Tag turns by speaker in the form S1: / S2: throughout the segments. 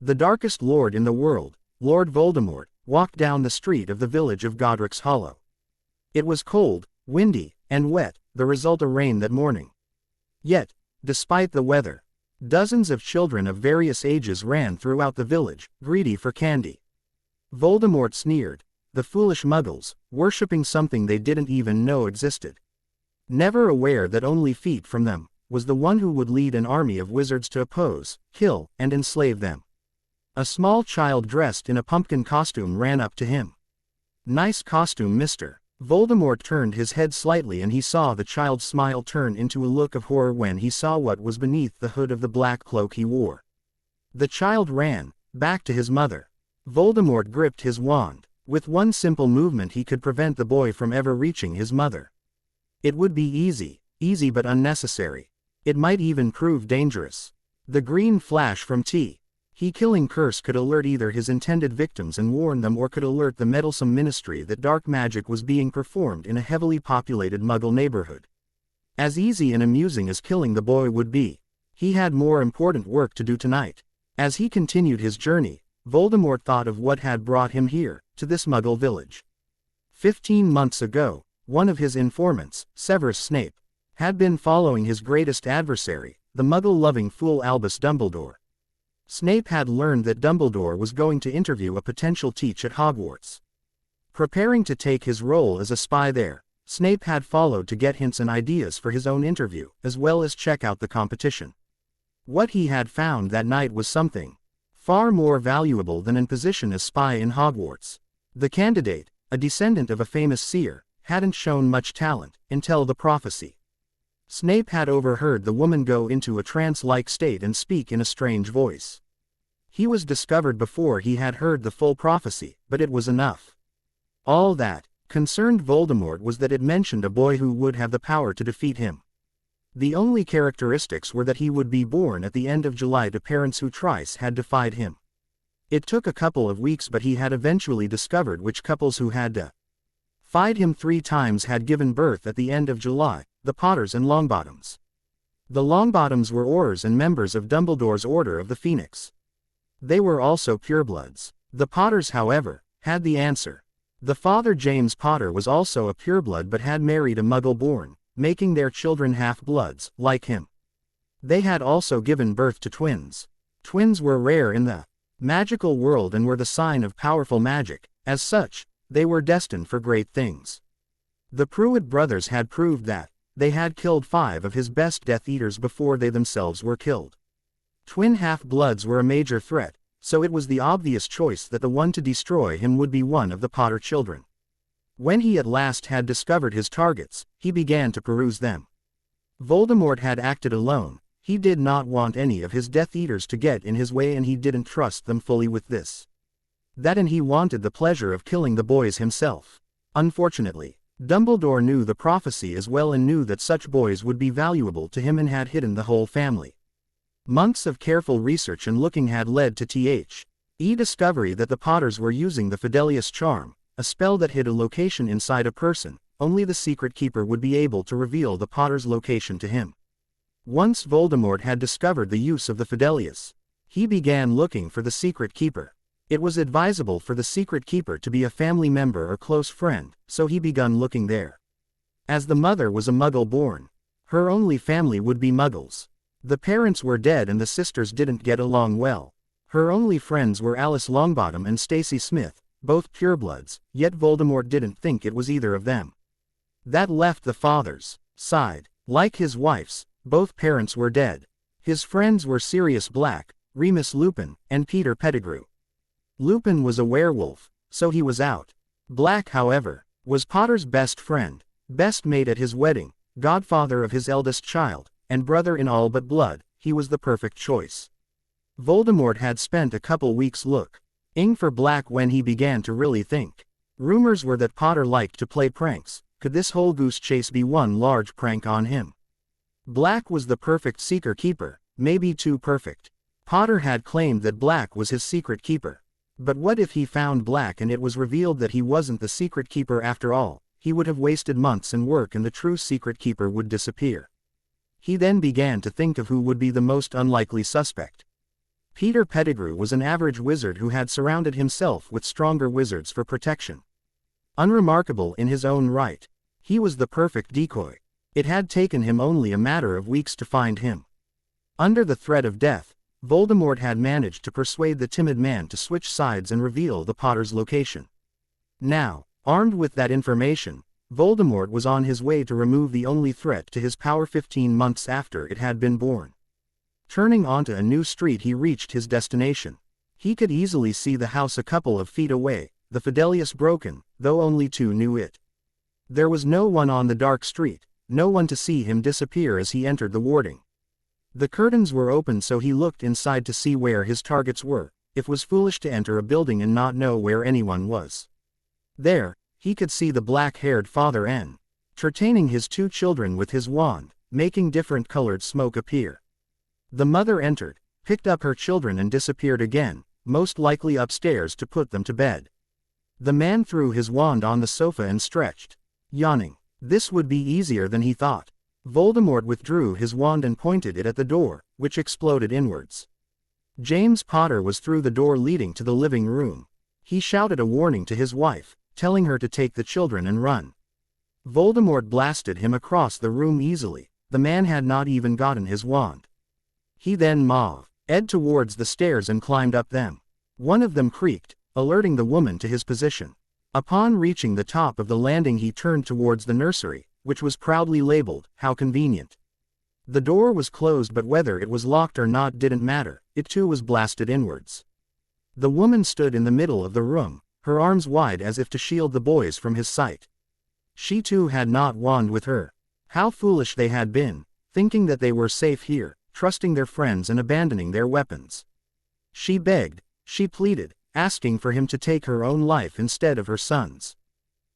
S1: The darkest lord in the world, Lord Voldemort, walked down the street of the village of Godric's Hollow. It was cold, windy, and wet, the result of rain that morning. Yet, despite the weather, dozens of children of various ages ran throughout the village, greedy for candy. Voldemort sneered, the foolish muggles, worshipping something they didn't even know existed. Never aware that only feet from them was the one who would lead an army of wizards to oppose, kill, and enslave them. A small child dressed in a pumpkin costume ran up to him. "Nice costume, mister." Voldemort turned his head slightly and he saw the child's smile turn into a look of horror when he saw what was beneath the hood of the black cloak he wore. The child ran back to his mother. Voldemort gripped his wand. With one simple movement he could prevent the boy from ever reaching his mother. It would be easy but unnecessary. It might even prove dangerous. The green flash from He killing curse could alert either his intended victims and warn them, or could alert the meddlesome ministry that dark magic was being performed in a heavily populated Muggle neighborhood. As easy and amusing as killing the boy would be, he had more important work to do tonight. As he continued his journey, Voldemort thought of what had brought him here, to this Muggle village. 15 months ago, one of his informants, Severus Snape, had been following his greatest adversary, the Muggle-loving fool Albus Dumbledore. Snape had learned that Dumbledore was going to interview a potential teach at Hogwarts. Preparing to take his role as a spy there, Snape had followed to get hints and ideas for his own interview, as well as check out the competition. What he had found that night was something far more valuable than a position as spy in Hogwarts. The candidate, a descendant of a famous seer, hadn't shown much talent until the prophecy. Snape had overheard the woman go into a trance-like state and speak in a strange voice. He was discovered before he had heard the full prophecy, but it was enough. All that concerned Voldemort was that it mentioned a boy who would have the power to defeat him. The only characteristics were that he would be born at the end of July to parents who thrice had defied him. It took a couple of weeks, but he had eventually discovered which couples who had defied him 3 times had given birth at the end of July: the Potters and Longbottoms. The Longbottoms were Aurors and members of Dumbledore's Order of the Phoenix. They were also purebloods. The Potters, however, had the answer. The father, James Potter, was also a pureblood but had married a Muggle-born, making their children half-bloods, like him. They had also given birth to twins. Twins were rare in the magical world and were the sign of powerful magic. As such, they were destined for great things. The Pruitt brothers had proved that they had killed 5 of his best Death Eaters before they themselves were killed. Twin half-bloods were a major threat, so it was the obvious choice that the one to destroy him would be one of the Potter children. When he at last had discovered his targets, he began to peruse them. Voldemort had acted alone. He did not want any of his Death Eaters to get in his way, and he didn't trust them fully with this. That, and he wanted the pleasure of killing the boys himself. Unfortunately, Dumbledore knew the prophecy as well and knew that such boys would be valuable to him and had hidden the whole family. Months of careful research and looking had led to the discovery that the Potters were using the Fidelius charm, a spell that hid a location inside a person. Only the secret keeper would be able to reveal the Potter's location to him. Once Voldemort had discovered the use of the Fidelius, he began looking for the secret keeper. It was advisable for the secret keeper to be a family member or close friend, so he began looking there. As the mother was a Muggle-born, her only family would be Muggles. The parents were dead and the sisters didn't get along well. Her only friends were Alice Longbottom and Stacy Smith, both purebloods, yet Voldemort didn't think it was either of them. That left the father's side. Like his wife's, both parents were dead. His friends were Sirius Black, Remus Lupin, and Peter Pettigrew. Lupin was a werewolf, so he was out. Black, however, was Potter's best friend, best mate at his wedding, godfather of his eldest child, and brother in all but blood. He was the perfect choice. Voldemort had spent a couple weeks looking for Black when he began to really think. Rumors were that Potter liked to play pranks. Could this whole goose chase be one large prank on him? Black was the perfect seeker-keeper, maybe too perfect. Potter had claimed that Black was his secret keeper. But what if he found Black and it was revealed that he wasn't the secret keeper after all? He would have wasted months and work and the true secret keeper would disappear. He then began to think of who would be the most unlikely suspect. Peter Pettigrew was an average wizard who had surrounded himself with stronger wizards for protection. Unremarkable in his own right, he was the perfect decoy. It had taken him only a matter of weeks to find him. Under the threat of death, Voldemort had managed to persuade the timid man to switch sides and reveal the Potter's location. Now, armed with that information, Voldemort was on his way to remove the only threat to his power 15 months after it had been born. Turning onto a new street, he reached his destination. He could easily see the house a couple of feet away, the Fidelius broken, though only two knew it. There was no one on the dark street, no one to see him disappear as he entered the warding. The curtains were open, so he looked inside to see where his targets were. It was foolish to enter a building and not know where anyone was. There, he could see the black-haired Father entertaining his two children with his wand, making different colored smoke appear. The mother entered, picked up her children and disappeared again, most likely upstairs to put them to bed. The man threw his wand on the sofa and stretched, yawning. This would be easier than he thought. Voldemort withdrew his wand and pointed it at the door, which exploded inwards. James Potter was through the door leading to the living room. He shouted a warning to his wife, telling her to take the children and run. Voldemort blasted him across the room easily. The man had not even gotten his wand. He then moved towards the stairs and climbed up them. One of them creaked, alerting the woman to his position. Upon reaching the top of the landing, he turned towards the nursery, which was proudly labeled, "How convenient." The door was closed, but whether it was locked or not didn't matter, it too was blasted inwards. The woman stood in the middle of the room, her arms wide as if to shield the boys from his sight. She too had not wand with her. How foolish they had been, thinking that they were safe here, trusting their friends and abandoning their weapons. She begged, she pleaded, asking for him to take her own life instead of her son's.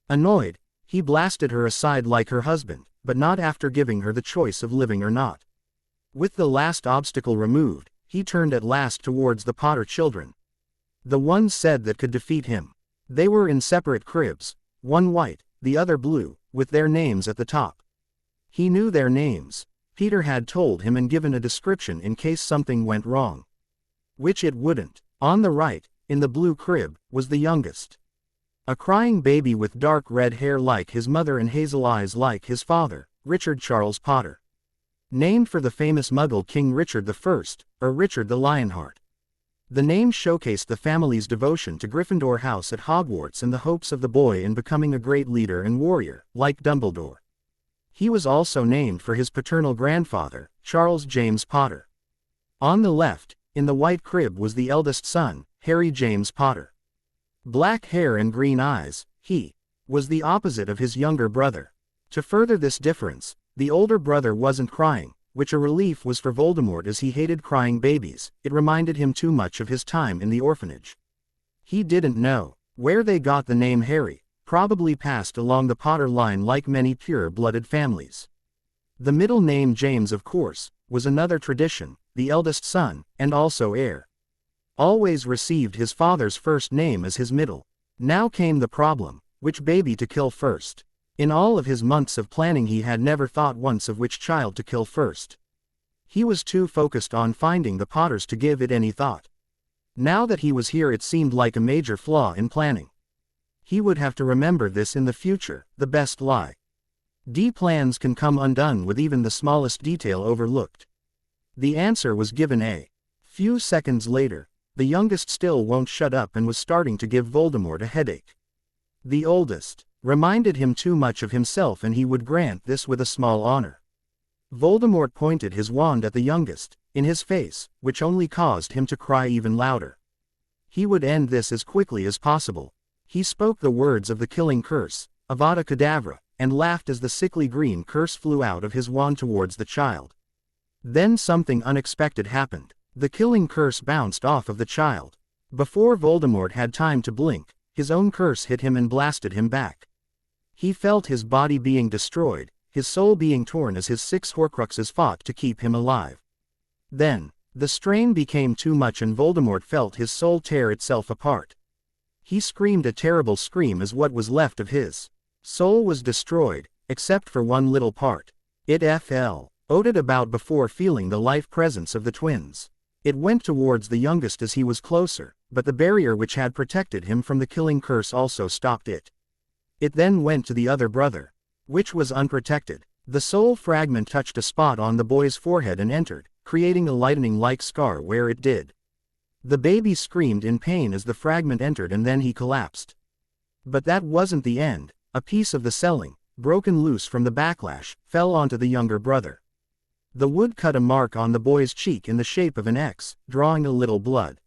S1: Annoyed, he blasted her aside like her husband, but not after giving her the choice of living or not. With the last obstacle removed, he turned at last towards the Potter children. The one said that could defeat him. They were in separate cribs, one white, the other blue, with their names at the top. He knew their names. Peter had told him and given a description in case something went wrong. Which it wouldn't. On the right, in the blue crib, was the youngest. A crying baby with dark red hair like his mother and hazel eyes like his father, Richard Charles Potter. Named for the famous Muggle King Richard I, or Richard the Lionheart. The name showcased the family's devotion to Gryffindor House at Hogwarts and the hopes of the boy in becoming a great leader and warrior, like Dumbledore. He was also named for his paternal grandfather, Charles James Potter. On the left, in the white crib, was the eldest son, Harry James Potter. Black hair and green eyes, he was the opposite of his younger brother. To further this difference, the older brother wasn't crying, which a relief was for Voldemort as he hated crying babies. It reminded him too much of his time in the orphanage. He didn't know where they got the name Harry, probably passed along the Potter line like many pure-blooded families. The middle name James, of course, was another tradition. The eldest son, and also heir, always received his father's first name as his middle. Now came the problem, which baby to kill first. In all of his months of planning he had never thought once of which child to kill first. He was too focused on finding the Potters to give it any thought. Now that he was here, it seemed like a major flaw in planning. He would have to remember this in the future. The best lie. Plans can come undone with even the smallest detail overlooked. The answer was given a few seconds later. The youngest still won't shut up and was starting to give Voldemort a headache. The oldest reminded him too much of himself, and he would grant this with a small honor. Voldemort pointed his wand at the youngest, in his face, which only caused him to cry even louder. He would end this as quickly as possible. He spoke the words of the killing curse, Avada Kedavra, and laughed as the sickly green curse flew out of his wand towards the child. Then something unexpected happened. The killing curse bounced off of the child. Before Voldemort had time to blink, his own curse hit him and blasted him back. He felt his body being destroyed, his soul being torn as his 6 Horcruxes fought to keep him alive. Then, the strain became too much and Voldemort felt his soul tear itself apart. He screamed a terrible scream as what was left of his soul was destroyed, except for one little part. It floated about before feeling the life presence of the twins. It went towards the youngest as he was closer, but the barrier which had protected him from the killing curse also stopped it. It then went to the other brother, which was unprotected. The soul fragment touched a spot on the boy's forehead and entered, creating a lightning-like scar where it did. The baby screamed in pain as the fragment entered and then he collapsed. But that wasn't the end. A piece of the celling, broken loose from the backlash, fell onto the younger brother. The wood cut a mark on the boy's cheek in the shape of an X, drawing a little blood.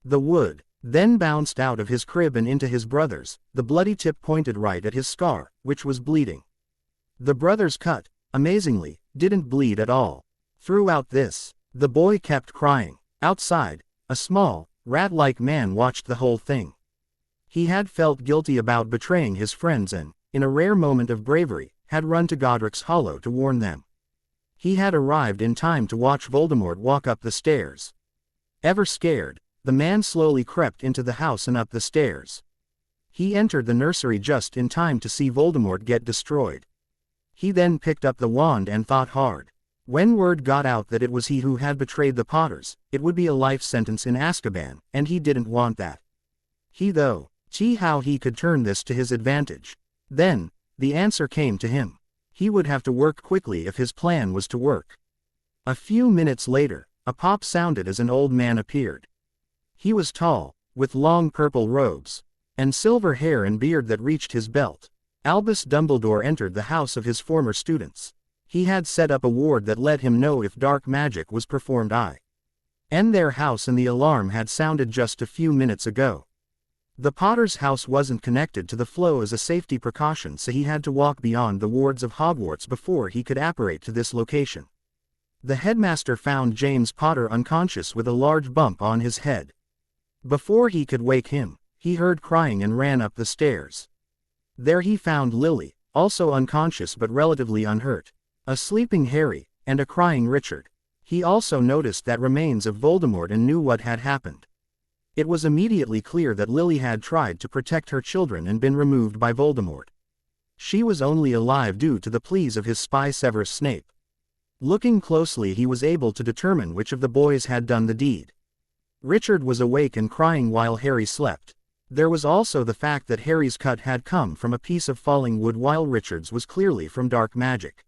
S1: The wood then bounced out of his crib and into his brother's. The bloody tip pointed right at his scar, which was bleeding. The brother's cut, amazingly, didn't bleed at all. Throughout this, the boy kept crying. Outside, a small, rat-like man watched the whole thing. He had felt guilty about betraying his friends and, in a rare moment of bravery, had run to Godric's Hollow to warn them. He had arrived in time to watch Voldemort walk up the stairs. Ever scared, the man slowly crept into the house and up the stairs. He entered the nursery just in time to see Voldemort get destroyed. He then picked up the wand and thought hard. When word got out that it was he who had betrayed the Potters, it would be a life sentence in Azkaban, and he didn't want that. How he could turn this to his advantage. Then, the answer came to him. He would have to work quickly if his plan was to work. A few minutes later, a pop sounded as an old man appeared. He was tall, with long purple robes, and silver hair and beard that reached his belt. Albus Dumbledore entered the house of his former students. He had set up a ward that let him know if dark magic was performed in their house, and the alarm had sounded just a few minutes ago. The Potter's house wasn't connected to the flow as a safety precaution, so he had to walk beyond the wards of Hogwarts before he could apparate to this location. The headmaster found James Potter unconscious with a large bump on his head. Before he could wake him, he heard crying and ran up the stairs. There he found Lily, also unconscious but relatively unhurt, a sleeping Harry, and a crying Richard. He also noticed that remains of Voldemort and knew what had happened. It was immediately clear that Lily had tried to protect her children and been removed by Voldemort. She was only alive due to the pleas of his spy Severus Snape. Looking closely, he was able to determine which of the boys had done the deed. Richard was awake and crying while Harry slept. There was also the fact that Harry's cut had come from a piece of falling wood while Richard's was clearly from dark magic.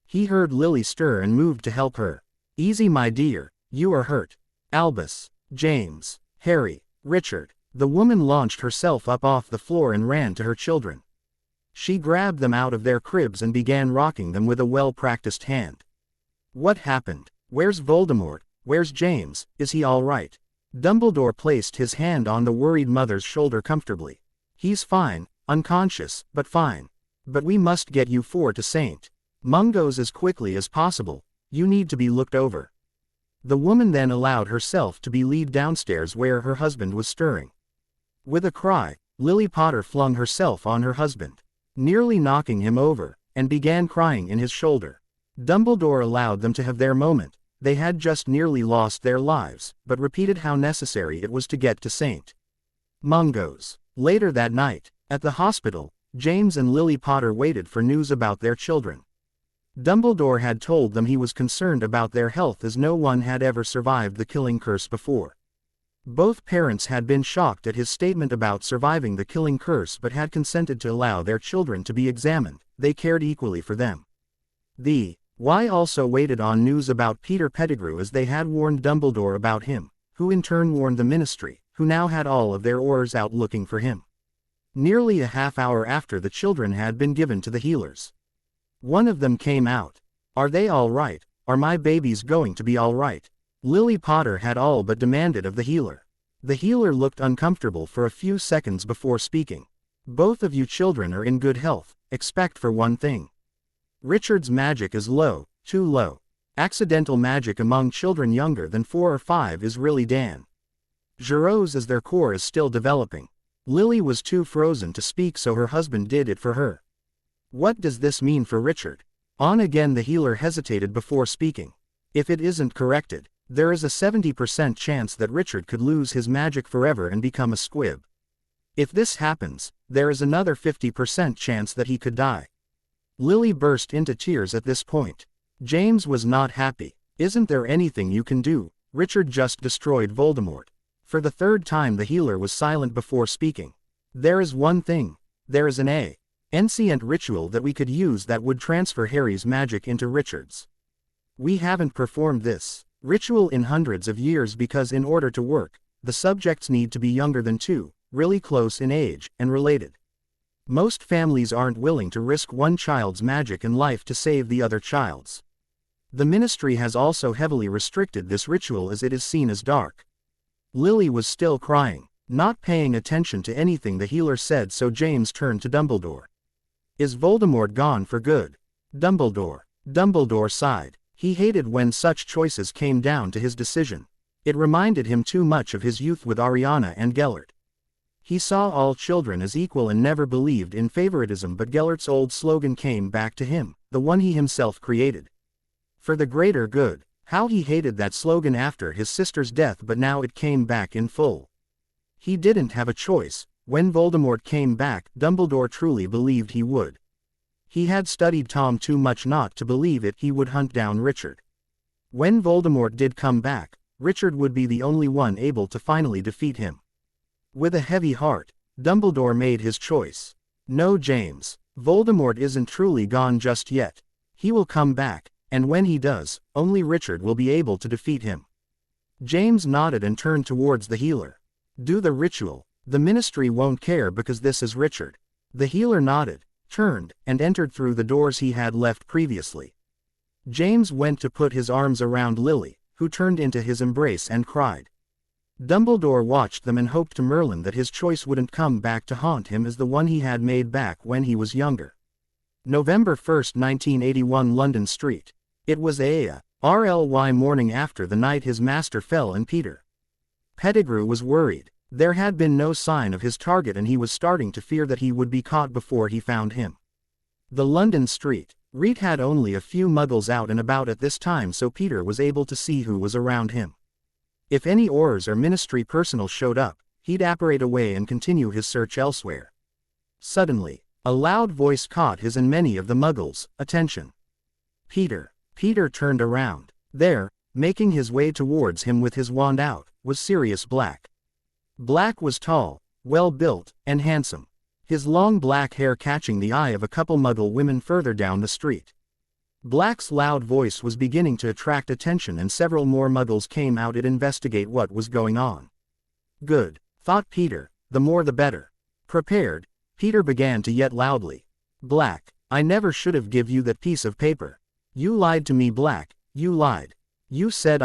S1: He heard Lily stir and moved to help her. "Easy, my dear, you are hurt." Albus, James, Harry, Richard. The woman launched herself up off the floor and ran to her children. She grabbed them out of their cribs and began rocking them with a well-practiced hand. "What happened? Where's Voldemort? Where's James? Is he all right?" Dumbledore placed his hand on the worried mother's shoulder comfortably. "He's fine, unconscious, but fine. But we must get you four to St. Mungo's as quickly as possible. You need to be looked over." The woman then allowed herself to be led downstairs where her husband was stirring. With a cry, Lily Potter flung herself on her husband, nearly knocking him over, and began crying in his shoulder. Dumbledore allowed them to have their moment. They had just nearly lost their lives, but repeated how necessary it was to get to St. Mungo's. Later that night, at the hospital, James and Lily Potter waited for news about their children. Dumbledore had told them he was concerned about their health as no one had ever survived the killing curse before. Both parents had been shocked at his statement about surviving the killing curse but had consented to allow their children to be examined. They cared equally for them. The Y also waited on news about Peter Pettigrew as they had warned Dumbledore about him, who in turn warned the Ministry, who now had all of their Aurors out looking for him. Nearly a half hour after the children had been given to the healers, one of them came out. "Are they all right? Are my babies going to be all right?" Lily Potter had all but demanded of the healer. The healer looked uncomfortable for a few seconds before speaking. "Both of you children are in good health, except for one thing. Richard's magic is low, too low. Accidental magic among children younger than 4 or 5 is really dangerous as their core is still developing." Lily was too frozen to speak, so her husband did it for her. "What does this mean for Richard?" On again the healer hesitated before speaking. "If it isn't corrected, there is a 70% chance that Richard could lose his magic forever and become a squib. If this happens, there is another 50% chance that he could die." Lily burst into tears at this point. James was not happy. "Isn't there anything you can do?" Richard just destroyed Voldemort. For the third time the healer was silent before speaking. There is one thing. There is an ancient ritual that we could use that would transfer Harry's magic into Richard's. We haven't performed this ritual in hundreds of years because in order to work, the subjects need to be younger than 2, really close in age, and related. Most families aren't willing to risk one child's magic and life to save the other child's. The ministry has also heavily restricted this ritual as it is seen as dark. Lily was still crying, not paying attention to anything the healer said, so James turned to Dumbledore. Is Voldemort gone for good? Dumbledore sighed. He hated when such choices came down to his decision. It reminded him too much of his youth with Ariana and Gellert. He saw all children as equal and never believed in favoritism, but Gellert's old slogan came back to him, the one he himself created. For the greater good. How he hated that slogan after his sister's death, but now it came back in full. He didn't have a choice. When Voldemort came back, Dumbledore truly believed he would. He had studied Tom too much not to believe he would hunt down Richard. When Voldemort did come back, Richard would be the only one able to finally defeat him. With a heavy heart, Dumbledore made his choice. No, James, Voldemort isn't truly gone just yet. He will come back, and when he does, only Richard will be able to defeat him. James nodded and turned towards the healer. Do the ritual. The ministry won't care because this is Richard. The healer nodded, turned, and entered through the doors he had left previously. James went to put his arms around Lily, who turned into his embrace and cried. Dumbledore watched them and hoped to Merlin that his choice wouldn't come back to haunt him as the one he had made back when he was younger. November 1, 1981, London Street. It was a RLY morning after the night his master fell, and Peter Pettigrew was worried. There had been no sign of his target and he was starting to fear that he would be caught before he found him. The London Street Reet had only a few muggles out and about at this time, so Peter was able to see who was around him. If any Aurors or ministry personnel showed up, he'd apparate away and continue his search elsewhere. Suddenly, a loud voice caught his and many of the muggles' attention. Peter turned around. There, making his way towards him with his wand out, was Sirius Black. Black was tall, well-built, and handsome. His long black hair catching the eye of a couple muggle women further down the street. Black's loud voice was beginning to attract attention and several more muggles came out to investigate what was going on. Good, thought Peter, the more the better. Prepared, Peter began to yet loudly. Black, I never should have give you that piece of paper. You lied to me, Black, you lied. You said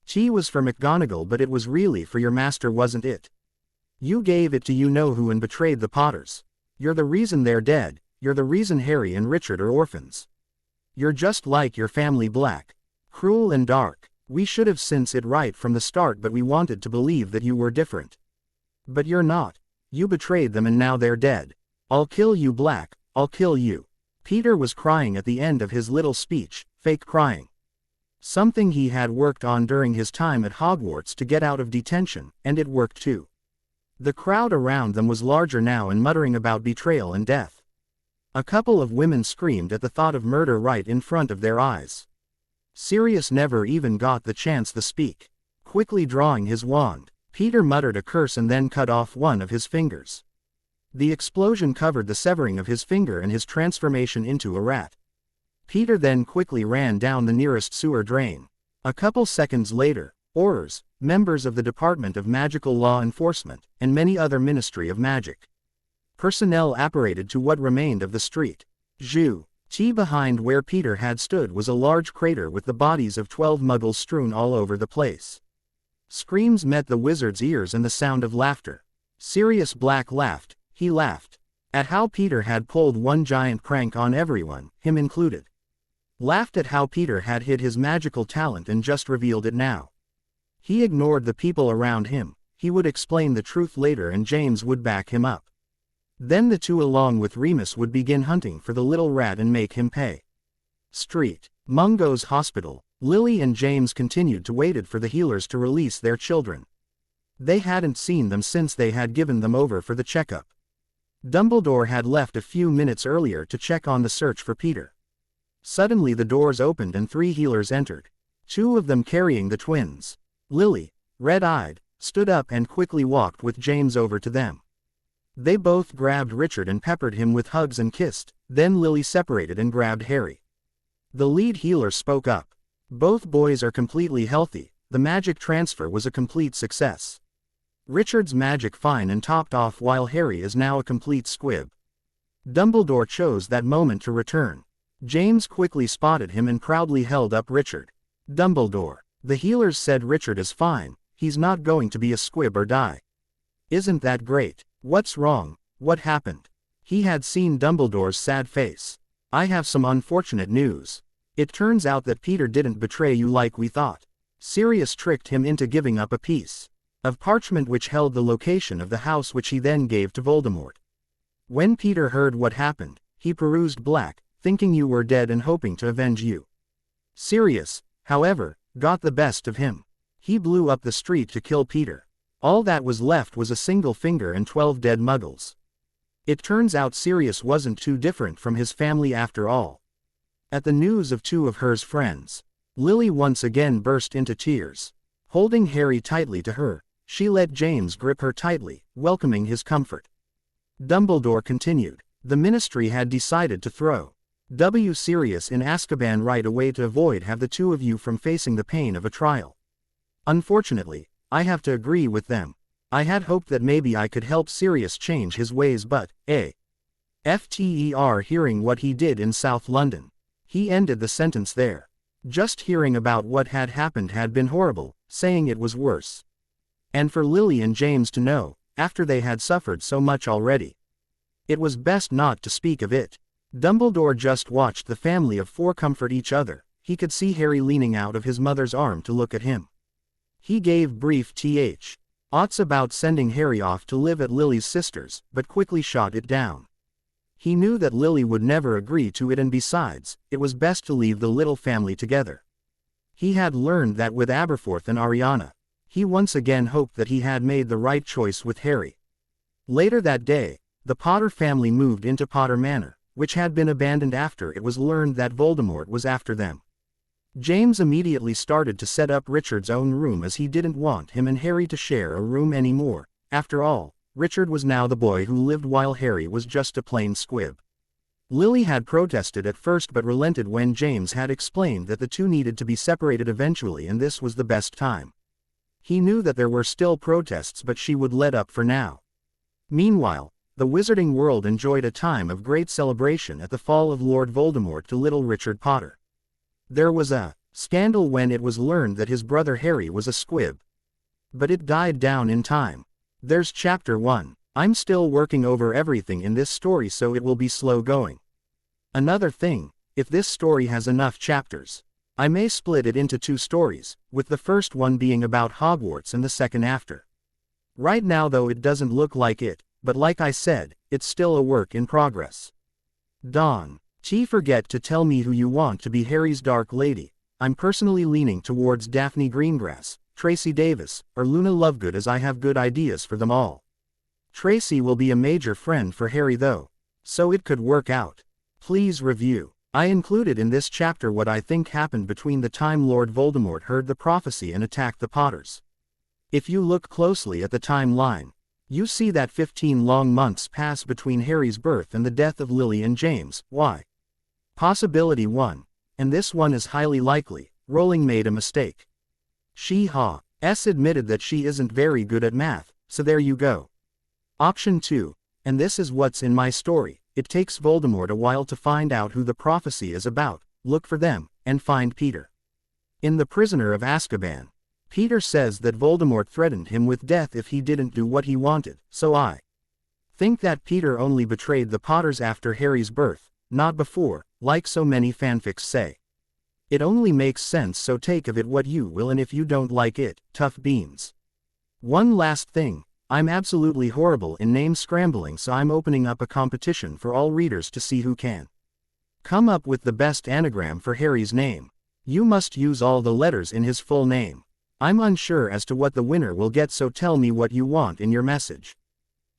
S1: She was for McGonagall, but it was really for your master, wasn't it? You gave it to you know who and betrayed the Potters. You're the reason they're dead, you're the reason Harry and Richard are orphans. You're just like your family, Black. Cruel and dark. We should have seen it right from the start, but we wanted to believe that you were different. But you're not. You betrayed them and now they're dead. I'll kill you, Black, I'll kill you. Peter was crying at the end of his little speech, fake crying. Something he had worked on during his time at Hogwarts to get out of detention, and it worked too. The crowd around them was larger now and muttering about betrayal and death. A couple of women screamed at the thought of murder right in front of their eyes. Sirius never even got the chance to speak. Quickly drawing his wand, Peter muttered a curse and then cut off one of his fingers. The explosion covered the severing of his finger and his transformation into a rat. Peter then quickly ran down the nearest sewer drain. A couple seconds later, Aurors, members of the Department of Magical Law Enforcement, and many other Ministry of Magic personnel apparated to what remained of the street. Behind where Peter had stood was a large crater with the bodies of 12 muggles strewn all over the place. Screams met the wizard's ears and the sound of laughter. Sirius Black laughed. He laughed at how Peter had pulled one giant prank on everyone, him included. Laughed at how Peter had hid his magical talent and just revealed it now. He ignored the people around him. He would explain the truth later and James would back him up. Then the two along with Remus would begin hunting for the little rat and make him pay. Street Mungo's Hospital. Lily and James continued to wait for the healers to release their children. They hadn't seen them since they had given them over for the checkup. Dumbledore had left a few minutes earlier to check on the search for Peter. Suddenly the doors opened and 3 healers entered. 2 of them carrying the twins. Lily, red-eyed, stood up and quickly walked with James over to them. They both grabbed Richard and peppered him with hugs and kissed, then Lily separated and grabbed Harry. The lead healer spoke up. Both boys are completely healthy, the magic transfer was a complete success. Richard's magic fine and topped off while Harry is now a complete squib. Dumbledore chose that moment to return. James quickly spotted him and proudly held up Richard. Dumbledore. The healers said Richard is fine, he's not going to be a squib or die. Isn't that great? What's wrong? What happened? He had seen Dumbledore's sad face. I have some unfortunate news. It turns out that Peter didn't betray you like we thought. Sirius tricked him into giving up a piece of parchment which held the location of the house which he then gave to Voldemort. When Peter heard what happened, he perused black, thinking you were dead and hoping to avenge you. Sirius, however, got the best of him. He blew up the street to kill Peter. All that was left was a single finger and 12 dead muggles. It turns out Sirius wasn't too different from his family after all. At the news of two of her's friends, Lily once again burst into tears. Holding Harry tightly to her, she let James grip her tightly, welcoming his comfort. Dumbledore continued. The Ministry had decided to throw Sirius in Azkaban right away to avoid have the two of you from facing the pain of a trial. Unfortunately, I have to agree with them. I had hoped that maybe I could help Sirius change his ways but, after hearing what he did in South London. He ended the sentence there. Just hearing about what had happened had been horrible, saying it was worse. And for Lily and James to know, after they had suffered so much already. It was best not to speak of it. Dumbledore just watched the family of four comfort each other. He could see Harry leaning out of his mother's arm to look at him. He gave brief thoughts about sending Harry off to live at Lily's sister's, but quickly shot it down. He knew that Lily would never agree to it and besides, it was best to leave the little family together. He had learned that with Aberforth and Ariana. He once again hoped that he had made the right choice with Harry. Later that day, the Potter family moved into Potter Manor, which had been abandoned after it was learned that Voldemort was after them. James immediately started to set up Richard's own room as he didn't want him and Harry to share a room anymore. After all, Richard was now the boy who lived while Harry was just a plain squib. Lily had protested at first but relented when James had explained that the two needed to be separated eventually and this was the best time. He knew that there were still protests but she would let up for now. Meanwhile, the wizarding world enjoyed a time of great celebration at the fall of Lord Voldemort to little Richard Potter. There was a scandal when it was learned that his brother Harry was a squib. But it died down in time. There's chapter 1. I'm still working over everything in this story so it will be slow going. Another thing, if this story has enough chapters, I may split it into 2 stories, with the first one being about Hogwarts and the second after. Right now though it doesn't look like it, but like I said, it's still a work in progress. Dawn. Forget to tell me who you want to be Harry's Dark Lady. I'm personally leaning towards Daphne Greengrass, Tracy Davis, or Luna Lovegood as I have good ideas for them all. Tracy will be a major friend for Harry though, so it could work out. Please review. I included in this chapter what I think happened between the time Lord Voldemort heard the prophecy and attacked the Potters. If you look closely at the timeline, you see that 15 long months pass between Harry's birth and the death of Lily and James. Why? Possibility 1. And this one is highly likely. Rowling made a mistake. She has admitted that she isn't very good at math, so there you go. Option 2. And this is what's in my story. It takes Voldemort a while to find out who the prophecy is about, look for them, and find Peter. In The Prisoner of Azkaban, Peter says that Voldemort threatened him with death if he didn't do what he wanted, so I think that Peter only betrayed the Potters after Harry's birth, not before, like so many fanfics say. It only makes sense, so take of it what you will, and if you don't like it, tough beans. One last thing, I'm absolutely horrible in name scrambling, so I'm opening up a competition for all readers to see who can come up with the best anagram for Harry's name. You must use all the letters in his full name. I'm unsure as to what the winner will get, so tell me what you want in your message.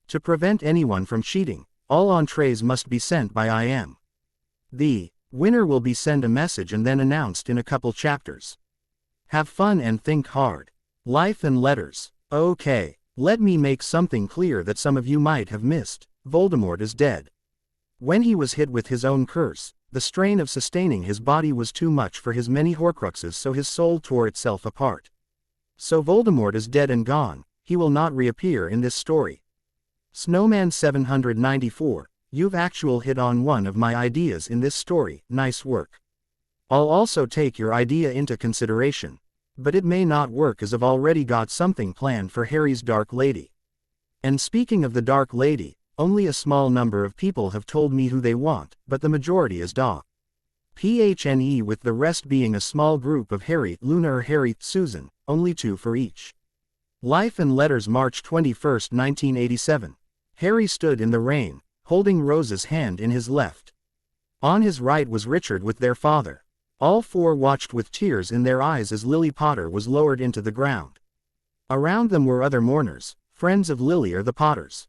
S1: To prevent anyone from cheating, all entrees must be sent by IM. The winner will be sent a message and then announced in a couple chapters. Have fun and think hard. Life and letters. Okay, let me make something clear that some of you might have missed. Voldemort is dead. When he was hit with his own curse, the strain of sustaining his body was too much for his many Horcruxes, so his soul tore itself apart. So Voldemort is dead and gone. He will not reappear in this story. Snowman 794, you've actually hit on one of my ideas in this story. Nice work. I'll also take your idea into consideration. But it may not work, as I've already got something planned for Harry's Dark Lady. And speaking of the Dark Lady, only a small number of people have told me who they want, but the majority is DAPHENE, with the rest being a small group of Harry, Luna or Harry, Susan, only 2 for each. Life and Letters, March 21, 1987. Harry stood in the rain, holding Rose's hand in his left. On his right was Richard with their father. All 4 watched with tears in their eyes as Lily Potter was lowered into the ground. Around them were other mourners, friends of Lily or the Potters.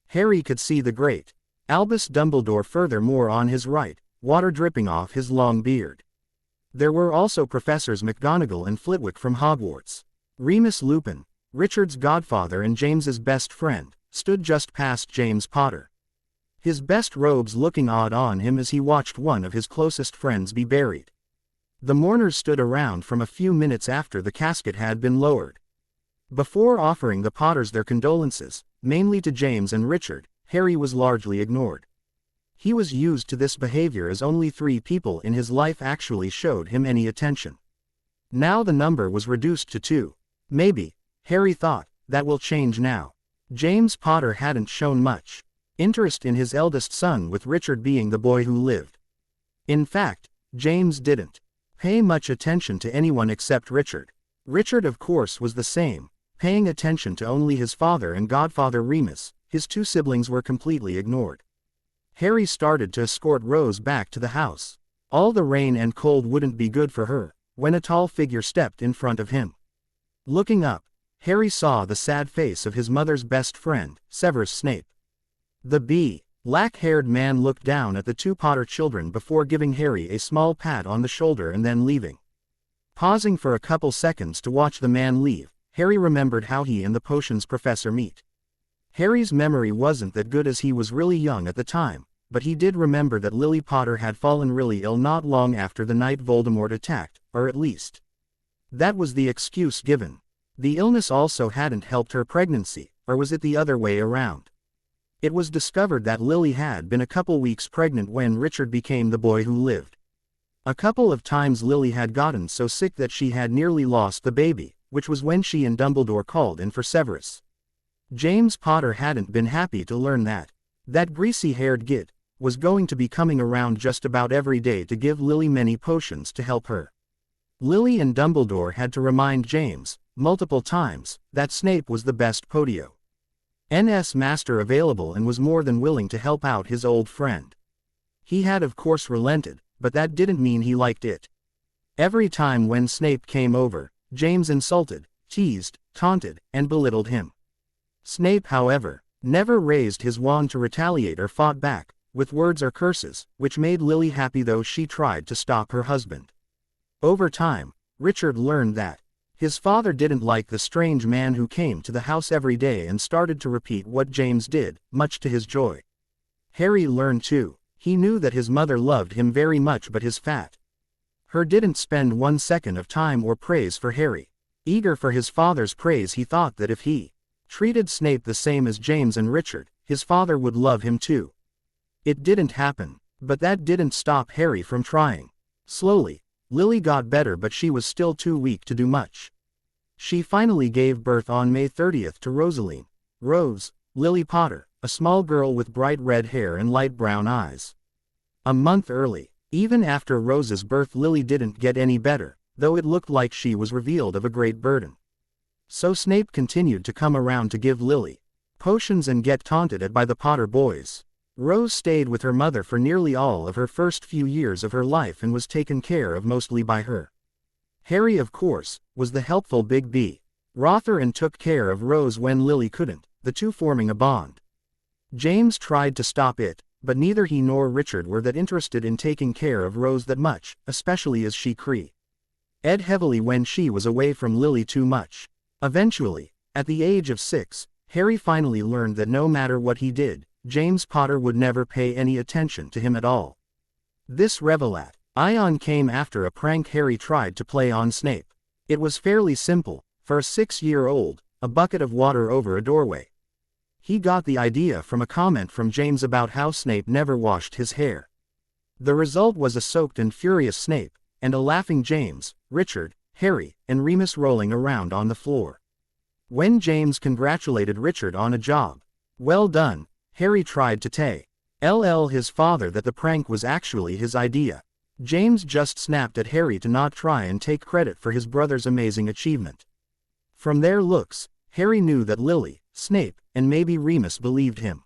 S1: Harry could see the great Albus Dumbledore furthermore on his right, water dripping off his long beard. There were also Professors McGonagall and Flitwick from Hogwarts. Remus Lupin, Richard's godfather and James's best friend, stood just past James Potter. His best robes looking odd on him as he watched one of his closest friends be buried. The mourners stood around from a few minutes after the casket had been lowered. Before offering the Potters their condolences, mainly to James and Richard, Harry was largely ignored. He was used to this behavior as only 3 people in his life actually showed him any attention. Now the number was reduced to 2. Maybe, Harry thought, that will change now. James Potter hadn't shown much interest in his eldest son, with Richard being the boy who lived. In fact, James didn't pay much attention to anyone except Richard. Richard, of course, was the same, paying attention to only his father and godfather Remus. His 2 siblings were completely ignored. Harry started to escort Rose back to the house. All the rain and cold wouldn't be good for her, when a tall figure stepped in front of him. Looking up, Harry saw the sad face of his mother's best friend, Severus Snape. The black-haired man looked down at the 2 Potter children before giving Harry a small pat on the shoulder and then leaving. Pausing for a couple seconds to watch the man leave, Harry remembered how he and the potions professor meet. Harry's memory wasn't that good as he was really young at the time, but he did remember that Lily Potter had fallen really ill not long after the night Voldemort attacked, or at least that was the excuse given. The illness also hadn't helped her pregnancy, or was it the other way around? It was discovered that Lily had been a couple weeks pregnant when Richard became the boy who lived. A couple of times Lily had gotten so sick that she had nearly lost the baby, which was when she and Dumbledore called in for Severus. James Potter hadn't been happy to learn that that greasy-haired git was going to be coming around just about every day to give Lily many potions to help her. Lily and Dumbledore had to remind James, multiple times, that Snape was the best Potion-NS master available and was more than willing to help out his old friend. He had of course relented, but that didn't mean he liked it. Every time when Snape came over, James insulted, teased, taunted, and belittled him. Snape, however, never raised his wand to retaliate or fought back, with words or curses, which made Lily happy though she tried to stop her husband. Over time, Richard learned that his father didn't like the strange man who came to the house every day and started to repeat what James did, much to his joy. Harry learned too. He knew that his mother loved him very much, but his her didn't spend 1 second of time or praise for Harry. Eager for his father's praise, he thought that if he treated Snape the same as James and Richard, his father would love him too. It didn't happen, but that didn't stop Harry from trying. Slowly, Lily got better, but she was still too weak to do much. She finally gave birth on May 30th to Rosaline, Lily Potter, a small girl with bright red hair and light brown eyes. A month early. Even after Rose's birth, Lily didn't get any better, though it looked like she was revealed of a great burden. So Snape continued to come around to give Lily potions and get taunted at by the Potter boys. Rose stayed with her mother for nearly all of her first few years of her life and was taken care of mostly by her. Harry, of course, was the helpful big brother and took care of Rose when Lily couldn't, the two forming a bond. James tried to stop it, but neither he nor Richard were that interested in taking care of Rose that much, especially as she cried heavily when she was away from Lily too much. Eventually, at the age of 6, Harry finally learned that no matter what he did, James Potter would never pay any attention to him at all. This revelation came after a prank Harry tried to play on Snape. It was fairly simple. For a 6-year-old, a bucket of water over a doorway. He got the idea from a comment from James about how Snape never washed his hair. The result was a soaked and furious Snape, and a laughing James, Richard, Harry, and Remus rolling around on the floor. When James congratulated Richard on a job well done, Harry tried to tell his father that the prank was actually his idea. James just snapped at Harry to not try and take credit for his brother's amazing achievement. From their looks, Harry knew that Lily, Snape, and maybe Remus believed him.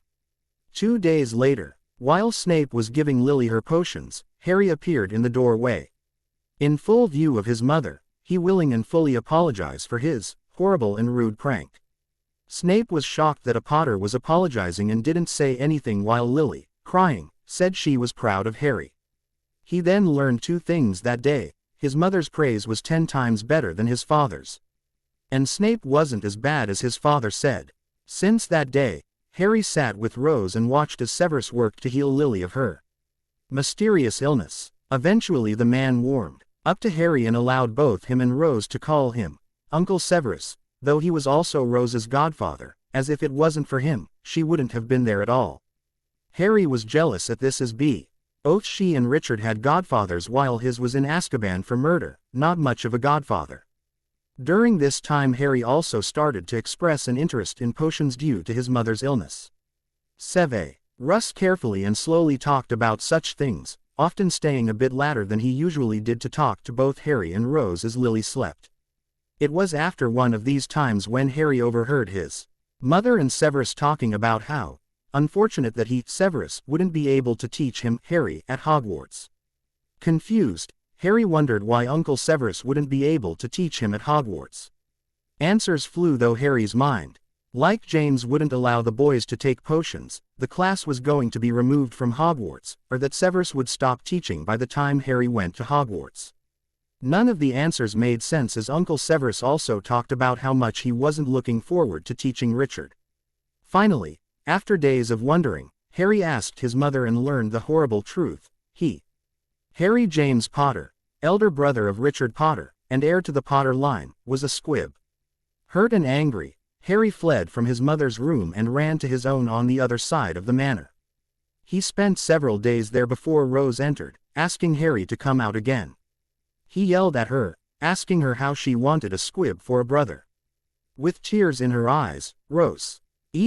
S1: 2 days later, while Snape was giving Lily her potions, Harry appeared in the doorway. In full view of his mother, he willing and fully apologized for his horrible and rude prank. Snape was shocked that a Potter was apologizing and didn't say anything, while Lily, crying, said she was proud of Harry. He then learned 2 things that day: his mother's praise was 10 times better than his father's. And Snape wasn't as bad as his father said. Since that day, Harry sat with Rose and watched as Severus worked to heal Lily of her mysterious illness. Eventually the man warmed up to Harry and allowed both him and Rose to call him Uncle Severus, though he was also Rose's godfather, as if it wasn't for him, she wouldn't have been there at all. Harry was jealous at this as both she and Richard had godfathers while his was in Azkaban for murder, not much of a godfather. During this time Harry also started to express an interest in potions due to his mother's illness. Severus carefully and slowly talked about such things, often staying a bit later than he usually did to talk to both Harry and Rose as Lily slept. It was after one of these times when Harry overheard his mother and Severus talking about how unfortunate that Severus, wouldn't be able to teach him, Harry, at Hogwarts. Confused, Harry wondered why Uncle Severus wouldn't be able to teach him at Hogwarts. Answers flew through Harry's mind. Like James wouldn't allow the boys to take potions, the class was going to be removed from Hogwarts, or that Severus would stop teaching by the time Harry went to Hogwarts. None of the answers made sense, as Uncle Severus also talked about how much he wasn't looking forward to teaching Richard. Finally, after days of wondering, Harry asked his mother and learned the horrible truth. Harry James Potter, elder brother of Richard Potter, and heir to the Potter line, was a squib. Hurt and angry, Harry fled from his mother's room and ran to his own on the other side of the manor. He spent several days there before Rose entered, asking Harry to come out again. He yelled at her, asking her how she wanted a squib for a brother. With tears in her eyes, Rose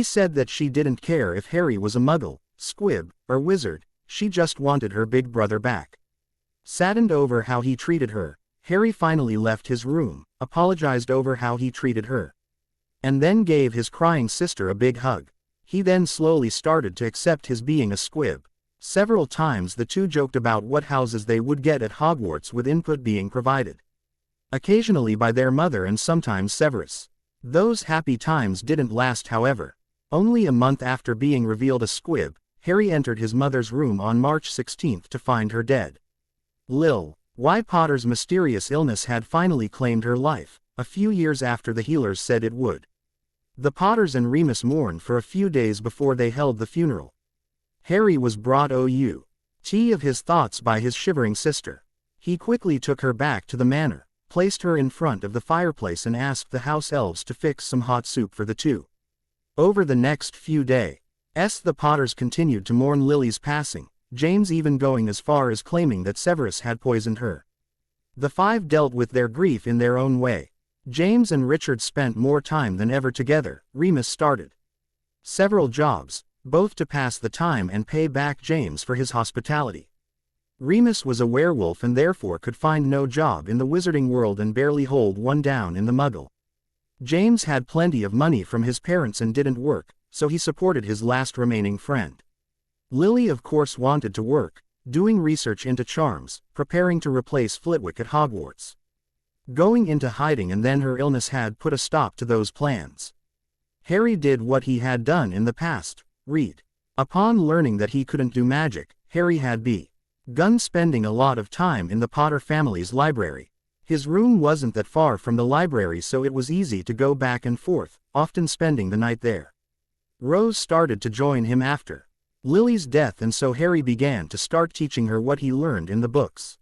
S1: said that she didn't care if Harry was a muggle, squib, or wizard, she just wanted her big brother back. Saddened over how he treated her, Harry finally left his room, apologized over how he treated her, and then gave his crying sister a big hug. He then slowly started to accept his being a squib. Several times the two joked about what houses they would get at Hogwarts with input being provided, occasionally by their mother and sometimes Severus. Those happy times didn't last, however. Only a month after being revealed a squib, Harry entered his mother's room on March 16 to find her dead. Why Potter's mysterious illness had finally claimed her life, a few years after the healers said it would. The Potters and Remus mourned for a few days before they held the funeral. Harry was brought of his thoughts by his shivering sister. He quickly took her back to the manor, placed her in front of the fireplace and asked the house elves to fix some hot soup for the two. Over the next few days, the Potters continued to mourn Lily's passing, James even going as far as claiming that Severus had poisoned her. The 5 dealt with their grief in their own way. James and Richard spent more time than ever together. Remus started several jobs, both to pass the time and pay back James for his hospitality. Remus was a werewolf and therefore could find no job in the wizarding world and barely hold one down in the Muggle. James had plenty of money from his parents and didn't work, so he supported his last remaining friend. Lily of course wanted to work, doing research into charms, preparing to replace Flitwick at Hogwarts. Going into hiding, and then her illness had put a stop to those plans. Harry did what he had done in the past, read. Upon learning that he couldn't do magic, Harry had begun spending a lot of time in the Potter family's library. His room wasn't that far from the library, so it was easy to go back and forth, often spending the night there. Rose started to join him after Lily's death, and so Harry began to start teaching her what he learned in the books.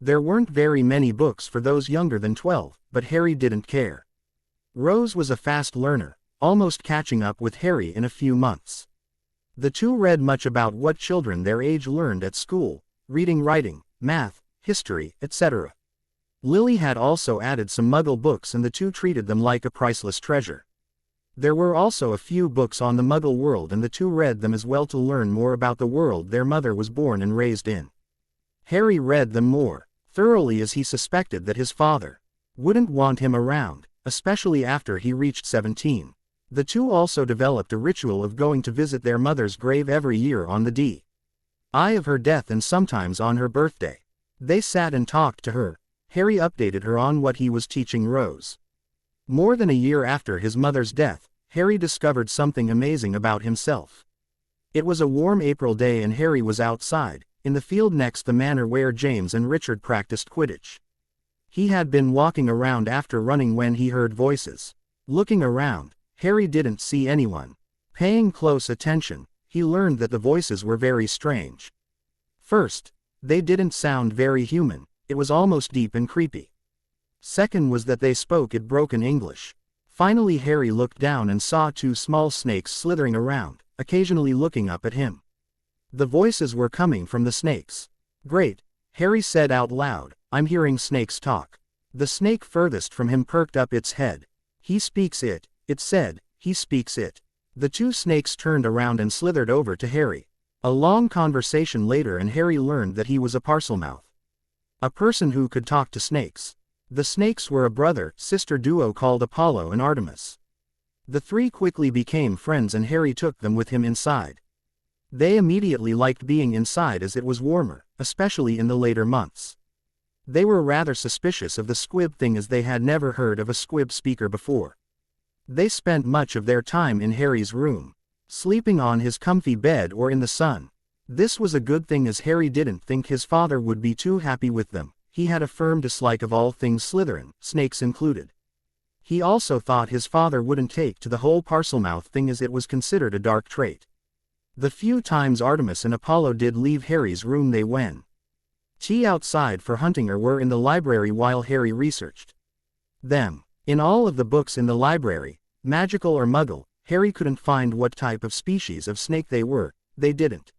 S1: There weren't very many books for those younger than 12, but Harry didn't care. Rose was a fast learner, almost catching up with Harry in a few months. The two read much about what children their age learned at school: reading, writing, math, history, etc. Lily had also added some Muggle books, and the two treated them like a priceless treasure. There were also a few books on the Muggle world, and the two read them as well to learn more about the world their mother was born and raised in. Harry read them more thoroughly, as he suspected that his father wouldn't want him around, especially after he reached 17. The two also developed a ritual of going to visit their mother's grave every year on the day of her death, and sometimes on her birthday. They sat and talked to her. Harry updated her on what he was teaching Rose. More than a year after his mother's death, Harry discovered something amazing about himself. It was a warm April day, and Harry was outside, in the field next the manor where James and Richard practiced Quidditch. He had been walking around after running when he heard voices. Looking around, Harry didn't see anyone. Paying close attention, he learned that the voices were very strange. First, they didn't sound very human. It was almost deep and creepy. Second was that they spoke in broken English. Finally, Harry looked down and saw two small snakes slithering around, occasionally looking up at him. The voices were coming from the snakes. "Great," Harry said out loud, "I'm hearing snakes talk." The snake furthest from him perked up its head. "He speaks it," it said, "he speaks it." The two snakes turned around and slithered over to Harry. A long conversation later, and Harry learned that he was a Parselmouth, a person who could talk to snakes. The snakes were a brother-sister duo called Apollo and Artemis. The three quickly became friends, and Harry took them with him inside. They immediately liked being inside as it was warmer, especially in the later months. They were rather suspicious of the squib thing, as they had never heard of a squib speaker before. They spent much of their time in Harry's room, sleeping on his comfy bed or in the sun. This was a good thing, as Harry didn't think his father would be too happy with them. He had a firm dislike of all things Slytherin, snakes included. He also thought his father wouldn't take to the whole Parselmouth thing, as it was considered a dark trait. The few times Artemis and Apollo did leave Harry's room, they went tea outside for hunting or were in the library while Harry researched them. In all of the books in the library, magical or Muggle, Harry couldn't find what type of species of snake they were. They didn't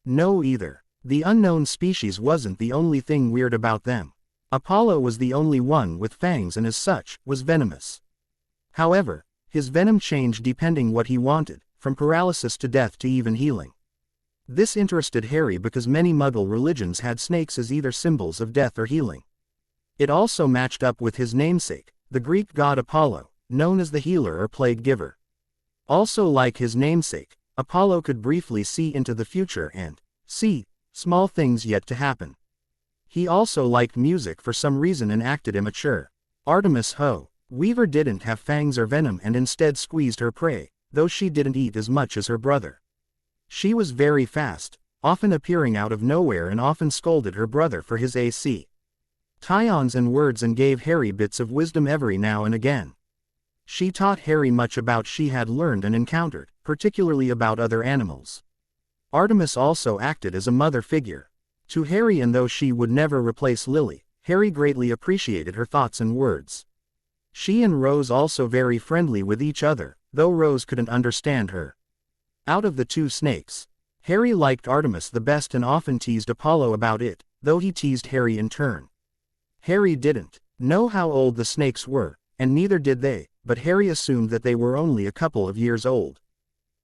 S1: know either. The unknown species wasn't the only thing weird about them. Apollo was the only one with fangs, and as such, was venomous. However, his venom changed depending what he wanted, from paralysis to death to even healing. This interested Harry because many Muggle religions had snakes as either symbols of death or healing. It also matched up with his namesake, the Greek god Apollo, known as the healer or plague giver. Also, like his namesake, Apollo could briefly see into the future and see small things yet to happen. He also liked music for some reason and acted immature. Artemis Weaver didn't have fangs or venom and instead squeezed her prey, though she didn't eat as much as her brother. She was very fast, often appearing out of nowhere, and often scolded her brother for his tions and words and gave Harry bits of wisdom every now and again. She taught Harry much about she had learned and encountered, particularly about other animals. Artemis also acted as a mother figure to Harry, and though she would never replace Lily, Harry greatly appreciated her thoughts and words. She and Rose also very friendly with each other, though Rose couldn't understand her. Out of the two snakes, Harry liked Artemis the best and often teased Apollo about it, though he teased Harry in turn. Harry didn't know how old the snakes were, and neither did they, but Harry assumed that they were only a couple of years old.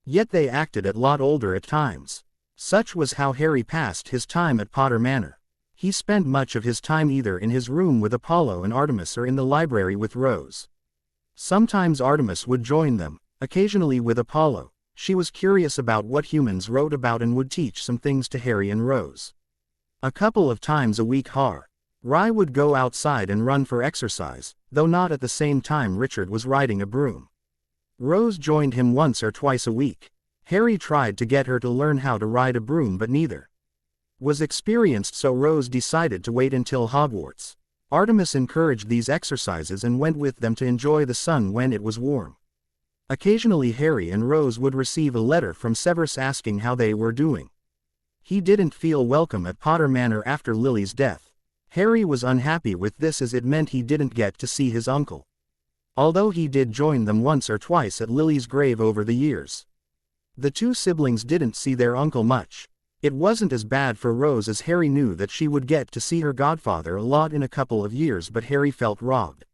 S1: Yet they acted a lot older at times. Such was how Harry passed his time at Potter Manor. He spent much of his time either in his room with Apollo and Artemis or in the library with Rose. Sometimes Artemis would join them, occasionally with Apollo. She was curious about what humans wrote about and would teach some things to Harry and Rose. A couple of times a week Harry would go outside and run for exercise, though not at the same time Richard was riding a broom. Rose joined him once or twice a week. Harry tried to get her to learn how to ride a broom, but neither was experienced, so Rose decided to wait until Hogwarts. Artemis encouraged these exercises and went with them to enjoy the sun when it was warm. Occasionally Harry and Rose would receive a letter from Severus asking how they were doing. He didn't feel welcome at Potter Manor after Lily's death. Harry was unhappy with this as it meant he didn't get to see his uncle. Although he did join them once or twice at Lily's grave over the years. The two siblings didn't see their uncle much. It wasn't as bad for Rose as Harry knew that she would get to see her godfather a lot in a couple of years, but Harry felt robbed.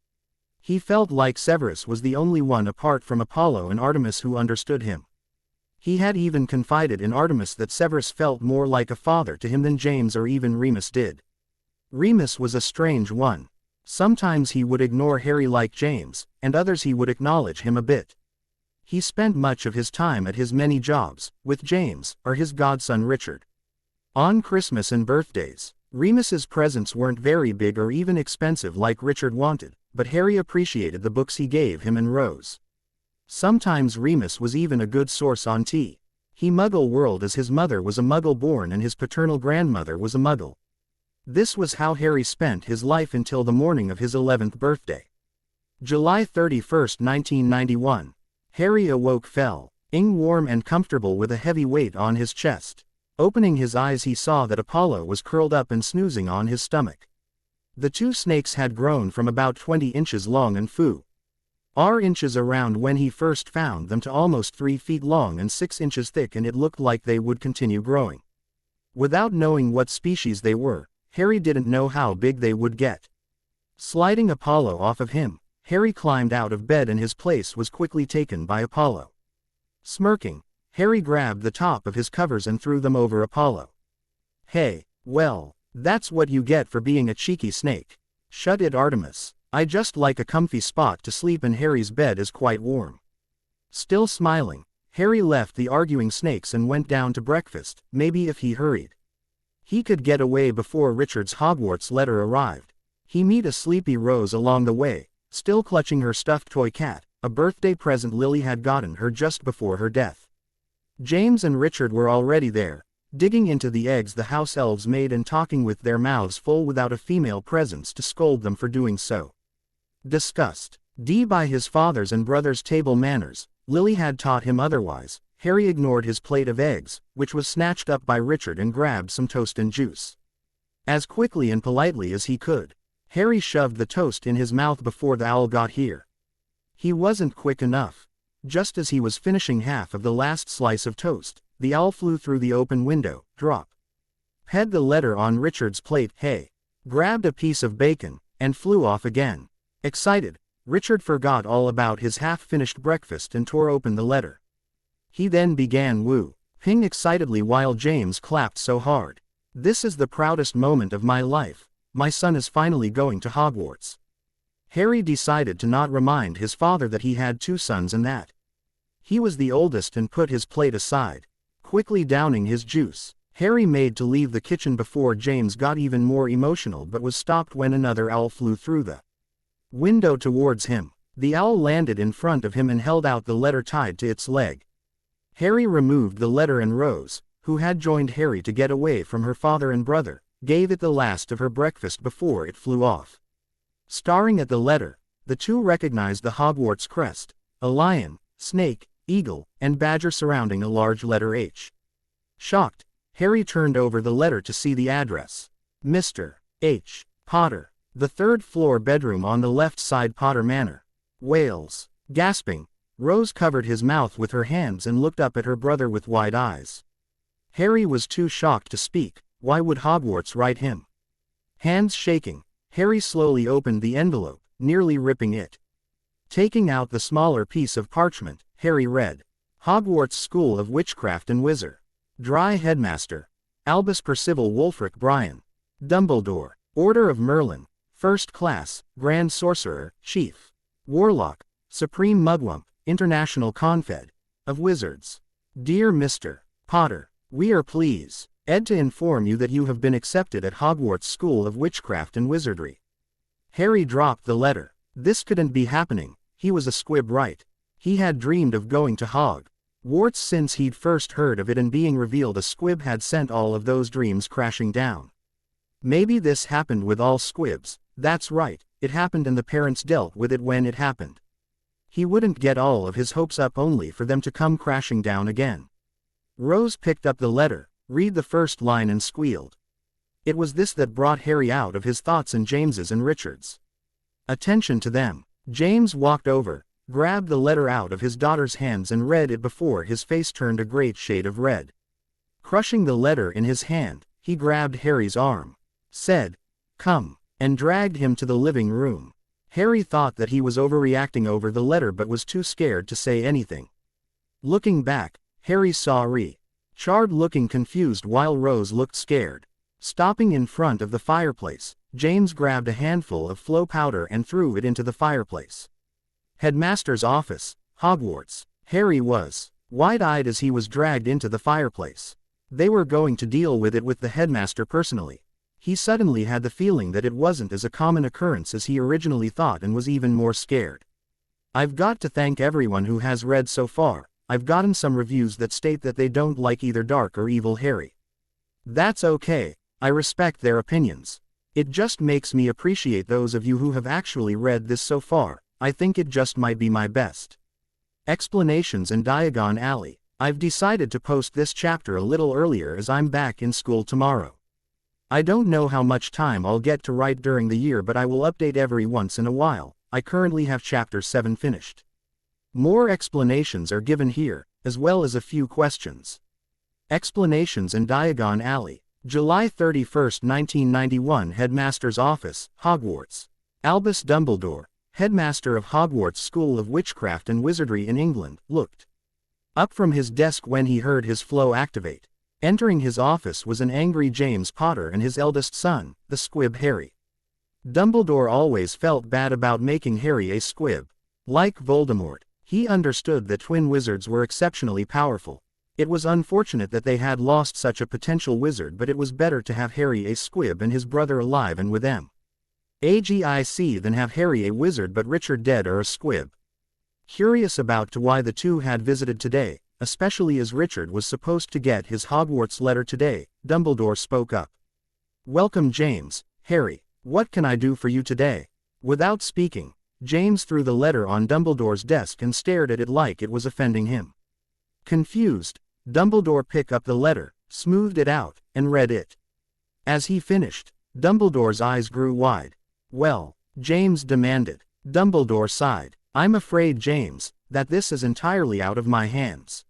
S1: He felt like Severus was the only one apart from Apollo and Artemis who understood him. He had even confided in Artemis that Severus felt more like a father to him than James or even Remus did. Remus was a strange one. Sometimes he would ignore Harry like James, and others he would acknowledge him a bit. He spent much of his time at his many jobs, with James, or his godson Richard. On Christmas and birthdays, Remus's presents weren't very big or even expensive like Richard wanted, but Harry appreciated the books he gave him and Rose. Sometimes Remus was even a good source on tea. He Muggle-whirled as his mother was a Muggle-born and his paternal grandmother was a Muggle. This was how Harry spent his life until the morning of his 11th birthday. July 31, 1991. Harry awoke feeling warm and comfortable with a heavy weight on his chest. Opening his eyes he saw that Apollo was curled up and snoozing on his stomach. The two snakes had grown from about 20 inches long and 4 inches around when he first found them to almost 3 feet long and 6 inches thick, and it looked like they would continue growing. Without knowing what species they were, Harry didn't know how big they would get. Sliding Apollo off of him, Harry climbed out of bed and his place was quickly taken by Apollo. Smirking, Harry grabbed the top of his covers and threw them over Apollo. "Hey, well, that's what you get for being a cheeky snake. Shut it, Artemis. I just like a comfy spot to sleep and Harry's bed is quite warm." Still smiling, Harry left the arguing snakes and went down to breakfast. Maybe if he hurried, he could get away before Richard's Hogwarts letter arrived. He met a sleepy Rose along the way, still clutching her stuffed toy cat, a birthday present Lily had gotten her just before her death. James and Richard were already there, digging into the eggs the house elves made and talking with their mouths full without a female presence to scold them for doing so. Disgust. By his father's and brother's table manners, Lily had taught him otherwise. Harry ignored his plate of eggs, which was snatched up by Richard, and grabbed some toast and juice. As quickly and politely as he could, Harry shoved the toast in his mouth before the owl got here. He wasn't quick enough. Just as he was finishing half of the last slice of toast, the owl flew through the open window, had the letter on Richard's plate, grabbed a piece of bacon, and flew off again. Excited, Richard forgot all about his half-finished breakfast and tore open the letter. He then began whooping excitedly while James clapped so hard. "This is the proudest moment of my life. My son is finally going to Hogwarts." Harry decided to not remind his father that he had 2 sons and that he was the oldest and put his plate aside. Quickly downing his juice, Harry made to leave the kitchen before James got even more emotional, but was stopped when another owl flew through the window towards him. The owl landed in front of him and held out the letter tied to its leg. Harry removed the letter and Rose, who had joined Harry to get away from her father and brother, gave it the last of her breakfast before it flew off. Staring at the letter, the two recognized the Hogwarts crest, a lion, snake, eagle, and badger surrounding a large letter H. Shocked, Harry turned over the letter to see the address. Mr. H. Potter, the 3rd floor bedroom on the left side, Potter Manor, Wales. Gasping, Rose covered his mouth with her hands and looked up at her brother with wide eyes. Harry was too shocked to speak. Why would Hogwarts write him? Hands shaking, Harry slowly opened the envelope, nearly ripping it. Taking out the smaller piece of parchment, Harry read, "Hogwarts School of Witchcraft and Wizard. Dry Headmaster, Albus Percival Wulfric Bryan. Dumbledore, Order of Merlin, 1st Class, Grand Sorcerer, Chief. Warlock, Supreme Mugwump, International Confed of Wizards. Dear Mr. Potter, we are pleased to inform you that you have been accepted at Hogwarts School of Witchcraft and Wizardry." Harry dropped the letter. This couldn't be happening. He was a squib, right? He had dreamed of going to Hogwarts since he'd first heard of it, and being revealed a squib had sent all of those dreams crashing down. Maybe this happened with all squibs, That's right, it happened and the parents dealt with it when it happened. He wouldn't get all of his hopes up only for them to come crashing down again. Rose picked up the letter, read the first line and squealed. It was this that brought Harry out of his thoughts and James's and Richard's. Attention to them. James walked over, grabbed the letter out of his daughter's hands and read it before his face turned a great shade of red. Crushing the letter in his hand, he grabbed Harry's arm, said, "Come," and dragged him to the living room. Harry thought that he was overreacting over the letter but was too scared to say anything. Looking back, Harry saw Richard looking confused while Rose looked scared. Stopping in front of the fireplace, James grabbed a handful of flow powder and threw it into the fireplace. Headmaster's office, Hogwarts. Harry was wide-eyed as he was dragged into the fireplace. They were going to deal with it with the headmaster personally. He suddenly had the feeling that it wasn't as a common occurrence as he originally thought and was even more scared. I've got to thank everyone who has read so far. I've gotten some reviews that state that they don't like either dark or evil Harry. That's okay, I respect their opinions. It just makes me appreciate those of you who have actually read this so far. I think it just might be my best. Explanations in Diagon Alley. I've decided to post this chapter a little earlier as I'm back in school tomorrow. I don't know how much time I'll get to write during the year, but I will update every once in a while. I currently have chapter 7 finished. More explanations are given here, as well as a few questions. Explanations in Diagon Alley. July 31, 1991. Headmaster's Office, Hogwarts. Albus Dumbledore, headmaster of Hogwarts School of Witchcraft and Wizardry in England, looked up from his desk when he heard his flow activate. Entering his office was an angry James Potter and his eldest son, the squib Harry. Dumbledore always felt bad about making Harry a squib. Like Voldemort, he understood that twin wizards were exceptionally powerful. It was unfortunate that they had lost such a potential wizard, but it was better to have Harry a squib and his brother alive and with them. AGIC than have Harry a wizard but Richard dead or a squib. Curious about why the two had visited today, especially as Richard was supposed to get his Hogwarts letter today, Dumbledore spoke up. "Welcome James, Harry, what can I do for you today?" Without speaking, James threw the letter on Dumbledore's desk and stared at it like it was offending him. Confused, Dumbledore picked up the letter, smoothed it out, and read it. As he finished, Dumbledore's eyes grew wide. "Well," James demanded. Dumbledore sighed. "I'm afraid, James, that this is entirely out of my hands."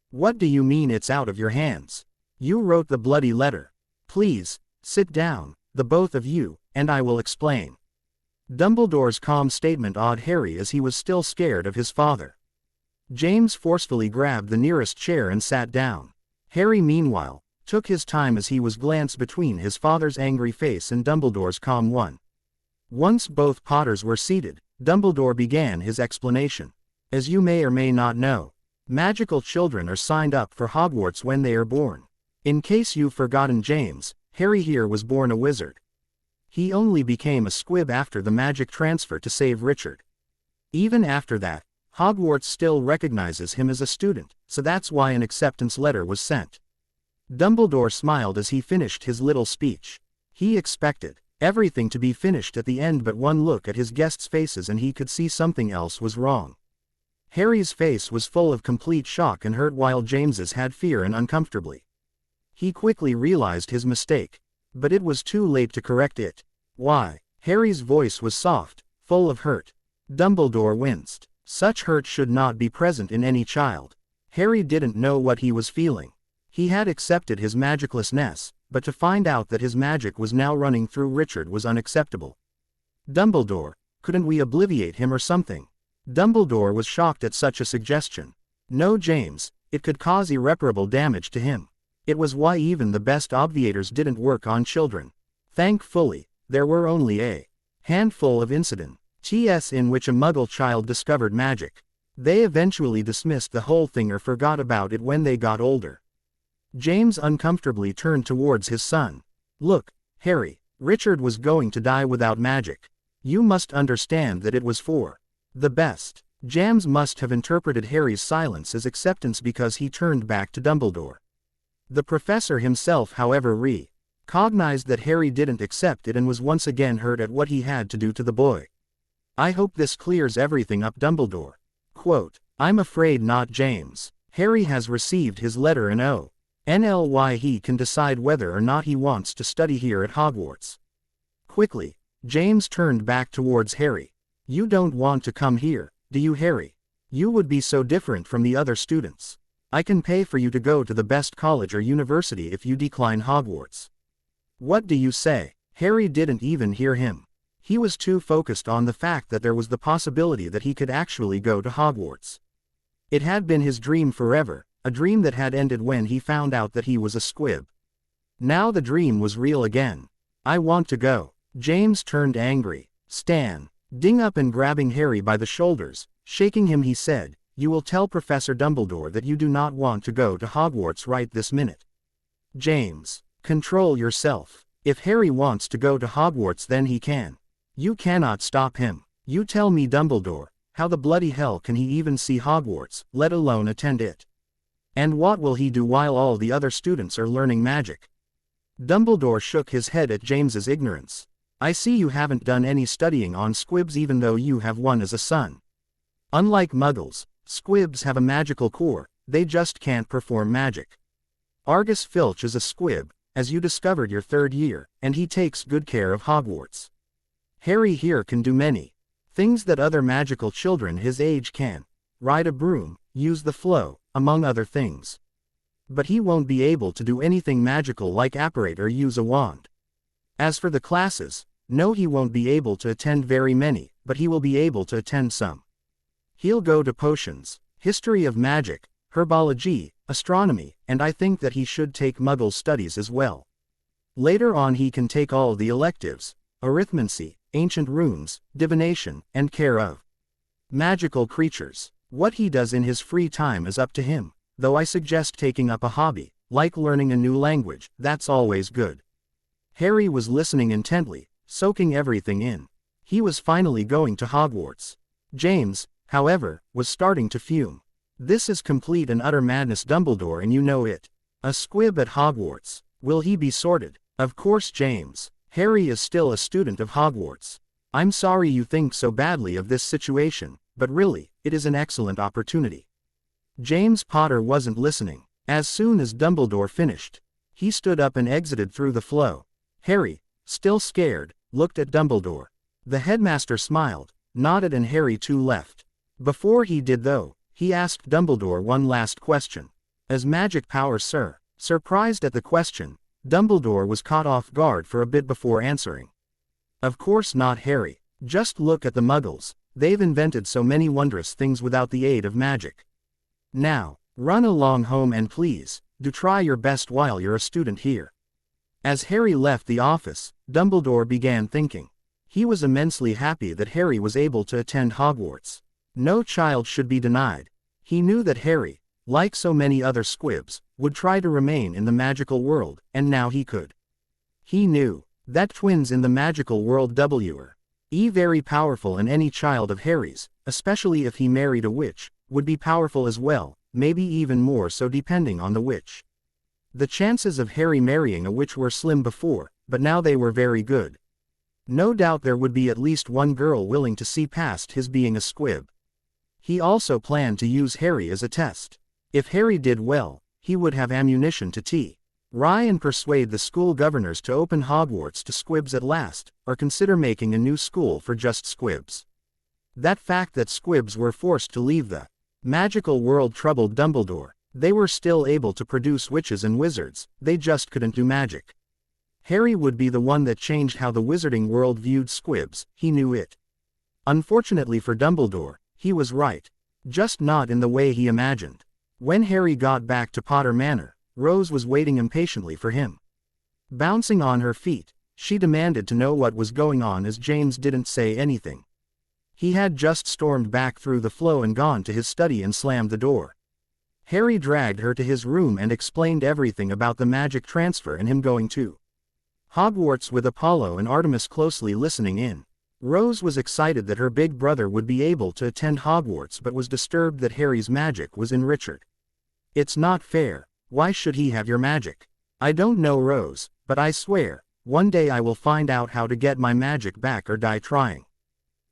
S1: "What do you mean it's out of your hands? You wrote the bloody letter. Please, sit down, the both of you, and I will explain." Dumbledore's calm statement awed Harry as he was still scared of his father. James forcefully grabbed the nearest chair and sat down. Harry, meanwhile, took his time as he was glanced between his father's angry face and Dumbledore's calm one. Once both Potters were seated, Dumbledore began his explanation. "As you may or may not know, magical children are signed up for Hogwarts when they are born. In case you've forgotten, James, Harry here was born a wizard. He only became a squib after the magic transfer to save Richard. Even after that, Hogwarts still recognizes him as a student, so that's why an acceptance letter was sent." Dumbledore smiled as he finished his little speech. He expected everything to be finished at the end, but one look at his guests' faces and he could see something else was wrong. Harry's face was full of complete shock and hurt while James's had fear and uncomfortably. He quickly realized his mistake, but it was too late to correct it. "Why?" Harry's voice was soft, full of hurt. Dumbledore winced. Such hurt should not be present in any child. Harry didn't know what he was feeling. He had accepted his magiclessness, but to find out that his magic was now running through Richard was unacceptable. "Dumbledore, couldn't we obliviate him or something?" Dumbledore was shocked at such a suggestion. "No, James, it could cause irreparable damage to him. It was why even the best obviators didn't work on children. Thankfully, there were only a handful of incidents in which a Muggle child discovered magic. They eventually dismissed the whole thing or forgot about it when they got older." James uncomfortably turned towards his son. "Look, Harry, Richard was going to die without magic. You must understand that it was for the best." James must have interpreted Harry's silence as acceptance because he turned back to Dumbledore. The professor himself, however, cognized that Harry didn't accept it and was once again hurt at what he had to do to the boy. "I hope this clears everything up, Dumbledore." Quote, "I'm afraid not, James. Harry has received his letter and he can decide whether or not he wants to study here at Hogwarts." Quickly, James turned back towards Harry. "You don't want to come here, do you, Harry? You would be so different from the other students. I can pay for you to go to the best college or university if you decline Hogwarts. What do you say?" Harry didn't even hear him. He was too focused on the fact that there was the possibility that he could actually go to Hogwarts. It had been his dream forever, a dream that had ended when he found out that he was a squib. Now the dream was real again. "I want to go." James turned angry. Standing up and grabbing Harry by the shoulders, shaking him, he said, "You will tell Professor Dumbledore that you do not want to go to Hogwarts right this minute." "James, control yourself. If Harry wants to go to Hogwarts, then he can. You cannot stop him. You tell me, Dumbledore, how the bloody hell can he even see Hogwarts, let alone attend it? And what will he do while all the other students are learning magic?" Dumbledore shook his head at James's ignorance. "I see you haven't done any studying on squibs even though you have one as a son. Unlike muggles, squibs have a magical core, they just can't perform magic. Argus Filch is a squib, as you discovered your third year, and he takes good care of Hogwarts. Harry here can do many things that other magical children his age can. Ride a broom, use the flow, among other things. But he won't be able to do anything magical like apparate or use a wand. As for the classes, no, he won't be able to attend very many, but he will be able to attend some. He'll go to potions, history of magic, herbology, astronomy, and I think that he should take Muggle studies as well. Later on he can take all the electives, arithmancy, ancient runes, divination, and care of magical creatures. What he does in his free time is up to him, though I suggest taking up a hobby, like learning a new language, that's always good." Harry was listening intently, soaking everything in. He was finally going to Hogwarts. James, however, was starting to fume. "This is complete and utter madness, Dumbledore, and you know it. A squib at Hogwarts. Will he be sorted?" "Of course, James. Harry is still a student of Hogwarts. I'm sorry you think so badly of this situation, but really, it is an excellent opportunity." James Potter wasn't listening. As soon as Dumbledore finished, he stood up and exited through the flow. Harry, still scared, looked at Dumbledore. The headmaster smiled, nodded, and Harry too left. Before he did though, he asked Dumbledore one last question. "As magic power, sir?" Surprised at the question, Dumbledore was caught off guard for a bit before answering. "Of course not, Harry. Just look at the Muggles, they've invented so many wondrous things without the aid of magic. Now, run along home and please, do try your best while you're a student here." As Harry left the office, Dumbledore began thinking. He was immensely happy that Harry was able to attend Hogwarts. No child should be denied. He knew that Harry, like so many other squibs, would try to remain in the magical world, and now he could. He knew that twins in the magical world were very powerful, and any child of Harry's, especially if he married a witch, would be powerful as well, maybe even more so depending on the witch. The chances of Harry marrying a witch were slim before, but now they were very good. No doubt there would be at least one girl willing to see past his being a squib. He also planned to use Harry as a test. If Harry did well, he would have ammunition to try and persuade the school governors to open Hogwarts to squibs at last, or consider making a new school for just squibs. That fact that squibs were forced to leave the magical world troubled Dumbledore. They were still able to produce witches and wizards, they just couldn't do magic. Harry would be the one that changed how the wizarding world viewed squibs, he knew it. Unfortunately for Dumbledore, he was right. Just not in the way he imagined. When Harry got back to Potter Manor, Rose was waiting impatiently for him. Bouncing on her feet, she demanded to know what was going on as James didn't say anything. He had just stormed back through the flow and gone to his study and slammed the door. Harry dragged her to his room and explained everything about the magic transfer and him going to Hogwarts with Apollo and Artemis closely listening in. Rose was excited that her big brother would be able to attend Hogwarts but was disturbed that Harry's magic was in Richard. "It's not fair. Why should he have your magic?" "I don't know, Rose, but I swear, one day I will find out how to get my magic back or die trying.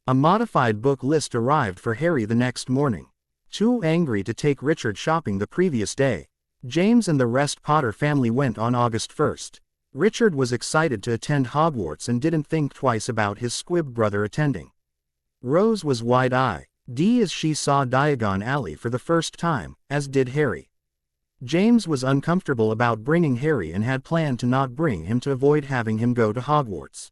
S1: A modified book list arrived for Harry the next morning. Too angry to take Richard shopping the previous day, James and the rest Potter family went on August 1st. Richard was excited to attend Hogwarts and didn't think twice about his squib brother attending. Rose was wide-eyed as she saw Diagon Alley for the first time, as did Harry. James was uncomfortable about bringing Harry and had planned to not bring him to avoid having him go to Hogwarts.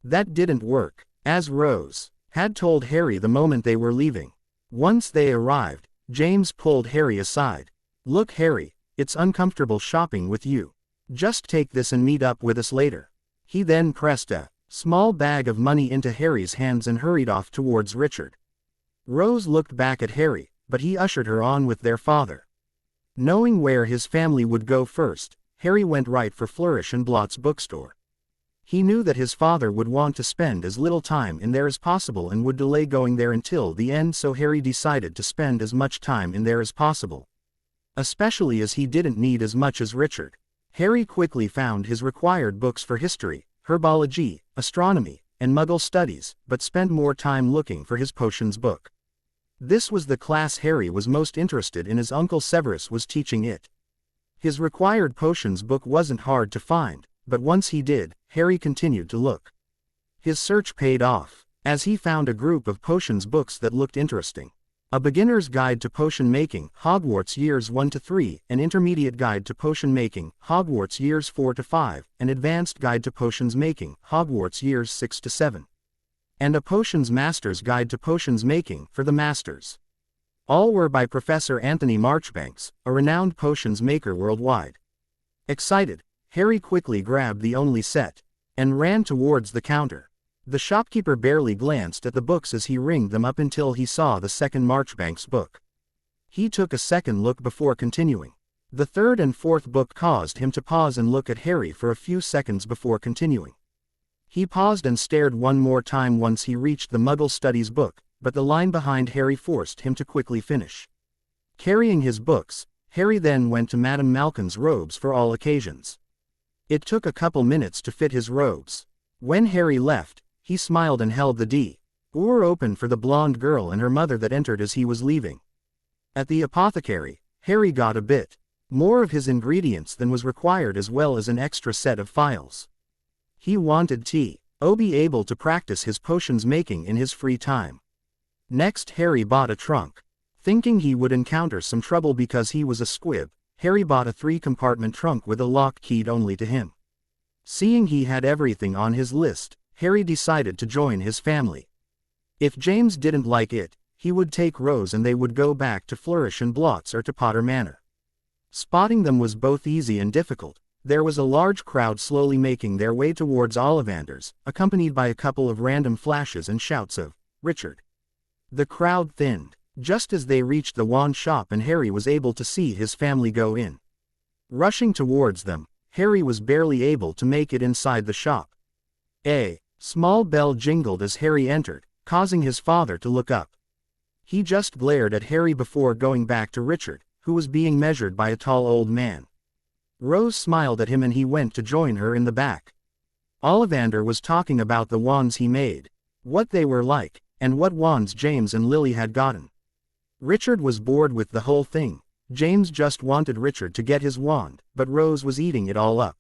S1: That didn't work, as Rose had told Harry the moment they were leaving. Once they arrived, James pulled Harry aside. "Look, Harry, it's uncomfortable shopping with you. Just take this and meet up with us later." He then pressed a small bag of money into Harry's hands and hurried off towards Richard. Rose looked back at Harry, but he ushered her on with their father. Knowing where his family would go first, Harry went right for Flourish and Blott's bookstore. He knew that his father would want to spend as little time in there as possible and would delay going there until the end, so Harry decided to spend as much time in there as possible. Especially as he didn't need as much as Richard. Harry quickly found his required books for history, herbology, astronomy, and Muggle studies, but spent more time looking for his potions book. This was the class Harry was most interested in as Uncle Severus was teaching it. His required potions book wasn't hard to find, but once he did, Harry continued to look. His search paid off, as he found a group of potions books that looked interesting. A Beginner's Guide to Potion Making, Hogwarts Years 1 to 3, an Intermediate Guide to Potion Making, Hogwarts Years 4 to 5, an Advanced Guide to Potions Making, Hogwarts Years 6 to 7, and a Potions Master's Guide to Potions Making for the Masters. All were by Professor Anthony Marchbanks, a renowned potions maker worldwide. Excited, Harry quickly grabbed the only set and ran towards the counter. The shopkeeper barely glanced at the books as he ringed them up until he saw the second Marchbanks book. He took a second look before continuing. The third and fourth book caused him to pause and look at Harry for a few seconds before continuing. He paused and stared one more time once he reached the Muggle Studies book, but the line behind Harry forced him to quickly finish. Carrying his books, Harry then went to Madame Malkin's robes for all occasions. It took a couple minutes to fit his robes. When Harry left, he smiled and held the door open for the blonde girl and her mother that entered as he was leaving. At the apothecary, Harry got a bit more of his ingredients than was required, as well as an extra set of files. He wanted to be able to practice his potions making in his free time. Next, Harry bought a trunk. Thinking he would encounter some trouble because he was a squib, Harry bought a 3-compartment trunk with a lock keyed only to him. Seeing he had everything on his list, Harry decided to join his family. If James didn't like it, he would take Rose and they would go back to Flourish and Blott's or to Potter Manor. Spotting them was both easy and difficult. There was a large crowd slowly making their way towards Ollivander's, accompanied by a couple of random flashes and shouts of, "Richard!" The crowd thinned just as they reached the wand shop and Harry was able to see his family go in. Rushing towards them, Harry was barely able to make it inside the shop. A small bell jingled as Harry entered, causing his father to look up. He just glared at Harry before going back to Richard, who was being measured by a tall old man. Rose smiled at him and he went to join her in the back. Ollivander was talking about the wands he made, what they were like, and what wands James and Lily had gotten. Richard was bored with the whole thing. James just wanted Richard to get his wand, but Rose was eating it all up.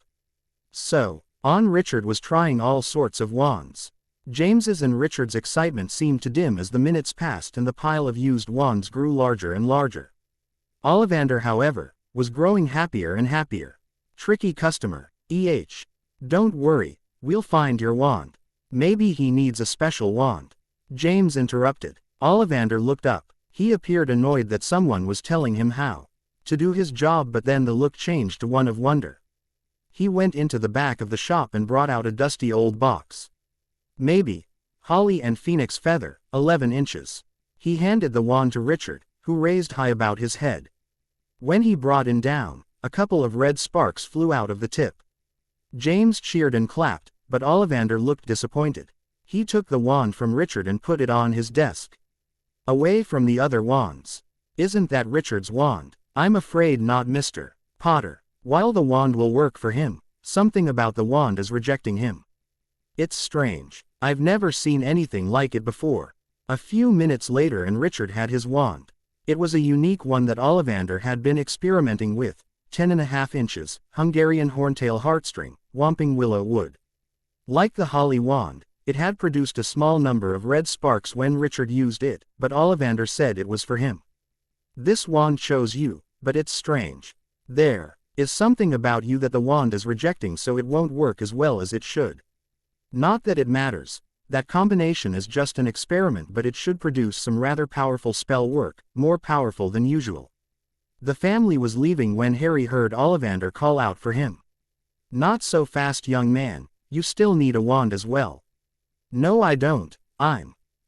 S1: So on Richard was trying all sorts of wands. James's and Richard's excitement seemed to dim as the minutes passed and the pile of used wands grew larger and larger. Ollivander, however, was growing happier and happier. "Tricky customer, EH. Don't worry, we'll find your wand. Maybe he needs a special wand." James interrupted. Ollivander looked up. He appeared annoyed that someone was telling him how to do his job, but then the look changed to one of wonder. He went into the back of the shop and brought out a dusty old box. "Maybe Holly and Phoenix Feather, 11 inches. He handed the wand to Richard, who raised high about his head. When he brought it down, a couple of red sparks flew out of the tip. James cheered and clapped, but Ollivander looked disappointed. He took the wand from Richard and put it on his desk, away from the other wands. "Isn't that Richard's wand?" "I'm afraid not, Mr. Potter. While the wand will work for him, Something about the wand is rejecting him. It's strange. I've never seen anything like it before. A few minutes later and Richard had his wand. It was a unique one that Ollivander had been experimenting with, 10.5 inches, Hungarian horntail heartstring, Wamping willow wood. Like the holly wand, it had produced a small number of red sparks when Richard used it, but Ollivander said it was for him. This wand chose you, but it's strange. There is something about you that the wand is rejecting, so it won't work as well as it should. Not that it matters. That combination is just an experiment, but it should produce some rather powerful spell work, more powerful than usual. The family was leaving when Harry heard Ollivander call out for him. Not so fast, young man, you still need a wand as well. No, I don't.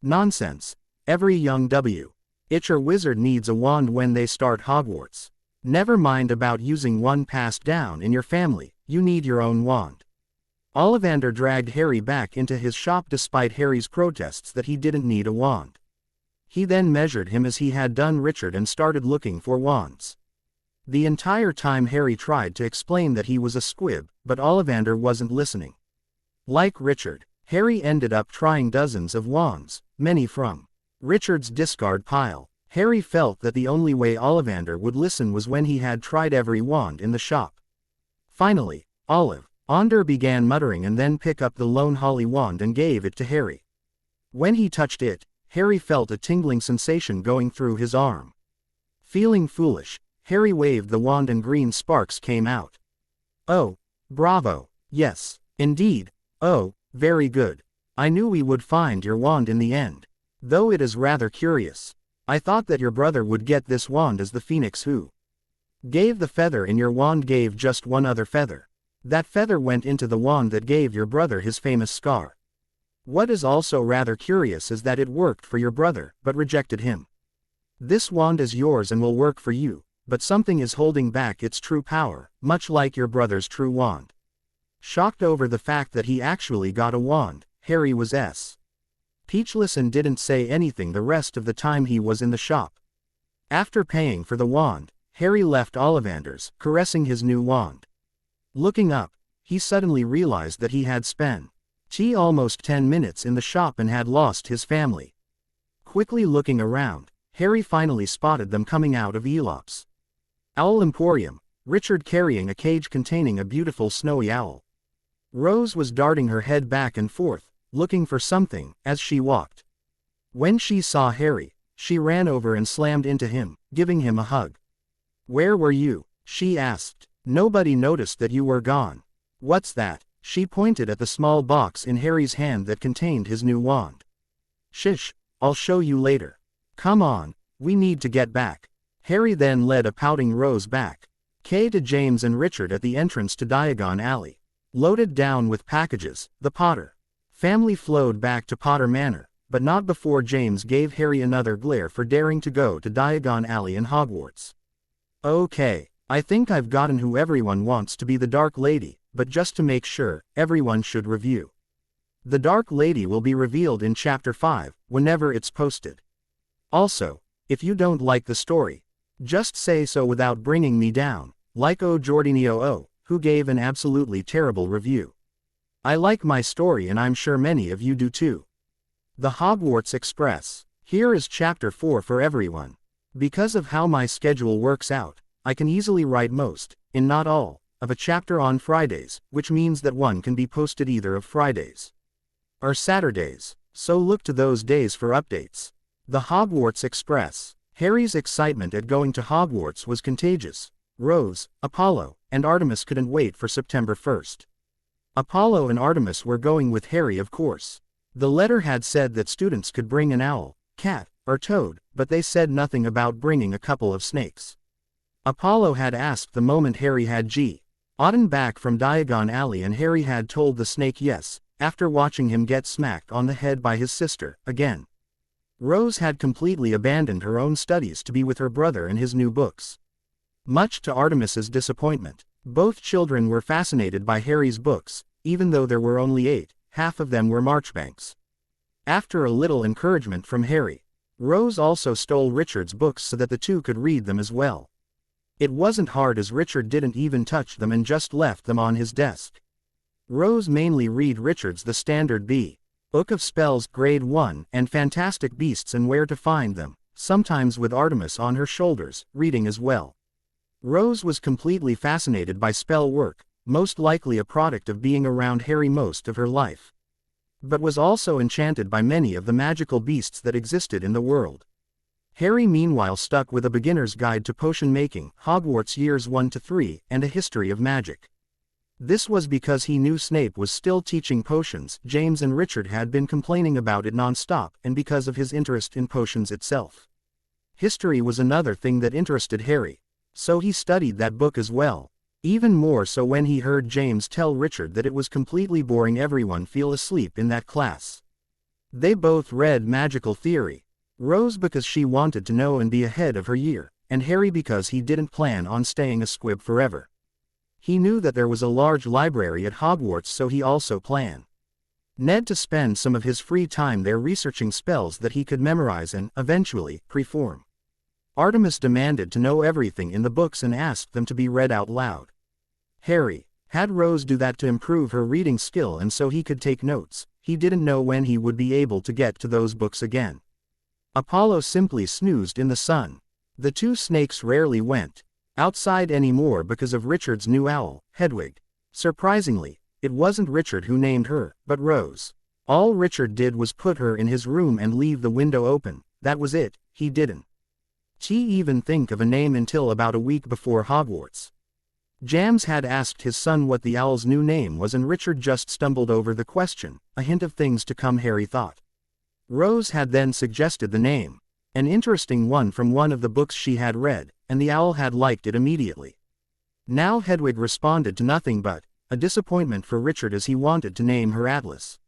S1: Nonsense. Every young W.H.R. wizard needs a wand when they start Hogwarts. Never mind about using one passed down in your family, you need your own wand. Ollivander dragged Harry back into his shop despite Harry's protests that he didn't need a wand. He then measured him as he had done Richard and started looking for wands. The entire time Harry tried to explain that he was a squib, but Ollivander wasn't listening. Like Richard, Harry ended up trying dozens of wands, many from Richard's discard pile. Harry felt that the only way Ollivander would listen was when he had tried every wand in the shop. Finally, Ollivander began muttering and then picked up the lone holly wand and gave it to Harry. When he touched it, Harry felt a tingling sensation going through his arm. Feeling foolish, Harry waved the wand and green sparks came out. Oh, bravo, yes, indeed, oh, very good. I knew we would find your wand in the end. Though it is rather curious. I thought that your brother would get this wand as the phoenix who gave the feather in your wand gave just one other feather. That feather went into the wand that gave your brother his famous scar. What is also rather curious is that it worked for your brother, but rejected him. This wand is yours and will work for you, but something is holding back its true power, much like your brother's true wand. Shocked over the fact that he actually got a wand, Harry was speechless and didn't say anything the rest of the time he was in the shop. After paying for the wand, Harry left Ollivander's, caressing his new wand. Looking up, he suddenly realized that he had spent almost 10 minutes in the shop and had lost his family. Quickly looking around, Harry finally spotted them coming out of Elop's Owl Emporium, Richard carrying a cage containing a beautiful snowy owl. Rose was darting her head back and forth, looking for something, as she walked. When she saw Harry, she ran over and slammed into him, giving him a hug. "Where were you?" she asked. "Nobody noticed that you were gone." "What's that?" She pointed at the small box in Harry's hand that contained his new wand. "Shish, I'll show you later. Come on, we need to get back." Harry then led a pouting Rose back to James and Richard at the entrance to Diagon Alley. Loaded down with packages, the Potter family flowed back to Potter Manor, but not before James gave Harry another glare for daring to go to Diagon Alley in Hogwarts. "Okay, I think I've gotten who everyone wants to be the Dark Lady, but just to make sure, everyone should review. The Dark Lady will be revealed in Chapter 5, whenever it's posted. Also, if you don't like the story, just say so without bringing me down, like O Jordinio O, who gave an absolutely terrible review. I like my story and I'm sure many of you do too. The Hogwarts Express. Here is Chapter 4 for everyone. Because of how my schedule works out, I can easily write most, in not all, of a chapter on Fridays, which means that one can be posted either of Fridays or Saturdays, so look to those days for updates. The Hogwarts Express. Harry's excitement at going to Hogwarts was contagious. Rose, Apollo, and Artemis couldn't wait for September 1st. Apollo and Artemis were going with Harry, of course. The letter had said that students could bring an owl, cat, or toad, but they said nothing about bringing a couple of snakes. Apollo had asked the moment Harry had gotten back from Diagon Alley, and Harry had told the snake yes, after watching him get smacked on the head by his sister, again. Rose had completely abandoned her own studies to be with her brother and his new books. Much to Artemis's disappointment, both children were fascinated by Harry's books, even though there were only 8, half of them were Marchbanks. After a little encouragement from Harry, Rose also stole Richard's books so that the two could read them as well. It wasn't hard as Richard didn't even touch them and just left them on his desk. Rose mainly read Richard's The Standard B. Book of Spells Grade 1 and Fantastic Beasts and Where to Find Them, sometimes with Artemis on her shoulders, reading as well. Rose was completely fascinated by spell work, most likely a product of being around Harry most of her life. But was also enchanted by many of the magical beasts that existed in the world. Harry meanwhile stuck with A Beginner's Guide to Potion Making, Hogwarts Years 1 to 3, and A History of Magic. This was because he knew Snape was still teaching potions, James and Richard had been complaining about it non-stop, and because of his interest in potions itself. History was another thing that interested Harry, so he studied that book as well. Even more so when he heard James tell Richard that it was completely boring everyone fell asleep in that class. They both read magical theory. Rose because she wanted to know and be ahead of her year, and Harry because he didn't plan on staying a squib forever. He knew that there was a large library at Hogwarts, so he also planned Ned to spend some of his free time there researching spells that he could memorize and, eventually, perform. Artemis demanded to know everything in the books and asked them to be read out loud. Harry had Rose do that to improve her reading skill and so he could take notes. He didn't know when he would be able to get to those books again. Apollo simply snoozed in the sun. The two snakes rarely went outside anymore because of Richard's new owl, Hedwig. Surprisingly, it wasn't Richard who named her, but Rose. All Richard did was put her in his room and leave the window open. That was it. He didn't even think of a name until about a week before Hogwarts. James had asked his son what the owl's new name was and Richard just stumbled over the question, a hint of things to come Harry thought. Rose had then suggested the name, an interesting one from one of the books she had read, and the owl had liked it immediately. Now Hedwig responded to nothing but a disappointment for Richard as he wanted to name her Atlas.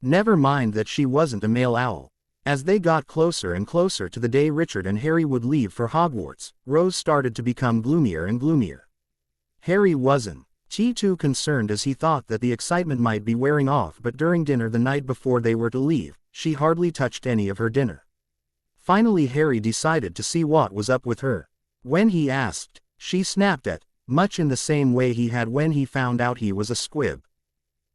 S1: Never mind that she wasn't a male owl. As they got closer and closer to the day Richard and Harry would leave for Hogwarts, Rose started to become gloomier and gloomier. Harry wasn't too concerned as he thought that the excitement might be wearing off, but during dinner the night before they were to leave, she hardly touched any of her dinner. Finally Harry decided to see what was up with her. When he asked, she snapped at, much in the same way he had when he found out he was a squib.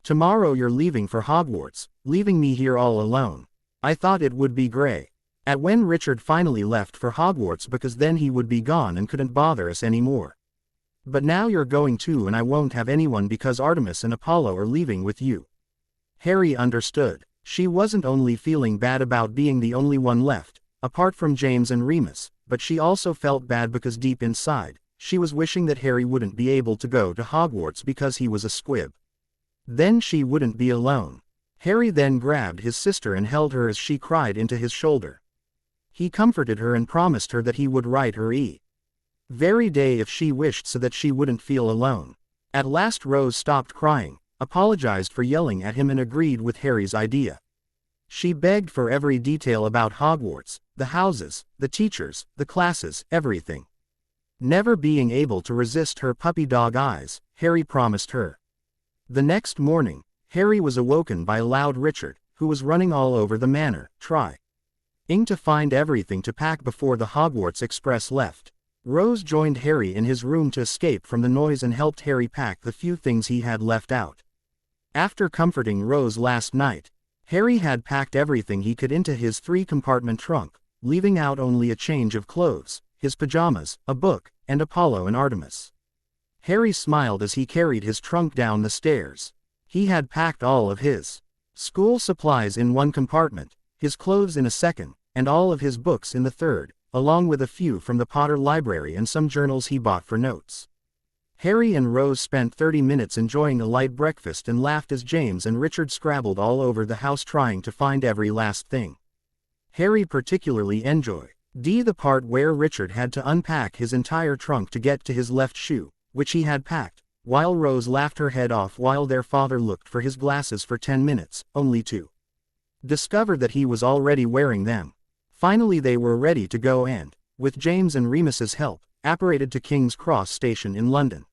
S1: "Tomorrow you're leaving for Hogwarts, leaving me here all alone. I thought it would be grey." At when Richard finally left for Hogwarts because then he would be gone and couldn't bother us anymore. "But now you're going too and I won't have anyone because Artemis and Apollo are leaving with you." Harry understood. She wasn't only feeling bad about being the only one left, apart from James and Remus, but she also felt bad because deep inside, she was wishing that Harry wouldn't be able to go to Hogwarts because he was a squib. Then she wouldn't be alone. Harry then grabbed his sister and held her as she cried into his shoulder. He comforted her and promised her that he would write her very day if she wished so that she wouldn't feel alone. At last Rose stopped crying, apologized for yelling at him and agreed with Harry's idea. She begged for every detail about Hogwarts, the houses, the teachers, the classes, everything. Never being able to resist her puppy dog eyes, Harry promised her. The next morning, Harry was awoken by a loud Richard, who was running all over the manor, trying to find everything to pack before the Hogwarts Express left. Rose joined Harry in his room to escape from the noise and helped Harry pack the few things he had left out. After comforting Rose last night, Harry had packed everything he could into his 3-compartment trunk, leaving out only a change of clothes, his pajamas, a book, and Apollo and Artemis. Harry smiled as he carried his trunk down the stairs. He had packed all of his school supplies in one compartment, his clothes in a second, and all of his books in the third, along with a few from the Potter Library and some journals he bought for notes. Harry and Rose spent 30 minutes enjoying a light breakfast and laughed as James and Richard scrabbled all over the house trying to find every last thing. Harry particularly enjoyed the part where Richard had to unpack his entire trunk to get to his left shoe, which he had packed, while Rose laughed her head off while their father looked for his glasses for 10 minutes, only to discover that he was already wearing them. Finally they were ready to go and, with James and Remus's help, apparated to King's Cross Station in London.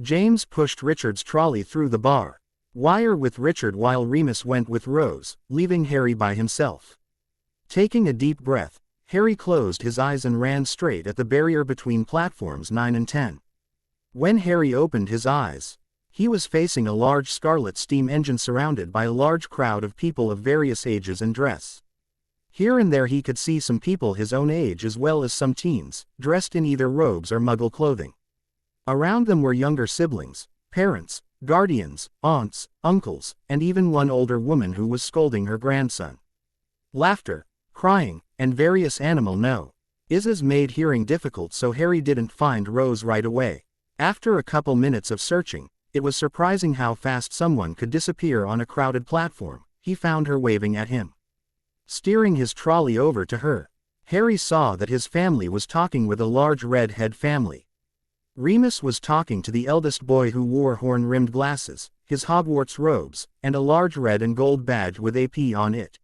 S1: James pushed Richard's trolley through the bar wire with Richard while Remus went with Rose, leaving Harry by himself. Taking a deep breath, Harry closed his eyes and ran straight at the barrier between platforms 9 and 10. When Harry opened his eyes, he was facing a large scarlet steam engine surrounded by a large crowd of people of various ages and dress. Here and there he could see some people his own age as well as some teens, dressed in either robes or muggle clothing. Around them were younger siblings, parents, guardians, aunts, uncles, and even one older woman who was scolding her grandson. Laughter, crying, and various animal noises made hearing difficult, so Harry didn't find Rose right away. After a couple minutes of searching, it was surprising how fast someone could disappear on a crowded platform. He found her waving at him. Steering his trolley over to her, Harry saw that his family was talking with a large red-head family. Remus was talking to the eldest boy who wore horn-rimmed glasses, his Hogwarts robes, and a large red and gold badge with AP on it.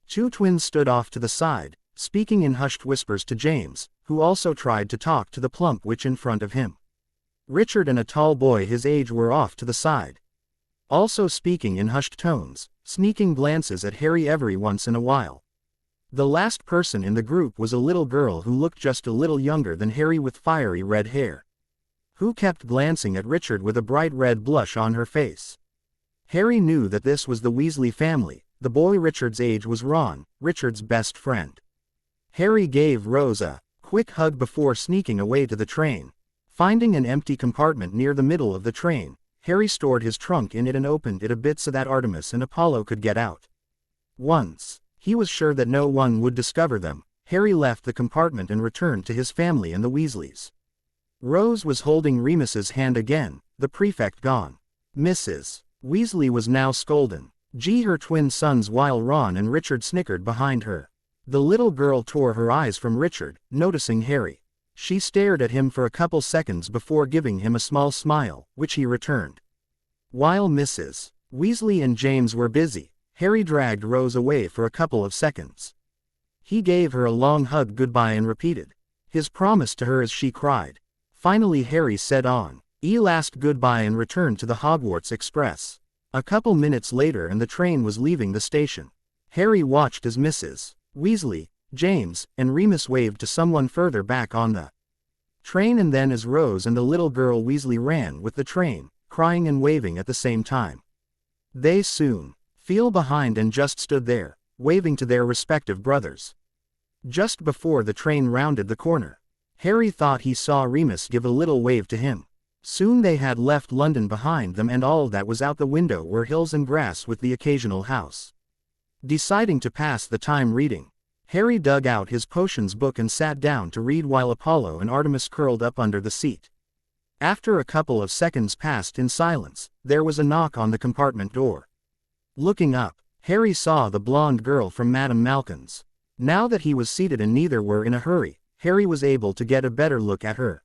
S1: Two twins stood off to the side, speaking in hushed whispers to James, who also tried to talk to the plump witch in front of him. Richard and a tall boy his age were off to the side, also speaking in hushed tones, sneaking glances at Harry every once in a while. The last person in the group was a little girl who looked just a little younger than Harry with fiery red hair, who kept glancing at Richard with a bright red blush on her face. Harry knew that this was the Weasley family. The boy Richard's age was Ron, Richard's best friend. Harry gave Rose a quick hug before sneaking away to the train. Finding an empty compartment near the middle of the train, Harry stored his trunk in it and opened it a bit so that Artemis and Apollo could get out. Once he was sure that no one would discover them, Harry left the compartment and returned to his family and the Weasleys. Rose was holding Remus's hand again, the prefect gone. Mrs. Weasley was now scolding her twin sons while Ron and Richard snickered behind her. The little girl tore her eyes from Richard, noticing Harry. She stared at him for a couple seconds before giving him a small smile, which he returned. While Mrs. Weasley and James were busy, Harry dragged Rose away for a couple of seconds. He gave her a long hug goodbye and repeated his promise to her as she cried. Finally Harry said on last goodbye and returned to the Hogwarts Express. A couple minutes later and the train was leaving the station. Harry watched as Mrs. Weasley, James, and Remus waved to someone further back on the train, and then as Rose and the little girl Weasley ran with the train, crying and waving at the same time. They soon fell behind and just stood there, waving to their respective brothers. Just before the train rounded the corner, Harry thought he saw Remus give a little wave to him. Soon they had left London behind them and all that was out the window were hills and grass with the occasional house. Deciding to pass the time reading, Harry dug out his potions book and sat down to read while Apollo and Artemis curled up under the seat. After a couple of seconds passed in silence, there was a knock on the compartment door. Looking up, Harry saw the blonde girl from Madame Malkin's. Now that he was seated and neither were in a hurry, Harry was able to get a better look at her.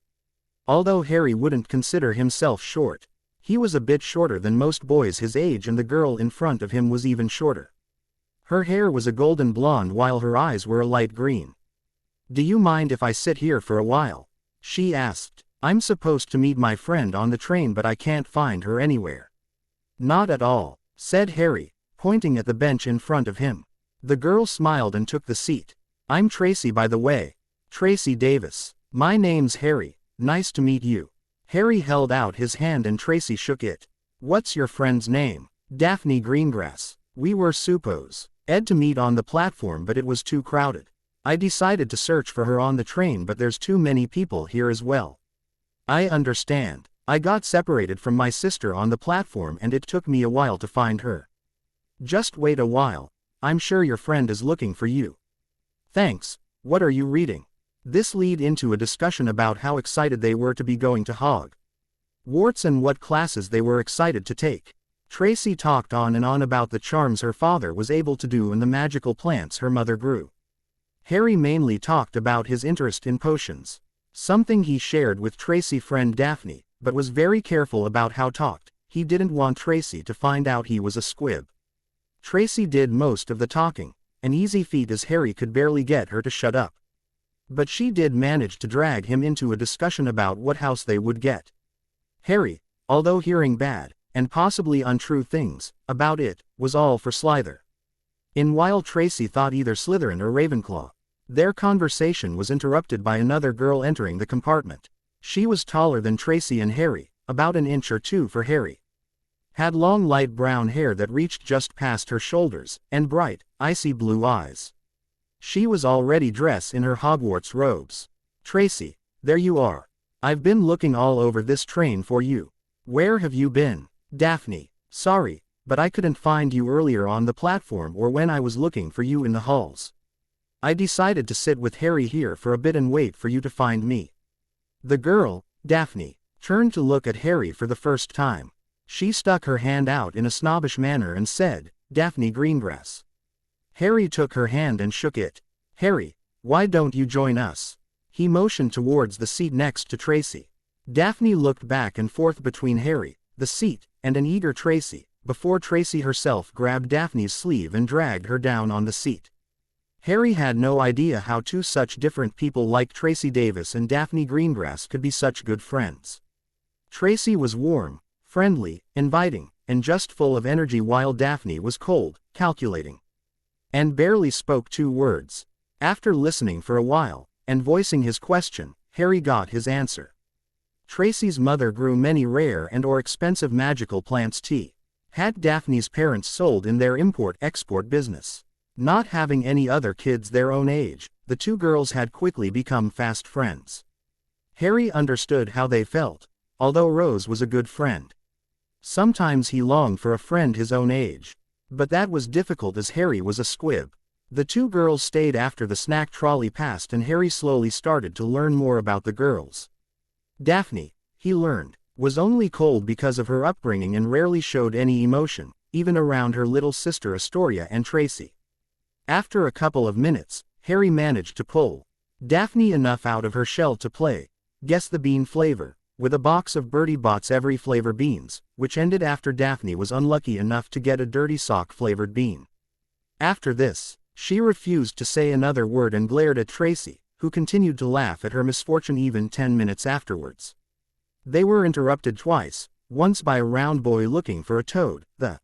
S1: Although Harry wouldn't consider himself short, he was a bit shorter than most boys his age, and the girl in front of him was even shorter. Her hair was a golden blonde while her eyes were a light green. "Do you mind if I sit here for a while?" she asked. "I'm supposed to meet my friend on the train but I can't find her anywhere." "Not at all," said Harry, pointing at the bench in front of him. The girl smiled and took the seat. "I'm Tracy, by the way. Tracy Davis. My name's Harry. Nice to meet you." Harry held out his hand and Tracy shook it. "What's your friend's name?" "Daphne Greengrass. We were supposed to meet on the platform but it was too crowded. I decided to search for her on the train but there's too many people here as well." "I understand. I got separated from my sister on the platform and it took me a while to find her." "Just wait a while. I'm sure your friend is looking for you." "Thanks. What are you reading?" This led into a discussion about how excited they were to be going to Hogwarts and what classes they were excited to take. Tracy talked on and on about the charms her father was able to do and the magical plants her mother grew. Harry mainly talked about his interest in potions, something he shared with Tracy's friend Daphne, but was very careful about how talked. He didn't want Tracy to find out he was a squib. Tracy did most of the talking, an easy feat as Harry could barely get her to shut up. But she did manage to drag him into a discussion about what house they would get. Harry, although hearing bad, and possibly untrue things about it, was all for Slytherin. While Tracy thought either Slytherin or Ravenclaw. Their conversation was interrupted by another girl entering the compartment. She was taller than Tracy and Harry, about an inch or two for Harry. Had long light brown hair that reached just past her shoulders, and bright, icy blue eyes. She was already dressed in her Hogwarts robes. "Tracy, there you are. I've been looking all over this train for you. Where have you been?" "Daphne, sorry, but I couldn't find you earlier on the platform or when I was looking for you in the halls. I decided to sit with Harry here for a bit and wait for you to find me." The girl, Daphne, turned to look at Harry for the first time. She stuck her hand out in a snobbish manner and said, "Daphne Greengrass." Harry took her hand and shook it. "Harry, why don't you join us?" He motioned towards the seat next to Tracy. Daphne looked back and forth between Harry, the seat, and an eager Tracy, before Tracy herself grabbed Daphne's sleeve and dragged her down on the seat. Harry had no idea how two such different people like Tracy Davis and Daphne Greengrass could be such good friends. Tracy was warm, friendly, inviting, and just full of energy, while Daphne was cold, calculating, and barely spoke 2 words. After listening for a while, and voicing his question, Harry got his answer. Tracy's mother grew many rare and/or expensive magical plants. Had Daphne's parents sold in their import-export business. Not having any other kids their own age, the two girls had quickly become fast friends. Harry understood how they felt, although Rose was a good friend. Sometimes he longed for a friend his own age. But that was difficult as Harry was a squib. The two girls stayed after the snack trolley passed and Harry slowly started to learn more about the girls. Daphne, he learned, was only cold because of her upbringing and rarely showed any emotion, even around her little sister Astoria and Tracy. After a couple of minutes, Harry managed to pull Daphne enough out of her shell to play Guess the Bean flavor, with a box of Bertie Bott's every flavor beans, which ended after Daphne was unlucky enough to get a dirty sock flavored bean. After this, she refused to say another word and glared at Tracy, who continued to laugh at her misfortune even 10 minutes afterwards. They were interrupted twice, once by a round boy looking for a toad, the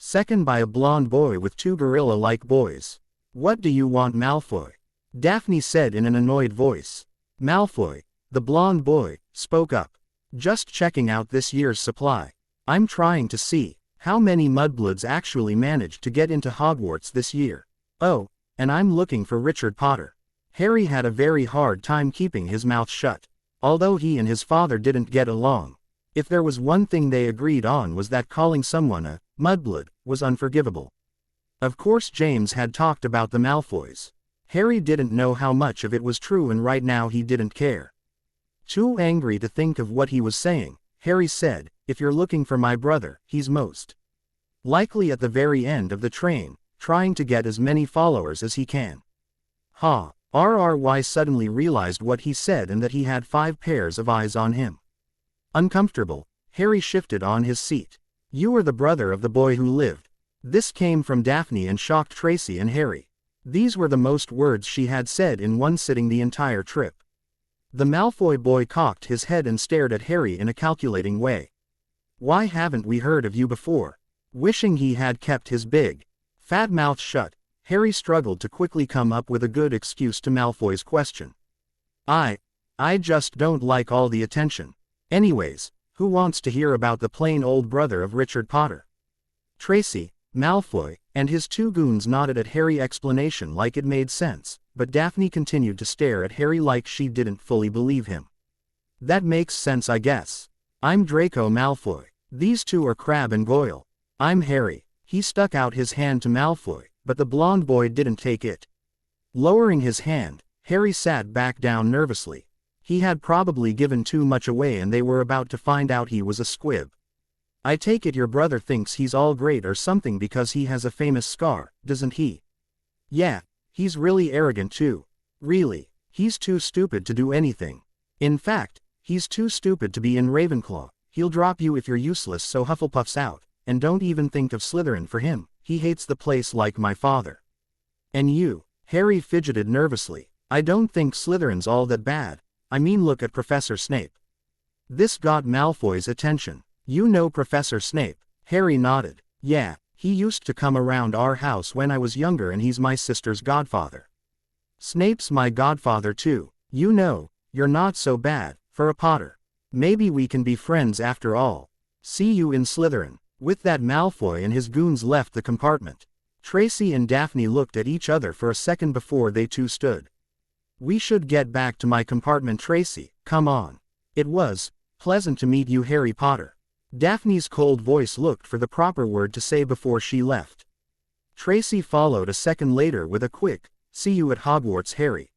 S1: second by a blonde boy with 2 gorilla-like boys. "What do you want, Malfoy?" Daphne said in an annoyed voice. Malfoy, the blonde boy, spoke up. "Just checking out this year's supply. I'm trying to see how many mudbloods actually managed to get into Hogwarts this year. Oh, and I'm looking for Richard Potter." Harry had a very hard time keeping his mouth shut. Although he and his father didn't get along, if there was one thing they agreed on was that calling someone a mudblood was unforgivable. Of course James had talked about the Malfoys. Harry didn't know how much of it was true and right now he didn't care. Too angry to think of what he was saying, Harry said, "If you're looking for my brother, he's most likely at the very end of the train, trying to get as many followers as he can." RRY suddenly realized what he said and that he had 5 pairs of eyes on him. Uncomfortable, Harry shifted on his seat. "You are the brother of the boy who lived." This came from Daphne and shocked Tracy and Harry. These were the most words she had said in one sitting the entire trip. The Malfoy boy cocked his head and stared at Harry in a calculating way. "Why haven't we heard of you before?" Wishing he had kept his big, fat mouth shut, Harry struggled to quickly come up with a good excuse to Malfoy's question. I just don't like all the attention. Anyways, who wants to hear about the plain old brother of Richard Potter?" Tracy, Malfoy, and his 2 goons nodded at Harry's explanation like it made sense, but Daphne continued to stare at Harry like she didn't fully believe him. "That makes sense, I guess. I'm Draco Malfoy. These 2 are Crabbe and Goyle. I'm Harry." He stuck out his hand to Malfoy, but the blonde boy didn't take it. Lowering his hand, Harry sat back down nervously. He had probably given too much away and they were about to find out he was a squib. "I take it your brother thinks he's all great or something because he has a famous scar, doesn't he?" "Yeah, he's really arrogant too. Really, he's too stupid to do anything. In fact, he's too stupid to be in Ravenclaw. He'll drop you if you're useless, so Hufflepuff's out, and don't even think of Slytherin for him. He hates the place like my father." "And you?" Harry fidgeted nervously. "I don't think Slytherin's all that bad. I mean, look at Professor Snape." This got Malfoy's attention. "You know Professor Snape?" Harry nodded. "Yeah, he used to come around our house when I was younger and he's my sister's godfather." Snape's my godfather too. You know, you're not so bad, for a Potter. Maybe we can be friends after all. See you in Slytherin." With that, Malfoy and his goons left the compartment. Tracy and Daphne looked at each other for a second before they too stood. "We should get back to my compartment, Tracy, come on." "It was pleasant to meet you, Harry Potter." Daphne's cold voice looked for the proper word to say before she left. Tracy followed a second later with a quick, "See you at Hogwarts, Harry."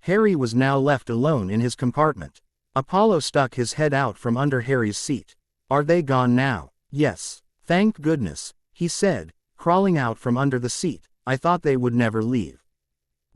S1: Harry was now left alone in his compartment. Apollo stuck his head out from under Harry's seat. "Are they gone now?" "Yes. Thank goodness," he said, crawling out from under the seat. "I thought they would never leave.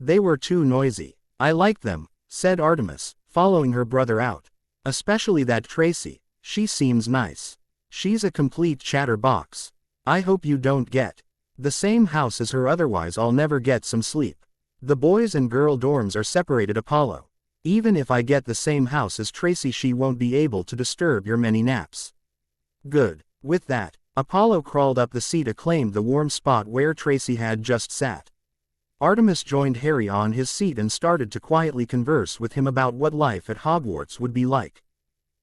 S1: They were too noisy." "I like them," said Artemis, following her brother out. "Especially that Tracy, she seems nice. She's a complete chatterbox. I hope you don't get the same house as her, otherwise I'll never get some sleep. The boys and girl dorms are separated, Apollo. Even if I get the same house as Tracy, she won't be able to disturb your many naps." "Good." With that, Apollo crawled up the seat and claimed the warm spot where Tracy had just sat. Artemis joined Harry on his seat and started to quietly converse with him about what life at Hogwarts would be like.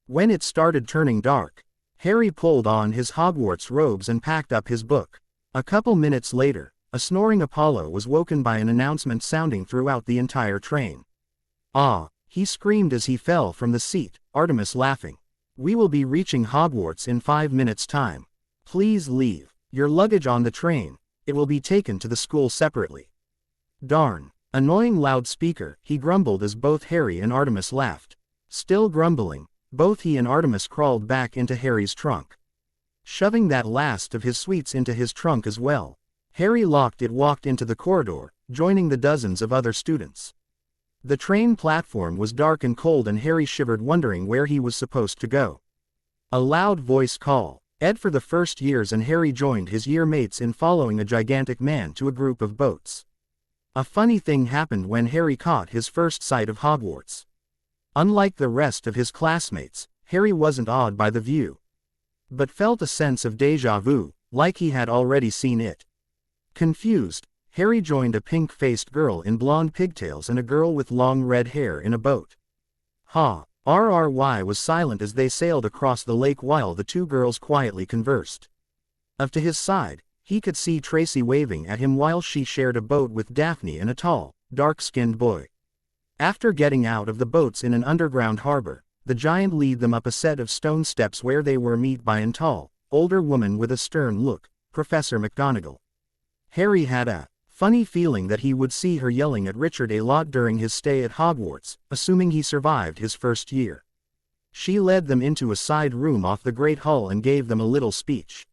S1: When it started turning dark, Harry pulled on his Hogwarts robes and packed up his book. A couple minutes later, a snoring Apollo was woken by an announcement sounding throughout the entire train. "Ah!" he screamed as he fell from the seat, Artemis laughing. "We will be reaching Hogwarts in 5 minutes' time. Please leave your luggage on the train. It will be taken to the school separately." "Darn. Annoying loudspeaker," he grumbled as both Harry and Artemis laughed. Still grumbling, both he and Artemis crawled back into Harry's trunk. Shoving that last of his sweets into his trunk as well, Harry locked it, walked into the corridor, joining the dozens of other students. The train platform was dark and cold and Harry shivered, wondering where he was supposed to go. A loud voice call, "Ed," for the first years, and Harry joined his year mates in following a gigantic man to a group of boats. A funny thing happened when Harry caught his first sight of Hogwarts. Unlike the rest of his classmates, Harry wasn't awed by the view, but felt a sense of déjà vu, like he had already seen it. Confused, Harry joined a pink-faced girl in blonde pigtails and a girl with long red hair in a boat. RRY was silent as they sailed across the lake while the two girls quietly conversed. Off to his side, he could see Tracy waving at him while she shared a boat with Daphne and a tall, dark-skinned boy. After getting out of the boats in an underground harbor, the giant led them up a set of stone steps where they were met by a tall, older woman with a stern look, Professor McGonagall. Harry had a funny feeling that he would see her yelling at Richard a lot during his stay at Hogwarts, assuming he survived his first year. She led them into a side room off the Great Hall and gave them a little speech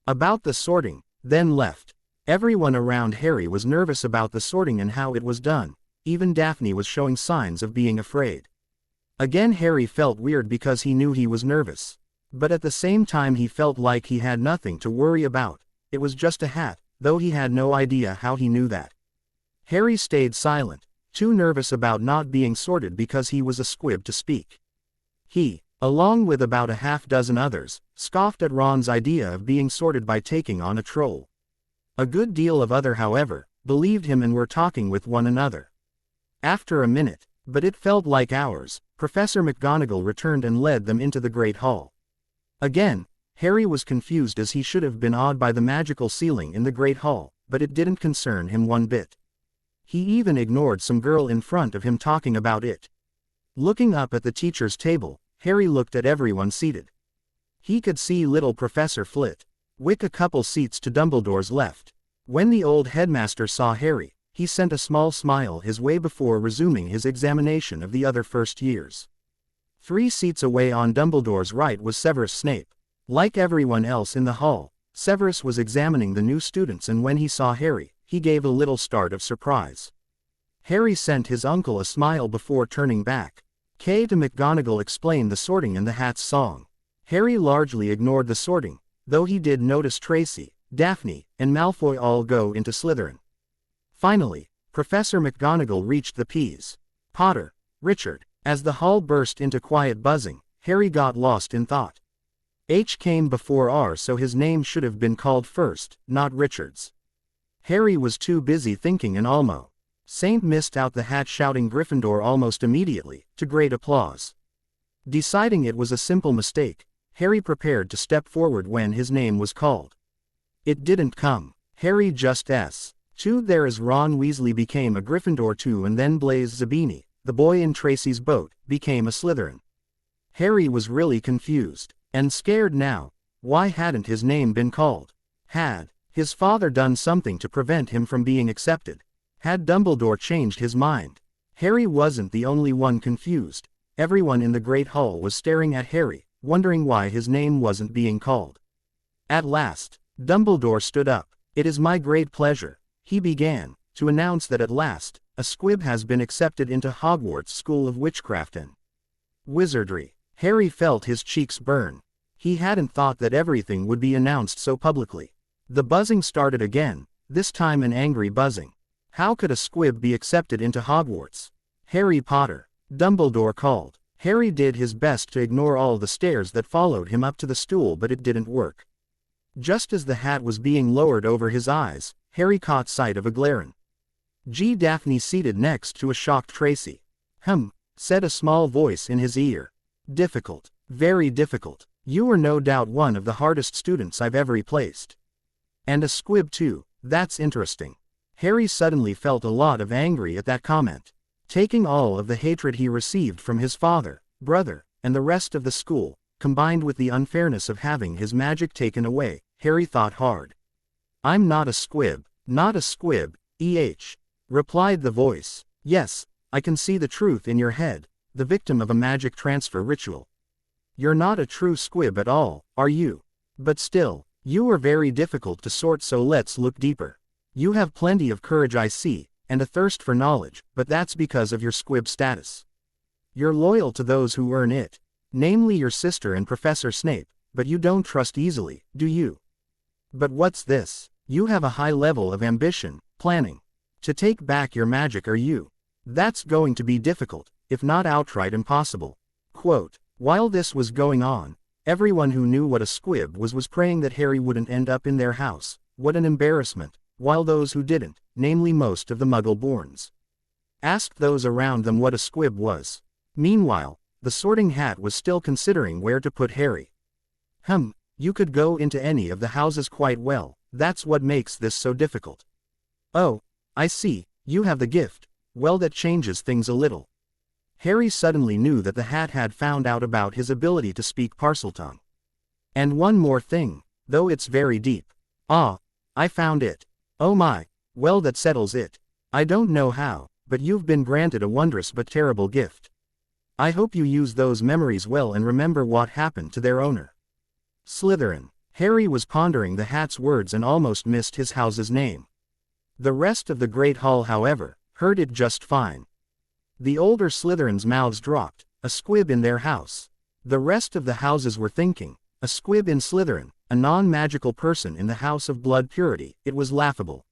S1: about the sorting, then left. Everyone around Harry was nervous about the sorting and how it was done. Even Daphne was showing signs of being afraid. Again, Harry felt weird because he knew he was nervous. But at the same time he felt like he had nothing to worry about. It was just a hat, though he had no idea how he knew that. Harry stayed silent, too nervous about not being sorted because he was a squib to speak. He, along with about a half-dozen others, scoffed at Ron's idea of being sorted by taking on a troll. A good deal of other, however, believed him and were talking with one another. After a minute, but it felt like hours, Professor McGonagall returned and led them into the Great Hall. Again, Harry was confused as he should have been awed by the magical ceiling in the Great Hall, but it didn't concern him one bit. He even ignored some girl in front of him talking about it. Looking up at the teacher's table, Harry looked at everyone seated. He could see little Professor Flitwick a couple seats to Dumbledore's left. When the old headmaster saw Harry, he sent a small smile his way before resuming his examination of the other first years. 3 seats away on Dumbledore's right was Severus Snape. Like everyone else in the hall, Severus was examining the new students, and when he saw Harry, he gave a little start of surprise. Harry sent his uncle a smile before turning back. To McGonagall explained the sorting and the hats song. Harry largely ignored the sorting, though he did notice Tracy, Daphne, and Malfoy all go into Slytherin. Finally, Professor McGonagall reached the P's. Potter, Richard. As the hall burst into quiet buzzing, Harry got lost in thought. H came before R, so his name should have been called first, not Richard's. Harry was too busy thinking and almost Saint missed out the hat shouting Gryffindor almost immediately, to great applause. Deciding it was a simple mistake, Harry prepared to step forward when his name was called. It didn't come. Harry just s***ed there as Ron Weasley became a Gryffindor too, and then Blaise Zabini, the boy in Tracy's boat, became a Slytherin. Harry was really confused and scared now. Why hadn't his name been called? Had his father done something to prevent him from being accepted? Had Dumbledore changed his mind? Harry wasn't the only one confused. Everyone in the Great Hall was staring at Harry, wondering why his name wasn't being called. At last, Dumbledore stood up. "It is my great pleasure," he began, "to announce that at last, a squib has been accepted into Hogwarts School of Witchcraft and Wizardry." Harry felt his cheeks burn. He hadn't thought that everything would be announced so publicly. The buzzing started again, this time an angry buzzing. How could a squib be accepted into Hogwarts? "Harry Potter," Dumbledore called. Harry did his best to ignore all the stares that followed him up to the stool, but it didn't work. Just as the hat was being lowered over his eyes, Harry caught sight of a Glarin. Daphne seated next to a shocked Tracy. Said a small voice in his ear. "Difficult. Very difficult. You are no doubt one of the hardest students I've ever replaced. And a squib too, that's interesting." Harry suddenly felt a lot of anger at that comment. Taking all of the hatred he received from his father, brother, and the rest of the school, combined with the unfairness of having his magic taken away, Harry thought hard. "I'm not a squib, not a squib, replied the voice. "Yes, I can see the truth in your head, the victim of a magic transfer ritual. You're not a true squib at all, are you? But still, you are very difficult to sort, so let's look deeper. You have plenty of courage, I see, and a thirst for knowledge, but that's because of your squib status. You're loyal to those who earn it, namely your sister and Professor Snape, but you don't trust easily, do you? But what's this? You have a high level of ambition, planning to take back your magic, are you? That's going to be difficult, if not outright impossible." Quote, while this was going on, everyone who knew what a squib was praying that Harry wouldn't end up in their house. What an embarrassment, while those who didn't, namely most of the Muggle-borns, asked those around them what a squib was. Meanwhile, the Sorting Hat was still considering where to put Harry. You could go into any of the houses quite well, that's what makes this so difficult." "Oh, I see, you have the gift. Well, that changes things a little." Harry suddenly knew that the hat had found out about his ability to speak Parseltongue. "And one more thing, though it's very deep." "Ah, I found it. Oh my, well, that settles it. I don't know how, but you've been granted a wondrous but terrible gift. I hope you use those memories well and remember what happened to their owner." Slytherin. Harry was pondering the hat's words and almost missed his house's name. The rest of the Great Hall, however, heard it just fine. The older Slytherins' mouths dropped. A squib in their house. The rest of the houses were thinking, a squib in Slytherin, a non-magical person in the House of Blood Purity. It was laughable.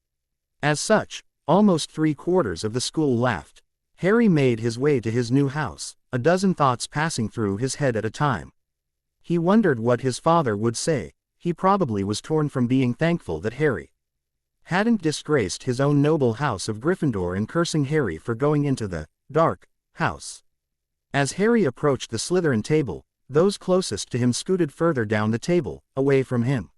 S1: As such, almost 3/4 of the school laughed. Harry made his way to his new house, a dozen thoughts passing through his head at a time. He wondered what his father would say. He probably was torn from being thankful that Harry hadn't disgraced his own noble house of Gryffindor and cursing Harry for going into the dark house. As Harry approached the Slytherin table, those closest to him scooted further down the table, away from him,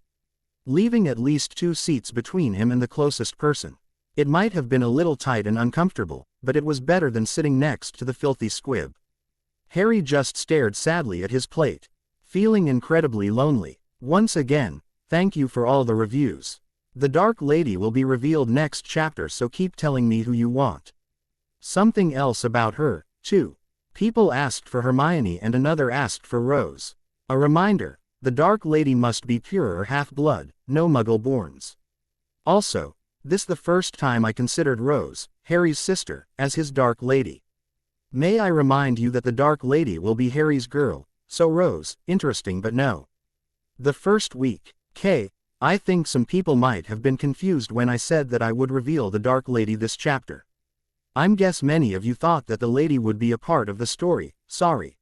S1: leaving at least 2 seats between him and the closest person. It might have been a little tight and uncomfortable, but it was better than sitting next to the filthy squib. Harry just stared sadly at his plate, feeling incredibly lonely. Once again, thank you for all the reviews. The Dark Lady will be revealed next chapter, so keep telling me who you want. Something else about her, too. People asked for Hermione and another asked for Rose. A reminder, the Dark Lady must be pure or half-blood, no Muggle-borns. Also, this the first time I considered Rose, Harry's sister, as his Dark Lady. May I remind you that the Dark Lady will be Harry's girl, so Rose, interesting but no. The first week. I think some people might have been confused when I said that I would reveal the Dark Lady this chapter. I'm guess many of you thought that the lady would be a part of the story. Sorry.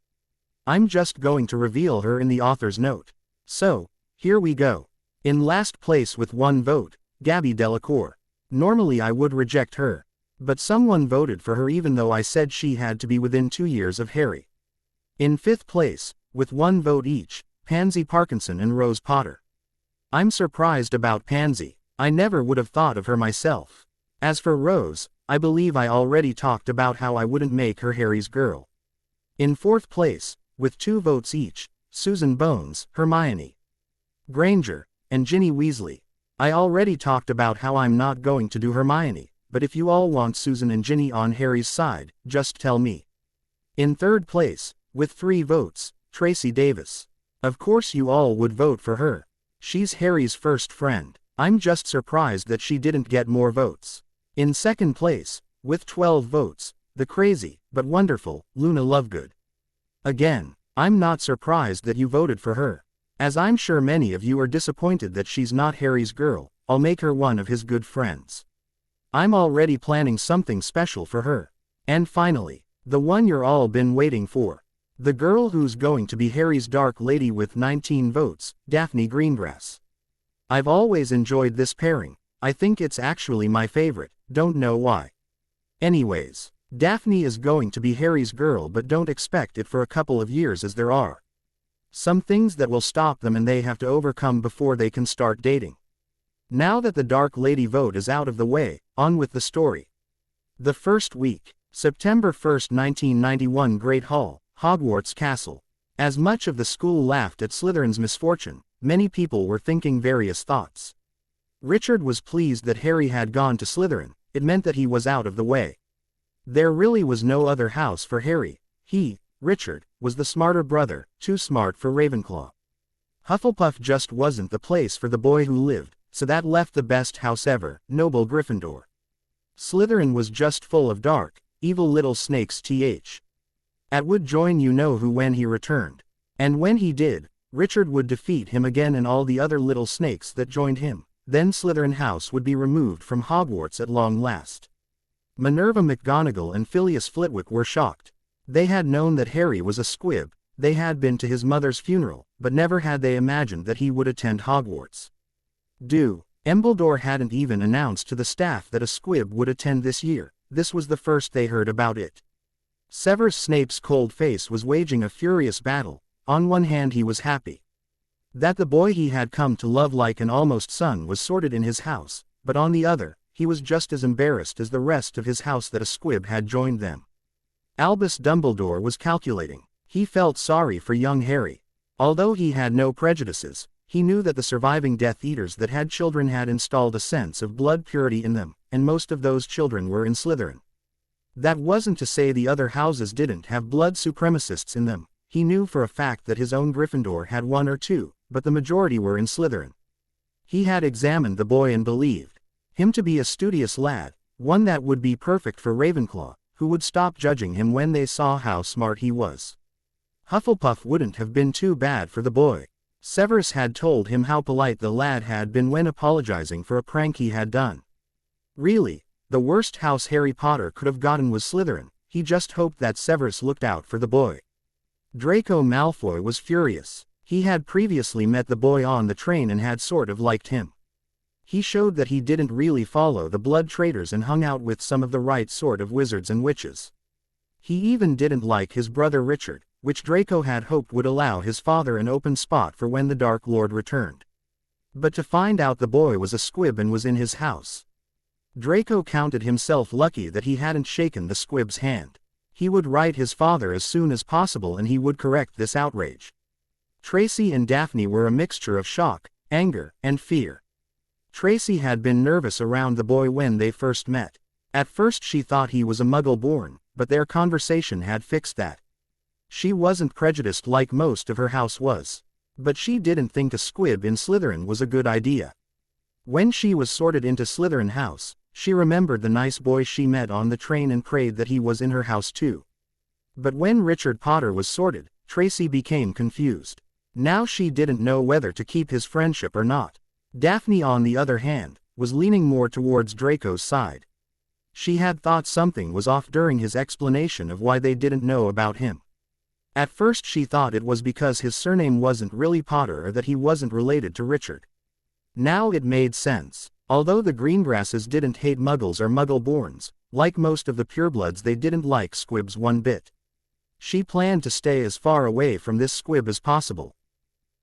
S1: I'm just going to reveal her in the author's note. So, here we go. In last place with 1 vote, Gabby Delacour. Normally I would reject her, But someone voted for her even though I said she had to be within 2 years of Harry. In 5th place, with 1 vote each, Pansy Parkinson and Rose Potter. I'm surprised about Pansy. I never would have thought of her myself. As for Rose, I believe I already talked about how I wouldn't make her Harry's girl. In 4th place, with 2 votes each, Susan Bones, Hermione Granger, and Ginny Weasley. I already talked about how I'm not going to do Hermione, but if you all want Susan and Ginny on Harry's side, just tell me. In 3rd place, with 3 votes, Tracy Davis. Of course you all would vote for her. She's Harry's first friend. I'm just surprised that she didn't get more votes. In 2nd place, with 12 votes, the crazy, but wonderful, Luna Lovegood. Again, I'm not surprised that you voted for her. As I'm sure many of you are disappointed that she's not Harry's girl, I'll make her one of his good friends. I'm already planning something special for her. And finally, the one you're all been waiting for. The girl who's going to be Harry's dark lady with 19 votes, Daphne Greengrass. I've always enjoyed this pairing. I think it's actually my favorite, don't know why. Anyways, Daphne is going to be Harry's girl, but don't expect it for a couple of years, as there are some things that will stop them and they have to overcome before they can start dating. Now that the Dark Lady vote is out of the way, on with the story. The first week, September 1st, 1991, Great Hall, Hogwarts Castle. As much of the school laughed at Slytherin's misfortune, many people were thinking various thoughts. Richard was pleased that Harry had gone to Slytherin. It meant that he was out of the way. There really was no other house for Harry. He, Richard, was the smarter brother, too smart for Ravenclaw. Hufflepuff just wasn't the place for the boy who lived, so that left the best house ever, Noble Gryffindor. Slytherin was just full of dark, evil little snakes. At would join you-know-who when he returned. And when he did, Richard would defeat him again and all the other little snakes that joined him. Then Slytherin House would be removed from Hogwarts at long last. Minerva McGonagall and Phileas Flitwick were shocked. They had known that Harry was a squib, they had been to his mother's funeral, but never had they imagined that he would attend Hogwarts. Dumbledore hadn't even announced to the staff that a squib would attend this year. This was the first they heard about it. Severus Snape's cold face was waging a furious battle. On one hand he was happy that the boy he had come to love like an almost son was sorted in his house, but on the other, he was just as embarrassed as the rest of his house that a squib had joined them. Albus Dumbledore was calculating. He felt sorry for young Harry. Although he had no prejudices, he knew that the surviving Death Eaters that had children had installed a sense of blood purity in them, and most of those children were in Slytherin. That wasn't to say the other houses didn't have blood supremacists in them. He knew for a fact that his own Gryffindor had 1 or 2, but the majority were in Slytherin. He had examined the boy and believed him to be a studious lad, one that would be perfect for Ravenclaw, who would stop judging him when they saw how smart he was. Hufflepuff wouldn't have been too bad for the boy. Severus had told him how polite the lad had been when apologizing for a prank he had done. Really, the worst house Harry Potter could have gotten was Slytherin. He just hoped that Severus looked out for the boy. Draco Malfoy was furious. He had previously met the boy on the train and had sort of liked him. He showed that he didn't really follow the blood traders and hung out with some of the right sort of wizards and witches. He even didn't like his brother Richard, which Draco had hoped would allow his father an open spot for when the Dark Lord returned. But to find out the boy was a squib and was in his house. Draco counted himself lucky that he hadn't shaken the squib's hand. He would write his father as soon as possible and he would correct this outrage. Tracy and Daphne were a mixture of shock, anger, and fear. Tracy had been nervous around the boy when they first met. At first she thought he was a Muggle born, but their conversation had fixed that. She wasn't prejudiced like most of her house was. But she didn't think a squib in Slytherin was a good idea. When she was sorted into Slytherin House, she remembered the nice boy she met on the train and prayed that he was in her house too. But when Richard Potter was sorted, Tracy became confused. Now she didn't know whether to keep his friendship or not. Daphne, on the other hand, was leaning more towards Draco's side. She had thought something was off during his explanation of why they didn't know about him. At first she thought it was because his surname wasn't really Potter or that he wasn't related to Richard. Now it made sense. Although the Greengrasses didn't hate Muggles or Muggle-borns, like most of the purebloods they didn't like squibs one bit. She planned to stay as far away from this squib as possible.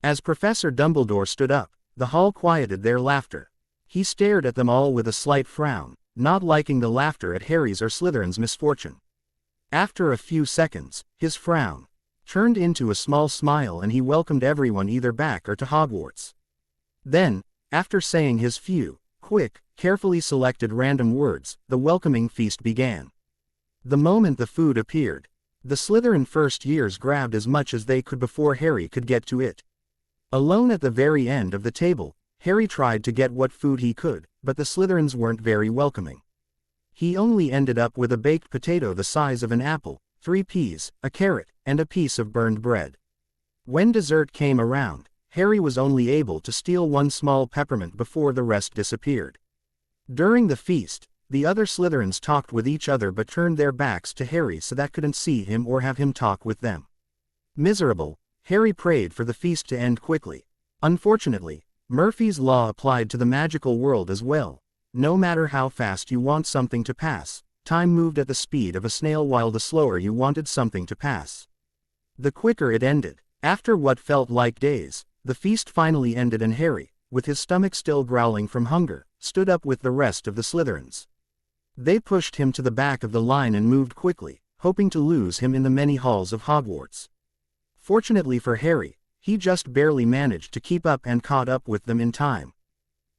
S1: As Professor Dumbledore stood up, the hall quieted their laughter. He stared at them all with a slight frown, not liking the laughter at Harry's or Slytherin's misfortune. After a few seconds, his frown turned into a small smile and he welcomed everyone either back or to Hogwarts. Then, after saying his few, quick, carefully selected random words, the welcoming feast began. The moment the food appeared, the Slytherin first years grabbed as much as they could before Harry could get to it. Alone at the very end of the table, Harry tried to get what food he could, but the Slytherins weren't very welcoming. He only ended up with a baked potato the size of an apple, 3 peas, a carrot, and a piece of burned bread. When dessert came around, Harry was only able to steal one small peppermint before the rest disappeared. During the feast, the other Slytherins talked with each other but turned their backs to Harry so that couldn't see him or have him talk with them. Miserable, Harry prayed for the feast to end quickly. Unfortunately, Murphy's Law applied to the magical world as well. No matter how fast you want something to pass, time moved at the speed of a snail while the slower you wanted something to pass, the quicker it ended. After what felt like days, the feast finally ended and Harry, with his stomach still growling from hunger, stood up with the rest of the Slytherins. They pushed him to the back of the line and moved quickly, hoping to lose him in the many halls of Hogwarts. Fortunately for Harry, he just barely managed to keep up and caught up with them in time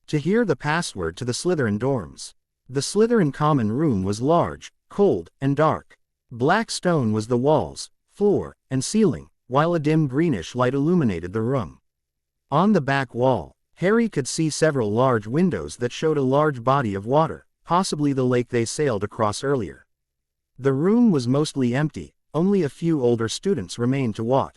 S1: to hear the password to the Slytherin dorms. The Slytherin common room was large, cold, and dark. Black stone was the walls, floor, and ceiling, while a dim greenish light illuminated the room. On the back wall, Harry could see several large windows that showed a large body of water, possibly the lake they sailed across earlier. The room was mostly empty, only a few older students remained to watch.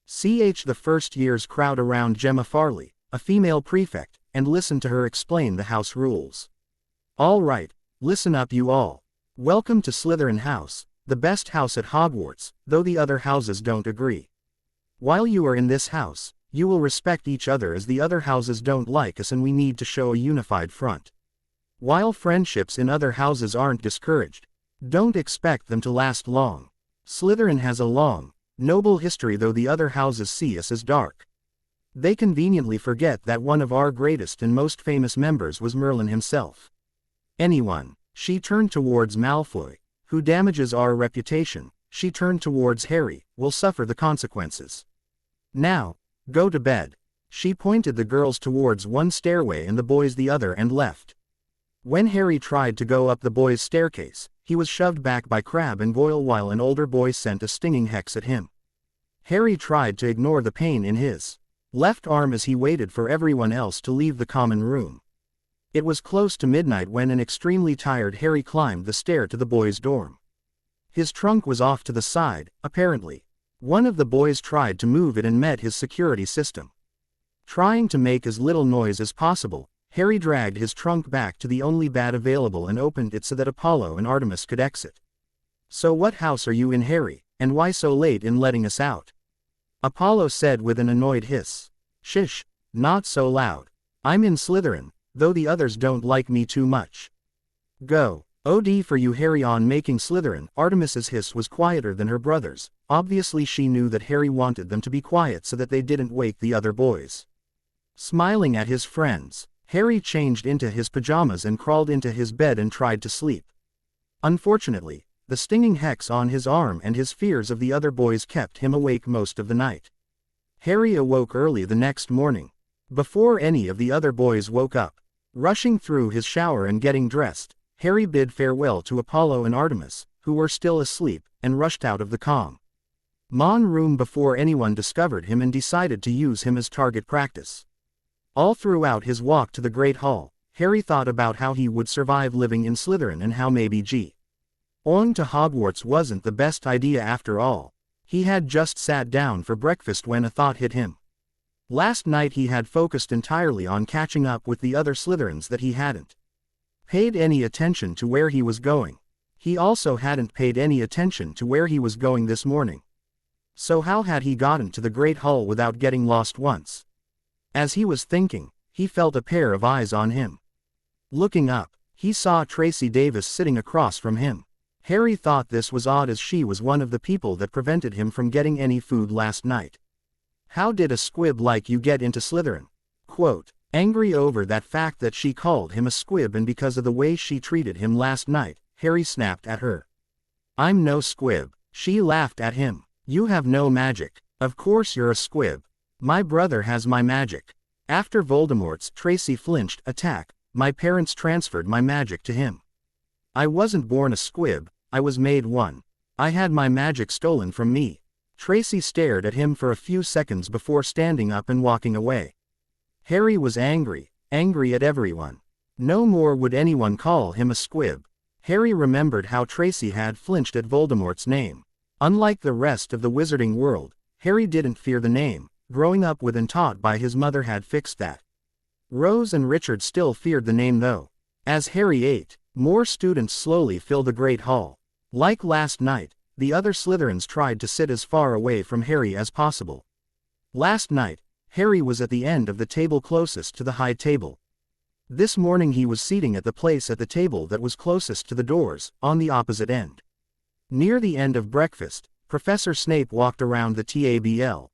S1: The first year's crowd around Gemma Farley, a female prefect, and listened to her explain the house rules. All right, listen up you all. Welcome to Slytherin House, the best house at Hogwarts, though the other houses don't agree. While you are in this house, you will respect each other as the other houses don't like us and we need to show a unified front. While friendships in other houses aren't discouraged, don't expect them to last long. Slytherin has a long, noble history though the other houses see us as dark. They conveniently forget that one of our greatest and most famous members was Merlin himself. Anyone, she turned towards Malfoy, who damages our reputation, she turned towards Harry, will suffer the consequences. Now, go to bed. She pointed the girls towards one stairway and the boys the other and left. When Harry tried to go up the boys' staircase, he was shoved back by Crabbe and Goyle while an older boy sent a stinging hex at him. Harry tried to ignore the pain in his left arm as he waited for everyone else to leave the common room. It was close to midnight when an extremely tired Harry climbed the stair to the boys' dorm. His trunk was off to the side, apparently. One of the boys tried to move it and met his security system. Trying to make as little noise as possible, Harry dragged his trunk back to the only bed available and opened it so that Apollo and Artemis could exit. So what house are you in, Harry, and why so late in letting us out? Apollo said with an annoyed hiss. Shish, not so loud. I'm in Slytherin, though the others don't like me too much. Go. OD for you, Harry. On making Slytherin, Artemis's hiss was quieter than her brother's. Obviously she knew that Harry wanted them to be quiet so that they didn't wake the other boys. Smiling at his friends, Harry changed into his pajamas and crawled into his bed and tried to sleep. Unfortunately, the stinging hex on his arm and his fears of the other boys kept him awake most of the night. Harry awoke early the next morning, before any of the other boys woke up. Rushing through his shower and getting dressed, Harry bid farewell to Apollo and Artemis, who were still asleep, and rushed out of the common room before anyone discovered him and decided to use him as target practice. All throughout his walk to the Great Hall, Harry thought about how he would survive living in Slytherin and how maybe going to Hogwarts wasn't the best idea after all. He had just sat down for breakfast when a thought hit him. Last night he had focused entirely on catching up with the other Slytherins that he hadn't paid any attention to where he was going. He also hadn't paid any attention to where he was going this morning. So how had he gotten to the Great Hall without getting lost once? As he was thinking, he felt a pair of eyes on him. Looking up, he saw Tracy Davis sitting across from him. Harry thought this was odd as she was one of the people that prevented him from getting any food last night. How did a squib like you get into Slytherin? Quote, angry over that fact that she called him a squib and because of the way she treated him last night, Harry snapped at her. I'm no squib. She laughed at him. You have no magic. Of course you're a squib. My brother has my magic. After Voldemort's Tracy flinched attack, my parents transferred my magic to him. I wasn't born a squib, I was made one. I had my magic stolen from me. Tracy stared at him for a few seconds before standing up and walking away. Harry was angry at everyone. No more would anyone call him a squib. Harry remembered how Tracy had flinched at Voldemort's name. Unlike the rest of the wizarding world, Harry didn't fear the name. Growing up with and taught by his mother had fixed that. Rose and Richard still feared the name though. As Harry ate, more students slowly filled the Great Hall. Like last night, the other Slytherins tried to sit as far away from Harry as possible. Last night, Harry was at the end of the table closest to the high table. This morning he was seating at the place at the table that was closest to the doors, on the opposite end. Near the end of breakfast, Professor Snape walked around the table,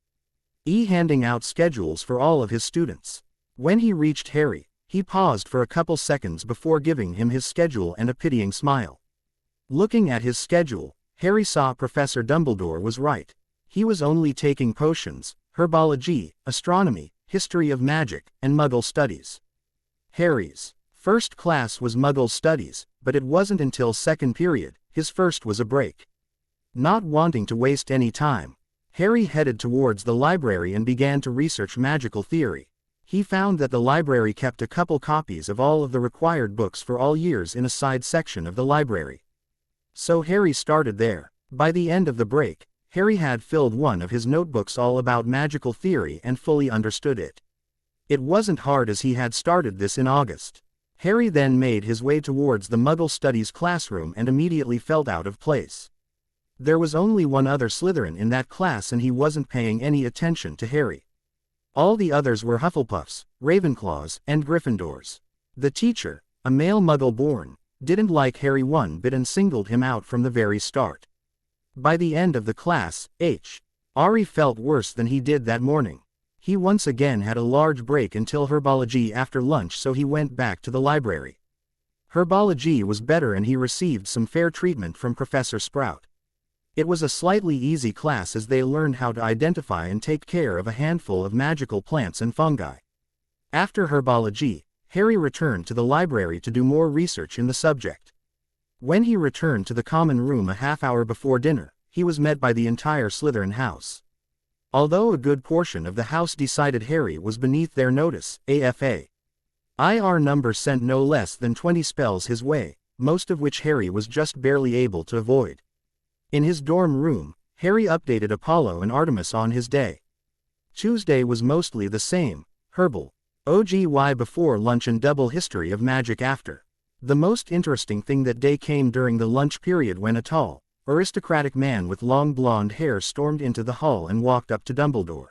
S1: handing out schedules for all of his students. When he reached Harry, he paused for a couple seconds before giving him his schedule and a pitying smile. Looking at his schedule, Harry saw Professor Dumbledore was right. He was only taking potions, herbology, astronomy, history of magic, and Muggle studies. Harry's first class was Muggle studies, but it wasn't until second period, his first was a break. Not wanting to waste any time, Harry headed towards the library and began to research magical theory. He found that the library kept a couple copies of all of the required books for all years in a side section of the library. So Harry started there. By the end of the break, Harry had filled one of his notebooks all about magical theory and fully understood it. It wasn't hard as he had started this in August. Harry then made his way towards the Muggle Studies classroom and immediately felt out of place. There was only one other Slytherin in that class and he wasn't paying any attention to Harry. All the others were Hufflepuffs, Ravenclaws, and Gryffindors. The teacher, a male Muggle born, didn't like Harry one bit and singled him out from the very start. By the end of the class, Harry felt worse than he did that morning. He once again had a large break until herbology after lunch, so he went back to the library. Herbology was better and he received some fair treatment from Professor Sprout. It was a slightly easy class as they learned how to identify and take care of a handful of magical plants and fungi. After herbology, Harry returned to the library to do more research in the subject. When he returned to the common room a half hour before dinner, he was met by the entire Slytherin house. Although a good portion of the house decided Harry was beneath their notice, IR number sent no less than 20 spells his way, most of which Harry was just barely able to avoid. In his dorm room, Harry updated Apollo and Artemis on his day. Tuesday was mostly the same, herbal, OGY before lunch and double history of magic after. The most interesting thing that day came during the lunch period when a tall, aristocratic man with long blonde hair stormed into the hall and walked up to Dumbledore.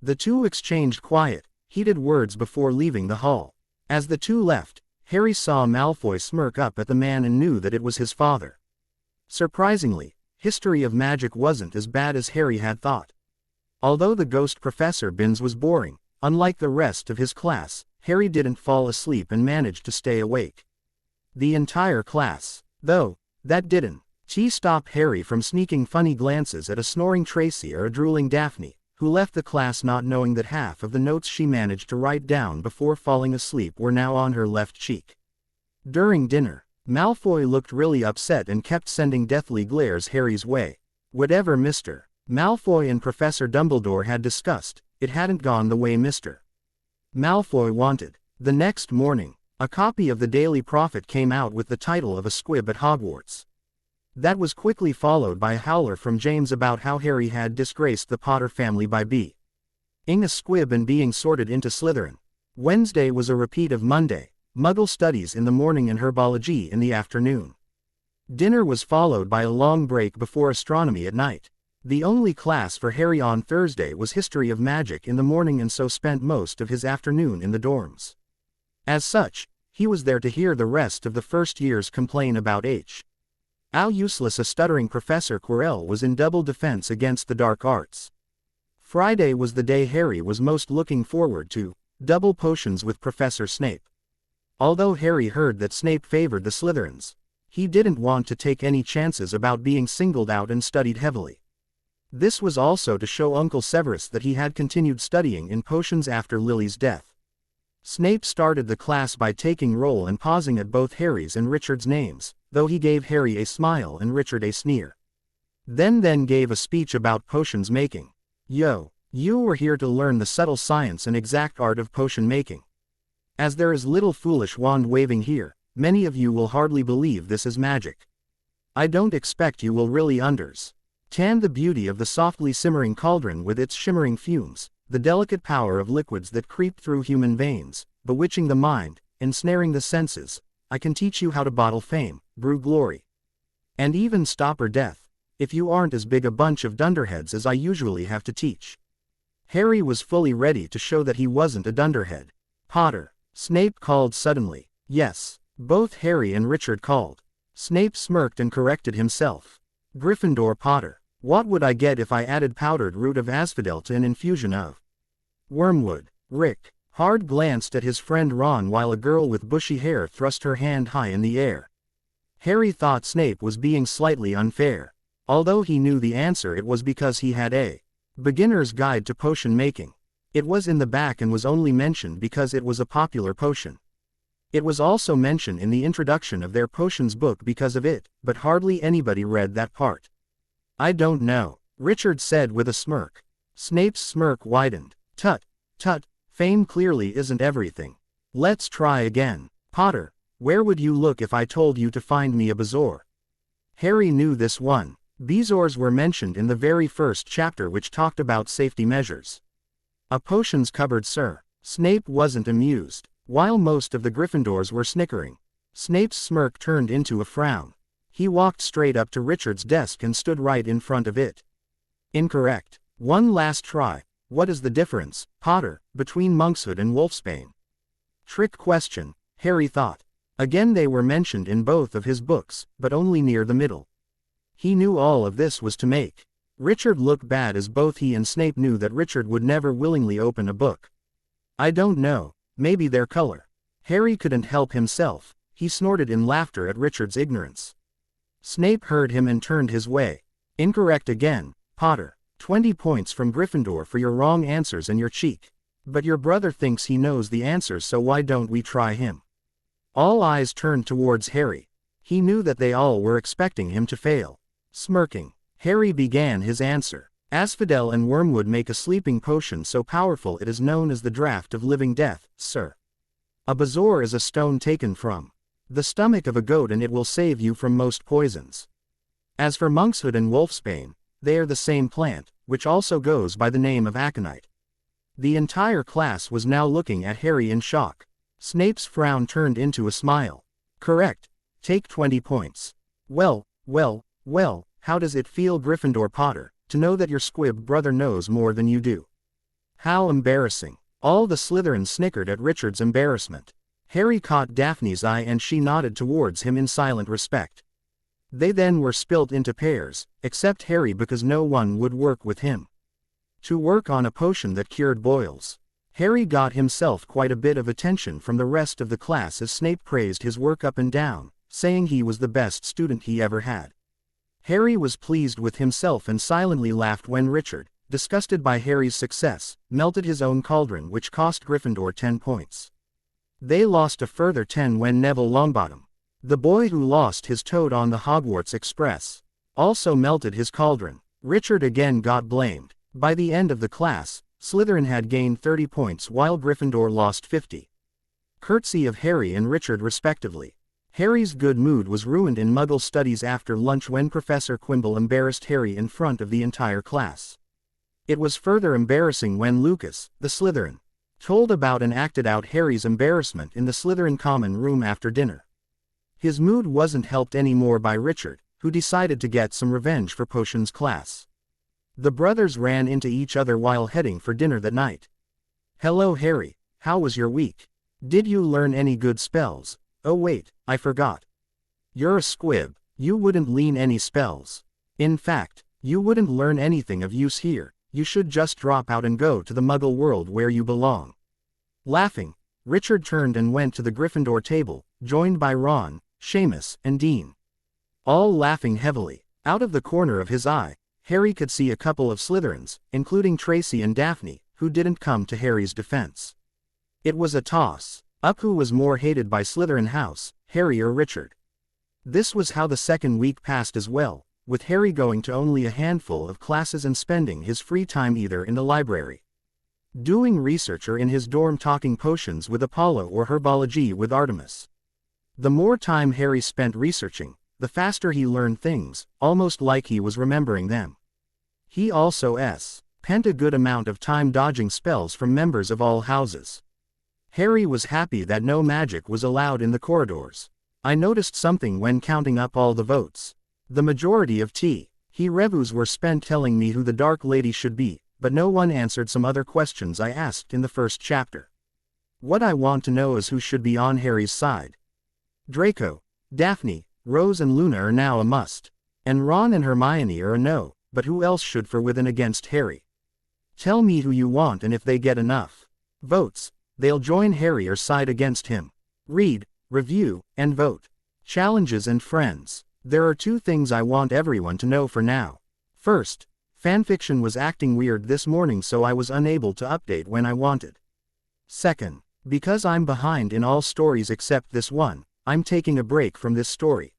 S1: The two exchanged quiet, heated words before leaving the hall. As the two left, Harry saw Malfoy smirk up at the man and knew that it was his father. Surprisingly, history of magic wasn't as bad as Harry had thought. Although the ghost Professor Binns was boring, unlike the rest of his class, Harry didn't fall asleep and managed to stay awake. The entire class, though, that didn't stop Harry from sneaking funny glances at a snoring Tracy or a drooling Daphne, who left the class not knowing that half of the notes she managed to write down before falling asleep were now on her left cheek. During dinner, Malfoy looked really upset and kept sending deathly glares Harry's way. Whatever Mr. Malfoy and Professor Dumbledore had discussed, it hadn't gone the way Mr. Malfoy wanted. The next morning, a copy of the Daily Prophet came out with the title of A Squib at Hogwarts. That was quickly followed by a howler from James about how Harry had disgraced the Potter family by being a squib and being sorted into Slytherin. Wednesday was a repeat of Monday, Muggle studies in the morning and herbology in the afternoon. Dinner was followed by a long break before astronomy at night. The only class for Harry on Thursday was history of magic in the morning and so spent most of his afternoon in the dorms. As such, He was there to hear the rest of the first years complain about how useless a stuttering Professor Quirrell was in double defense against the dark arts. Friday was the day Harry was most looking forward to, double potions with Professor Snape. Although Harry heard that Snape favored the Slytherins, he didn't want to take any chances about being singled out and studied heavily. This was also to show Uncle Severus that he had continued studying in potions after Lily's death. Snape started the class by taking roll and pausing at both Harry's and Richard's names, though he gave Harry a smile and Richard a sneer. Then gave a speech about potions making. "Yo, you were here to learn the subtle science and exact art of potion making. As there is little foolish wand waving here, many of you will hardly believe this is magic. I don't expect you will really understand the beauty of the softly simmering cauldron with its shimmering fumes, the delicate power of liquids that creep through human veins, bewitching the mind, ensnaring the senses. I can teach you how to bottle fame, brew glory, and even stopper death, if you aren't as big a bunch of dunderheads as I usually have to teach." Harry was fully ready to show that he wasn't a dunderhead. "Potter," Snape called suddenly. "Yes," both Harry and Richard called. Snape smirked and corrected himself. "Gryffindor Potter. What would I get if I added powdered root of asphodel to an infusion of wormwood?" Rick hard glanced at his friend Ron while a girl with bushy hair thrust her hand high in the air. Harry thought Snape was being slightly unfair. Although he knew the answer, it was because he had a beginner's guide to potion making. It was in the back and was only mentioned because it was a popular potion. It was also mentioned in the introduction of their potions book because of it, but hardly anybody read that part. "I don't know," Richard said with a smirk. Snape's smirk widened. Tut, fame clearly isn't everything. Let's try again. Potter, where would you look if I told you to find me a bezoar?" Harry knew this one. Bezoars were mentioned in the very first chapter, which talked about safety measures. "A potions cupboard, sir." Snape wasn't amused, while most of the Gryffindors were snickering. Snape's smirk turned into a frown. He walked straight up to Richard's desk and stood right in front of it. "Incorrect. One last try. What is the difference, Potter, between monkshood and wolfsbane?" Trick question, Harry thought. Again, they were mentioned in both of his books, but only near the middle. He knew all of this was to make Richard look bad, as both he and Snape knew that Richard would never willingly open a book. "I don't know, maybe their color." Harry couldn't help himself. He snorted in laughter at Richard's ignorance. Snape heard him and turned his way. "Incorrect again, Potter. 20 points from Gryffindor for your wrong answers and your cheek. But your brother thinks he knows the answers, so why don't we try him?" All eyes turned towards Harry. He knew that they all were expecting him to fail. Smirking, Harry began his answer. "Asphodel and wormwood make a sleeping potion so powerful it is known as the draught of living death, sir. A bezoar is a stone taken from the stomach of a goat, and it will save you from most poisons. As for monkshood and wolfsbane, they are the same plant, which also goes by the name of aconite." The entire class was now looking at Harry in shock. Snape's frown turned into a smile. "Correct. Take 20 points. Well, how does it feel, Gryffindor Potter, to know that your squib brother knows more than you do?" "How embarrassing." All the Slytherins snickered at Richard's embarrassment. Harry caught Daphne's eye and she nodded towards him in silent respect. They then were split into pairs, except Harry, because no one would work with him to work on a potion that cured boils. Harry got himself quite a bit of attention from the rest of the class as Snape praised his work up and down, saying he was the best student he ever had. Harry was pleased with himself and silently laughed when Richard, disgusted by Harry's success, melted his own cauldron, which cost Gryffindor 10 points. They lost a further 10 when Neville Longbottom, the boy who lost his toad on the Hogwarts Express, also melted his cauldron. Richard again got blamed. By the end of the class, Slytherin had gained 30 points while Gryffindor lost 50. Courtesy of Harry and Richard respectively. Harry's good mood was ruined in Muggle studies after lunch when Professor Quimble embarrassed Harry in front of the entire class. It was further embarrassing when Lucas, the Slytherin, told about and acted out Harry's embarrassment in the Slytherin common room after dinner. His mood wasn't helped any more by Richard, who decided to get some revenge for potions class. The brothers ran into each other while heading for dinner that night. "Hello Harry, how was your week?" Did you learn any good spells? Oh wait, I forgot. You're a squib, you wouldn't learn any spells. In fact, you wouldn't learn anything of use here, you should just drop out and go to the Muggle world where you belong. Laughing, Richard turned and went to the Gryffindor table, joined by Ron, Seamus, and Dean. All laughing heavily. Out of the corner of his eye, Harry could see a couple of Slytherins, including Tracy and Daphne, who didn't come to Harry's defense. It was a toss-up who was more hated by Slytherin House, Harry or Richard. This was how the second week passed as well, with Harry going to only a handful of classes and spending his free time either in the library, doing research, or in his dorm talking potions with Apollo or herbology with Artemis. The more time Harry spent researching, the faster he learned things, almost like he was remembering them. He also spent a good amount of time dodging spells from members of all houses. Harry was happy that no magic was allowed in the corridors. I noticed something when counting up all the votes. The majority of he revus were spent telling me who the Dark Lady should be, but no one answered some other questions I asked in the first chapter. What I want to know is who should be on Harry's side. Draco, Daphne, Rose and Luna are now a must. And Ron and Hermione are a no, but who else should for with and against Harry? Tell me who you want, and if they get enough votes, they'll join Harry or side against him. Read, review, and vote. Challenges and friends. There are two things I want everyone to know for now. First, fanfiction was acting weird this morning, so I was unable to update when I wanted. Second, because I'm behind in all stories except this one, I'm taking a break from this story.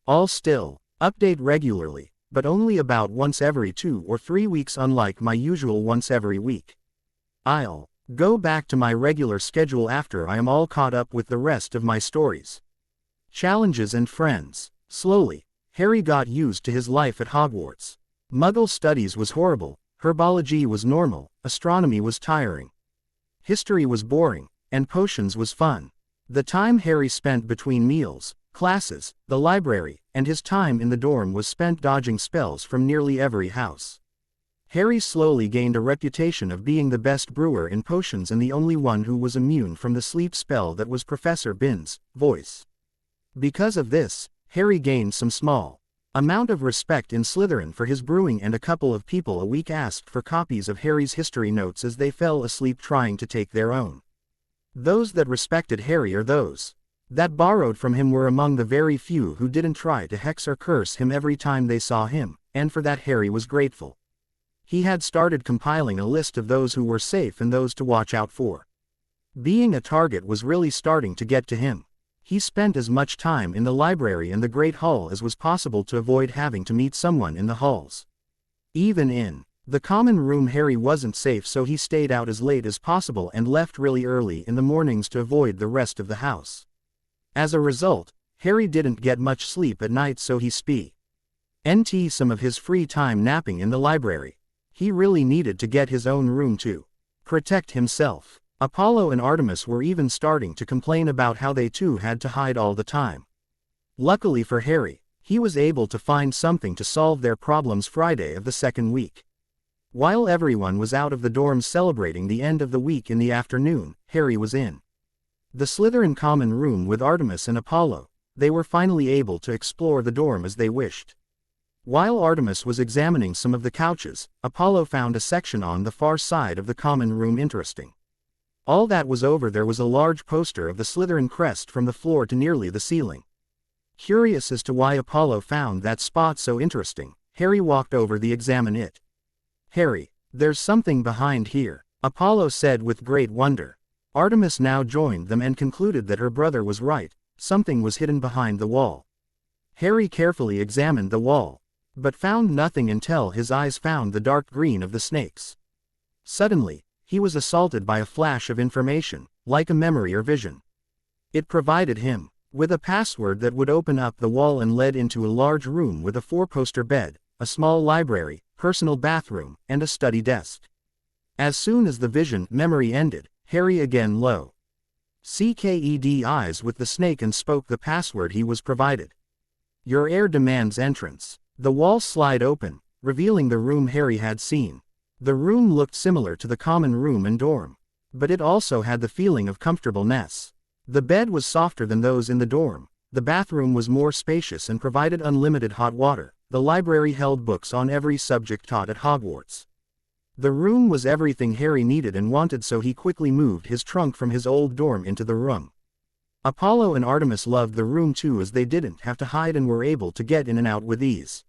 S1: I'll still update regularly, but only about once every 2 or 3 weeks, unlike my usual once every week. I'll go back to my regular schedule after I am all caught up with the rest of my stories. Challenges and friends. Slowly, Harry got used to his life at Hogwarts. Muggle studies was horrible, herbology was normal, astronomy was tiring, history was boring, and potions was fun. The time Harry spent between meals, classes, the library, and his time in the dorm was spent dodging spells from nearly every house. Harry slowly gained a reputation of being the best brewer in potions and the only one who was immune from the sleep spell that was Professor Binns' voice. Because of this, Harry gained some small amount of respect in Slytherin for his brewing, and a couple of people a week asked for copies of Harry's history notes as they fell asleep trying to take their own. Those that respected Harry or those that borrowed from him were among the very few who didn't try to hex or curse him every time they saw him, and for that Harry was grateful. He had started compiling a list of those who were safe and those to watch out for. Being a target was really starting to get to him. He spent as much time in the library and the Great Hall as was possible to avoid having to meet someone in the halls. Even in the common room Harry wasn't safe, so he stayed out as late as possible and left really early in the mornings to avoid the rest of the house. As a result, Harry didn't get much sleep at night, so he spent some of his free time napping in the library. He really needed to get his own room to protect himself. Apollo and Artemis were even starting to complain about how they too had to hide all the time. Luckily for Harry, he was able to find something to solve their problems Friday of the second week. While everyone was out of the dorms celebrating the end of the week in the afternoon, Harry was in the Slytherin common room with Artemis and Apollo. They were finally able to explore the dorm as they wished. While Artemis was examining some of the couches, Apollo found a section on the far side of the common room interesting. All that was over, there was a large poster of the Slytherin crest from the floor to nearly the ceiling. Curious as to why Apollo found that spot so interesting, Harry walked over to examine it. "Harry, there's something behind here," Apollo said with great wonder. Artemis now joined them and concluded that her brother was right, something was hidden behind the wall. Harry carefully examined the wall, but found nothing until his eyes found the dark green of the snakes. Suddenly, he was assaulted by a flash of information, like a memory or vision. It provided him with a password that would open up the wall and led into a large room with a 4-poster bed, a small library, personal bathroom, and a study desk. As soon as the vision memory ended, Harry again CKED eyes with the snake and spoke the password he was provided. "Your heir demands entrance." The wall slid open, revealing the room Harry had seen. The room looked similar to the common room and dorm, but it also had the feeling of comfortableness. The bed was softer than those in the dorm, the bathroom was more spacious and provided unlimited hot water, the library held books on every subject taught at Hogwarts. The room was everything Harry needed and wanted, so he quickly moved his trunk from his old dorm into the room. Apollo and Artemis loved the room too, as they didn't have to hide and were able to get in and out with ease.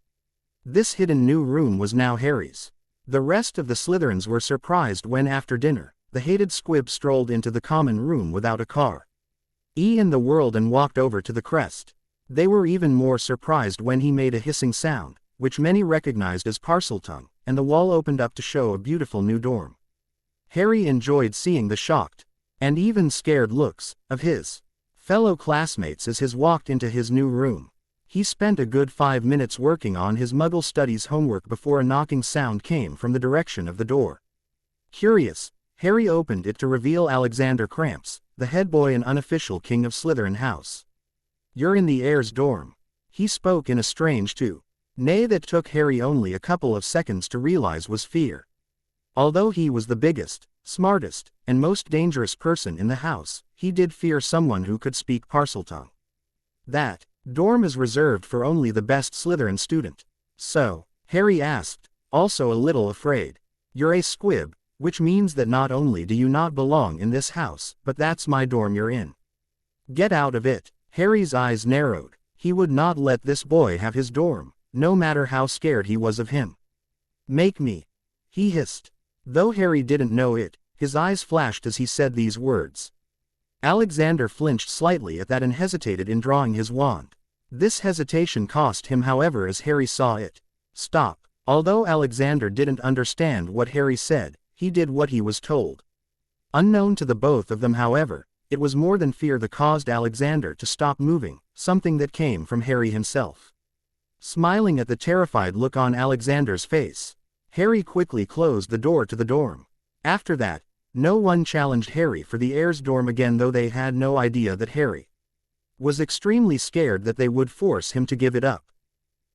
S1: This hidden new room was now Harry's. The rest of the Slytherins were surprised when, after dinner, the hated Squib strolled into the common room without a car. In the world and walked over to the crest. They were even more surprised when he made a hissing sound, which many recognized as Parseltongue, and the wall opened up to show a beautiful new dorm. Harry enjoyed seeing the shocked, and even scared looks, of his fellow classmates as he walked into his new room. He spent a good 5 minutes working on his Muggle Studies homework before a knocking sound came from the direction of the door. Curious, Harry opened it to reveal Alexander Cramps, the head boy and unofficial king of Slytherin House. "You're in the heir's dorm." He spoke in a strange tone, that took Harry only a couple of seconds to realize was fear. Although he was the biggest, smartest, and most dangerous person in the house, he did fear someone who could speak Parseltongue. "That dorm is reserved for only the best Slytherin student." "So?" Harry asked, also a little afraid. "You're a Squib, which means that not only do you not belong in this house, but that's my dorm you're in. Get out of it." Harry's eyes narrowed. He would not let this boy have his dorm, no matter how scared he was of him. "Make me," he hissed. Though Harry didn't know it, his eyes flashed as he said these words. Alexander flinched slightly at that and hesitated in drawing his wand. This hesitation cost him, however, as Harry saw it. Stop. Although Alexander didn't understand what Harry said, he did what he was told. Unknown to the both of them, however, it was more than fear that caused Alexander to stop moving, something that came from Harry himself. Smiling at the terrified look on Alexander's face, Harry quickly closed the door to the dorm. After that, no one challenged Harry for the heir's dorm again, though they had no idea that Harry was extremely scared that they would force him to give it up.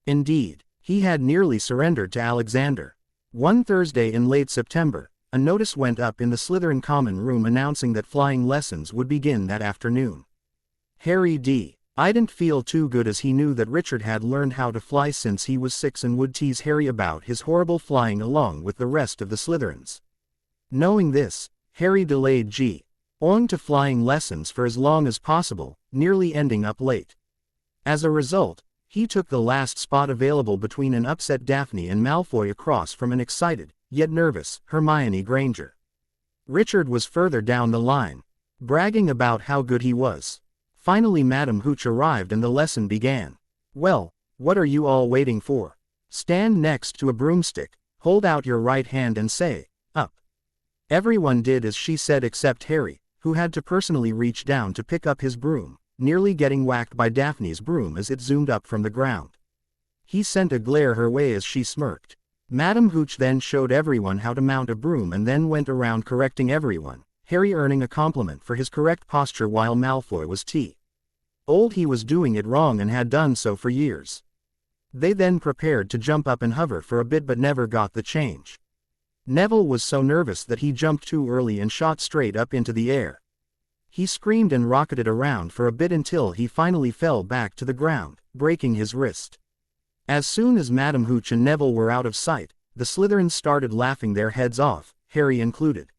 S1: Indeed, he had nearly surrendered to Alexander. One Thursday in late September, a notice went up in the Slytherin common room announcing that flying lessons would begin that afternoon. Harry didn't feel too good, as he knew that Richard had learned how to fly since he was 6 and would tease Harry about his horrible flying along with the rest of the Slytherins. Knowing this, Harry delayed on to flying lessons for as long as possible, nearly ending up late. As a result, he took the last spot available between an upset Daphne and Malfoy across from an excited, yet nervous, Hermione Granger. Richard was further down the line, bragging about how good he was. Finally Madam Hooch arrived and the lesson began. "Well, what are you all waiting for? Stand next to a broomstick, hold out your right hand and say, 'Up.'" Everyone did as she said except Harry, who had to personally reach down to pick up his broom, nearly getting whacked by Daphne's broom as it zoomed up from the ground. He sent a glare her way as she smirked. Madam Hooch then showed everyone how to mount a broom and then went around correcting everyone, Harry earning a compliment for his correct posture while Malfoy was told he was doing it wrong and had done so for years. They then prepared to jump up and hover for a bit but never got the change. Neville was so nervous that he jumped too early and shot straight up into the air. He screamed and rocketed around for a bit until he finally fell back to the ground, breaking his wrist. As soon as Madam Hooch and Neville were out of sight, the Slytherins started laughing their heads off, Harry included.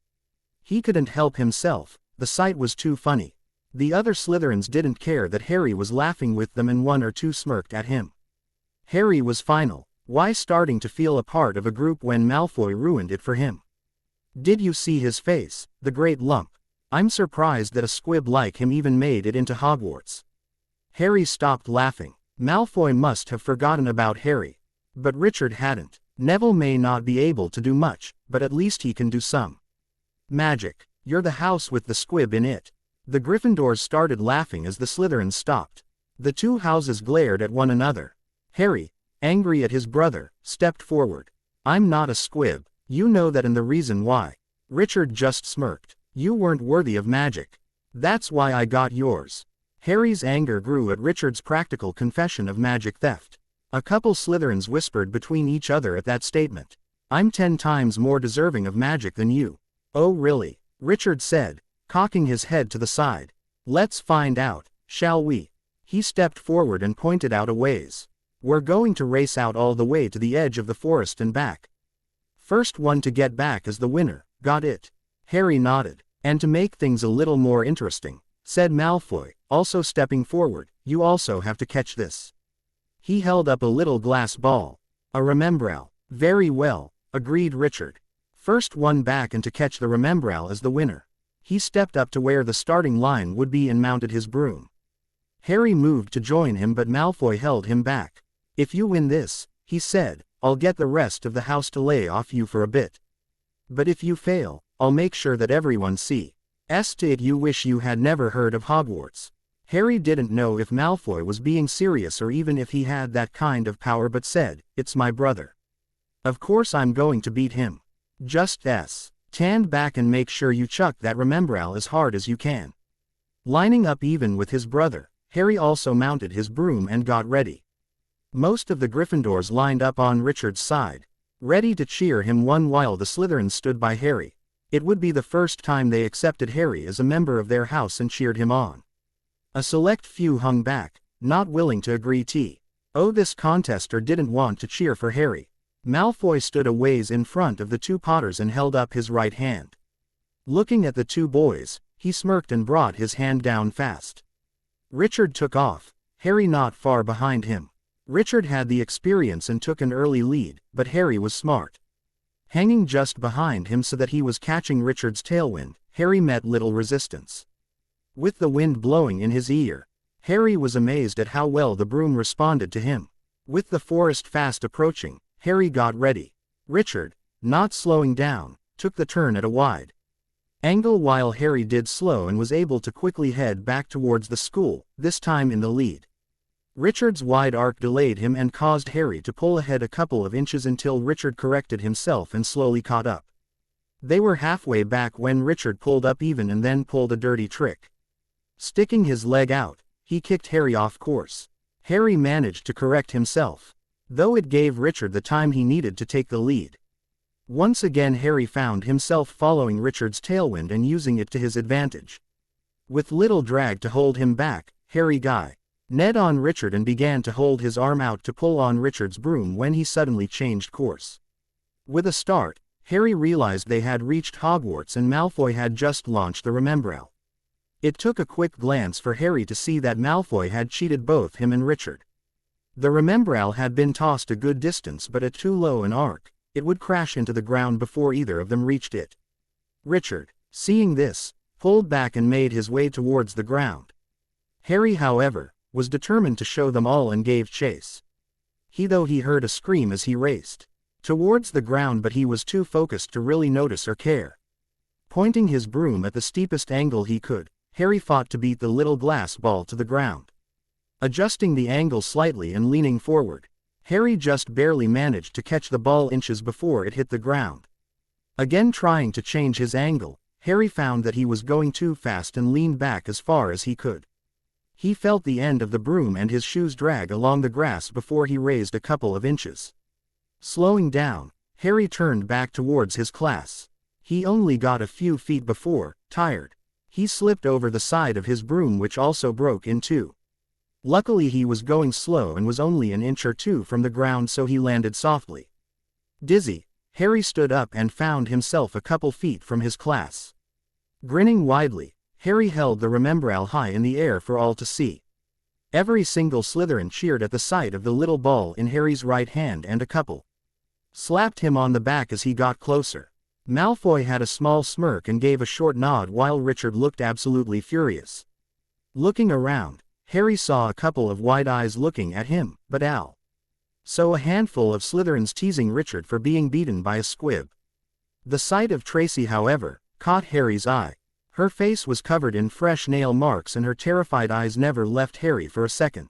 S1: He couldn't help himself, the sight was too funny. The other Slytherins didn't care that Harry was laughing with them and one or two smirked at him. Harry was starting to feel a part of a group when Malfoy ruined it for him. Did you see his face, the great lump? I'm surprised that a Squib like him even made it into Hogwarts. Harry stopped laughing. Malfoy must have forgotten about Harry. But Richard hadn't. Neville may not be able to do much, but at least he can do some magic. You're the house with the Squib in it. The Gryffindors started laughing as the Slytherins stopped. The two houses glared at one another. Harry, angry at his brother, stepped forward. "I'm not a Squib. You know that, and the reason why." Richard just smirked. "You weren't worthy of magic. That's why I got yours." Harry's anger grew at Richard's practical confession of magic theft. A couple Slytherins whispered between each other at that statement. "I'm 10 times more deserving of magic than you." "Oh really?" Richard said, cocking his head to the side. Let's find out, shall we? He stepped forward and pointed out a ways. We're going to race out all the way to the edge of the forest and back. First one to get back is the winner, got it? Harry nodded. And to make things a little more interesting, said Malfoy, also stepping forward, you also have to catch this. He held up a little glass ball. A remembrall. Very well, agreed Richard. First one back and to catch the remembrall is the winner. He stepped up to where the starting line would be and mounted his broom. Harry moved to join him but Malfoy held him back. If you win this, he said, I'll get the rest of the house to lay off you for a bit. But if you fail, I'll make sure that everyone sees it you wish you had never heard of Hogwarts. Harry didn't know if Malfoy was being serious or even if he had that kind of power but said, it's my brother. Of course I'm going to beat him. Just stand back and make sure you chuck that remembrall as hard as you can. Lining up even with his brother, Harry also mounted his broom and got ready. Most of the Gryffindors lined up on Richard's side, ready to cheer him on while the Slytherins stood by Harry. It would be the first time they accepted Harry as a member of their house and cheered him on. A select few hung back, not willing to agree this contester didn't want to cheer for Harry. Malfoy stood a ways in front of the two Potters and held up his right hand. Looking at the two boys, he smirked and brought his hand down fast. Richard took off, Harry not far behind him. Richard had the experience and took an early lead, but Harry was smart. Hanging just behind him so that he was catching Richard's tailwind, Harry met little resistance. With the wind blowing in his ear, Harry was amazed at how well the broom responded to him. With the forest fast approaching, Harry got ready. Richard, not slowing down, took the turn at a wide angle while Harry did slow and was able to quickly head back towards the school, this time in the lead. Richard's wide arc delayed him and caused Harry to pull ahead a couple of inches until Richard corrected himself and slowly caught up. They were halfway back when Richard pulled up even and then pulled a dirty trick. Sticking his leg out, he kicked Harry off course. Harry managed to correct himself, though it gave Richard the time he needed to take the lead. Once again Harry found himself following Richard's tailwind and using it to his advantage. With little drag to hold him back, Harry got Ned on Richard and began to hold his arm out to pull on Richard's broom when he suddenly changed course. With a start, Harry realized they had reached Hogwarts and Malfoy had just launched the remembrall. It took a quick glance for Harry to see that Malfoy had cheated both him and Richard. The remembrall had been tossed a good distance but at too low an arc, it would crash into the ground before either of them reached it. Richard, seeing this, pulled back and made his way towards the ground. Harry, however, was determined to show them all and gave chase. He heard a scream as he raced towards the ground but he was too focused to really notice or care. Pointing his broom at the steepest angle he could, Harry fought to beat the little glass ball to the ground. Adjusting the angle slightly and leaning forward, Harry just barely managed to catch the ball inches before it hit the ground. Again trying to change his angle, Harry found that he was going too fast and leaned back as far as he could. He felt the end of the broom and his shoes drag along the grass before he raised a couple of inches. Slowing down, Harry turned back towards his class. He only got a few feet before, tired, he slipped over the side of his broom which also broke in two. Luckily he was going slow and was only an inch or two from the ground so he landed softly. Dizzy, Harry stood up and found himself a couple feet from his class. Grinning widely, Harry held the remembrall high in the air for all to see. Every single Slytherin cheered at the sight of the little ball in Harry's right hand and a couple slapped him on the back as he got closer. Malfoy had a small smirk and gave a short nod while Richard looked absolutely furious. Looking around, Harry saw a couple of wide eyes looking at him, but so a handful of Slytherins teasing Richard for being beaten by a squib. The sight of Tracy, however, caught Harry's eye. Her face was covered in fresh nail marks and her terrified eyes never left Harry for a second.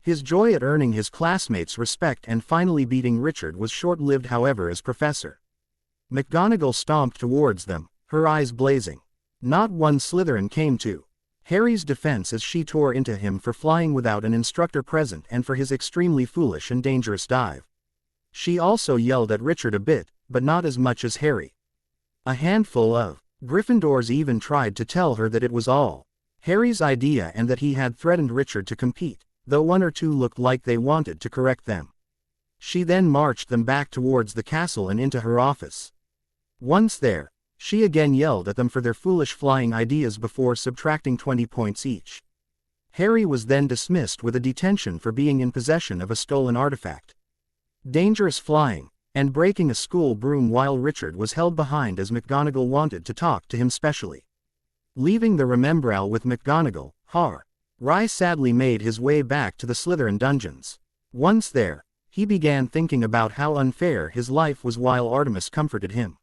S1: His joy at earning his classmates' respect and finally beating Richard was short-lived however as Professor McGonagall stomped towards them, her eyes blazing. Not one Slytherin came to Harry's defense as she tore into him for flying without an instructor present and for his extremely foolish and dangerous dive. She also yelled at Richard a bit, but not as much as Harry. A handful of Gryffindors even tried to tell her that it was all Harry's idea and that he had threatened Richard to compete, though one or two looked like they wanted to correct them. She then marched them back towards the castle and into her office. Once there, she again yelled at them for their foolish flying ideas before subtracting 20 points each. Harry was then dismissed with a detention for being in possession of a stolen artifact, dangerous flying, and breaking a school broom, while Richard was held behind as McGonagall wanted to talk to him specially. Leaving the Remembral with McGonagall, Harry sadly made his way back to the Slytherin dungeons. Once there, he began thinking about how unfair his life was while Artemis comforted him.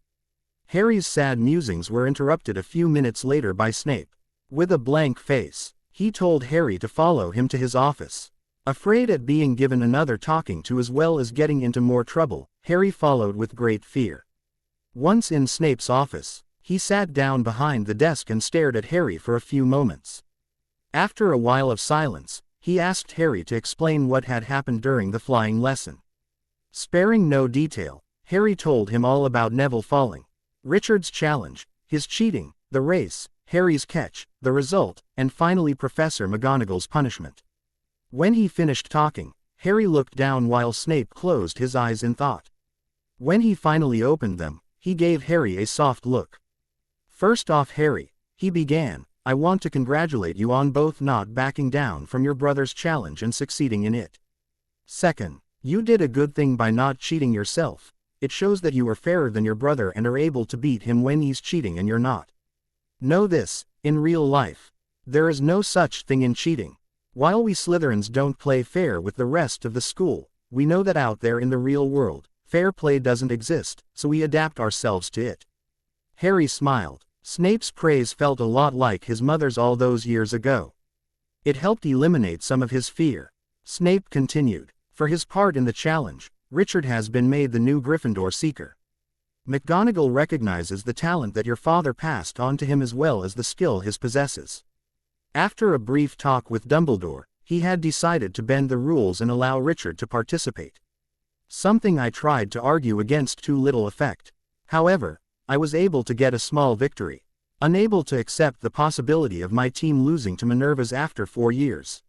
S1: Harry's sad musings were interrupted a few minutes later by Snape. With a blank face, he told Harry to follow him to his office. Afraid at being given another talking to as well as getting into more trouble, Harry followed with great fear. Once in Snape's office, he sat down behind the desk and stared at Harry for a few moments. After a while of silence, he asked Harry to explain what had happened during the flying lesson. Sparing no detail, Harry told him all about Neville falling, Richard's challenge, his cheating, the race, Harry's catch, the result, and finally Professor McGonagall's punishment. When he finished talking, Harry looked down while Snape closed his eyes in thought. When he finally opened them, he gave Harry a soft look. "First off, Harry," he began, "I want to congratulate you on both not backing down from your brother's challenge and succeeding in it. Second, you did a good thing by not cheating yourself. It shows that you are fairer than your brother and are able to beat him when he's cheating and you're not. Know this, in real life, there is no such thing in cheating. While we Slytherins don't play fair with the rest of the school, we know that out there in the real world, fair play doesn't exist, so we adapt ourselves to it." Harry smiled. Snape's praise felt a lot like his mother's all those years ago. It helped eliminate some of his fear. Snape continued, "For his part in the challenge, Richard has been made the new Gryffindor Seeker. McGonagall recognizes the talent that your father passed on to him as well as the skill he possesses." After a brief talk with Dumbledore, he had decided to bend the rules and allow Richard to participate. Something I tried to argue against to little effect. However, I was able to get a small victory. Unable to accept the possibility of my team losing to Minerva's after 4 years,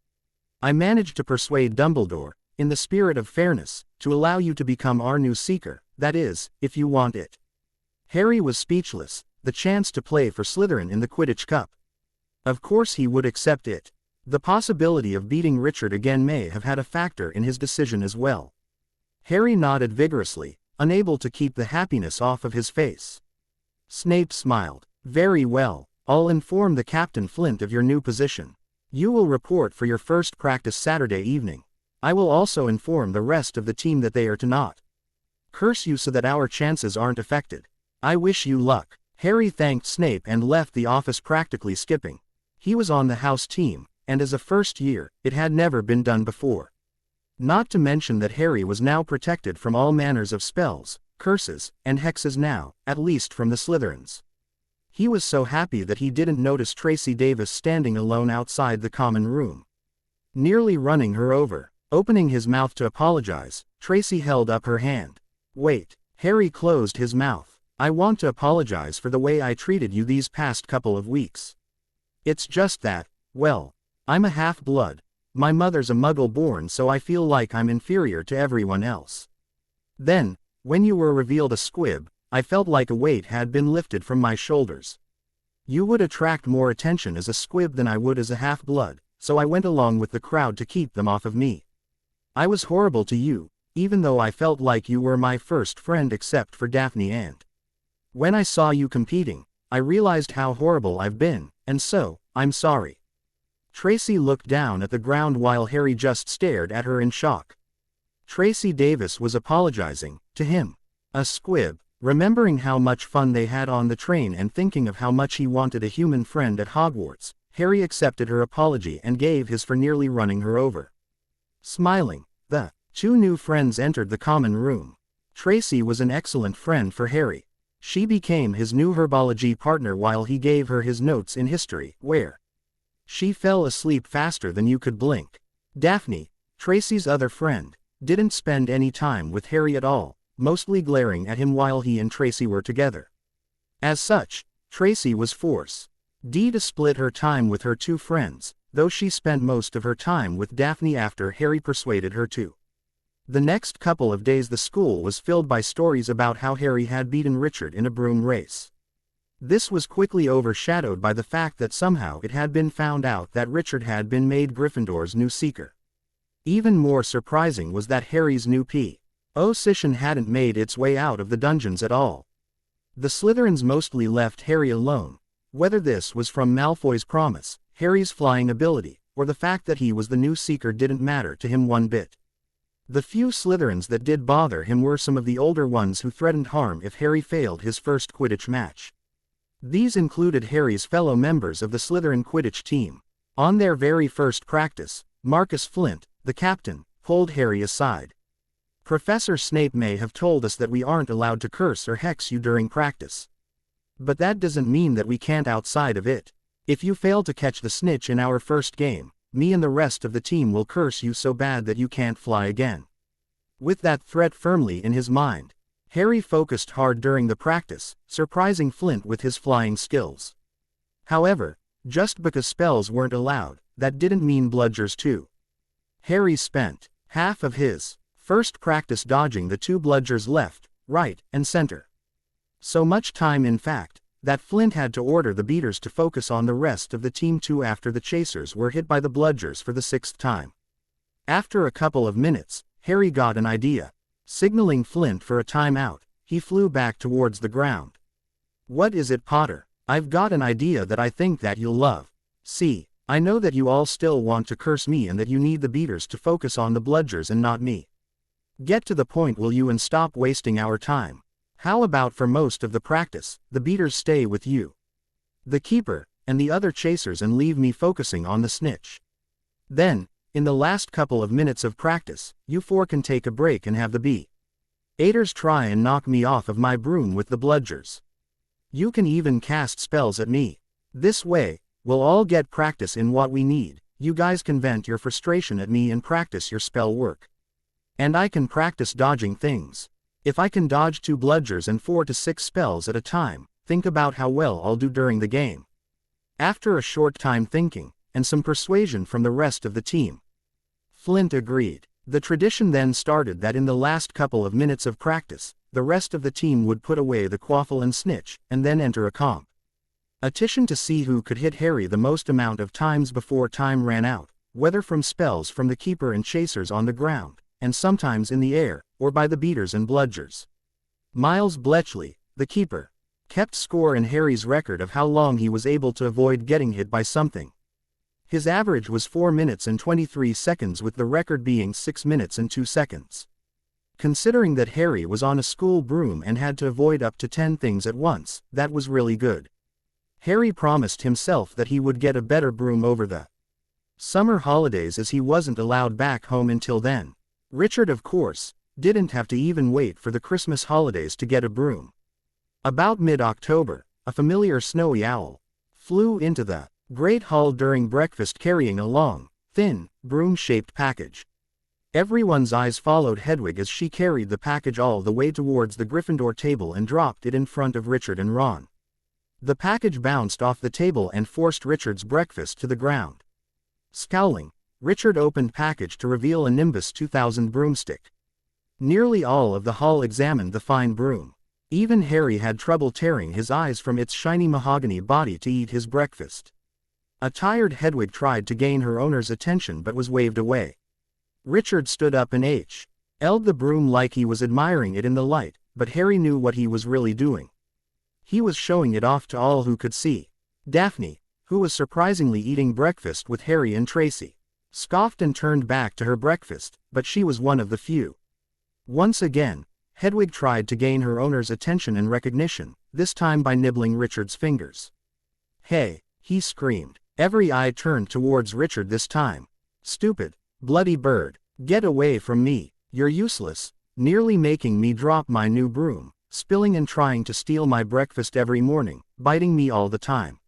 S1: I managed to persuade Dumbledore, in the spirit of fairness, to allow you to become our new Seeker, that is, if you want it. Harry was speechless, the chance to play for Slytherin in the Quidditch Cup. Of course he would accept it. The possibility of beating Richard again may have had a factor in his decision as well. Harry nodded vigorously, unable to keep the happiness off of his face. Snape smiled. "Very well, I'll inform the Captain Flint of your new position. You will report for your first practice Saturday evening. I will also inform the rest of the team that they are to not curse you so that our chances aren't affected. I wish you luck." Harry thanked Snape and left the office, practically skipping. He was on the house team, and as a first year, it had never been done before. Not to mention that Harry was now protected from all manners of spells, curses, and hexes now, at least from the Slytherins. He was so happy that he didn't notice Tracy Davis standing alone outside the common room. Nearly running her over, opening his mouth to apologize, Tracy held up her hand. "Wait." Harry closed his mouth. "I want to apologize for the way I treated you these past couple of weeks. It's just that, well, I'm a half-blood. My mother's a Muggle-born, so I feel like I'm inferior to everyone else. Then, when you were revealed a squib, I felt like a weight had been lifted from my shoulders. You would attract more attention as a squib than I would as a half-blood, so I went along with the crowd to keep them off of me. I was horrible to you, even though I felt like you were my first friend except for Daphne, and when I saw you competing, I realized how horrible I've been, and so, I'm sorry." Tracy looked down at the ground while Harry just stared at her in shock. Tracy Davis was apologizing to him. A squib. Remembering how much fun they had on the train and thinking of how much he wanted a human friend at Hogwarts, Harry accepted her apology and gave his for nearly running her over. Smiling, the two new friends entered the common room. Tracy was an excellent friend for Harry. She became his new herbology partner while he gave her his notes in history, where she fell asleep faster than you could blink. Daphne, Tracy's other friend, didn't spend any time with Harry at all, mostly glaring at him while he and Tracy were together. As such, Tracy was force. D to split her time with her two friends, though she spent most of her time with Daphne after Harry persuaded her to. The next couple of days the school was filled by stories about how Harry had beaten Richard in a broom race. This was quickly overshadowed by the fact that somehow it had been found out that Richard had been made Gryffindor's new Seeker. Even more surprising was that Harry's new Position hadn't made its way out of the dungeons at all. The Slytherins mostly left Harry alone, whether this was from Malfoy's promise, Harry's flying ability, or the fact that he was the new Seeker didn't matter to him one bit. The few Slytherins that did bother him were some of the older ones who threatened harm if Harry failed his first Quidditch match. These included Harry's fellow members of the Slytherin Quidditch team. On their very first practice, Marcus Flint, the captain, pulled Harry aside. "Professor Snape may have told us that we aren't allowed to curse or hex you during practice. But that doesn't mean that we can't outside of it. If you fail to catch the snitch in our first game, me and the rest of the team will curse you so bad that you can't fly again." With that threat firmly in his mind, Harry focused hard during the practice, surprising Flint with his flying skills. However, just because spells weren't allowed, that didn't mean bludgers too. Harry spent half of his first practice dodging the two bludgers left, right, and center. So much time in fact, that Flint had to order the beaters to focus on the rest of the team too after the chasers were hit by the bludgers for the sixth time. After a couple of minutes, Harry got an idea. Signaling Flint for a timeout, he flew back towards the ground. "What is it, Potter? I've got an idea that I think that you'll love. See, I know that you all still want to curse me and that you need the beaters to focus on the bludgers and not me. Get to the point will you and stop wasting our time. How about for most of the practice, the beaters stay with you, the keeper, and the other chasers and leave me focusing on the snitch. Then, in the last couple of minutes of practice, you four can take a break and have the beaters try and knock me off of my broom with the bludgers. You can even cast spells at me. This way, we'll all get practice in what we need. You guys can vent your frustration at me and practice your spell work. And I can practice dodging things. If I can dodge 2 bludgers and 4 to 6 spells at a time, think about how well I'll do during the game." After a short time thinking, and some persuasion from the rest of the team, Flint agreed. The tradition then started that in the last couple of minutes of practice, the rest of the team would put away the quaffle and snitch, and then enter a competition to see who could hit Harry the most amount of times before time ran out, whether from spells from the keeper and chasers on the ground, and sometimes in the air, or by the beaters and bludgers. Miles Bletchley, the keeper, kept score in Harry's record of how long he was able to avoid getting hit by something. His average was 4 minutes and 23 seconds with the record being 6 minutes and 2 seconds. Considering that Harry was on a school broom and had to avoid up to 10 things at once, that was really good. Harry promised himself that he would get a better broom over the summer holidays as he wasn't allowed back home until then. Richard, of course, didn't have to even wait for the Christmas holidays to get a broom. About mid-October, a familiar snowy owl flew into the Great Hall during breakfast carrying a long, thin, broom-shaped package. Everyone's eyes followed Hedwig as she carried the package all the way towards the Gryffindor table and dropped it in front of Richard and Ron. The package bounced off the table and forced Richard's breakfast to the ground. Scowling, Richard opened package to reveal a Nimbus 2000 broomstick. Nearly all of the hall examined the fine broom. Even Harry had trouble tearing his eyes from its shiny mahogany body to eat his breakfast. A tired Hedwig tried to gain her owner's attention but was waved away. Richard stood up and held the broom like he was admiring it in the light, but Harry knew what he was really doing. He was showing it off to all who could see. Daphne, who was surprisingly eating breakfast with Harry and Tracy, scoffed and turned back to her breakfast, but she was one of the few. Once again, Hedwig tried to gain her owner's attention and recognition, this time by nibbling Richard's fingers. "Hey," he screamed. Every eye turned towards Richard this time. "Stupid, bloody bird, get away from me, you're useless, nearly making me drop my new broom, spilling and trying to steal my breakfast every morning, biting me all the time.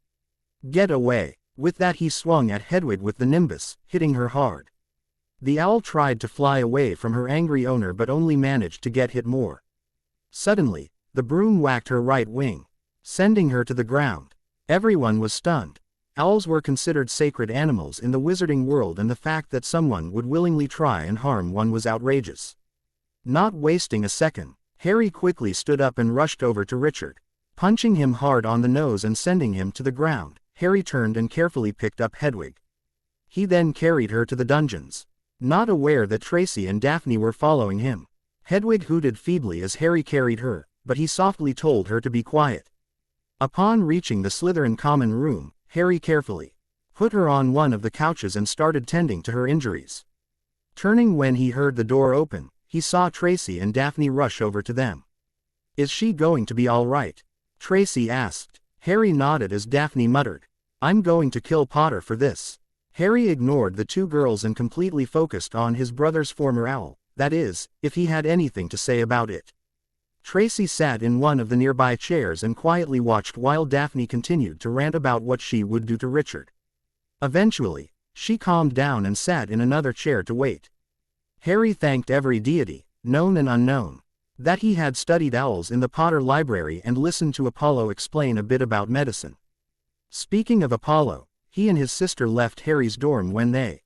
S1: Get away." With that he swung at Hedwig with the Nimbus, hitting her hard. The owl tried to fly away from her angry owner but only managed to get hit more. Suddenly, the broom whacked her right wing. sending her to the ground. Everyone was stunned. Owls were considered sacred animals in the wizarding world, and the fact that someone would willingly try and harm one was outrageous. Not wasting a second, Harry quickly stood up and rushed over to Richard. Punching him hard on the nose and sending him to the ground, Harry turned and carefully picked up Hedwig. He then carried her to the dungeons. Not aware that Tracy and Daphne were following him, Hedwig hooted feebly as Harry carried her, but he softly told her to be quiet. Upon reaching the Slytherin common room, Harry carefully put her on one of the couches and started tending to her injuries. Turning when he heard the door open, he saw Tracy and Daphne rush over to them. "Is she going to be all right?" Tracy asked. Harry nodded as Daphne muttered, "I'm going to kill Potter for this." Harry ignored the two girls and completely focused on his brother's former owl, that is, if he had anything to say about it. Tracy sat in one of the nearby chairs and quietly watched while Daphne continued to rant about what she would do to Richard. Eventually, she calmed down and sat in another chair to wait. Harry thanked every deity, known and unknown, that he had studied owls in the Potter Library and listened to Apollo explain a bit about medicine. Speaking of Apollo, he and his sister left Harry's dorm when they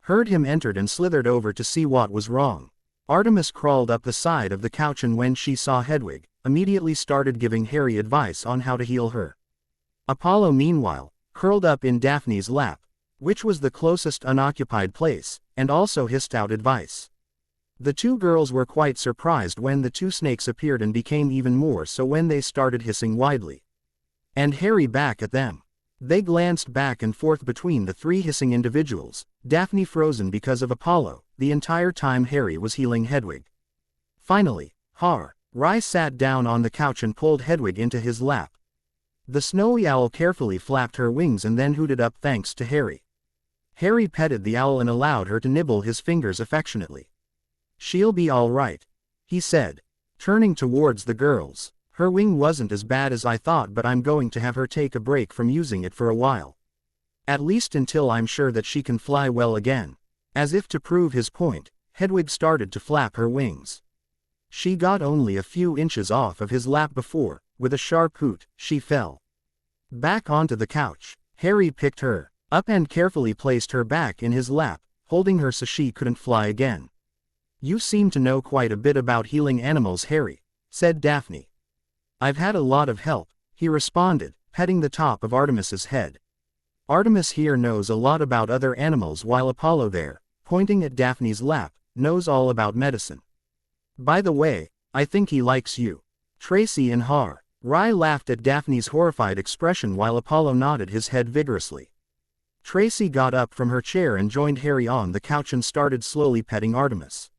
S1: heard him entered and slithered over to see what was wrong. Artemis crawled up the side of the couch and when she saw Hedwig, immediately started giving Harry advice on how to heal her. Apollo meanwhile, curled up in Daphne's lap, which was the closest unoccupied place, and also hissed out advice. The two girls were quite surprised when the two snakes appeared and became even more so when they started hissing widely. And Harry back at them. They glanced back and forth between the three hissing individuals, Daphne frozen because of Apollo, the entire time Harry was healing Hedwig. Finally, Rai sat down on the couch and pulled Hedwig into his lap. The snowy owl carefully flapped her wings and then hooted up thanks to Harry. Harry petted the owl and allowed her to nibble his fingers affectionately. "She'll be all right," he said, turning towards the girls. "Her wing wasn't as bad as I thought, but I'm going to have her take a break from using it for a while. At least until I'm sure that she can fly well again." As if to prove his point, Hedwig started to flap her wings. She got only a few inches off of his lap before, with a sharp hoot, she fell back onto the couch. Harry picked her up and carefully placed her back in his lap, holding her so she couldn't fly again. "You seem to know quite a bit about healing animals, Harry," said Daphne. "I've had a lot of help," he responded, petting the top of Artemis's head. "Artemis here knows a lot about other animals while Apollo there, pointing at Daphne's lap, knows all about medicine. By the way, I think he likes you." Tracy and Rai laughed at Daphne's horrified expression while Apollo nodded his head vigorously. Tracy got up from her chair and joined Harry on the couch and started slowly petting Artemis.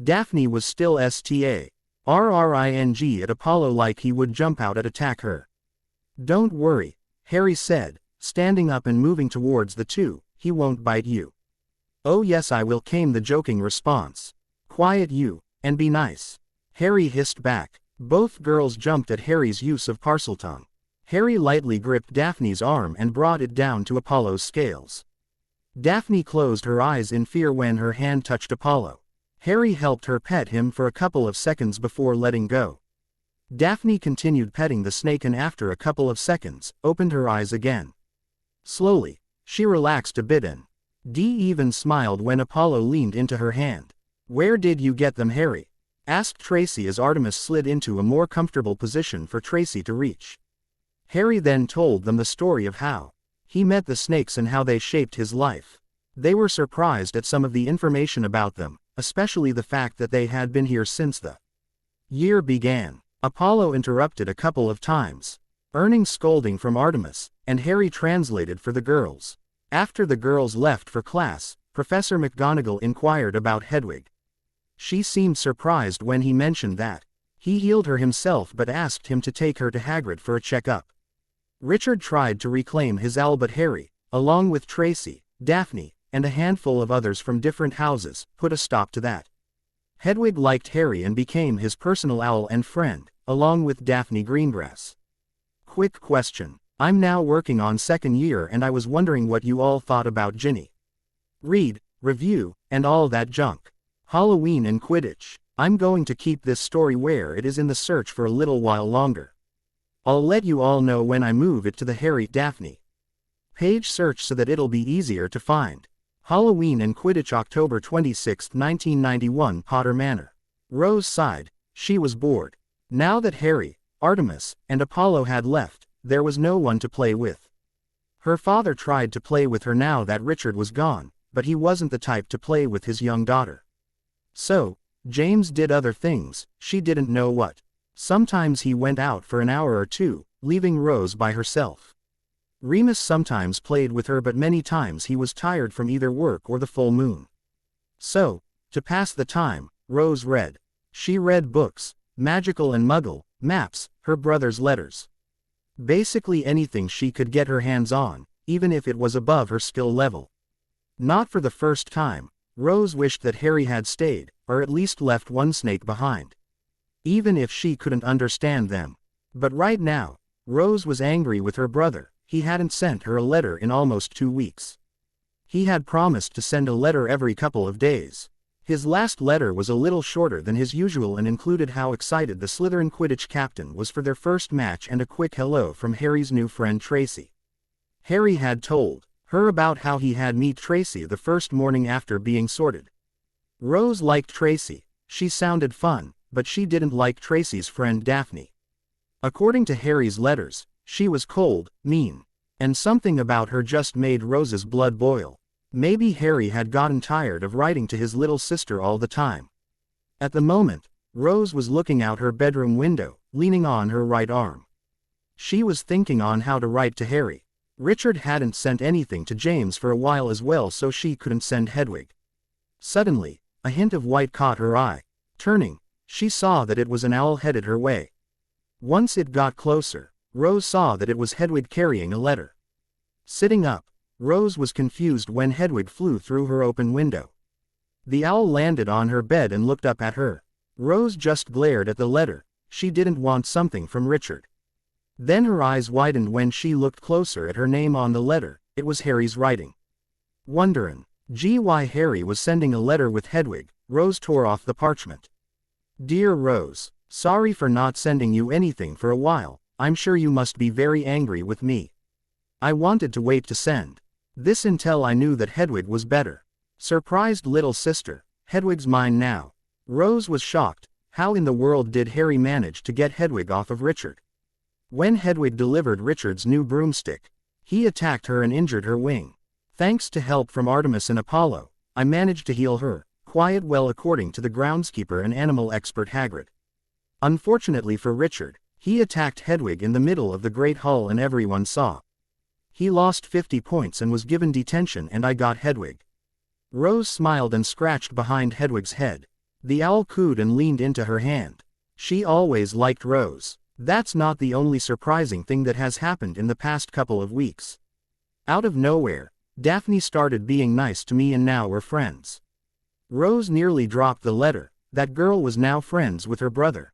S1: Daphne was still staring at Apollo like he would jump out and attack her. "Don't worry," Harry said, standing up and moving towards the two, "he won't bite you." "Oh yes I will," came the joking response. "Quiet you, and be nice," Harry hissed back. Both girls jumped at Harry's use of Parseltongue. Harry lightly gripped Daphne's arm and brought it down to Apollo's scales. Daphne closed her eyes in fear when her hand touched Apollo. Harry helped her pet him for a couple of seconds before letting go. Daphne continued petting the snake and after a couple of seconds, opened her eyes again. Slowly, she relaxed a bit and even smiled when Apollo leaned into her hand. "Where did you get them, Harry?" asked Tracy as Artemis slid into a more comfortable position for Tracy to reach. Harry then told them the story of how he met the snakes and how they shaped his life. They were surprised at some of the information about them, especially the fact that they had been here since the year began. Apollo interrupted a couple of times, earning scolding from Artemis, and Harry translated for the girls. After the girls left for class, Professor McGonagall inquired about Hedwig. She seemed surprised when he mentioned that he healed her himself but asked him to take her to Hagrid for a checkup. Richard tried to reclaim his owl but Harry, along with Tracy, Daphne, and a handful of others from different houses, put a stop to that. Hedwig liked Harry and became his personal owl and friend, along with Daphne Greengrass. Quick question. I'm now working on second year and I was wondering what you all thought about Ginny. Read, review, and all that junk. Halloween and Quidditch. I'm going to keep this story where it is in the search for a little while longer. I'll let you all know when I move it to the Harry Daphne page search so that it'll be easier to find. Halloween and Quidditch, October 26, 1991, Potter Manor. Rose sighed. She was bored. Now that Harry, Artemis, and Apollo had left, there was no one to play with. Her father tried to play with her now that Richard was gone, but he wasn't the type to play with his young daughter. So, James did other things, she didn't know what. Sometimes he went out for an hour or two, leaving Rose by herself. Remus sometimes played with her, but many times he was tired from either work or the full moon. So, to pass the time, Rose read. She read books, magical and muggle, maps, her brother's letters. Basically anything she could get her hands on, even if it was above her skill level. Not for the first time, Rose wished that Harry had stayed, or at least left one snake behind. Even if she couldn't understand them. But right now, Rose was angry with her brother. He hadn't sent her a letter in almost 2 weeks. He had promised to send a letter every couple of days. His last letter was a little shorter than his usual and included how excited the Slytherin Quidditch captain was for their first match and a quick hello from Harry's new friend Tracy. Harry had told her about how he had met Tracy the first morning after being sorted. Rose liked Tracy, she sounded fun, but she didn't like Tracy's friend Daphne. According to Harry's letters, she was cold, mean, and something about her just made Rose's blood boil. Maybe Harry had gotten tired of writing to his little sister all the time. At the moment, Rose was looking out her bedroom window, leaning on her right arm. She was thinking on how to write to Harry. Richard hadn't sent anything to James for a while as well, so she couldn't send Hedwig. Suddenly, a hint of white caught her eye. Turning, she saw that it was an owl headed her way. Once it got closer, Rose saw that it was Hedwig carrying a letter. Sitting up, Rose was confused when Hedwig flew through her open window. The owl landed on her bed and looked up at her. Rose just glared at the letter. She didn't want something from Richard. Then her eyes widened when she looked closer at her name on the letter. It was Harry's writing. Wonderin' why Harry was sending a letter with Hedwig, Rose tore off the parchment. Dear Rose, sorry for not sending you anything for a while. I'm sure you must be very angry with me. I wanted to wait to send this until I knew that Hedwig was better. Surprised little sister, Hedwig's mine now. Rose was shocked. How in the world did Harry manage to get Hedwig off of Richard? When Hedwig delivered Richard's new broomstick, he attacked her and injured her wing. Thanks to help from Artemis and Apollo, I managed to heal her, quite well according to the groundskeeper and animal expert Hagrid. Unfortunately for Richard, he attacked Hedwig in the middle of the Great Hall and everyone saw. He lost 50 points and was given detention, and I got Hedwig. Rose smiled and scratched behind Hedwig's head. The owl cooed and leaned into her hand. She always liked Rose. That's not the only surprising thing that has happened in the past couple of weeks. Out of nowhere, Daphne started being nice to me and now we're friends. Rose nearly dropped the letter. That girl was now friends with her brother.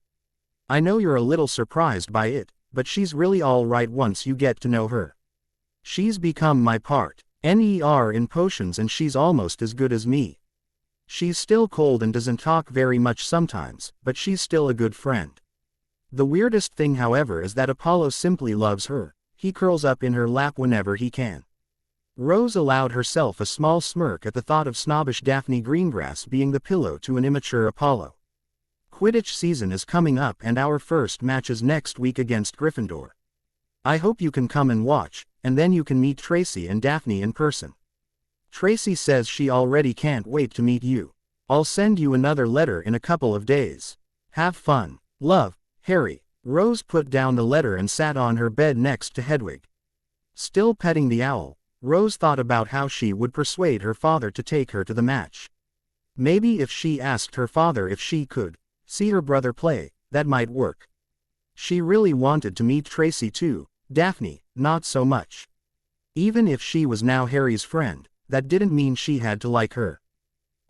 S1: I know you're a little surprised by it, but she's really all right once you get to know her. She's become my part NER in potions and she's almost as good as me. She's still cold and doesn't talk very much sometimes, but she's still a good friend. The weirdest thing, however, is that Apollo simply loves her. He curls up in her lap whenever he can. Rose allowed herself a small smirk at the thought of snobbish Daphne Greengrass being the pillow to an immature Apollo. Quidditch season is coming up and our first match is next week against Gryffindor. I hope you can come and watch, and then you can meet Tracy and Daphne in person. Tracy says she already can't wait to meet you. I'll send you another letter in a couple of days. Have fun. Love, Harry. Rose put down the letter and sat on her bed next to Hedwig. Still petting the owl, Rose thought about how she would persuade her father to take her to the match. Maybe if she asked her father if she could see her brother play, that might work. She really wanted to meet Tracy too. Daphne, not so much. Even if she was now Harry's friend, that didn't mean she had to like her.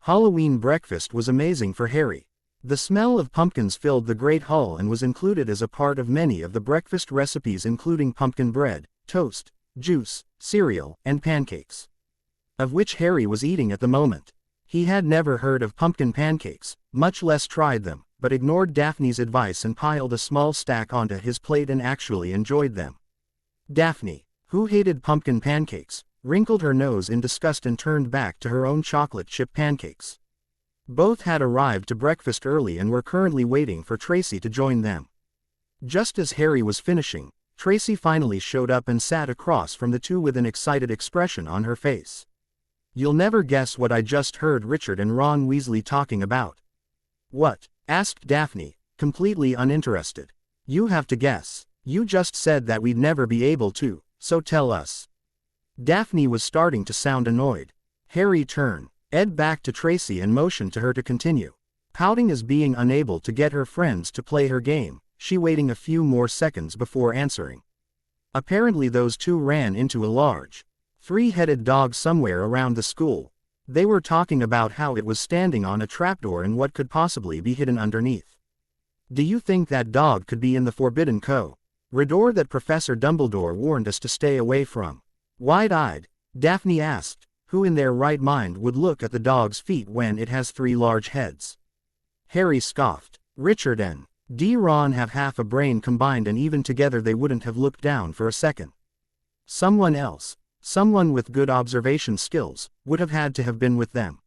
S1: Halloween breakfast was amazing for Harry. The smell of pumpkins filled the Great Hall and was included as a part of many of the breakfast recipes, including pumpkin bread, toast, juice, cereal, and pancakes. Of which Harry was eating at the moment. He had never heard of pumpkin pancakes, much less tried them, but ignored Daphne's advice and piled a small stack onto his plate and actually enjoyed them. Daphne, who hated pumpkin pancakes, wrinkled her nose in disgust and turned back to her own chocolate chip pancakes. Both had arrived to breakfast early and were currently waiting for Tracy to join them. Just as Harry was finishing, Tracy finally showed up and sat across from the two with an excited expression on her face. "You'll never guess what I just heard Richard and Ron Weasley talking about." "What?" asked Daphne, completely uninterested. "You have to guess. You just said that we'd never be able to, so tell us." Daphne was starting to sound annoyed. Harry turned Ed back to Tracy and motioned to her to continue. Pouting as being unable to get her friends to play her game, she waiting a few more seconds before answering. Apparently those two ran into a large, three-headed dog somewhere around the school. They were talking about how it was standing on a trapdoor and what could possibly be hidden underneath. "Do you think that dog could be in the Forbidden Corridor that Professor Dumbledore warned us to stay away from?" Wide-eyed, Daphne asked, who in their right mind would look at the dog's feet when it has three large heads. Harry scoffed. "Richard and Ron have half a brain combined, and even together they wouldn't have looked down for a second. Someone else, someone with good observation skills, would have had to have been with them."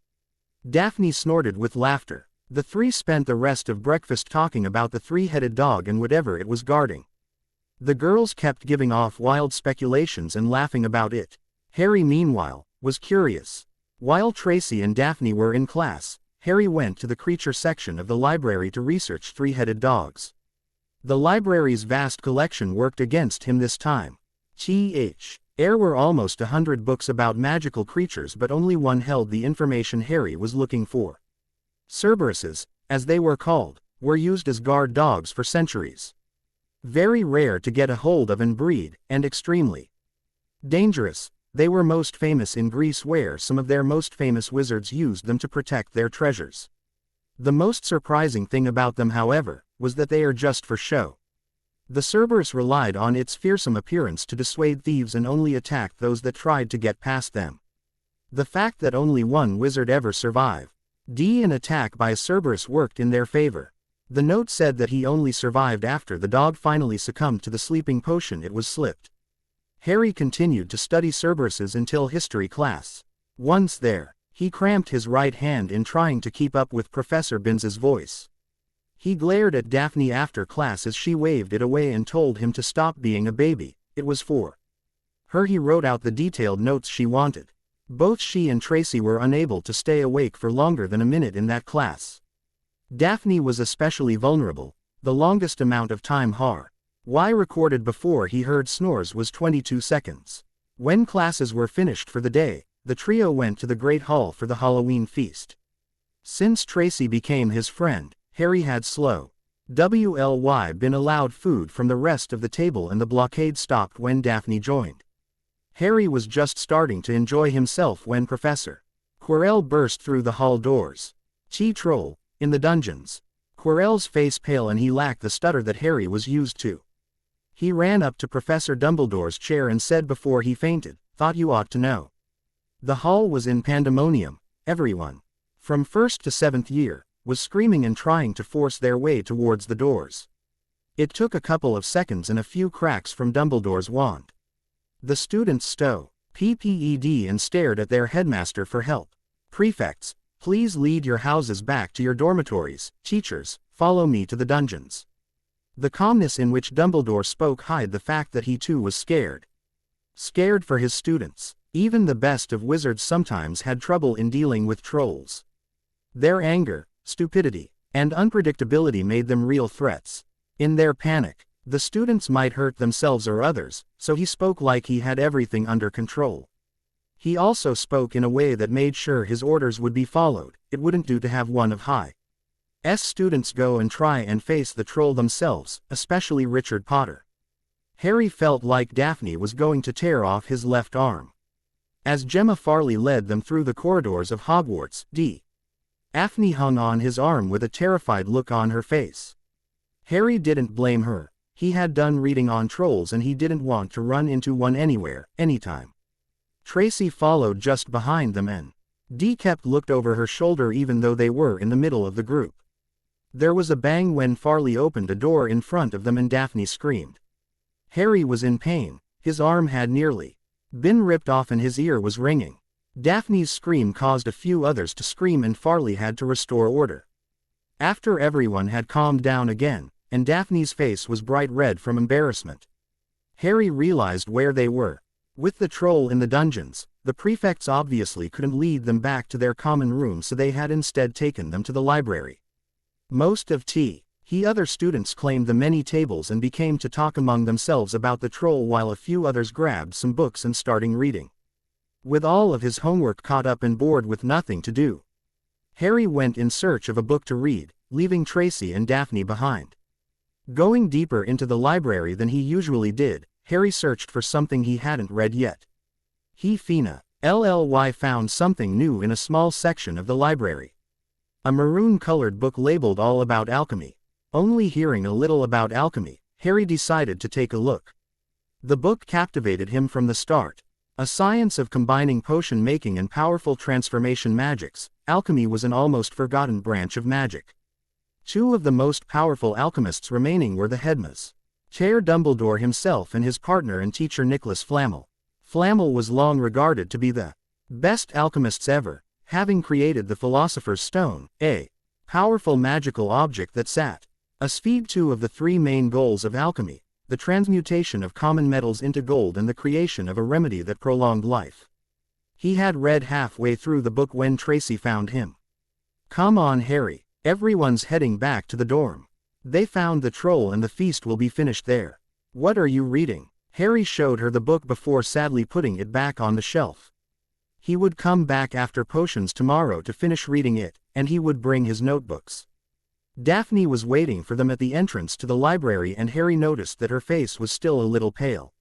S1: Daphne snorted with laughter. The three spent the rest of breakfast talking about the three-headed dog and whatever it was guarding. The girls kept giving off wild speculations and laughing about it. Harry, meanwhile, was curious. While Tracy and Daphne were in class, Harry went to the creature section of the library to research three-headed dogs. The library's vast collection worked against him this time. There were almost 100 books about magical creatures, but only one held the information Harry was looking for. Cerberuses, as they were called, were used as guard dogs for centuries. Very rare to get a hold of and breed, and extremely dangerous. They were most famous in Greece, where some of their most famous wizards used them to protect their treasures. The most surprising thing about them, however, was that they are just for show. The Cerberus relied on its fearsome appearance to dissuade thieves and only attacked those that tried to get past them. The fact that only one wizard ever survived an attack by a Cerberus worked in their favor. The note said that he only survived after the dog finally succumbed to the sleeping potion it was slipped. Harry continued to study Cerberuses until history class. Once there, he cramped his right hand in trying to keep up with Professor Binns's voice. He glared at Daphne after class as she waved it away and told him to stop being a baby. It was for her he wrote out the detailed notes she wanted. Both she and Tracy were unable to stay awake for longer than a minute in that class. Daphne was especially vulnerable. The longest amount of time Harry recorded before he heard snores was 22 seconds. When classes were finished for the day, the trio went to the Great Hall for the Halloween feast. Since Tracy became his friend, Harry had been allowed food from the rest of the table, and the blockade stopped when Daphne joined. Harry was just starting to enjoy himself when Professor Quirrell burst through the hall doors. Troll, in the dungeons. Quirrell's face pale, and he lacked the stutter that Harry was used to. He ran up to Professor Dumbledore's chair and said before he fainted, "Thought you ought to know." The hall was in pandemonium. Everyone, from 1st to 7th year, was screaming and trying to force their way towards the doors. It took a couple of seconds and a few cracks from Dumbledore's wand. The students stopped and stared at their headmaster for help. "Prefects, please lead your houses back to your dormitories. Teachers, follow me to the dungeons." The calmness in which Dumbledore spoke hid the fact that he too was scared. Scared for his students. Even the best of wizards sometimes had trouble in dealing with trolls. Their anger, stupidity, and unpredictability made them real threats. In their panic, the students might hurt themselves or others, so he spoke like he had everything under control. He also spoke in a way that made sure his orders would be followed. It wouldn't do to have one of High's students go and try and face the troll themselves, especially Richard Potter. Harry felt like Daphne was going to tear off his left arm. As Gemma Farley led them through the corridors of Hogwarts, Daphne hung on his arm with a terrified look on her face. Harry didn't blame her. He had done reading on trolls and he didn't want to run into one anywhere, anytime. Tracy followed just behind them and kept looked over her shoulder even though they were in the middle of the group. There was a bang when Farley opened a door in front of them and Daphne screamed. Harry was in pain, his arm had nearly been ripped off and his ear was ringing. Daphne's scream caused a few others to scream and Farley had to restore order. After everyone had calmed down again, and Daphne's face was bright red from embarrassment, Harry realized where they were. With the troll in the dungeons, the prefects obviously couldn't lead them back to their common room, so they had instead taken them to the library. Most of other students claimed the many tables and became to talk among themselves about the troll, while a few others grabbed some books and starting reading. With all of his homework caught up and bored with nothing to do, Harry went in search of a book to read, leaving Tracy and Daphne behind. Going deeper into the library than he usually did, Harry searched for something he hadn't read yet. He found something new in a small section of the library. A maroon-colored book labeled All About Alchemy. Only hearing a little about alchemy, Harry decided to take a look. The book captivated him from the start. A science of combining potion making and powerful transformation magics, alchemy was an almost forgotten branch of magic. Two of the most powerful alchemists remaining were the headmaster, Dumbledore himself, and his partner and teacher Nicholas Flamel. Flamel was long regarded to be the best alchemists ever, having created the Philosopher's Stone, a powerful magical object that sat aspide two of the three main goals of alchemy, the transmutation of common metals into gold and the creation of a remedy that prolonged life. He had read halfway through the book when Tracy found him. "Come on, Harry, everyone's heading back to the dorm. They found the troll and the feast will be finished there. What are you reading?" Harry showed her the book before sadly putting it back on the shelf. He would come back after potions tomorrow to finish reading it, and he would bring his notebooks. Daphne was waiting for them at the entrance to the library, and Harry noticed that her face was still a little pale.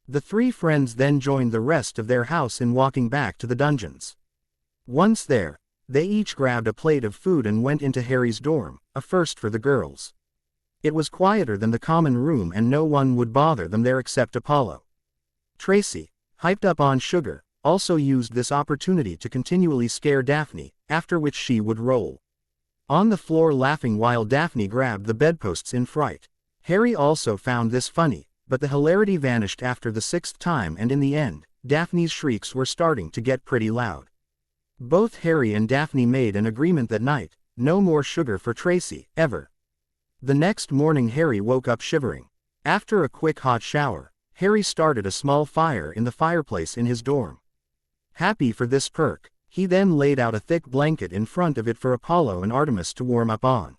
S1: The three friends then joined the rest of their house in walking back to the dungeons. Once there, they each grabbed a plate of food and went into Harry's dorm, a first for the girls. It was quieter than the common room and no one would bother them there except Apollo. Tracy, hyped up on sugar, also used this opportunity to continually scare Daphne, after which she would roll on the floor laughing while Daphne grabbed the bedposts in fright. Harry also found this funny, but the hilarity vanished after the sixth time, and in the end, Daphne's shrieks were starting to get pretty loud. Both Harry and Daphne made an agreement that night: no more sugar for Tracy, ever. The next morning Harry woke up shivering. After a quick hot shower, Harry started a small fire in the fireplace in his dorm. Happy for this perk, he then laid out a thick blanket in front of it for Apollo and Artemis to warm up on.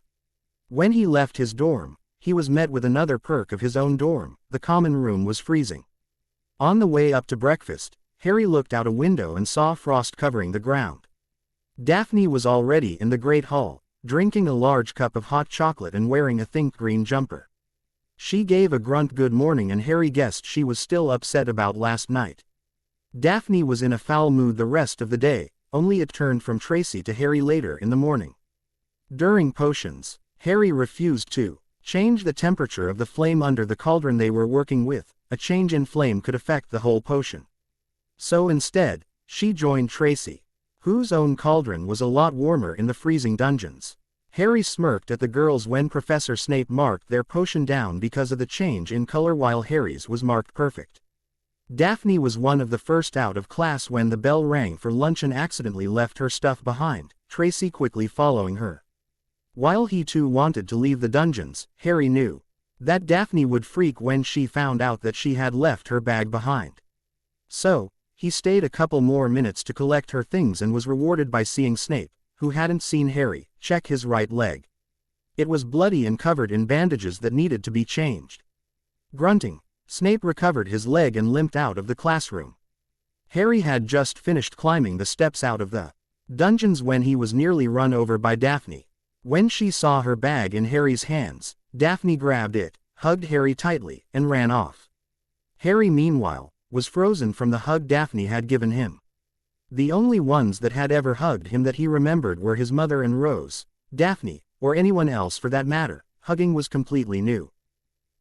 S1: When he left his dorm, he was met with another perk of his own dorm: the common room was freezing. On the way up to breakfast, Harry looked out a window and saw frost covering the ground. Daphne was already in the Great Hall, drinking a large cup of hot chocolate and wearing a thick green jumper. She gave a grunt good morning and Harry guessed she was still upset about last night. Daphne was in a foul mood the rest of the day, only it turned from Tracy to Harry later in the morning. During potions, Harry refused to change the temperature of the flame under the cauldron they were working with. A change in flame could affect the whole potion. So instead, she joined Tracy, whose own cauldron was a lot warmer in the freezing dungeons. Harry smirked at the girls when Professor Snape marked their potion down because of the change in color while Harry's was marked perfect. Daphne was one of the first out of class when the bell rang for lunch and accidentally left her stuff behind, Tracy quickly following her. While he too wanted to leave the dungeons, Harry knew that Daphne would freak when she found out that she had left her bag behind. So, he stayed a couple more minutes to collect her things and was rewarded by seeing Snape, who hadn't seen Harry, check his right leg. It was bloody and covered in bandages that needed to be changed. Grunting, Snape recovered his leg and limped out of the classroom. Harry had just finished climbing the steps out of the dungeons when he was nearly run over by Daphne. When she saw her bag in Harry's hands, Daphne grabbed it, hugged Harry tightly, and ran off. Harry, meanwhile, was frozen from the hug Daphne had given him. The only ones that had ever hugged him that he remembered were his mother and Rose. Daphne, or anyone else for that matter, hugging was completely new.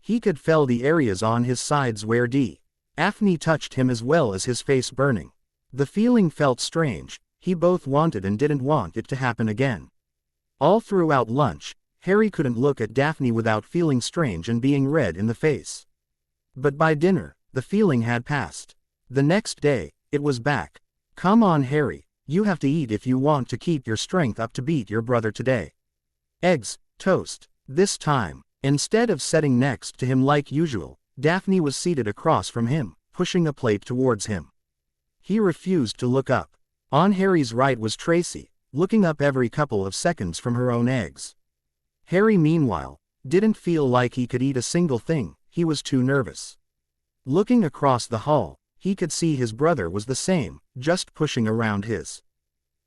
S1: He could feel the areas on his sides where Daphne touched him as well as his face burning. The feeling felt strange, he both wanted and didn't want it to happen again. All throughout lunch, Harry couldn't look at Daphne without feeling strange and being red in the face. But by dinner, the feeling had passed. The next day, it was back. "Come on, Harry, you have to eat if you want to keep your strength up to beat your brother today. Eggs, toast." This time, instead of sitting next to him like usual, Daphne was seated across from him, pushing a plate towards him. He refused to look up. On Harry's right was Tracy, looking up every couple of seconds from her own eggs. Harry, meanwhile, didn't feel like he could eat a single thing, he was too nervous. Looking across the hall, he could see his brother was the same, just pushing around his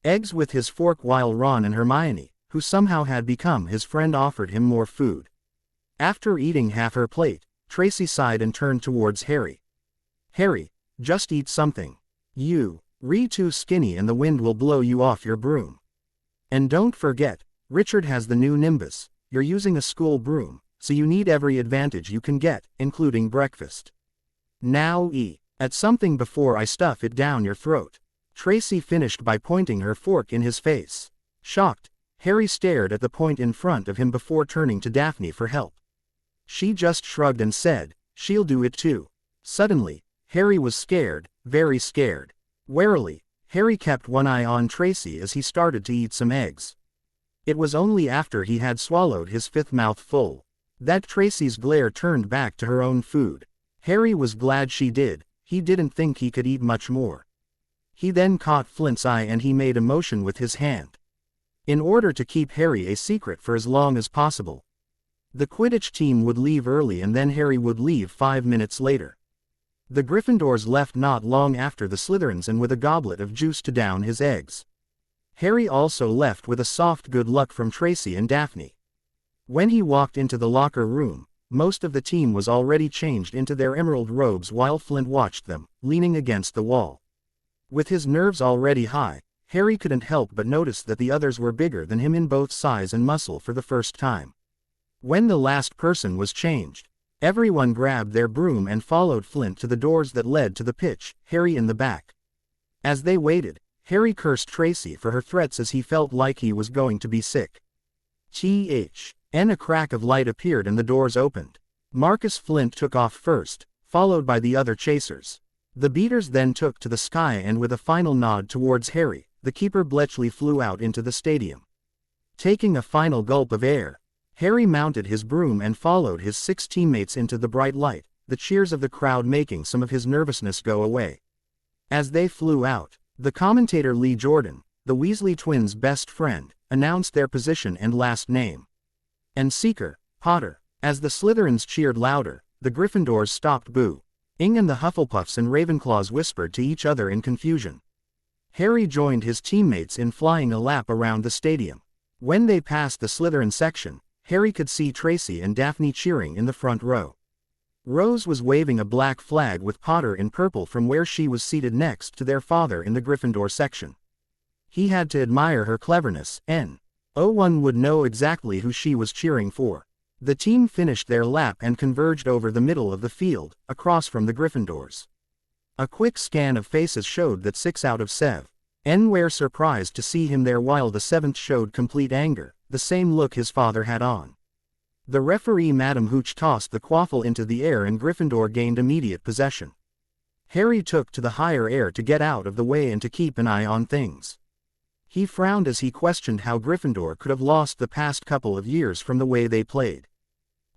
S1: eggs with his fork while Ron and Hermione, who somehow had become his friend, offered him more food. After eating half her plate, Tracy sighed and turned towards Harry. "Harry, just eat something. You're too skinny and the wind will blow you off your broom. And don't forget, Richard has the new Nimbus, you're using a school broom, so you need every advantage you can get, including breakfast. Now eat at something before I stuff it down your throat." Tracy finished by pointing her fork in his face. Shocked, Harry stared at the point in front of him before turning to Daphne for help. She just shrugged and said, "She'll do it too." Suddenly, Harry was scared, very scared. Warily, Harry kept one eye on Tracy as he started to eat some eggs. It was only after he had swallowed his fifth mouthful that Tracy's glare turned back to her own food. Harry was glad she did, he didn't think he could eat much more. He then caught Flint's eye and he made a motion with his hand, in order to keep Harry a secret for as long as possible. The Quidditch team would leave early and then Harry would leave 5 minutes later. The Gryffindors left not long after the Slytherins and with a goblet of juice to down his eggs. Harry also left with a soft good luck from Tracy and Daphne. When he walked into the locker room, most of the team was already changed into their emerald robes while Flint watched them, leaning against the wall. With his nerves already high, Harry couldn't help but notice that the others were bigger than him in both size and muscle for the first time. When the last person was changed, everyone grabbed their broom and followed Flint to the doors that led to the pitch, Harry in the back. As they waited, Harry cursed Tracy for her threats as he felt like he was going to be sick. And a crack of light appeared and the doors opened. Marcus Flint took off first, followed by the other chasers. The beaters then took to the sky and with a final nod towards Harry, the keeper Bletchley flew out into the stadium. Taking a final gulp of air, Harry mounted his broom and followed his 6 teammates into the bright light, the cheers of the crowd making some of his nervousness go away. As they flew out, the commentator Lee Jordan, the Weasley twins' best friend, announced their position and last name. "And Seeker, Potter." As the Slytherins cheered louder, the Gryffindors stopped booing and the Hufflepuffs and Ravenclaws whispered to each other in confusion. Harry joined his teammates in flying a lap around the stadium. When they passed the Slytherin section, Harry could see Tracy and Daphne cheering in the front row. Rose was waving a black flag with Potter in purple from where she was seated next to their father in the Gryffindor section. He had to admire her cleverness, and no one would know exactly who she was cheering for. The team finished their lap and converged over the middle of the field, across from the Gryffindors. A quick scan of faces showed that 6 out of 7 were surprised to see him there while the 7th showed complete anger, the same look his father had on. The referee Madam Hooch tossed the quaffle into the air and Gryffindor gained immediate possession. Harry took to the higher air to get out of the way and to keep an eye on things. He frowned as he questioned how Gryffindor could have lost the past couple of years from the way they played.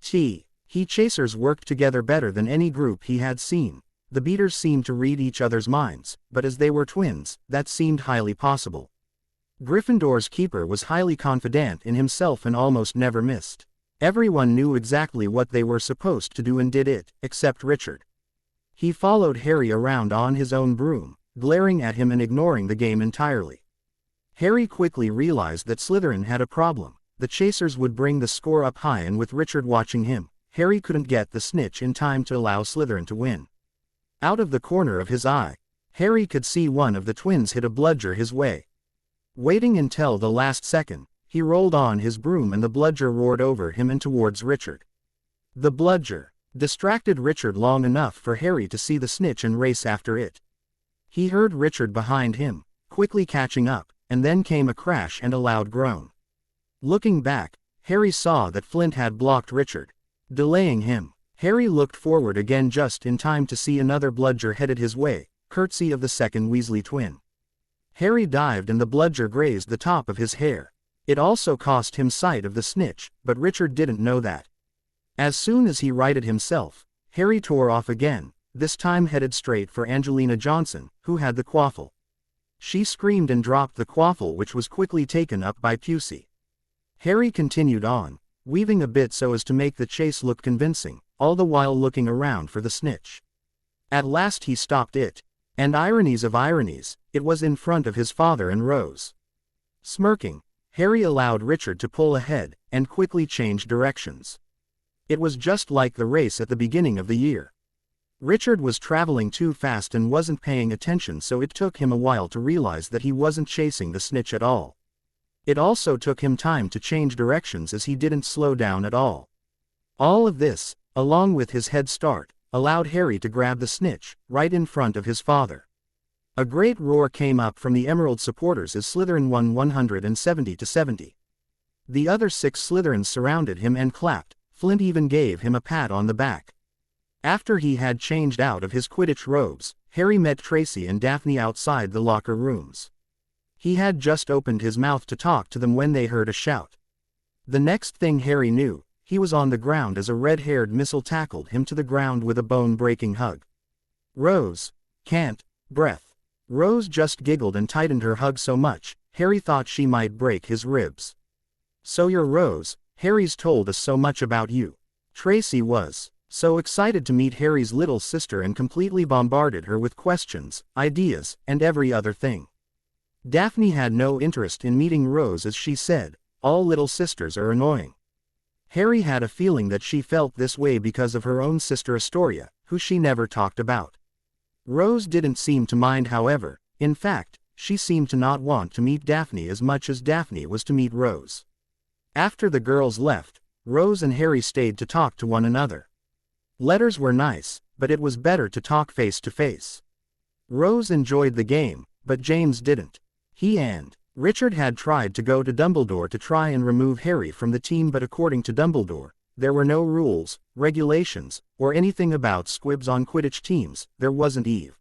S1: Chasers worked together better than any group he had seen. The beaters seemed to read each other's minds, but as they were twins, that seemed highly possible. Gryffindor's keeper was highly confident in himself and almost never missed. Everyone knew exactly what they were supposed to do and did it, except Richard. He followed Harry around on his own broom, glaring at him and ignoring the game entirely. Harry quickly realized that Slytherin had a problem. The chasers would bring the score up high and with Richard watching him, Harry couldn't get the snitch in time to allow Slytherin to win. Out of the corner of his eye, Harry could see one of the twins hit a bludger his way. Waiting until the last second, he rolled on his broom and the bludger roared over him and towards Richard. The bludger distracted Richard long enough for Harry to see the snitch and race after it. He heard Richard behind him, quickly catching up, and then came a crash and a loud groan. Looking back, Harry saw that Flint had blocked Richard, delaying him. Harry looked forward again just in time to see another bludger headed his way, courtesy of the second Weasley twin. Harry dived and the bludger grazed the top of his hair. It also cost him sight of the snitch, but Richard didn't know that. As soon as he righted himself, Harry tore off again, this time headed straight for Angelina Johnson, who had the quaffle. She screamed and dropped the quaffle, which was quickly taken up by Pusey. Harry continued on, weaving a bit so as to make the chase look convincing, all the while looking around for the snitch. At last he stopped it. And ironies of ironies, it was in front of his father and Rose. Smirking, Harry allowed Richard to pull ahead, and quickly changed directions. It was just like the race at the beginning of the year. Richard was traveling too fast and wasn't paying attention, so it took him a while to realize that he wasn't chasing the snitch at all. It also took him time to change directions as he didn't slow down at all. All of this, along with his head start, allowed Harry to grab the snitch, right in front of his father. A great roar came up from the Emerald supporters as Slytherin won 170-70. The other 6 Slytherins surrounded him and clapped. Flint even gave him a pat on the back. After he had changed out of his Quidditch robes, Harry met Tracy and Daphne outside the locker rooms. He had just opened his mouth to talk to them when they heard a shout. The next thing Harry knew, he was on the ground as a red-haired missile tackled him to the ground with a bone-breaking hug. Rose, can't, breath. Rose just giggled and tightened her hug so much, Harry thought she might break his ribs. So you're Rose, Harry's told us so much about you. Tracy was so excited to meet Harry's little sister and completely bombarded her with questions, ideas, and every other thing. Daphne had no interest in meeting Rose as she said, all little sisters are annoying. Harry had a feeling that she felt this way because of her own sister Astoria, who she never talked about. Rose didn't seem to mind, however. In fact, she seemed to not want to meet Daphne as much as Daphne was to meet Rose. After the girls left, Rose and Harry stayed to talk to one another. Letters were nice, but it was better to talk face to face. Rose enjoyed the game, but James didn't. He and Richard had tried to go to Dumbledore to try and remove Harry from the team, but according to Dumbledore, there were no rules, regulations, or anything about squibs on Quidditch teams. There wasn't even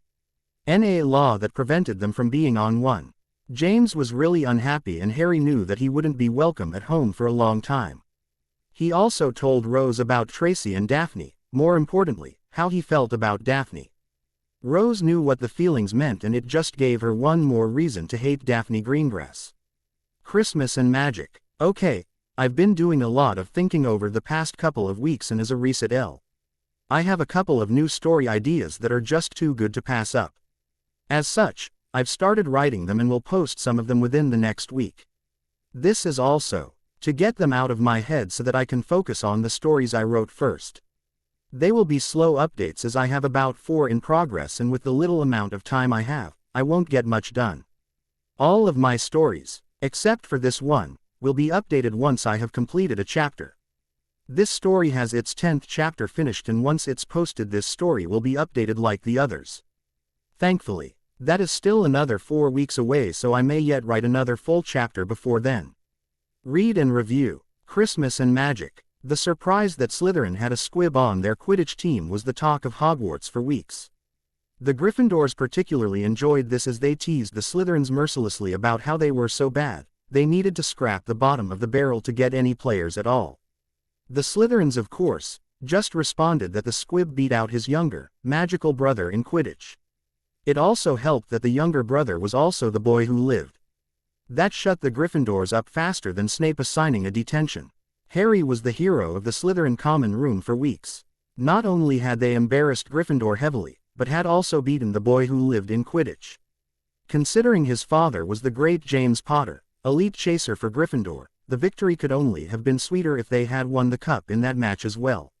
S1: a law that prevented them from being on one. James was really unhappy and Harry knew that he wouldn't be welcome at home for a long time. He also told Rose about Tracy and Daphne, more importantly, how he felt about Daphne. Rose knew what the feelings meant and it just gave her one more reason to hate Daphne Greengrass. Christmas and magic. Okay, I've been doing a lot of thinking over the past couple of weeks, and as a reset I have a couple of new story ideas that are just too good to pass up. As such, I've started writing them and will post some of them within the next week. This is also to get them out of my head so that I can focus on the stories I wrote first. They will be slow updates as I have about 4 in progress, and with the little amount of time I have, I won't get much done. All of my stories, except for this one, will be updated once I have completed a chapter. This story has its 10th chapter finished, and once it's posted this story will be updated like the others. Thankfully, that is still another 4 weeks away, so I may yet write another full chapter before then. Read and review. Christmas and magic. The surprise that Slytherin had a squib on their Quidditch team was the talk of Hogwarts for weeks. The Gryffindors particularly enjoyed this as they teased the Slytherins mercilessly about how they were so bad, they needed to scrap the bottom of the barrel to get any players at all. The Slytherins, of course, just responded that the squib beat out his younger, magical brother in Quidditch. It also helped that the younger brother was also the boy who lived. That shut the Gryffindors up faster than Snape assigning a detention. Harry was the hero of the Slytherin common room for weeks. Not only had they embarrassed Gryffindor heavily, but had also beaten the boy who lived in Quidditch. Considering his father was the great James Potter, elite chaser for Gryffindor, the victory could only have been sweeter if they had won the cup in that match as well.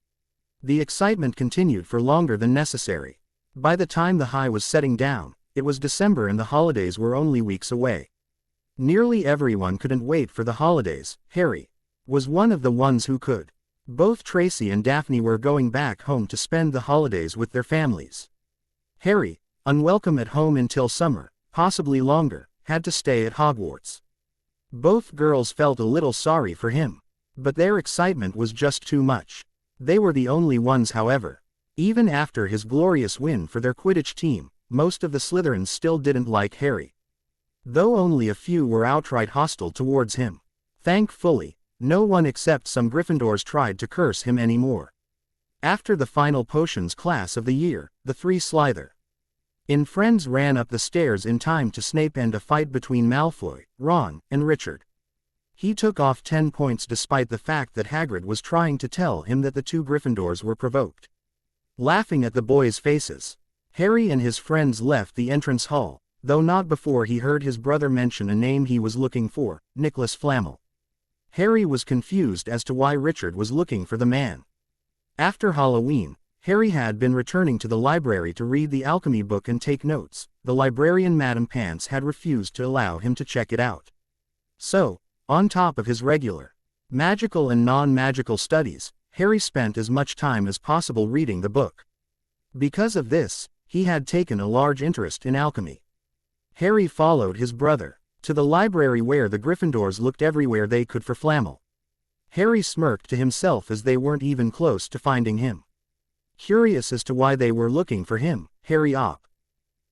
S1: The excitement continued for longer than necessary. By the time the high was setting down, it was December and the holidays were only weeks away. Nearly everyone couldn't wait for the holidays. Harry was one of the ones who could. Both Tracy and Daphne were going back home to spend the holidays with their families. Harry, unwelcome at home until summer, possibly longer, had to stay at Hogwarts. Both girls felt a little sorry for him. But their excitement was just too much. They were the only ones, however. Even after his glorious win for their Quidditch team, most of the Slytherins still didn't like Harry. Though only a few were outright hostile towards him. Thankfully, no one except some Gryffindors tried to curse him anymore. After the final potions class of the year, the three Slytherin friends ran up the stairs in time to Snape end a fight between Malfoy, Ron, and Richard. He took off 10 points despite the fact that Hagrid was trying to tell him that the two Gryffindors were provoked. Laughing at the boys' faces, Harry and his friends left the entrance hall, though not before he heard his brother mention a name he was looking for, Nicholas Flamel. Harry was confused as to why Richard was looking for the man. After Halloween, Harry had been returning to the library to read the alchemy book and take notes. The librarian Madame Pants had refused to allow him to check it out. So, on top of his regular magical and non-magical studies, Harry spent as much time as possible reading the book. Because of this, he had taken a large interest in alchemy. Harry followed his brother to the library where the Gryffindors looked everywhere they could for Flamel. Harry smirked to himself as they weren't even close to finding him. Curious as to why they were looking for him, Harry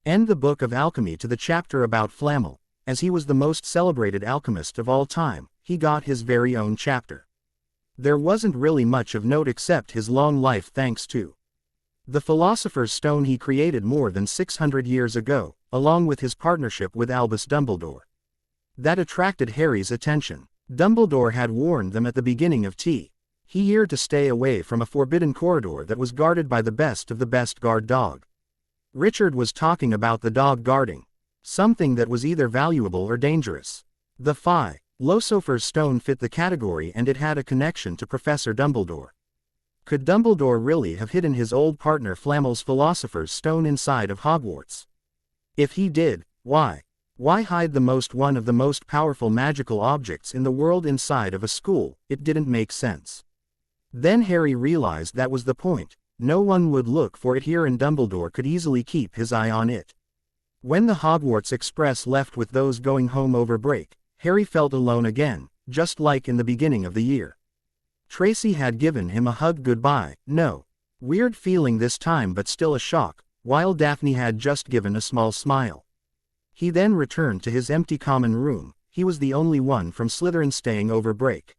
S1: end the book of alchemy to the chapter about Flamel. As he was the most celebrated alchemist of all time, he got his very own chapter. There wasn't really much of note except his long life thanks to the Philosopher's Stone he created more than 600 years ago, along with his partnership with Albus Dumbledore. That attracted Harry's attention. Dumbledore had warned them at the beginning of the year to stay away from a forbidden corridor that was guarded by the best of the best guard dog. Richard was talking about the dog guarding something that was either valuable or dangerous. The Philosopher's Stone fit the category and it had a connection to Professor Dumbledore. Could Dumbledore really have hidden his old partner Flamel's Philosopher's Stone inside of Hogwarts? If he did, why hide one of the most powerful magical objects in the world inside of a school? It didn't make sense. Then Harry realized that was the point. No one would look for it here and Dumbledore could easily keep his eye on it. When the Hogwarts Express left with those going home over break, Harry felt alone again, just like in the beginning of the year. Tracy had given him a hug goodbye, no weird feeling this time but still a shock, while Daphne had just given a small smile. He then returned to his empty common room. He was the only one from Slytherin staying over break.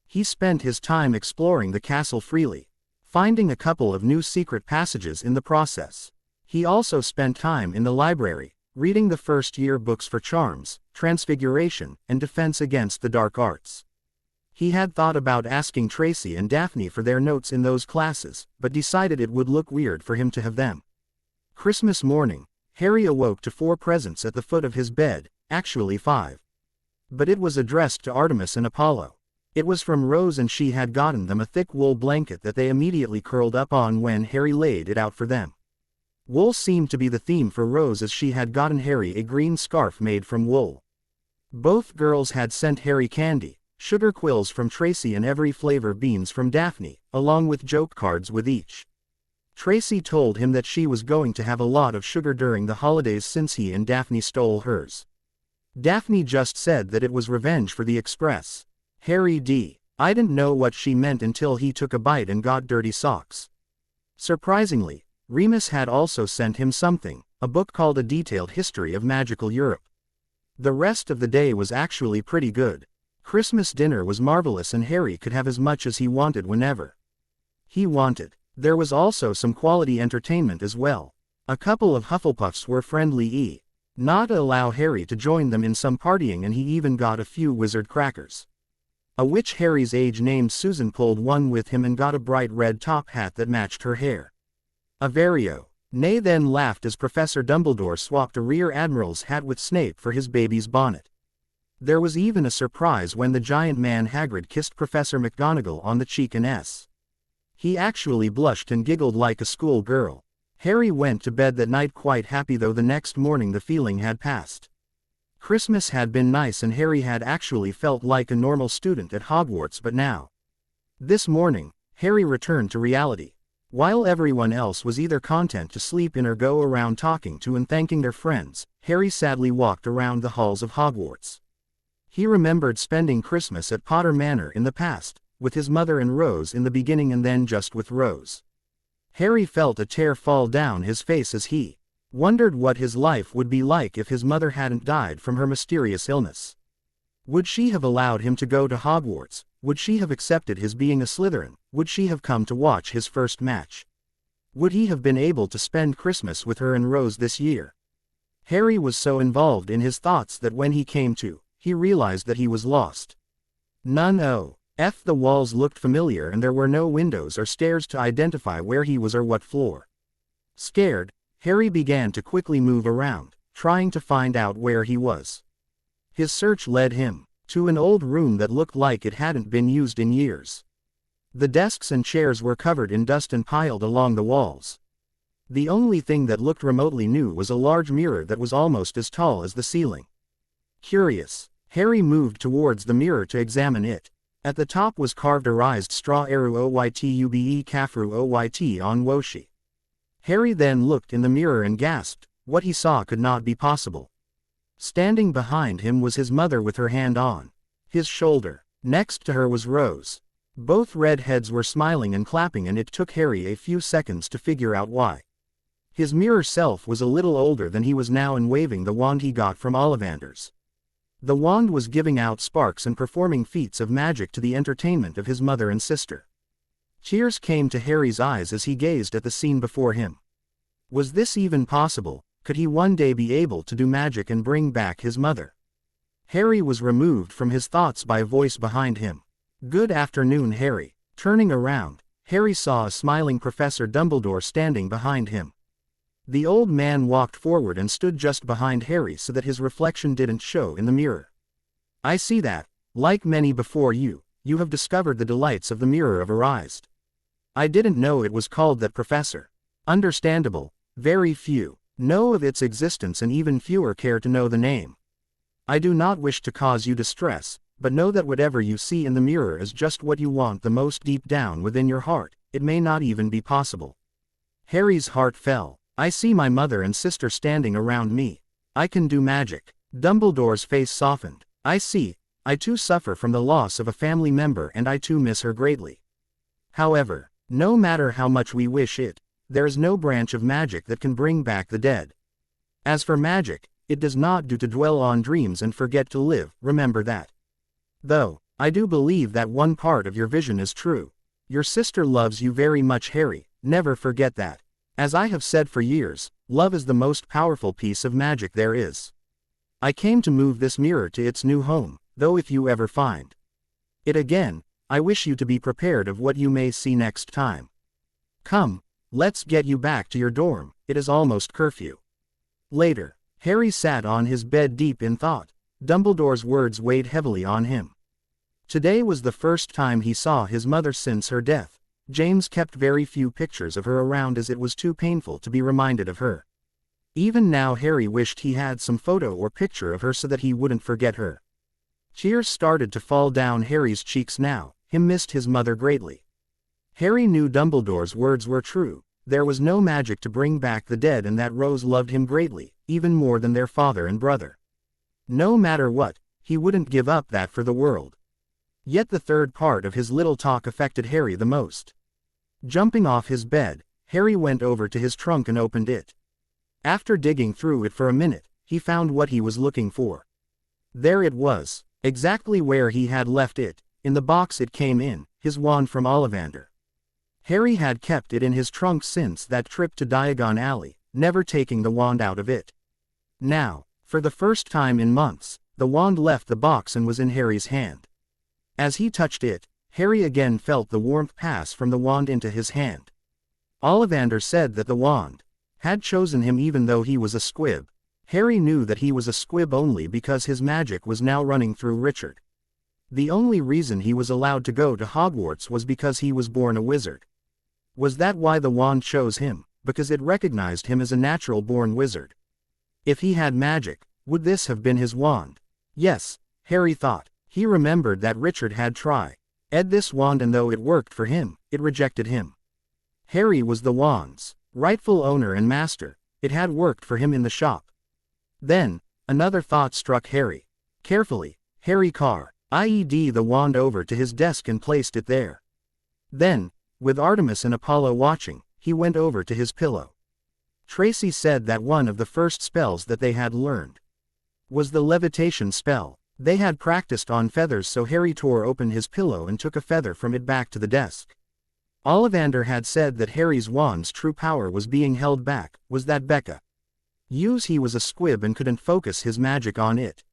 S1: He spent his time exploring the castle freely, finding a couple of new secret passages in the process. He also spent time in the library, reading the first-year books for Charms, Transfiguration, and Defense Against the Dark Arts. He had thought about asking Tracy and Daphne for their notes in those classes, but decided it would look weird for him to have them. Christmas morning, Harry awoke to 4 presents at the foot of his bed, actually 5. But it was addressed to Artemis and Apollo. It was from Rose and she had gotten them a thick wool blanket that they immediately curled up on when Harry laid it out for them. Wool seemed to be the theme for Rose as she had gotten Harry a green scarf made from wool. Both girls had sent Harry candy, sugar quills from Tracy and every flavor beans from Daphne, along with joke cards with each. Tracy told him that she was going to have a lot of sugar during the holidays since he and Daphne stole hers. Daphne just said that it was revenge for the Express. Harry I didn't know what she meant until he took a bite and got dirty socks. Surprisingly, Remus had also sent him something, a book called A Detailed History of Magical Europe. The rest of the day was actually pretty good. Christmas dinner was marvelous and Harry could have as much as he wanted whenever he wanted. There was also some quality entertainment as well. A couple of Hufflepuffs were friendly not to allow Harry to join them in some partying and he even got a few wizard crackers. A witch Harry's age named Susan pulled one with him and got a bright red top hat that matched her hair. Averio. Nay then laughed as Professor Dumbledore swapped a Rear Admiral's hat with Snape for his baby's bonnet. There was even a surprise when the giant man Hagrid kissed Professor McGonagall on the cheek and he actually blushed and giggled like a schoolgirl. Harry went to bed that night quite happy though the next morning the feeling had passed. Christmas had been nice and Harry had actually felt like a normal student at Hogwarts but now. This morning, Harry returned to reality. While everyone else was either content to sleep in or go around talking to and thanking their friends, Harry sadly walked around the halls of Hogwarts. He remembered spending Christmas at Potter Manor in the past, with his mother and Rose in the beginning and then just with Rose. Harry felt a tear fall down his face as he wondered what his life would be like if his mother hadn't died from her mysterious illness. Would she have allowed him to go to Hogwarts? Would she have accepted his being a Slytherin? Would she have come to watch his first match? Would he have been able to spend Christmas with her and Rose this year? Harry was so involved in his thoughts that when he came to, he realized that he was lost. The walls looked familiar and there were no windows or stairs to identify where he was or what floor. Scared, Harry began to quickly move around, trying to find out where he was. His search led him to an old room that looked like it hadn't been used in years. The desks and chairs were covered in dust and piled along the walls. The only thing that looked remotely new was a large mirror that was almost as tall as the ceiling. Curious, Harry moved towards the mirror to examine it. At the top was carved Arised Straw Eru Oytube Kafru Oyt on Woshi. Harry then looked in the mirror and gasped. What he saw could not be possible. Standing behind him was his mother with her hand on his shoulder. Next to her was Rose. Both redheads were smiling and clapping, and it took Harry a few seconds to figure out why. His mirror self was a little older than he was now and waving the wand he got from Ollivanders. The wand was giving out sparks and performing feats of magic to the entertainment of his mother and sister. Tears came to Harry's eyes as he gazed at the scene before him. Was this even possible? Could he one day be able to do magic and bring back his mother? Harry was removed from his thoughts by a voice behind him. "Good afternoon, Harry." Turning around, Harry saw a smiling Professor Dumbledore standing behind him. The old man walked forward and stood just behind Harry so that his reflection didn't show in the mirror. "I see that, like many before you, you have discovered the delights of the Mirror of Arised." "I didn't know it was called that, Professor." "Understandable, very few know of its existence and even fewer care to know the name. I do not wish to cause you distress, but know that whatever you see in the mirror is just what you want the most deep down within your heart. It may not even be possible." Harry's heart fell. "I see my mother and sister standing around me. I can do magic." Dumbledore's face softened. "I see. I too suffer from the loss of a family member and I too miss her greatly. However, no matter how much we wish it, there is no branch of magic that can bring back the dead. As for magic, it does not do to dwell on dreams and forget to live, remember that. Though, I do believe that one part of your vision is true. Your sister loves you very much, Harry, never forget that. As I have said for years, love is the most powerful piece of magic there is. I came to move this mirror to its new home, though if you ever find it again, I wish you to be prepared of what you may see next time. Come, let's get you back to your dorm, it is almost curfew." Later, Harry sat on his bed deep in thought. Dumbledore's words weighed heavily on him. Today was the first time he saw his mother since her death. James kept very few pictures of her around as it was too painful to be reminded of her. Even now Harry wished he had some photo or picture of her so that he wouldn't forget her. Tears started to fall down Harry's cheeks now. He missed his mother greatly. Harry knew Dumbledore's words were true. There was no magic to bring back the dead and that Rose loved him greatly, even more than their father and brother. No matter what, he wouldn't give up that for the world. Yet the third part of his little talk affected Harry the most. Jumping off his bed, Harry went over to his trunk and opened it. After digging through it for a minute, he found what he was looking for. There it was, exactly where he had left it, in the box it came in, his wand from Ollivander. Harry had kept it in his trunk since that trip to Diagon Alley, never taking the wand out of it. Now, for the first time in months, the wand left the box and was in Harry's hand. As he touched it, Harry again felt the warmth pass from the wand into his hand. Ollivander said that the wand had chosen him even though he was a squib. Harry knew that he was a squib only because his magic was now running through Richard. The only reason he was allowed to go to Hogwarts was because he was born a wizard. Was that why the wand chose him? Because it recognized him as a natural-born wizard. If he had magic, would this have been his wand? Yes, Harry thought. He remembered that Richard had tried this wand and though it worked for him, it rejected him. Harry was the wand's rightful owner and master. It had worked for him in the shop. Then, another thought struck Harry. Carefully, Harry Carr, IED the wand over to his desk and placed it there. Then, with Artemis and Apollo watching, he went over to his pillow. Tracy said that one of the first spells that they had learned was the levitation spell. They had practiced on feathers, so Harry tore open his pillow and took a feather from it back to the desk. Ollivander had said that Harry's wand's true power was being held back, was that Becca used he was a squib and couldn't focus his magic on it.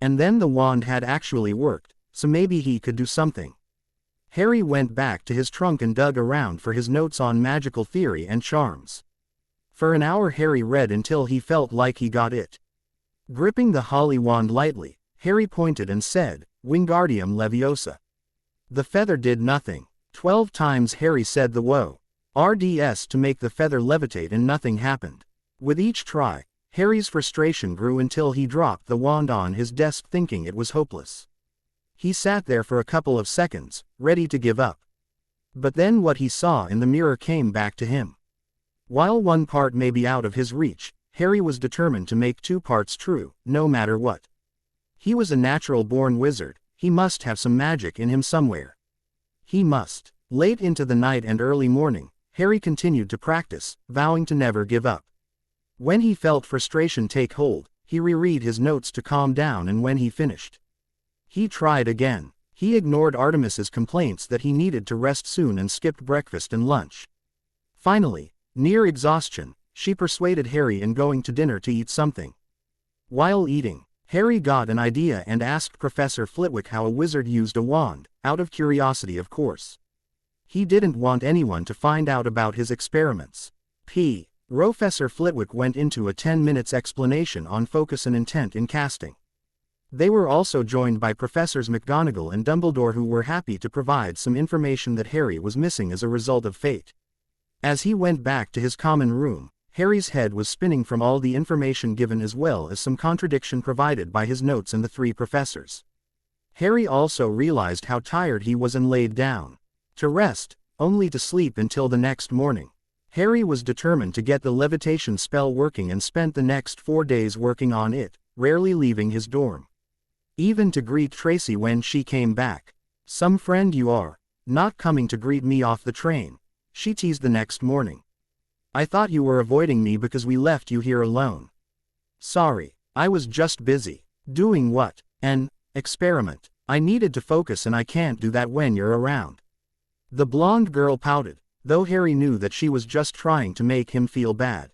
S1: And then the wand had actually worked, so maybe he could do something. Harry went back to his trunk and dug around for his notes on magical theory and charms. For an hour Harry read until he felt like he got it. Gripping the holly wand lightly, Harry pointed and said, Wingardium Leviosa. The feather did nothing. 12 times Harry said the woe RDS to make the feather levitate and nothing happened. With each try, Harry's frustration grew until he dropped the wand on his desk thinking it was hopeless. He sat there for a couple of seconds, ready to give up. But then what he saw in the mirror came back to him. While one part may be out of his reach, Harry was determined to make 2 parts true, no matter what. He was a natural-born wizard, he must have some magic in him somewhere. He must. Late into the night and early morning, Harry continued to practice, vowing to never give up. When he felt frustration take hold, he reread his notes to calm down, and when he finished, he tried again. He ignored Artemis's complaints that he needed to rest soon and skipped breakfast and lunch. Finally, near exhaustion, she persuaded Harry in going to dinner to eat something. While eating, Harry got an idea and asked Professor Flitwick how a wizard used a wand, out of curiosity of course. He didn't want anyone to find out about his experiments. Professor Flitwick went into a 10-minute explanation on focus and intent in casting. They were also joined by Professors McGonagall and Dumbledore, who were happy to provide some information that Harry was missing as a result of fate. As he went back to his common room, Harry's head was spinning from all the information given as well as some contradiction provided by his notes and the 3 professors. Harry also realized how tired he was and laid down to rest, only to sleep until the next morning. Harry was determined to get the levitation spell working and spent the next 4 days working on it, rarely leaving his dorm. Even to greet Tracy when she came back. Some friend you are, not coming to greet me off the train, she teased the next morning. I thought you were avoiding me because we left you here alone. Sorry, I was just busy. Doing what? An experiment. I needed to focus and I can't do that when you're around. The blonde girl pouted, though Harry knew that she was just trying to make him feel bad.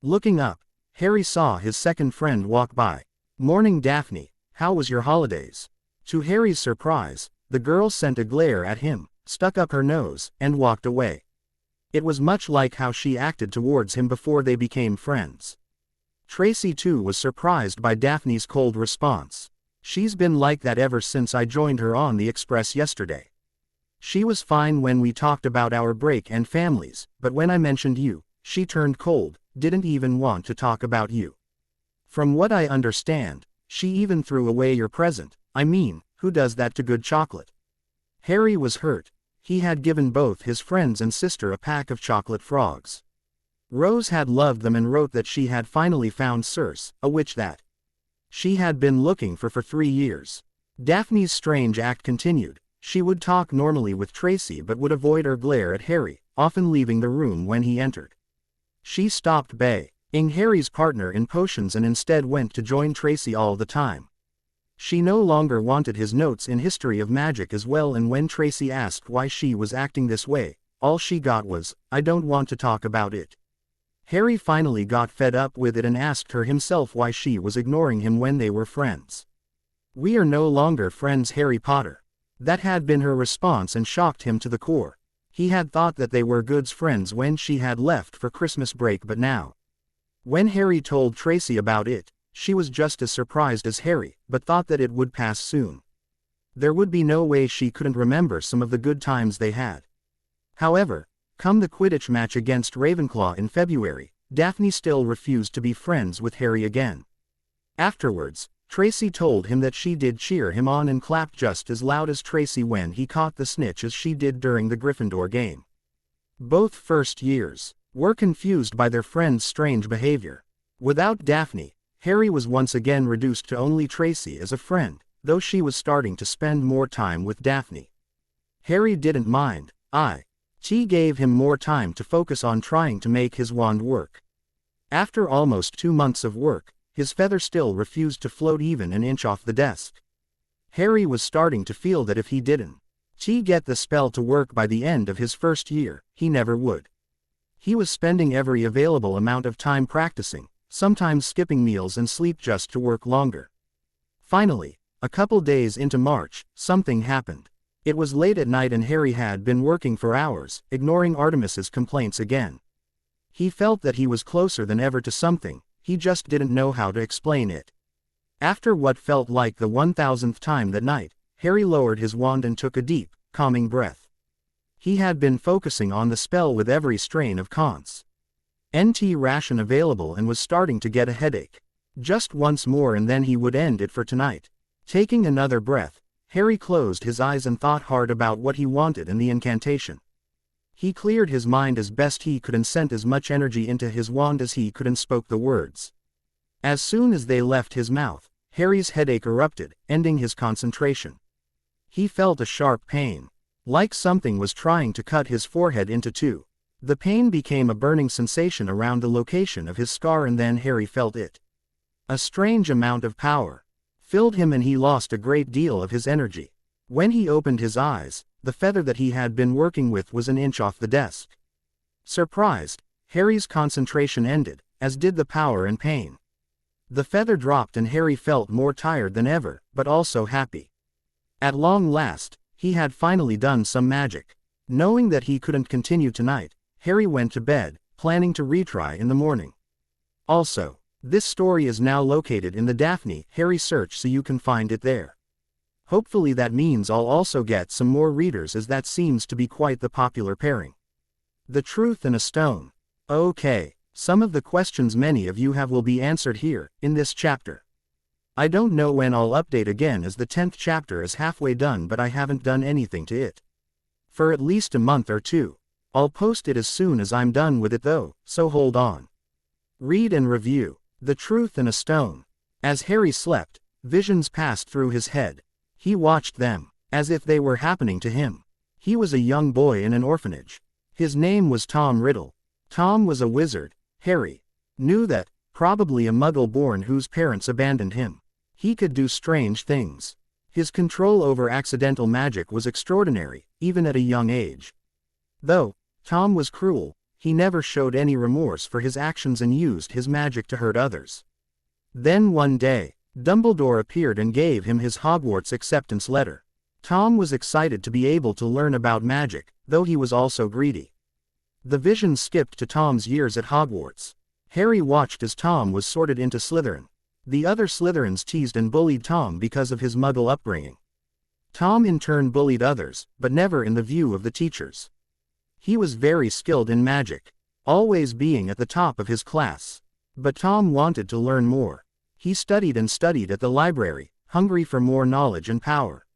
S1: Looking up, Harry saw his second friend walk by. Morning Daphne, how was your holidays? To Harry's surprise, the girl sent a glare at him, stuck up her nose, and walked away. It was much like how she acted towards him before they became friends. Tracy too was surprised by Daphne's cold response. She's been like that ever since I joined her on the express yesterday. She was fine when we talked about our break and families, but when I mentioned you, she turned cold, didn't even want to talk about you. From what I understand, she even threw away your present. I mean, who does that to good chocolate? Harry was hurt. He had given both his friends and sister a pack of chocolate frogs. Rose had loved them and wrote that she had finally found Circe, a witch that she had been looking for 3 years. Daphne's strange act continued. She would talk normally with Tracy but would avoid or glare at Harry, often leaving the room when he entered. She stopped being Harry's partner in potions and instead went to join Tracy all the time. She no longer wanted his notes in history of magic as well, and when Tracy asked why she was acting this way, all she got was, I don't want to talk about it. Harry finally got fed up with it and asked her himself why she was ignoring him when they were friends. We are no longer friends, Harry Potter. That had been her response and shocked him to the core. He had thought that they were good friends when she had left for Christmas break, but now, when Harry told Tracy about it, she was just as surprised as Harry, but thought that it would pass soon. There would be no way she couldn't remember some of the good times they had. However, come the Quidditch match against Ravenclaw in February, Daphne still refused to be friends with Harry again. Afterwards, Tracy told him that she did cheer him on and clapped just as loud as Tracy when he caught the snitch as she did during the Gryffindor game. Both first years were confused by their friend's strange behavior. Without Daphne, Harry was once again reduced to only Tracy as a friend, though she was starting to spend more time with Daphne. Harry didn't mind. She gave him more time to focus on trying to make his wand work. After almost 2 months of work, his feather still refused to float even an inch off the desk. Harry was starting to feel that if he didn't get the spell to work by the end of his first year, he never would. He was spending every available amount of time practicing, sometimes skipping meals and sleep just to work longer. Finally, a couple days into March, something happened. It was late at night and Harry had been working for hours, ignoring Artemis's complaints again. He felt that he was closer than ever to something, he just didn't know how to explain it. After what felt like the 1000th time that night, Harry lowered his wand and took a deep, calming breath. He had been focusing on the spell with every strain of NT ration available and was starting to get a headache. Just once more and then he would end it for tonight. Taking another breath, Harry closed his eyes and thought hard about what he wanted in the incantation. He cleared his mind as best he could and sent as much energy into his wand as he could and spoke the words. As soon as they left his mouth, Harry's headache erupted, ending his concentration. He felt a sharp pain, like something was trying to cut his forehead into two. The pain became a burning sensation around the location of his scar and then Harry felt it. A strange amount of power filled him and he lost a great deal of his energy. When he opened his eyes, the feather that he had been working with was an inch off the desk. Surprised, Harry's concentration ended, as did the power and pain. The feather dropped and Harry felt more tired than ever, but also happy. At long last, he had finally done some magic. Knowing that he couldn't continue tonight, Harry went to bed, planning to retry in the morning. Also, this story is now located in the Daphne Harry search so you can find it there. Hopefully that means I'll also get some more readers as that seems to be quite the popular pairing. The Truth and a Stone. Okay, some of the questions many of you have will be answered here, in this chapter. I don't know when I'll update again as the 10th chapter is halfway done but I haven't done anything to it for at least a month or two. I'll post it as soon as I'm done with it though, so hold on. Read and review. The Truth and a Stone. As Harry slept, visions passed through his head. He watched them, as if they were happening to him. He was a young boy in an orphanage. His name was Tom Riddle. Tom was a wizard. Harry knew that, probably a muggle born whose parents abandoned him. He could do strange things. His control over accidental magic was extraordinary, even at a young age. Though Tom was cruel, he never showed any remorse for his actions and used his magic to hurt others. Then one day, Dumbledore appeared and gave him his Hogwarts acceptance letter. Tom was excited to be able to learn about magic, though he was also greedy. The vision skipped to Tom's years at Hogwarts. Harry watched as Tom was sorted into Slytherin. The other Slytherins teased and bullied Tom because of his muggle upbringing. Tom in turn bullied others, but never in the view of the teachers. He was very skilled in magic, always being at the top of his class. But Tom wanted to learn more. He studied and studied at the library, hungry for more knowledge and power.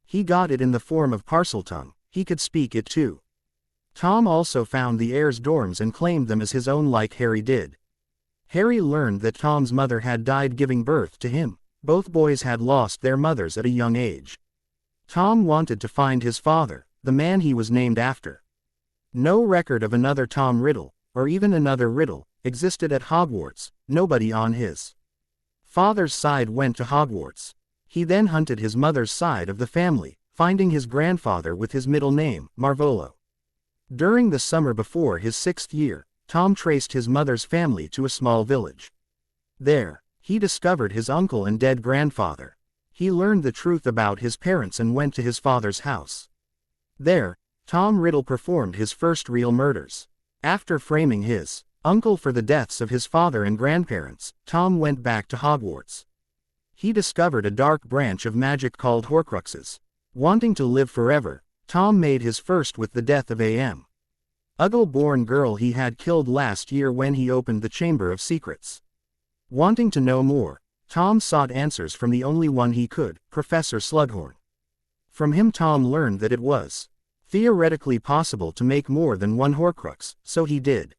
S1: He got it in the form of Parseltongue. He could speak it too. Tom also found the heirs' dorms and claimed them as his own like Harry did. Harry learned that Tom's mother had died giving birth to him. Both boys had lost their mothers at a young age. Tom wanted to find his father, the man he was named after. No record of another Tom Riddle, or even another Riddle, existed at Hogwarts. Nobody on his father's side went to Hogwarts. He then hunted his mother's side of the family, finding his grandfather with his middle name, Marvolo. During the summer before his 6th year, Tom traced his mother's family to a small village. There, he discovered his uncle and dead grandfather. He learned the truth about his parents and went to his father's house. There, Tom Riddle performed his first real murders. After framing his uncle for the deaths of his father and grandparents, Tom went back to Hogwarts. He discovered a dark branch of magic called Horcruxes. Wanting to live forever, Tom made his first with the death of A.M. Uggle-born girl he had killed last year when he opened the Chamber of Secrets. Wanting to know more, Tom sought answers from the only one he could, Professor Slughorn. From him Tom learned that it was theoretically possible to make more than one Horcrux, so he did.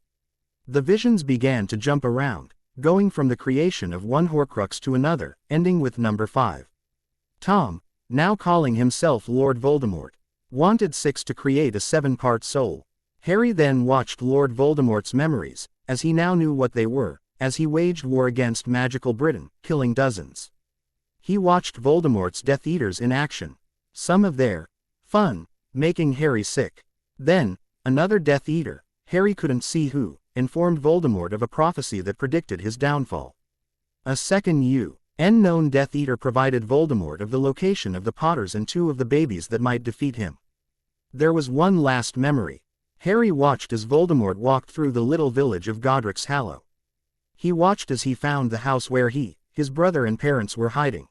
S1: The visions began to jump around, going from the creation of one Horcrux to another, ending with number 5. Tom, now calling himself Lord Voldemort, wanted Six to create a 7-part soul. Harry then watched Lord Voldemort's memories, as he now knew what they were, as he waged war against magical Britain, killing dozens. He watched Voldemort's Death Eaters in action. Some of their fun, making Harry sick. Then, another Death Eater, Harry couldn't see who, informed Voldemort of a prophecy that predicted his downfall. A second unknown Death Eater provided Voldemort of the location of the Potters and 2 of the babies that might defeat him. There was one last memory. Harry watched as Voldemort walked through the little village of Godric's Hollow. He watched as he found the house where his brother and parents were hiding.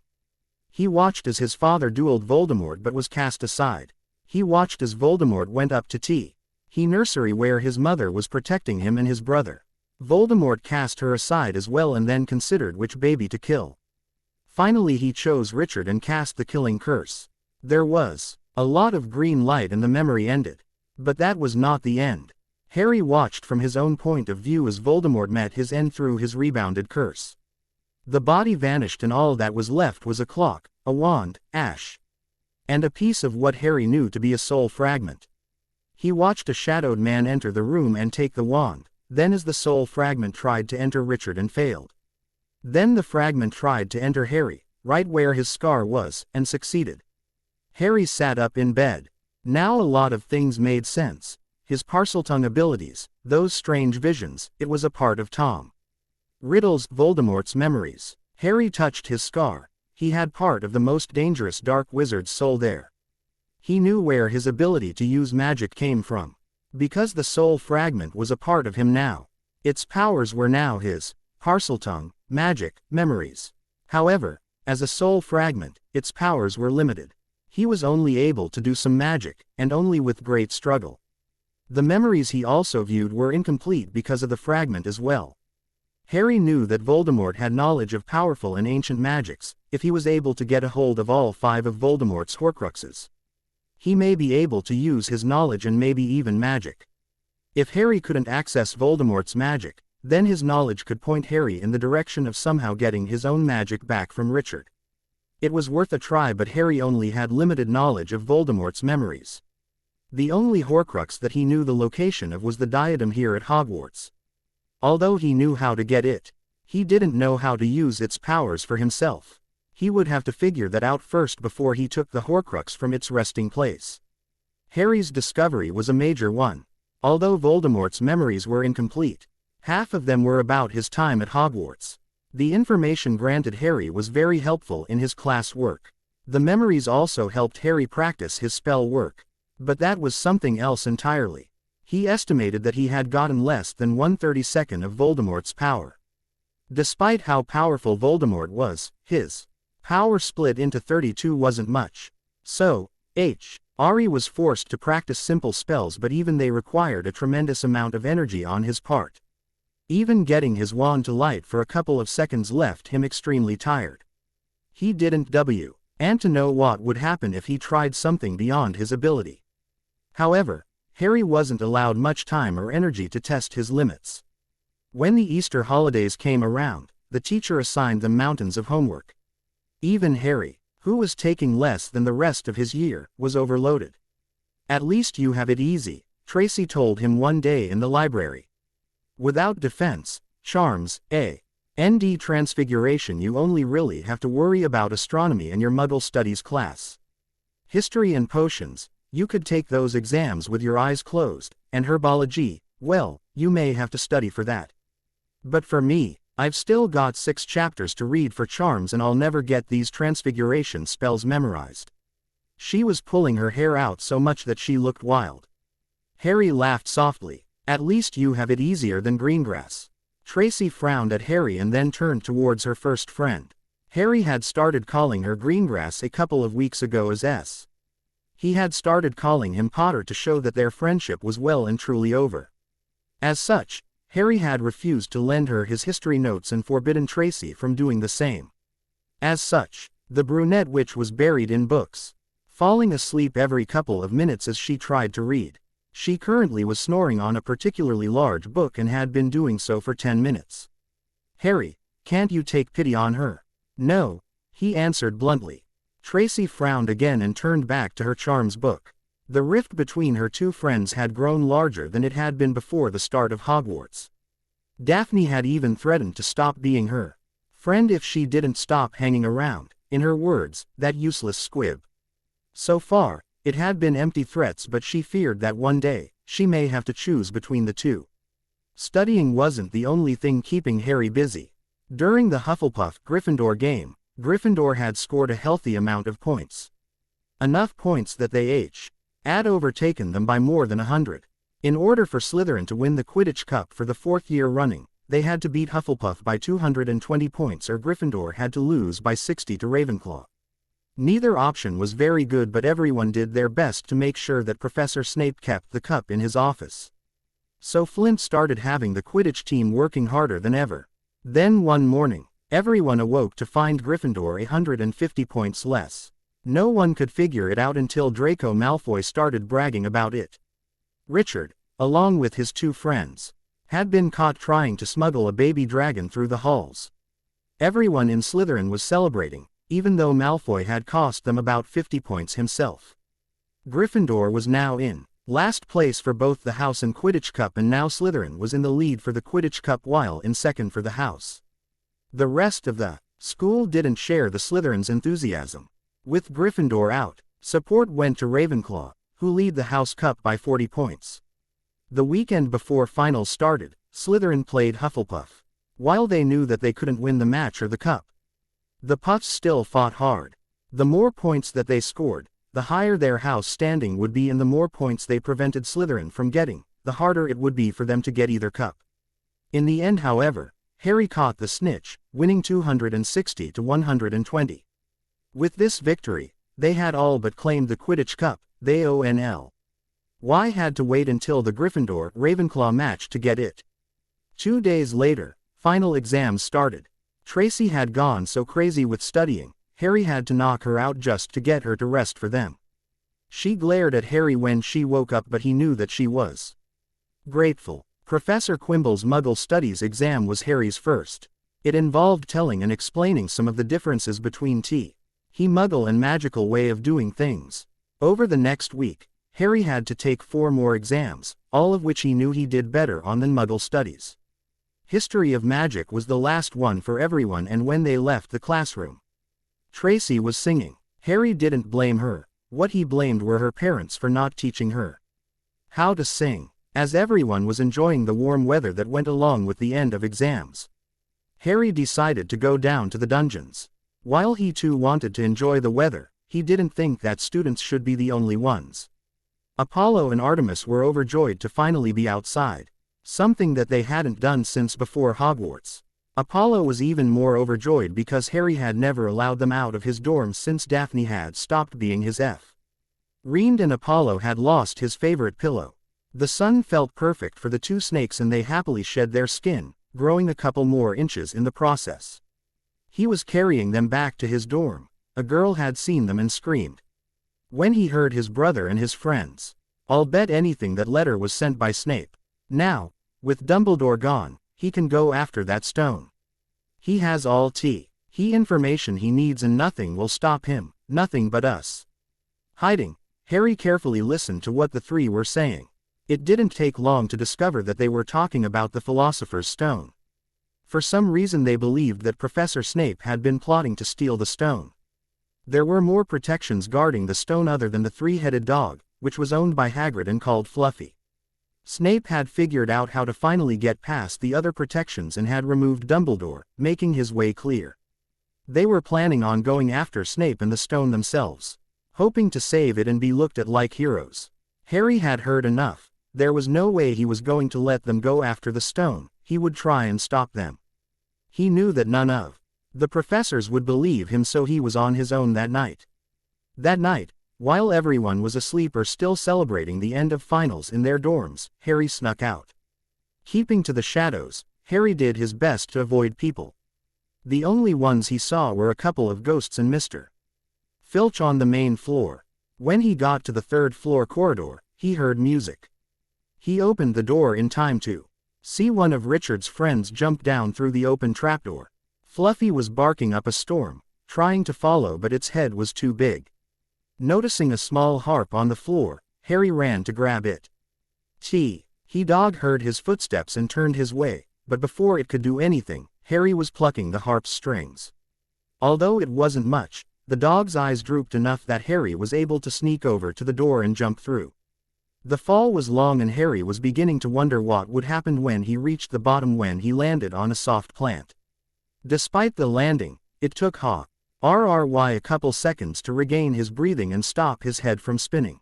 S1: He watched as his father dueled Voldemort but was cast aside. He watched as Voldemort went up to the nursery where his mother was protecting him and his brother. Voldemort cast her aside as well and then considered which baby to kill. Finally he chose Richard and cast the killing curse. There was a lot of green light and the memory ended. But that was not the end. Harry watched from his own point of view as Voldemort met his end through his rebounded curse. The body vanished and all that was left was a clock, a wand, ash, and a piece of what Harry knew to be a soul fragment. He watched a shadowed man enter the room and take the wand, then as the soul fragment tried to enter Richard and failed. Then the fragment tried to enter Harry, right where his scar was, and succeeded. Harry sat up in bed. Now a lot of things made sense. His Parseltongue abilities, those strange visions, it was a part of Tom Riddle's, Voldemort's memories. Harry touched his scar. He had part of the most dangerous dark wizard's soul there. He knew where his ability to use magic came from. Because the soul fragment was a part of him now. Its powers were now his Parseltongue, magic, memories. However, as a soul fragment, its powers were limited. He was only able to do some magic, and only with great struggle. The memories he also viewed were incomplete because of the fragment as well. Harry knew that Voldemort had knowledge of powerful and ancient magics, if he was able to get a hold of all 5 of Voldemort's Horcruxes. He may be able to use his knowledge and maybe even magic. If Harry couldn't access Voldemort's magic, then his knowledge could point Harry in the direction of somehow getting his own magic back from Richard. It was worth a try, but Harry only had limited knowledge of Voldemort's memories. The only Horcrux that he knew the location of was the diadem here at Hogwarts. Although he knew how to get it, he didn't know how to use its powers for himself. He would have to figure that out first before he took the Horcrux from its resting place. Harry's discovery was a major one. Although Voldemort's memories were incomplete, half of them were about his time at Hogwarts. The information granted Harry was very helpful in his class work. The memories also helped Harry practice his spell work. But that was something else entirely. He estimated that he had gotten less than 1/32 of Voldemort's power. Despite how powerful Voldemort was, his power split into 32 wasn't much. So, Harry was forced to practice simple spells, but even they required a tremendous amount of energy on his part. Even getting his wand to light for a couple of seconds left him extremely tired. He didn't want to know what would happen if he tried something beyond his ability. However, Harry wasn't allowed much time or energy to test his limits. When the Easter holidays came around, the teacher assigned them mountains of homework. Even Harry, who was taking less than the rest of his year, was overloaded. "At least you have it easy," Tracy told him one day in the library. "Without defense, charms, and transfiguration, you only really have to worry about astronomy and your Muggle studies class. History and potions, you could take those exams with your eyes closed, and herbology, well, you may have to study for that. But for me, I've still got 6 chapters to read for charms and I'll never get these transfiguration spells memorized." She was pulling her hair out so much that she looked wild. Harry laughed softly. "At least you have it easier than Greengrass." Tracy frowned at Harry and then turned towards her first friend. Harry had started calling her Greengrass a couple of weeks ago as S. He had started calling him Potter to show that their friendship was well and truly over. As such, Harry had refused to lend her his history notes and forbidden Tracy from doing the same. As such, the brunette witch was buried in books, falling asleep every couple of minutes as she tried to read. She currently was snoring on a particularly large book and had been doing so for 10 minutes. "Harry, can't you take pity on her?" "No," he answered bluntly. Tracy frowned again and turned back to her charms book. The rift between her two friends had grown larger than it had been before the start of Hogwarts. Daphne had even threatened to stop being her friend if she didn't stop hanging around, in her words, that useless squib. So far, it had been empty threats, but she feared that one day, she may have to choose between the two. Studying wasn't the only thing keeping Harry busy. During the Hufflepuff-Gryffindor game, Gryffindor had scored a healthy amount of points. Enough points that they had overtaken them by more than 100. In order for Slytherin to win the Quidditch Cup for the fourth year running, they had to beat Hufflepuff by 220 points or Gryffindor had to lose by 60 to Ravenclaw. Neither option was very good, but everyone did their best to make sure that Professor Snape kept the cup in his office. So Flint started having the Quidditch team working harder than ever. Then one morning, everyone awoke to find Gryffindor 150 points less. No one could figure it out until Draco Malfoy started bragging about it. Richard, along with his two friends, had been caught trying to smuggle a baby dragon through the halls. Everyone in Slytherin was celebrating, even though Malfoy had cost them about 50 points himself. Gryffindor was now in last place for both the House and Quidditch Cup, and now Slytherin was in the lead for the Quidditch Cup while in second for the House. The rest of the school didn't share the Slytherin's enthusiasm. With Gryffindor out, support went to Ravenclaw, who lead the House Cup by 40 points. The weekend before finals started, Slytherin played Hufflepuff. While they knew that they couldn't win the match or the cup, the Puffs still fought hard. The more points that they scored, the higher their house standing would be, and the more points they prevented Slytherin from getting, the harder it would be for them to get either cup. In the end, however, Harry caught the snitch, winning 260 to 120. With this victory, they had all but claimed the Quidditch Cup. Why had to wait until the Gryffindor-Ravenclaw match to get it? 2 days later, final exams started. Tracy had gone so crazy with studying, Harry had to knock her out just to get her to rest for them. She glared at Harry when she woke up, but he knew that she was grateful. Professor Quimble's Muggle Studies exam was Harry's first. It involved telling and explaining some of the differences between he Muggle and magical way of doing things. Over the next week, Harry had to take 4 more exams, all of which he knew he did better on than Muggle Studies. History of Magic was the last one for everyone, and when they left the classroom, Tracy was singing. Harry didn't blame her. What he blamed were her parents for not teaching her how to sing. As everyone was enjoying the warm weather that went along with the end of exams, Harry decided to go down to the dungeons. While he too wanted to enjoy the weather, he didn't think that students should be the only ones. Apollo and Artemis were overjoyed to finally be outside, something that they hadn't done since before Hogwarts. Apollo was even more overjoyed because Harry had never allowed them out of his dorm since Daphne had stopped being his friend, and Apollo had lost his favorite pillow. The sun felt perfect for the two snakes, and they happily shed their skin, growing a couple more inches in the process. He was carrying them back to his dorm. A girl had seen them and screamed when he heard his brother and his friends. "I'll bet anything that letter was sent by Snape. Now, with Dumbledore gone, he can go after that stone. He has all he information he needs, and nothing will stop him, nothing but us." Hiding, Harry carefully listened to what the three were saying. It didn't take long to discover that they were talking about the Philosopher's Stone. For some reason they believed that Professor Snape had been plotting to steal the stone. There were more protections guarding the stone other than the 3-headed dog, which was owned by Hagrid and called Fluffy. Snape had figured out how to finally get past the other protections and had removed Dumbledore, making his way clear. They were planning on going after Snape and the stone themselves, hoping to save it and be looked at like heroes. Harry had heard enough. There was no way he was going to let them go after the stone. He would try and stop them. He knew that none of the professors would believe him, so he was on his own that night. That night, while everyone was asleep or still celebrating the end of finals in their dorms, Harry snuck out. Keeping to the shadows, Harry did his best to avoid people. The only ones he saw were a couple of ghosts and Mr. Filch on the main floor. When he got to the 3rd floor corridor, he heard music. He opened the door in time to see one of Richard's friends jump down through the open trapdoor. Fluffy was barking up a storm, trying to follow, but its head was too big. Noticing a small harp on the floor, Harry ran to grab it. Dog heard his footsteps and turned his way, but before it could do anything, Harry was plucking the harp's strings. Although it wasn't much, the dog's eyes drooped enough that Harry was able to sneak over to the door and jump through. The fall was long and Harry was beginning to wonder what would happen when he reached the bottom when he landed on a soft plant. Despite the landing, it took a couple seconds to regain his breathing and stop his head from spinning.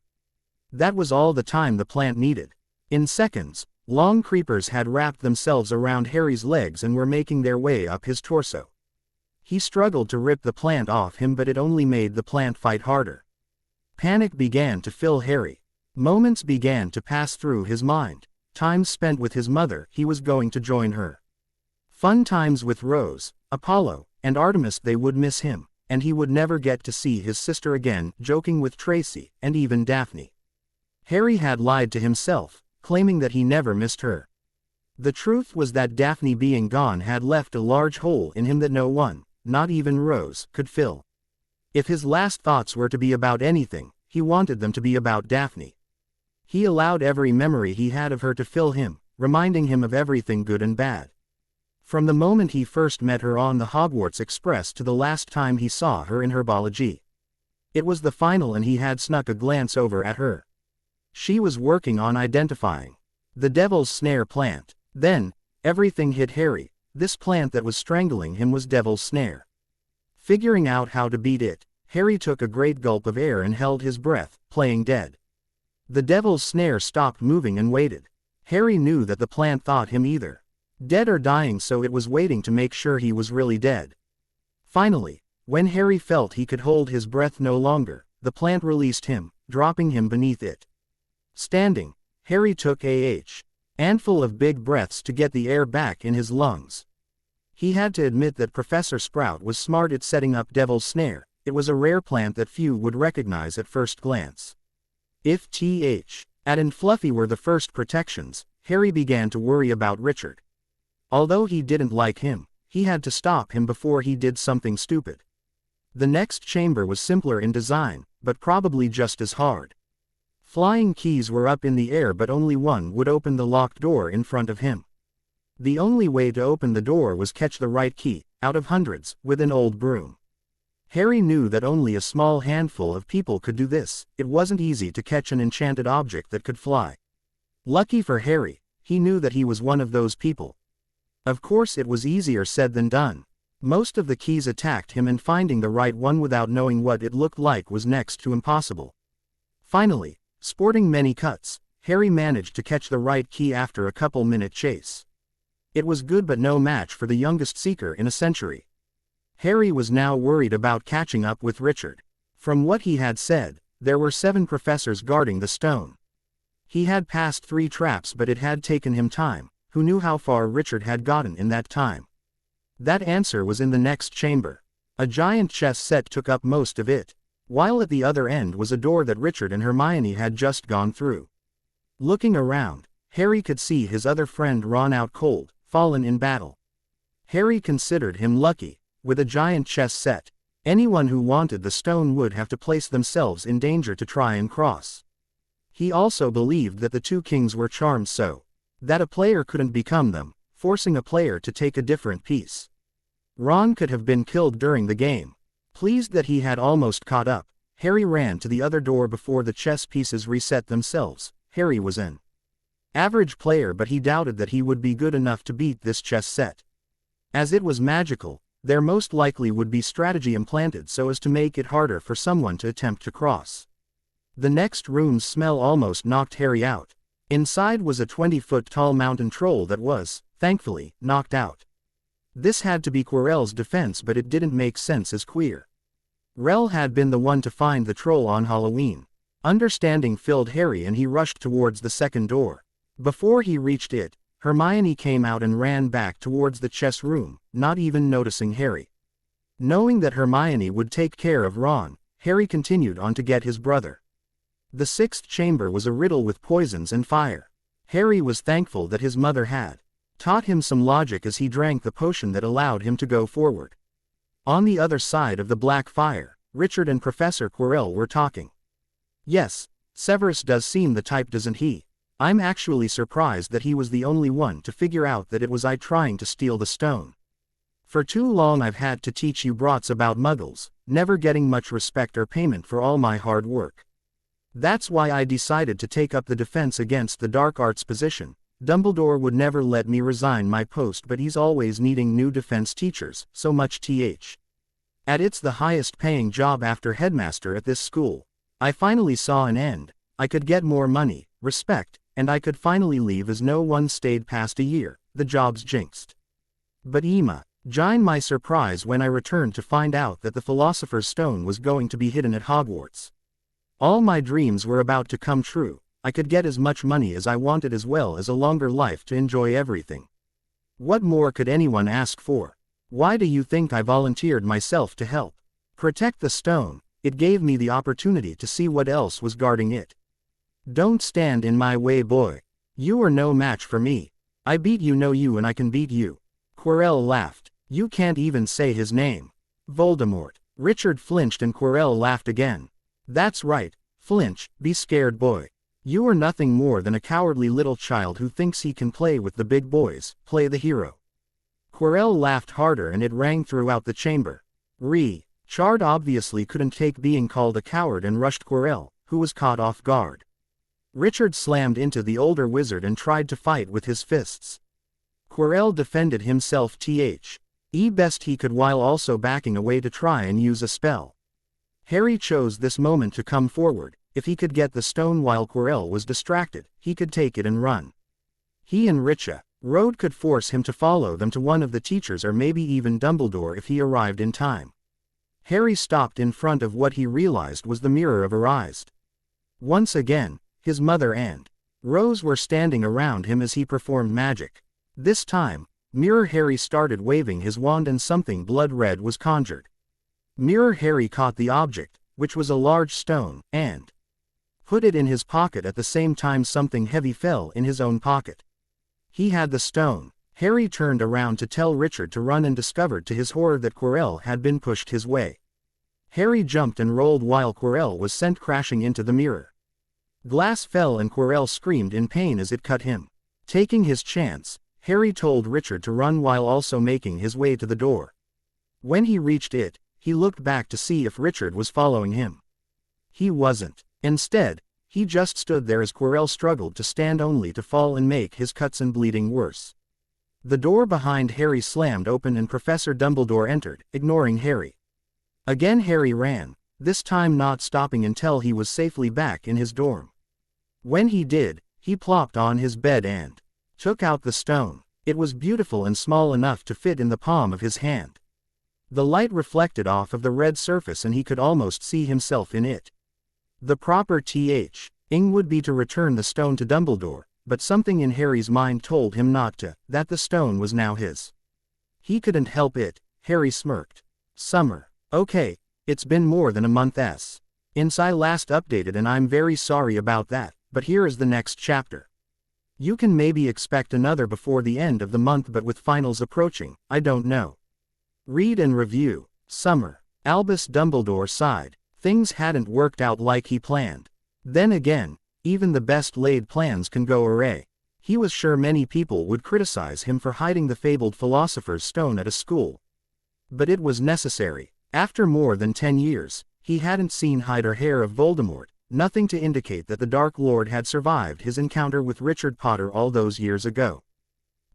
S1: That was all the time the plant needed. In seconds, long creepers had wrapped themselves around Harry's legs and were making their way up his torso. He struggled to rip the plant off him, but it only made the plant fight harder. Panic began to fill Harry. Moments began to pass through his mind. Times spent with his mother, he was going to join her. Fun times with Rose, Apollo, and Artemis. They would miss him, and he would never get to see his sister again, joking with Tracy, and even Daphne. Harry had lied to himself, claiming that he never missed her. The truth was that Daphne being gone had left a large hole in him that no one, not even Rose, could fill. If his last thoughts were to be about anything, he wanted them to be about Daphne. He allowed every memory he had of her to fill him, reminding him of everything good and bad. From the moment he first met her on the Hogwarts Express to the last time he saw her in Herbology. It was the final, and he had snuck a glance over at her. She was working on identifying the Devil's Snare plant. Then, everything hit Harry. This plant that was strangling him was Devil's Snare. Figuring out how to beat it, Harry took a great gulp of air and held his breath, playing dead. The Devil's Snare stopped moving and waited. Harry knew that the plant thought him either dead or dying, so it was waiting to make sure he was really dead. Finally, when Harry felt he could hold his breath no longer, the plant released him, dropping him beneath it. Standing, Harry took a handful of big breaths to get the air back in his lungs. He had to admit that Professor Sprout was smart at setting up Devil's Snare. It was a rare plant that few would recognize at first glance. If Ad and Fluffy were the first protections, Harry began to worry about Richard. Although he didn't like him, he had to stop him before he did something stupid. The next chamber was simpler in design, but probably just as hard. Flying keys were up in the air, but only one would open the locked door in front of him. The only way to open the door was catch the right key, out of hundreds, with an old broom. Harry knew that only a small handful of people could do this. It wasn't easy to catch an enchanted object that could fly. Lucky for Harry, he knew that he was one of those people. Of course, it was easier said than done. Most of the keys attacked him, and finding the right one without knowing what it looked like was next to impossible. Finally, sporting many cuts, Harry managed to catch the right key after a couple-minute chase. It was good, but no match for the youngest seeker in a century. Harry was now worried about catching up with Richard. From what he had said, there were 7 professors guarding the stone. He had passed 3 traps, but it had taken him time. Who knew how far Richard had gotten in that time? That answer was in the next chamber. A giant chess set took up most of it, while at the other end was a door that Richard and Hermione had just gone through. Looking around, Harry could see his other friend Ron out cold, fallen in battle. Harry considered him lucky. With a giant chess set, anyone who wanted the stone would have to place themselves in danger to try and cross. He also believed that the 2 kings were charmed so that a player couldn't become them, forcing a player to take a different piece. Ron could have been killed during the game. Pleased that he had almost caught up, Harry ran to the other door before the chess pieces reset themselves. Harry was an average player, but he doubted that he would be good enough to beat this chess set. As it was magical, there most likely would be strategy implanted so as to make it harder for someone to attempt to cross. The next room's smell almost knocked Harry out. Inside was a 20-foot-tall mountain troll that was, thankfully, knocked out. This had to be Quirrell's defense, but it didn't make sense as Quirrell had been the one to find the troll on Halloween. Understanding filled Harry and he rushed towards the second door. Before he reached it, Hermione came out and ran back towards the chess room, not even noticing Harry. Knowing that Hermione would take care of Ron, Harry continued on to get his brother. The 6th chamber was a riddle with poisons and fire. Harry was thankful that his mother had taught him some logic as he drank the potion that allowed him to go forward. On the other side of the black fire, Richard and Professor Quirrell were talking. Yes, Severus does seem the type, doesn't he? I'm actually surprised that he was the only one to figure out that it was I trying to steal the stone. For too long I've had to teach you brats about muggles, never getting much respect or payment for all my hard work. That's why I decided to take up the defense against the dark arts position. Dumbledore would never let me resign my post, but he's always needing new defense teachers, so much th. And it's the highest paying job after headmaster at this school. I finally saw an end. I could get more money, respect, and I could finally leave as no one stayed past a year. The job's jinxed. But Emma, join my surprise when I returned to find out that the Philosopher's Stone was going to be hidden at Hogwarts. All my dreams were about to come true. I could get as much money as I wanted as well as a longer life to enjoy everything. What more could anyone ask for? Why do you think I volunteered myself to help protect the stone? It gave me the opportunity to see what else was guarding it. Don't stand in my way, boy. You are no match for me. I beat you, know you, and I can beat you. Quirrell laughed. You can't even say his name. Voldemort. Richard flinched and Quirrell laughed again. That's right, flinch, be scared, boy. You are nothing more than a cowardly little child who thinks he can play with the big boys, play the hero. Quirrell laughed harder and it rang throughout the chamber. Richard obviously couldn't take being called a coward and rushed Quirrell, who was caught off guard. Richard slammed into the older wizard and tried to fight with his fists. Quirrell defended himself best he could while also backing away to try and use a spell. Harry chose this moment to come forward. If he could get the stone while Quirrell was distracted, he could take it and run. He and Richard could force him to follow them to one of the teachers or maybe even Dumbledore if he arrived in time. Harry stopped in front of what he realized was the Mirror of Erised. Once again, his mother and Rose were standing around him as he performed magic. This time, Mirror Harry started waving his wand and something blood-red was conjured. Mirror Harry caught the object, which was a large stone, and put it in his pocket. At the same time something heavy fell in his own pocket. He had the stone. Harry turned around to tell Richard to run and discovered to his horror that Quirrell had been pushed his way. Harry jumped and rolled while Quirrell was sent crashing into the mirror. Glass fell and Quirrell screamed in pain as it cut him. Taking his chance, Harry told Richard to run while also making his way to the door. When he reached it, he looked back to see if Richard was following him. He wasn't. Instead, he just stood there as Quirrell struggled to stand only to fall and make his cuts and bleeding worse. The door behind Harry slammed open and Professor Dumbledore entered, ignoring Harry. Again Harry ran, this time not stopping until he was safely back in his dorm. When he did, he plopped on his bed and took out the stone. It was beautiful and small enough to fit in the palm of his hand. The light reflected off of the red surface and he could almost see himself in it. The proper thing would be to return the stone to Dumbledore, but something in Harry's mind told him not to, that the stone was now his. He couldn't help it. Harry smirked. Summer. Okay, it's been more than a month since I last updated and I'm very sorry about that, but here is the next chapter. You can maybe expect another before the end of the month, but with finals approaching, I don't know. Read and review. Summer. Albus Dumbledore sighed. Things hadn't worked out like he planned. Then again, even the best laid plans can go awry. He was sure many people would criticize him for hiding the fabled Philosopher's Stone at a school. But it was necessary. After more than 10 years, he hadn't seen hide or hair of Voldemort, nothing to indicate that the Dark Lord had survived his encounter with Richard Potter all those years ago.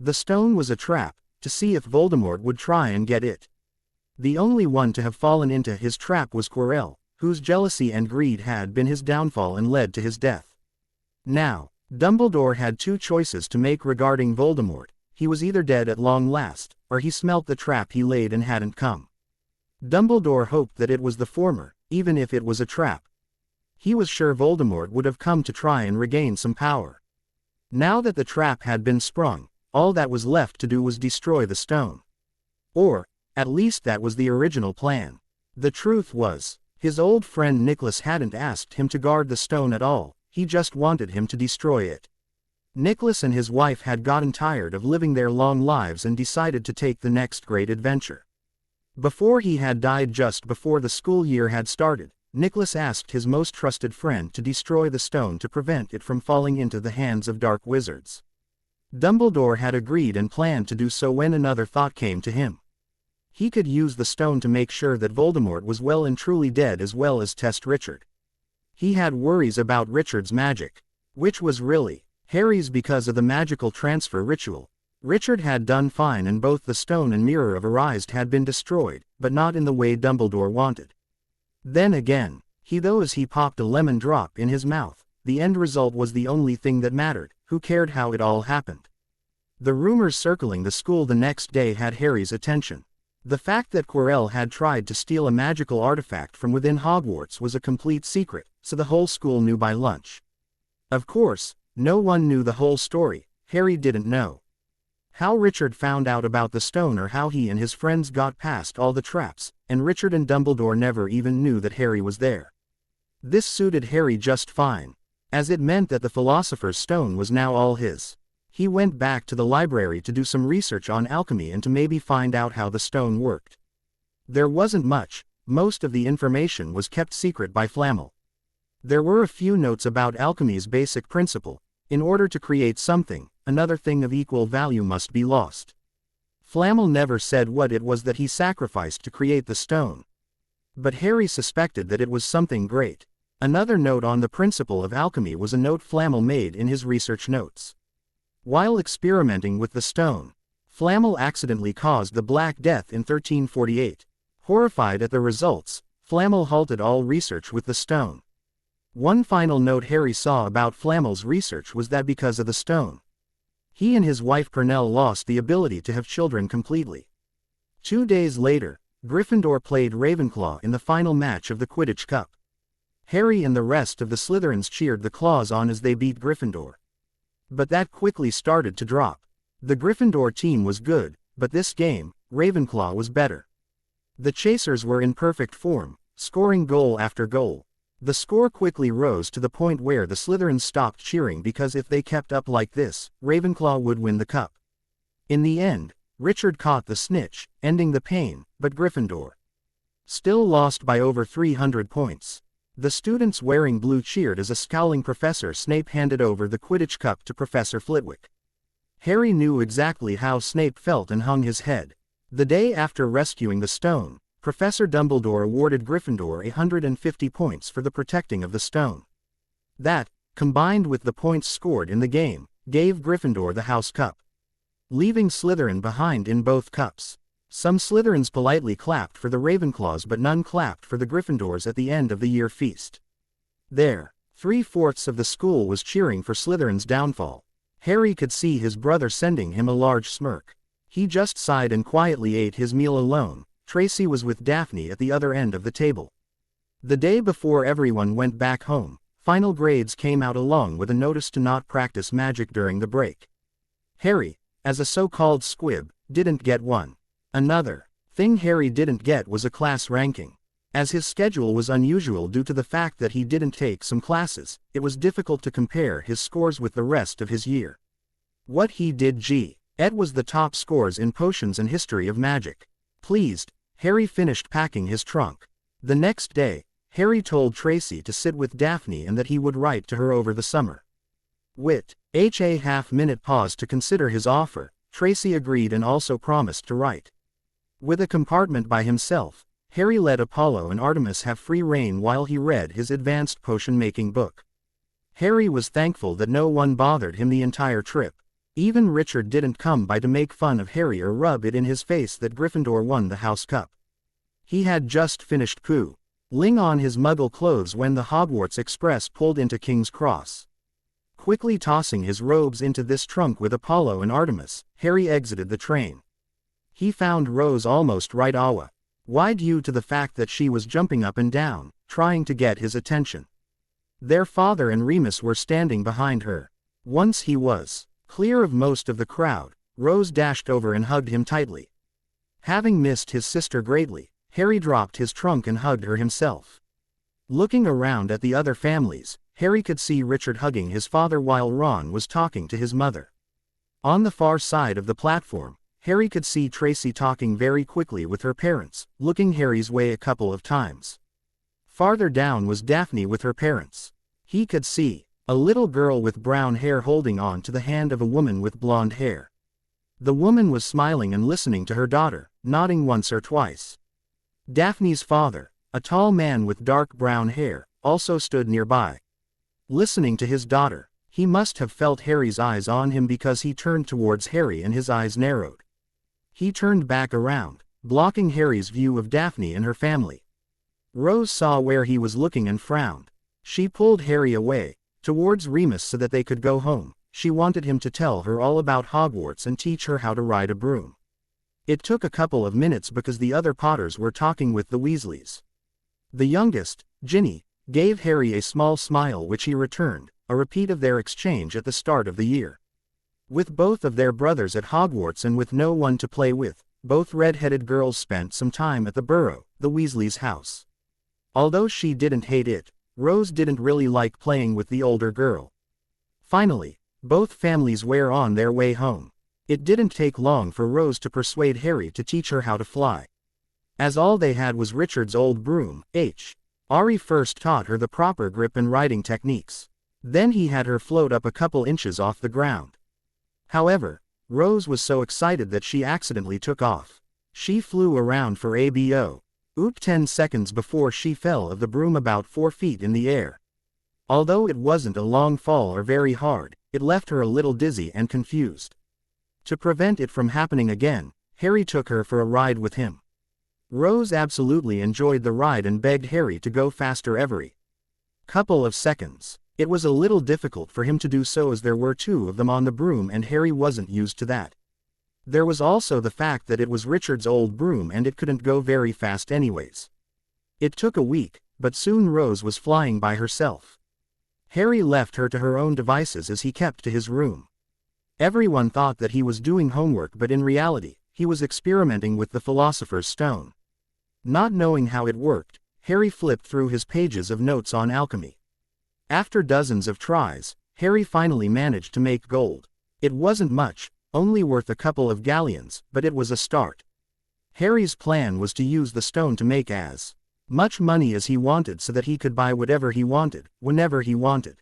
S1: The stone was a trap, to see if Voldemort would try and get it. The only one to have fallen into his trap was Quirrell, whose jealousy and greed had been his downfall and led to his death. Now, Dumbledore had two choices to make regarding Voldemort. He was either dead at long last, or he smelt the trap he laid and hadn't come. Dumbledore hoped that it was the former, even if it was a trap. He was sure Voldemort would have come to try and regain some power. Now that the trap had been sprung, all that was left to do was destroy the stone. Or, at least that was the original plan. The truth was, his old friend Nicholas hadn't asked him to guard the stone at all, he just wanted him to destroy it. Nicholas and his wife had gotten tired of living their long lives and decided to take the next great adventure. Before he had died just before the school year had started, Nicholas asked his most trusted friend to destroy the stone to prevent it from falling into the hands of dark wizards. Dumbledore had agreed and planned to do so when another thought came to him. He could use the stone to make sure that Voldemort was well and truly dead, as well as test Richard. He had worries about Richard's magic, which was really Harry's because of the magical transfer ritual. Richard had done fine and both the stone and mirror of Erised had been destroyed, but not in the way Dumbledore wanted. Then again, he popped a lemon drop in his mouth. The end result was the only thing that mattered. Who cared how it all happened? The rumors circling the school the next day had Harry's attention. The fact that Quirrell had tried to steal a magical artifact from within Hogwarts was a complete secret, so the whole school knew by lunch. Of course, no one knew the whole story. Harry didn't know how Richard found out about the stone or how he and his friends got past all the traps, and Richard and Dumbledore never even knew that Harry was there. This suited Harry just fine, as it meant that the Philosopher's Stone was now all his. He went back to the library to do some research on alchemy and to maybe find out how the stone worked. There wasn't much. Most of the information was kept secret by Flamel. There were a few notes about alchemy's basic principle. In order to create something, another thing of equal value must be lost. Flamel never said what it was that he sacrificed to create the stone. But Harry suspected that it was something great. Another note on the principle of alchemy was a note Flamel made in his research notes. While experimenting with the stone, Flamel accidentally caused the Black Death in 1348. Horrified at the results, Flamel halted all research with the stone. One final note Harry saw about Flamel's research was that because of the stone, he and his wife Pernell lost the ability to have children completely. 2 days later, Gryffindor played Ravenclaw in the final match of the Quidditch Cup. Harry and the rest of the Slytherins cheered the Claws on as they beat Gryffindor. But that quickly started to drop. The Gryffindor team was good, but this game, Ravenclaw was better. The Chasers were in perfect form, scoring goal after goal. The score quickly rose to the point where the Slytherins stopped cheering because if they kept up like this, Ravenclaw would win the cup. In the end, Richard caught the snitch, ending the pain, but Gryffindor still lost by over 300 points. The students wearing blue cheered as a scowling Professor Snape handed over the Quidditch Cup to Professor Flitwick. Harry knew exactly how Snape felt and hung his head. The day after rescuing the stone, Professor Dumbledore awarded Gryffindor 150 points for the protecting of the stone. That, combined with the points scored in the game, gave Gryffindor the House Cup, leaving Slytherin behind in both cups. Some Slytherins politely clapped for the Ravenclaws, but none clapped for the Gryffindors at the end of the year feast. There, 3/4 of the school was cheering for Slytherin's downfall. Harry could see his brother sending him a large smirk. He just sighed and quietly ate his meal alone. Tracy was with Daphne at the other end of the table. The day before everyone went back home, final grades came out along with a notice to not practice magic during the break. Harry, as a so-called squib, didn't get one. Another thing Harry didn't get was a class ranking. As his schedule was unusual due to the fact that he didn't take some classes, it was difficult to compare his scores with the rest of his year. What he did Ed was the top scores in potions and history of magic. Pleased, Harry finished packing his trunk. The next day, Harry told Tracy to sit with Daphne and that he would write to her over the summer. With a half-minute pause to consider his offer, Tracy agreed and also promised to write. With a compartment by himself, Harry let Apollo and Artemis have free rein while he read his advanced potion-making book. Harry was thankful that no one bothered him the entire trip. Even Richard didn't come by to make fun of Harry or rub it in his face that Gryffindor won the House Cup. He had just finished pulling on his Muggle clothes when the Hogwarts Express pulled into King's Cross. Quickly tossing his robes into this trunk with Apollo and Artemis, Harry exited the train. He found Rose almost right wide due to the fact that she was jumping up and down, trying to get his attention. Their father and Remus were standing behind her. Once he was clear of most of the crowd, Rose dashed over and hugged him tightly. Having missed his sister greatly, Harry dropped his trunk and hugged her himself. Looking around at the other families, Harry could see Richard hugging his father while Ron was talking to his mother. On the far side of the platform, Harry could see Tracy talking very quickly with her parents, looking Harry's way a couple of times. Farther down was Daphne with her parents. He could see a little girl with brown hair holding on to the hand of a woman with blonde hair. The woman was smiling and listening to her daughter, nodding once or twice. Daphne's father, a tall man with dark brown hair, also stood nearby. Listening to his daughter, he must have felt Harry's eyes on him because he turned towards Harry and his eyes narrowed. He turned back around, blocking Harry's view of Daphne and her family. Rose saw where he was looking and frowned. She pulled Harry away, towards Remus so that they could go home. She wanted him to tell her all about Hogwarts and teach her how to ride a broom. It took a couple of minutes because the other Potters were talking with the Weasleys. The youngest, Ginny, gave Harry a small smile which he returned, a repeat of their exchange at the start of the year. With both of their brothers at Hogwarts and with no one to play with, both red-headed girls spent some time at the Burrow, the Weasleys' house. Although she didn't hate it, Rose didn't really like playing with the older girl. Finally, both families were on their way home. It didn't take long for Rose to persuade Harry to teach her how to fly. As all they had was Richard's old broom, Harry first taught her the proper grip and riding techniques. Then he had her float up a couple inches off the ground. However, Rose was so excited that she accidentally took off. She flew around for about 10 seconds before she fell of the broom about 4 feet in the air. Although it wasn't a long fall or very hard, it left her a little dizzy and confused. To prevent it from happening again, Harry took her for a ride with him. Rose absolutely enjoyed the ride and begged Harry to go faster every couple of seconds. It was a little difficult for him to do so as there were 2 of them on the broom and Harry wasn't used to that. There was also the fact that it was Richard's old broom and it couldn't go very fast anyways. It took a week, but soon Rose was flying by herself. Harry left her to her own devices as he kept to his room. Everyone thought that he was doing homework, but in reality, he was experimenting with the Philosopher's Stone. Not knowing how it worked, Harry flipped through his pages of notes on alchemy. After dozens of tries, Harry finally managed to make gold. It wasn't much, only worth a couple of galleons, but it was a start. Harry's plan was to use the stone to make as much money as he wanted so that he could buy whatever he wanted, whenever he wanted.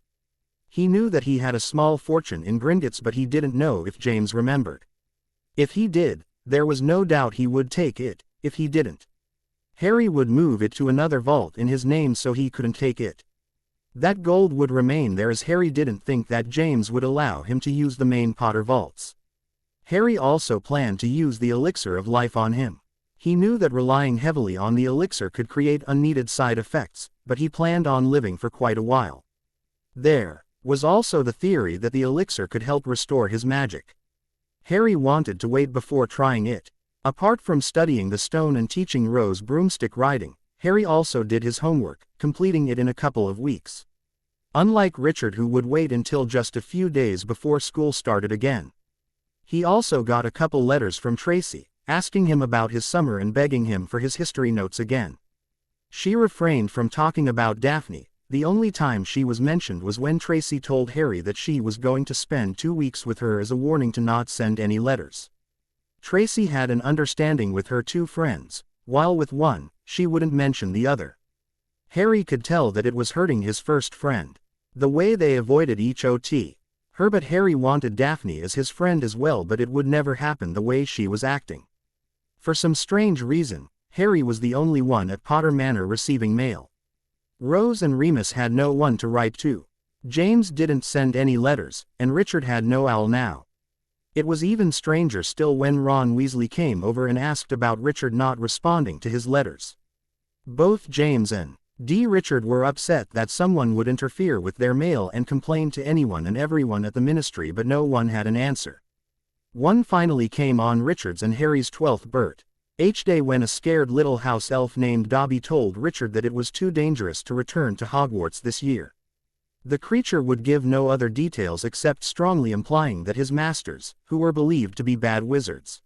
S1: He knew that he had a small fortune in Gringotts, but he didn't know if James remembered. If he did, there was no doubt he would take it. If he didn't, Harry would move it to another vault in his name so he couldn't take it. That gold would remain there as Harry didn't think that James would allow him to use the main Potter vaults. Harry also planned to use the elixir of life on him. He knew that relying heavily on the elixir could create unneeded side effects, but he planned on living for quite a while. There was also the theory that the elixir could help restore his magic. Harry wanted to wait before trying it. Apart from studying the stone and teaching Rose broomstick riding, Harry also did his homework, completing it in a couple of weeks. Unlike Richard, who would wait until just a few days before school started again. He also got a couple letters from Tracy, asking him about his summer and begging him for his history notes again. She refrained from talking about Daphne. The only time she was mentioned was when Tracy told Harry that she was going to spend 2 weeks with her as a warning to not send any letters. Tracy had an understanding with her 2 friends, while with one, she wouldn't mention the other. Harry could tell that it was hurting his first friend. The way they avoided each other, but Harry wanted Daphne as his friend as well, but it would never happen the way she was acting. For some strange reason, Harry was the only one at Potter Manor receiving mail. Rose and Remus had no one to write to. James didn't send any letters, and Richard had no owl now. It was even stranger still when Ron Weasley came over and asked about Richard not responding to his letters. Both James and Richard were upset that someone would interfere with their mail and complain to anyone and everyone at the ministry, but no one had an answer. One finally came on Richard's and Harry's 12th birthday when a scared little house elf named Dobby told Richard that it was too dangerous to return to Hogwarts this year. The creature would give no other details except strongly implying that his masters, who were believed to be bad wizards,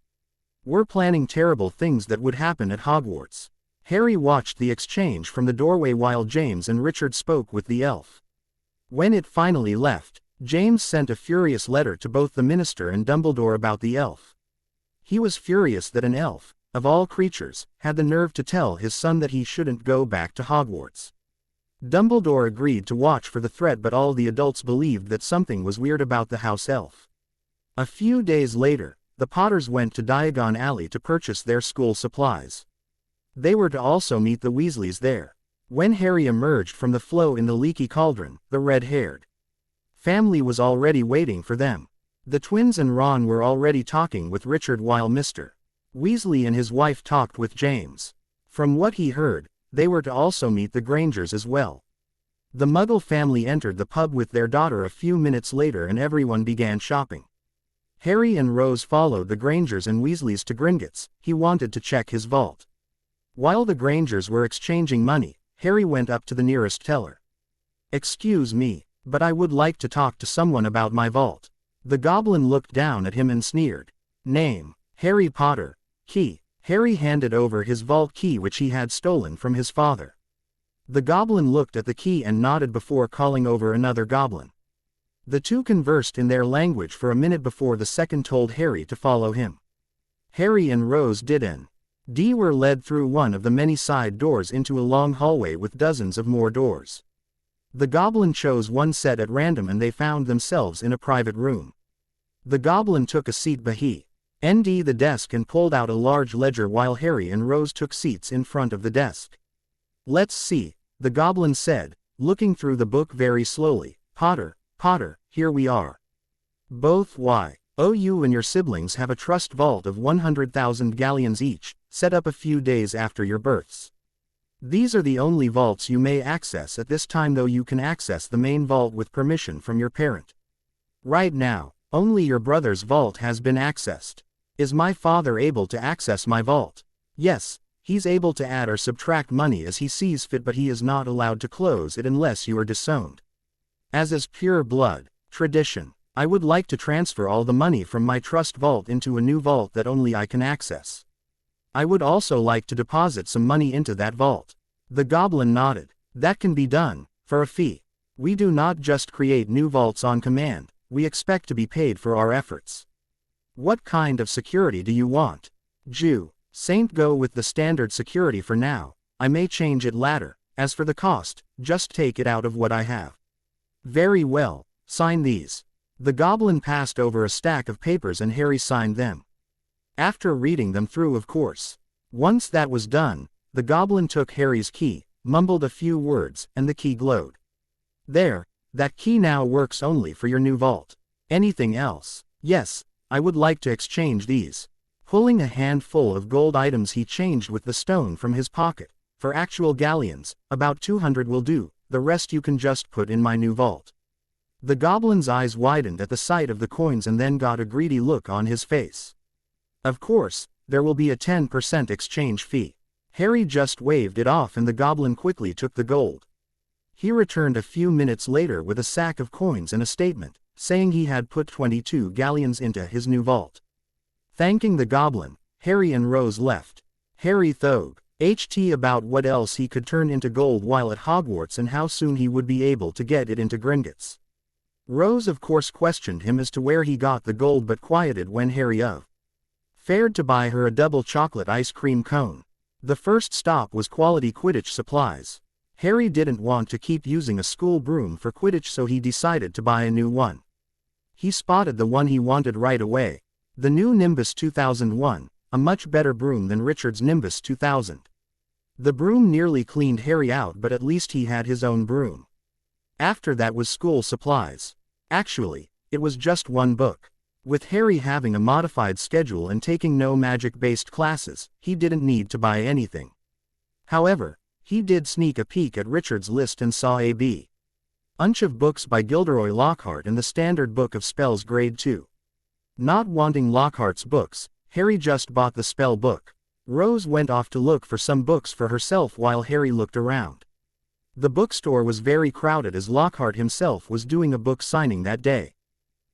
S1: were planning terrible things that would happen at Hogwarts. Harry watched the exchange from the doorway while James and Richard spoke with the elf. When it finally left, James sent a furious letter to both the minister and Dumbledore about the elf. He was furious that an elf, of all creatures, had the nerve to tell his son that he shouldn't go back to Hogwarts. Dumbledore agreed to watch for the threat, but all the adults believed that something was weird about the house elf. A few days later, the Potters went to Diagon Alley to purchase their school supplies. They were to also meet the Weasleys there. When Harry emerged from the flow in the leaky cauldron, the red-haired family was already waiting for them. The twins and Ron were already talking with Richard while Mr. Weasley and his wife talked with James. From what he heard, they were to also meet the Grangers as well. The Muggle family entered the pub with their daughter a few minutes later and everyone began shopping. Harry and Rose followed the Grangers and Weasleys to Gringotts. He wanted to check his vault. While the Grangers were exchanging money, Harry went up to the nearest teller. "Excuse me, but I would like to talk to someone about my vault." The goblin looked down at him and sneered. "Name: Harry Potter. Key." Harry handed over his vault key which he had stolen from his father. The goblin looked at the key and nodded before calling over another goblin. The two conversed in their language for a minute before the second told Harry to follow him. Harry and Rose D were led through one of the many side doors into a long hallway with dozens of more doors. The goblin chose one set at random and they found themselves in a private room. The goblin took a seat behind the desk and pulled out a large ledger while Harry and Rose took seats in front of the desk. "Let's see," the goblin said, looking through the book very slowly. Potter, here we are. Both you and your siblings have a trust vault of 100,000 galleons each, set up a few days after your births. These are the only vaults you may access at this time, though you can access the main vault with permission from your parent. Right now, only your brother's vault has been accessed. Is my father able to access my vault? Yes, he's able to add or subtract money as he sees fit, but he is not allowed to close it unless you are disowned. As is pure blood tradition, I would like to transfer all the money from my trust vault into a new vault that only I can access. I would also like to deposit some money into that vault." The goblin nodded. "That can be done, for a fee. We do not just create new vaults on command, we expect to be paid for our efforts. What kind of security do you want?" Saint, go with the standard security for now, I may change it later. As for the cost, just take it out of what I have." "Very well, sign these." The goblin passed over a stack of papers and Harry signed them. After reading them through, of course. Once that was done, the goblin took Harry's key, mumbled a few words, and the key glowed. "There, that key now works only for your new vault. Anything else?" "Yes, I would like to exchange these." Pulling a handful of gold items he changed with the stone from his pocket. "For actual galleons, about 200 will do, the rest you can just put in my new vault." The goblin's eyes widened at the sight of the coins and then got a greedy look on his face. "Of course, there will be a 10% exchange fee." Harry just waved it off and the goblin quickly took the gold. He returned a few minutes later with a sack of coins and a statement, saying he had put 22 galleons into his new vault. Thanking the goblin, Harry and Rose left. Harry thought about what else he could turn into gold while at Hogwarts and how soon he would be able to get it into Gringotts. Rose of course questioned him as to where he got the gold, but quieted when Harry fared to buy her a double chocolate ice cream cone. The first stop was quality Quidditch supplies. Harry didn't want to keep using a school broom for Quidditch, so he decided to buy a new one. He spotted the one he wanted right away. The new Nimbus 2001, a much better broom than Richard's Nimbus 2000. The broom nearly cleaned Harry out, but at least he had his own broom. After that was school supplies. Actually, it was just one book. With Harry having a modified schedule and taking no magic-based classes, he didn't need to buy anything. However, he did sneak a peek at Richard's list and saw a bunch of books by Gilderoy Lockhart and the Standard Book of Spells Grade 2. Not wanting Lockhart's books, Harry just bought the spell book. Rose went off to look for some books for herself while Harry looked around. The bookstore was very crowded as Lockhart himself was doing a book signing that day.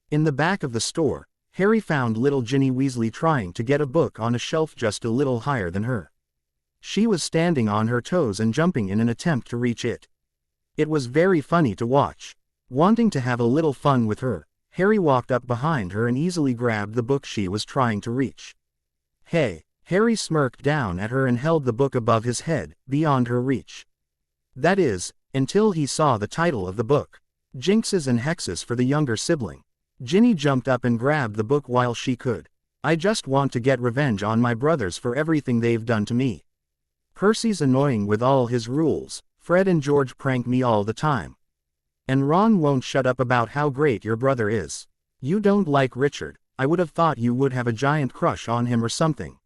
S1: In the back of the store, Harry found little Ginny Weasley trying to get a book on a shelf just a little higher than her. She was standing on her toes and jumping in an attempt to reach it. It was very funny to watch. Wanting to have a little fun with her, Harry walked up behind her and easily grabbed the book she was trying to reach. Hey, Harry smirked down at her and held the book above his head, beyond her reach. That is, until he saw the title of the book. Jinxes and Hexes for the Younger Sibling. Ginny jumped up and grabbed the book while she could. I just want to get revenge on my brothers for everything they've done to me. Percy's annoying with all his rules, Fred and George prank me all the time. And Ron won't shut up about how great your brother is. You don't like Richard. I would have thought you would have a giant crush on him or something.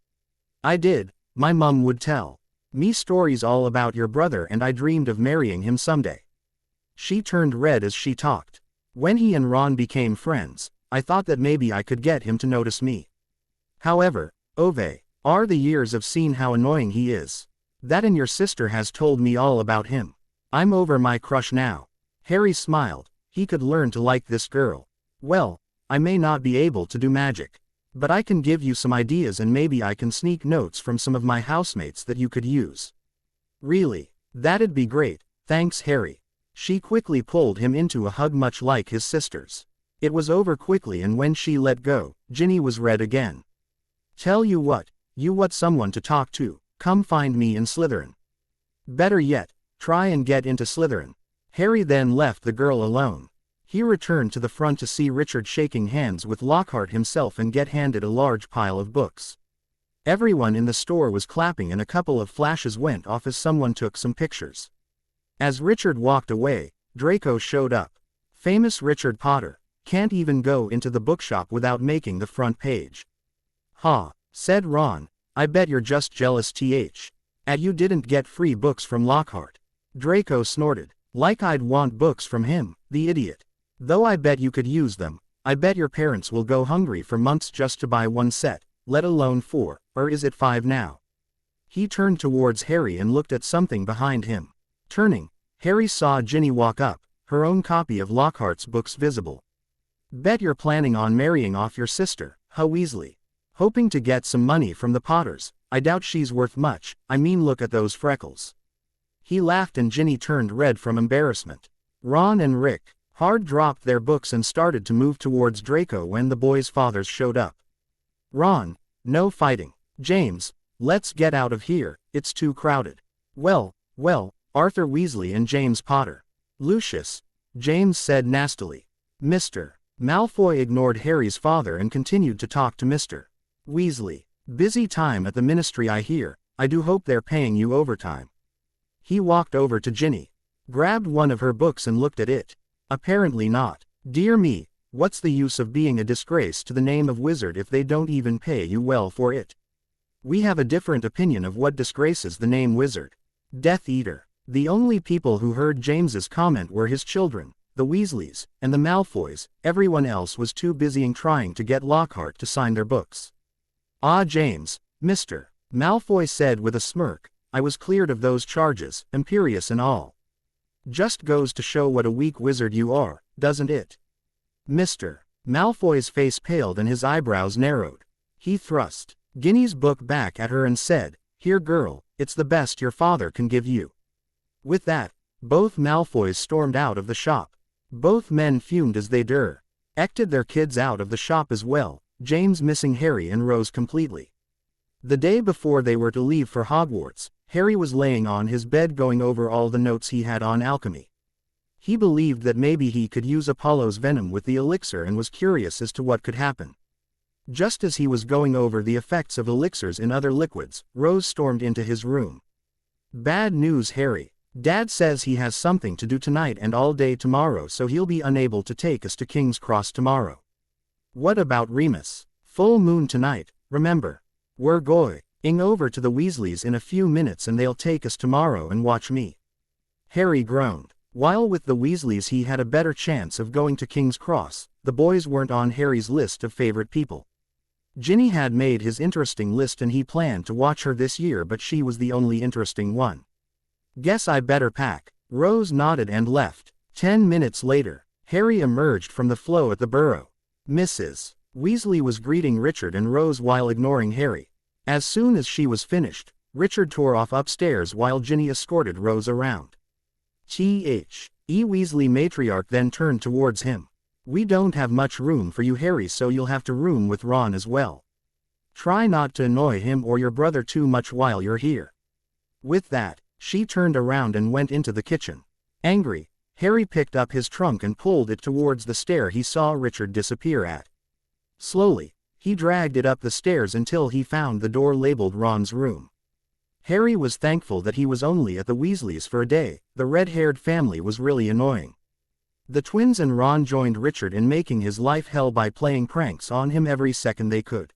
S1: I did, my mum would tell me stories all about your brother and I dreamed of marrying him someday. She turned red as she talked. When he and Ron became friends, I thought that maybe I could get him to notice me. However, are the years of seeing how annoying he is. That and your sister has told me all about him. I'm over my crush now. Harry smiled. He could learn to like this girl. Well, I may not be able to do magic. But I can give you some ideas and maybe I can sneak notes from some of my housemates that you could use. Really? That'd be great, thanks Harry. She quickly pulled him into a hug much like his sister's. It was over quickly and when she let go, Ginny was red again. Tell you what, you want someone to talk to, come find me in Slytherin. Better yet, try and get into Slytherin. Harry then left the girl alone. He returned to the front to see Richard shaking hands with Lockhart himself and get handed a large pile of books. Everyone in the store was clapping and a couple of flashes went off as someone took some pictures. As Richard walked away, Draco showed up. Famous Richard Potter, can't even go into the bookshop without making the front page. Ha, said Ron, I bet you're just jealous at you didn't get free books from Lockhart. Draco snorted, like I'd want books from him, the idiot. Though I bet you could use them, I bet your parents will go hungry for months just to buy one set, let alone 4, or is it 5 now? He turned towards Harry and looked at something behind him. Turning, Harry saw Ginny walk up, her own copy of Lockhart's books visible. Bet you're planning on marrying off your sister, huh Weasley? Hoping to get some money from the Potters, I doubt she's worth much, I mean look at those freckles. He laughed and Ginny turned red from embarrassment. Ron and Rick Hard dropped their books and started to move towards Draco when the boys' fathers showed up. Ron, no fighting. James, let's get out of here, it's too crowded. Well, Arthur Weasley and James Potter. Lucius, James said nastily. Mr. Malfoy ignored Harry's father and continued to talk to Mr. Weasley. Busy time at the ministry I hear, I do hope they're paying you overtime. He walked over to Ginny, grabbed one of her books and looked at it. Apparently not. Dear me, what's the use of being a disgrace to the name of wizard if they don't even pay you well for it? We have a different opinion of what disgraces the name wizard. Death Eater. The only people who heard James's comment were his children, the Weasleys, and the Malfoys. Everyone else was too busy trying to get Lockhart to sign their books. Ah James, Mr. Malfoy said with a smirk, I was cleared of those charges, imperious and all. Just goes to show what a weak wizard you are, doesn't it? Mr. Malfoy's face paled and his eyebrows narrowed. He thrust Ginny's book back at her and said, Here girl, it's the best your father can give you. With that, both Malfoys stormed out of the shop. Both men fumed as they acted their kids out of the shop as well, James missing Harry and Rose completely. The day before they were to leave for Hogwarts, Harry was laying on his bed going over all the notes he had on alchemy. He believed that maybe he could use Apollo's venom with the elixir and was curious as to what could happen. Just as he was going over the effects of elixirs in other liquids, Rose stormed into his room. Bad news Harry. Dad says he has something to do tonight and all day tomorrow so he'll be unable to take us to King's Cross tomorrow. What about Remus? Full moon tonight, remember. We're going over to the Weasleys in a few minutes and they'll take us tomorrow and watch me. Harry groaned. While with the Weasleys he had a better chance of going to King's Cross, the boys weren't on Harry's list of favorite people. Ginny had made his interesting list and he planned to watch her this year but she was the only interesting one. Guess I better pack. Rose nodded and left. 10 minutes later, Harry emerged from the flow at the burrow. Mrs. Weasley was greeting Richard and Rose while ignoring Harry. As soon as she was finished, Richard tore off upstairs while Ginny escorted Rose around. E. Weasley matriarch then turned towards him. We don't have much room for you Harry so you'll have to room with Ron as well. Try not to annoy him or your brother too much while you're here." With that, she turned around and went into the kitchen. Angry, Harry picked up his trunk and pulled it towards the stair he saw Richard disappear at. Slowly, he dragged it up the stairs until he found the door labeled Ron's room. Harry was thankful that he was only at the Weasleys for a day. The red-haired family was really annoying. The twins and Ron joined Richard in making his life hell by playing pranks on him every second they could.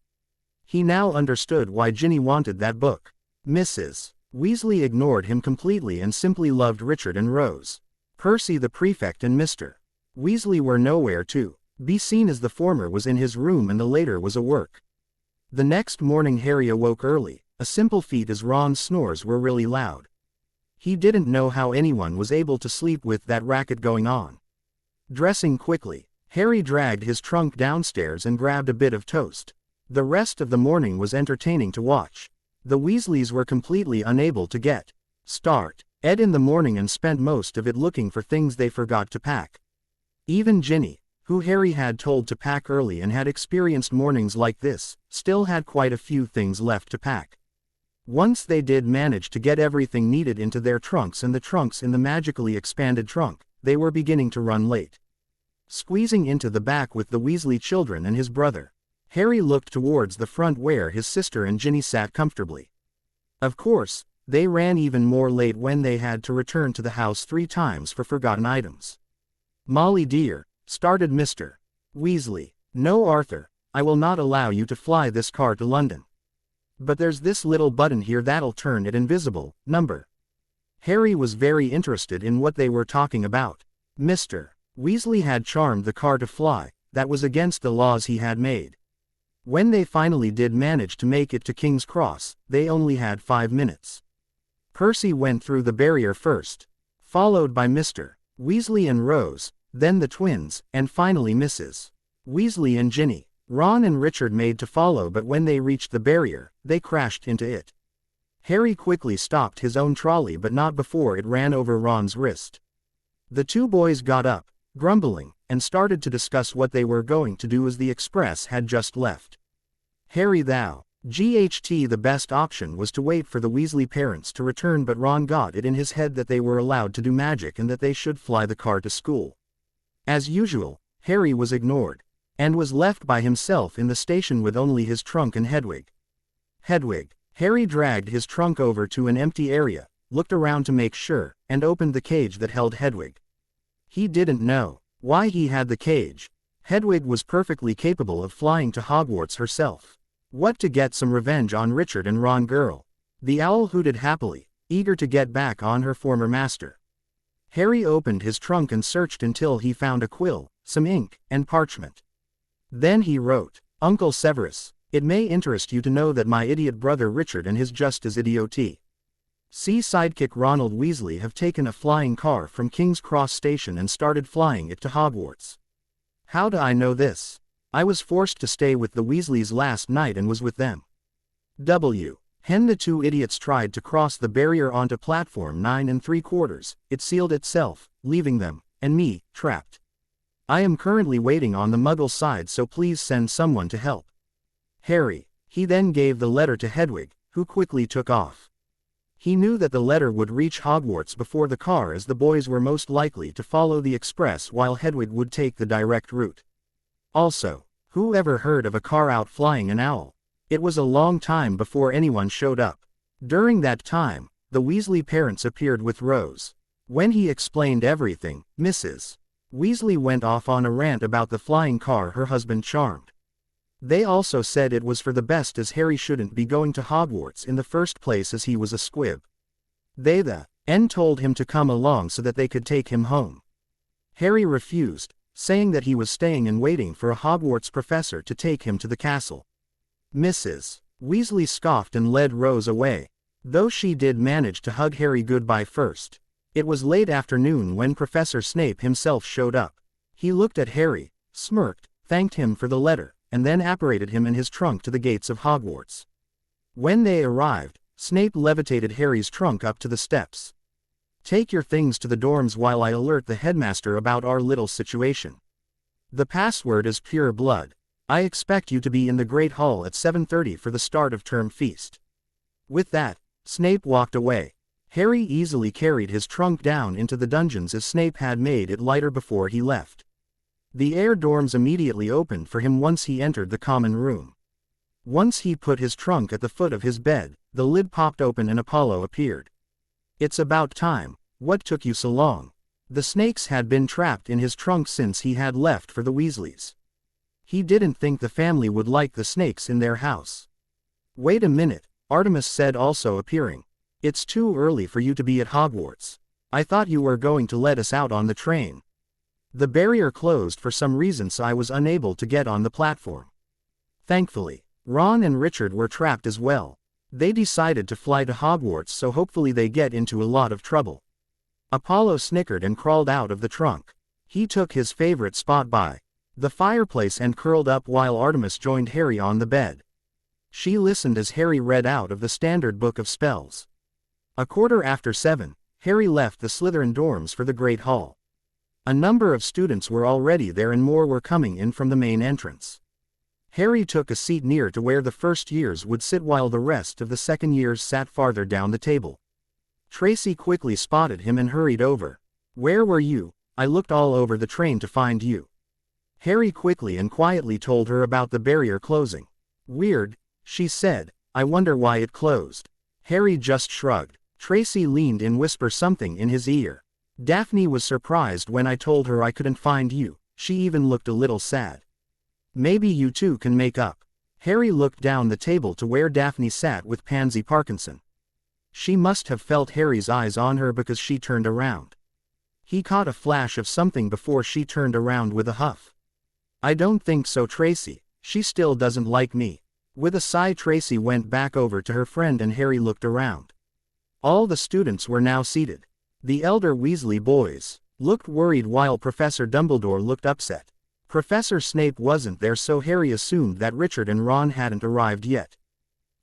S1: He now understood why Ginny wanted that book. Mrs. Weasley ignored him completely and simply loved Richard and Rose. Percy the prefect and Mr. Weasley were nowhere to be seen, as the former was in his room and the later was at work. The next morning Harry awoke early, a simple feat as Ron's snores were really loud. He didn't know how anyone was able to sleep with that racket going on. Dressing quickly, Harry dragged his trunk downstairs and grabbed a bit of toast. The rest of the morning was entertaining to watch. The Weasleys were completely unable to get start Ed in the morning and spent most of it looking for things they forgot to pack. Even Ginny, who Harry had told to pack early and had experienced mornings like this, still had quite a few things left to pack. Once they did manage to get everything needed into their trunks and the trunks in the magically expanded trunk, they were beginning to run late. Squeezing into the back with the Weasley children and his brother, Harry looked towards the front where his sister and Ginny sat comfortably. Of course, they ran even more late when they had to return to the house 3 times for forgotten items. "Molly dear," started Mr. Weasley. "No, Arthur, I will not allow you to fly this car to London. But there's this little button here that'll turn it invisible, number." Harry was very interested in what they were talking about. Mr. Weasley had charmed the car to fly. That was against the laws he had made. When they finally did manage to make it to King's Cross, they only had 5 minutes. Percy went through the barrier first, followed by Mr. Weasley and Rose, then the twins, and finally Mrs. Weasley and Ginny. Ron and Richard made to follow, but when they reached the barrier, they crashed into it. Harry quickly stopped his own trolley, but not before it ran over Ron's wrist. The 2 boys got up, grumbling, and started to discuss what they were going to do as the express had just left. Harry thou. The best option was to wait for the Weasley parents to return, but Ron got it in his head that they were allowed to do magic and that they should fly the car to school. As usual, Harry was ignored, and was left by himself in the station with only his trunk and Hedwig. Harry dragged his trunk over to an empty area, looked around to make sure, and opened the cage that held Hedwig. He didn't know why he had the cage. Hedwig was perfectly capable of flying to Hogwarts herself. What to get some revenge on Richard and Ron girl. The owl hooted happily, eager to get back on her former master. Harry opened his trunk and searched until he found a quill, some ink, and parchment. Then he wrote, "Uncle Severus, it may interest you to know that my idiot brother Richard and his just as idioty C sidekick Ronald Weasley have taken a flying car from King's Cross Station and started flying it to Hogwarts. How do I know this? I was forced to stay with the Weasleys last night and was with them. When the 2 idiots tried to cross the barrier onto platform 9 3/4, it sealed itself, leaving them, and me, trapped. I am currently waiting on the Muggle side, so please send someone to help. Harry." He then gave the letter to Hedwig, who quickly took off. He knew that the letter would reach Hogwarts before the car, as the boys were most likely to follow the express while Hedwig would take the direct route. Also, who ever heard of a car outflying an owl? It was a long time before anyone showed up. During that time, the Weasley parents appeared with Rose. When he explained everything, Mrs. Weasley went off on a rant about the flying car her husband charmed. They also said it was for the best, as Harry shouldn't be going to Hogwarts in the first place as he was a squib. They told him to come along so that they could take him home. Harry refused, saying that he was staying and waiting for a Hogwarts professor to take him to the castle. Mrs. Weasley scoffed and led Rose away, though she did manage to hug Harry goodbye first. It was late afternoon when Professor Snape himself showed up. He looked at Harry, smirked, thanked him for the letter, and then apparated him in his trunk to the gates of Hogwarts. When they arrived, Snape levitated Harry's trunk up to the steps. "Take your things to the dorms while I alert the headmaster about our little situation. The password is pure blood. I expect you to be in the Great Hall at 7:30 for the start of term feast." With that, Snape walked away. Harry easily carried his trunk down into the dungeons as Snape had made it lighter before he left. The air dorms immediately opened for him once he entered the common room. Once he put his trunk at the foot of his bed, the lid popped open and Apollo appeared. "It's about time. What took you so long?" The snakes had been trapped in his trunk since he had left for the Weasleys. He didn't think the family would like the snakes in their house. "Wait a minute," Artemis said, also appearing. "It's too early for you to be at Hogwarts. I thought you were going to let us out on the train. The barrier closed for some reason, so I was unable to get on the platform." Thankfully, Ron and Richard were trapped as well. They decided to fly to Hogwarts, so hopefully they get into a lot of trouble. Apollo snickered and crawled out of the trunk. He took his favorite spot by the fireplace and curled up while Artemis joined Harry on the bed. She listened as Harry read out of the standard book of spells. 7:15, Harry left the Slytherin dorms for the Great Hall. A number of students were already there and more were coming in from the main entrance. Harry took a seat near to where the first years would sit while the rest of the second years sat farther down the table. Tracy quickly spotted him and hurried over. "Where were you? I looked all over the train to find you." Harry quickly and quietly told her about the barrier closing. "Weird," she said. "I wonder why it closed." Harry just shrugged. Tracy leaned in, whisper something in his ear. "Daphne was surprised when I told her I couldn't find you. She even looked a little sad. Maybe you two can make up." Harry looked down the table to where Daphne sat with Pansy Parkinson. She must have felt Harry's eyes on her because she turned around. He caught a flash of something before she turned around with a huff. "I don't think so, Tracy. She still doesn't like me." With a sigh, Tracy went back over to her friend and Harry looked around. All the students were now seated. The elder Weasley boys looked worried while Professor Dumbledore looked upset. Professor Snape wasn't there, so Harry assumed that Richard and Ron hadn't arrived yet.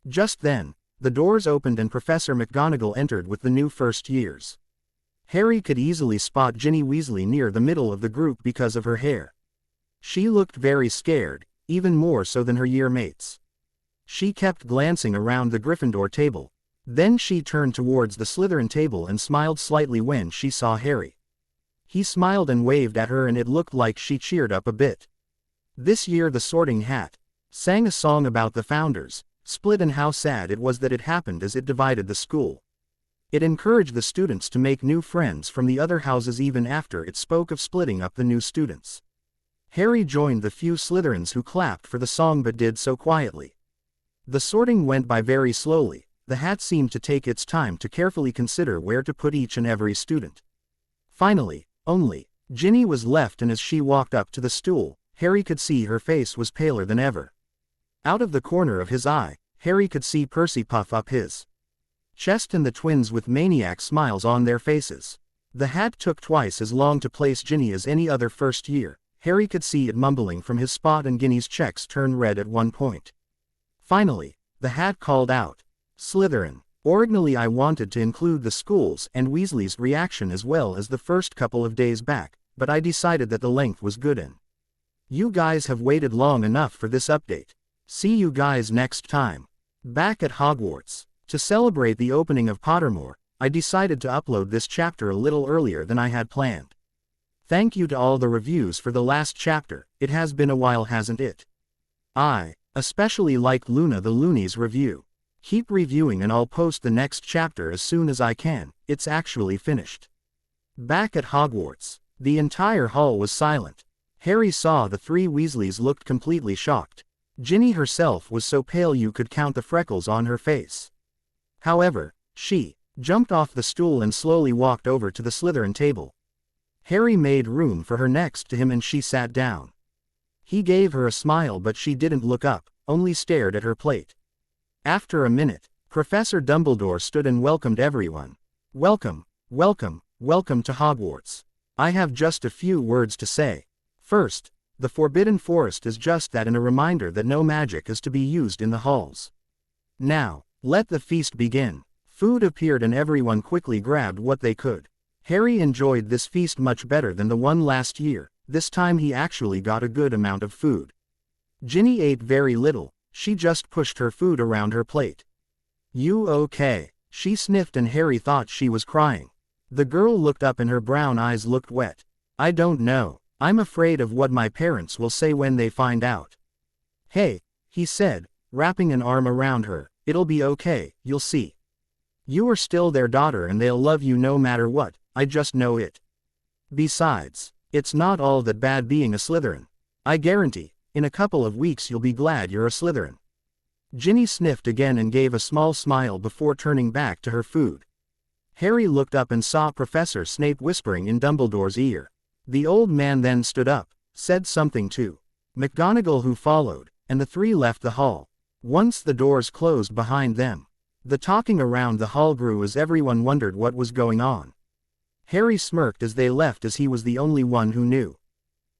S1: Just then, the doors opened and Professor McGonagall entered with the new first years. Harry could easily spot Ginny Weasley near the middle of the group because of her hair. She looked very scared, even more so than her year mates. She kept glancing around the Gryffindor table. Then she turned towards the Slytherin table and smiled slightly when she saw Harry. He smiled and waved at her and it looked like she cheered up a bit. This year the Sorting Hat sang a song about the founders split and how sad it was that it happened as it divided the school. It encouraged the students to make new friends from the other houses even after it spoke of splitting up the new students. Harry joined the few Slytherins who clapped for the song but did so quietly. The sorting went by very slowly. The hat seemed to take its time to carefully consider where to put each and every student. Finally, only Ginny was left, and as she walked up to the stool, Harry could see her face was paler than ever. Out of the corner of his eye, Harry could see Percy puff up his chest and the twins with maniac smiles on their faces. The hat took twice as long to place Ginny as any other first year. Harry could see it mumbling from his spot and Ginny's checks turned red at one point. Finally, the hat called out, "Slytherin." Originally I wanted to include the schools and Weasley's reaction as well as the first couple of days back, but I decided that the length was good and you guys have waited long enough for this update. See you guys next time. Back at Hogwarts. To celebrate the opening of Pottermore, I decided to upload this chapter a little earlier than I had planned. Thank you to all the reviews for the last chapter. It has been a while, hasn't it? I especially liked Luna the Looney's review. Keep reviewing and I'll post the next chapter as soon as I can. It's actually finished. Back at Hogwarts, the entire hall was silent. Harry saw the three Weasleys looked completely shocked. Ginny herself was so pale you could count the freckles on her face. However, she jumped off the stool and slowly walked over to the Slytherin table. Harry made room for her next to him and she sat down. He gave her a smile but she didn't look up, only stared at her plate. After a minute, Professor Dumbledore stood and welcomed everyone. "Welcome, welcome, welcome to Hogwarts. I have just a few words to say. First, the Forbidden Forest is just that and a reminder that no magic is to be used in the halls. Now, let the feast begin." Food appeared and everyone quickly grabbed what they could. Harry enjoyed this feast much better than the one last year. This time he actually got a good amount of food. Ginny ate very little, she just pushed her food around her plate. You okay? She sniffed and Harry thought she was crying. The girl looked up and her brown eyes looked wet. I don't know. I'm afraid of what my parents will say when they find out. Hey, he said, wrapping an arm around her, it'll be okay, you'll see. You are still their daughter and they'll love you no matter what, I just know it. Besides, it's not all that bad being a Slytherin. I guarantee, in a couple of weeks you'll be glad you're a Slytherin. Ginny sniffed again and gave a small smile before turning back to her food. Harry looked up and saw Professor Snape whispering in Dumbledore's ear. The old man then stood up, said something to McGonagall who followed, and the three left the hall. Once the doors closed behind them, the talking around the hall grew as everyone wondered what was going on. Harry smirked as they left as he was the only one who knew.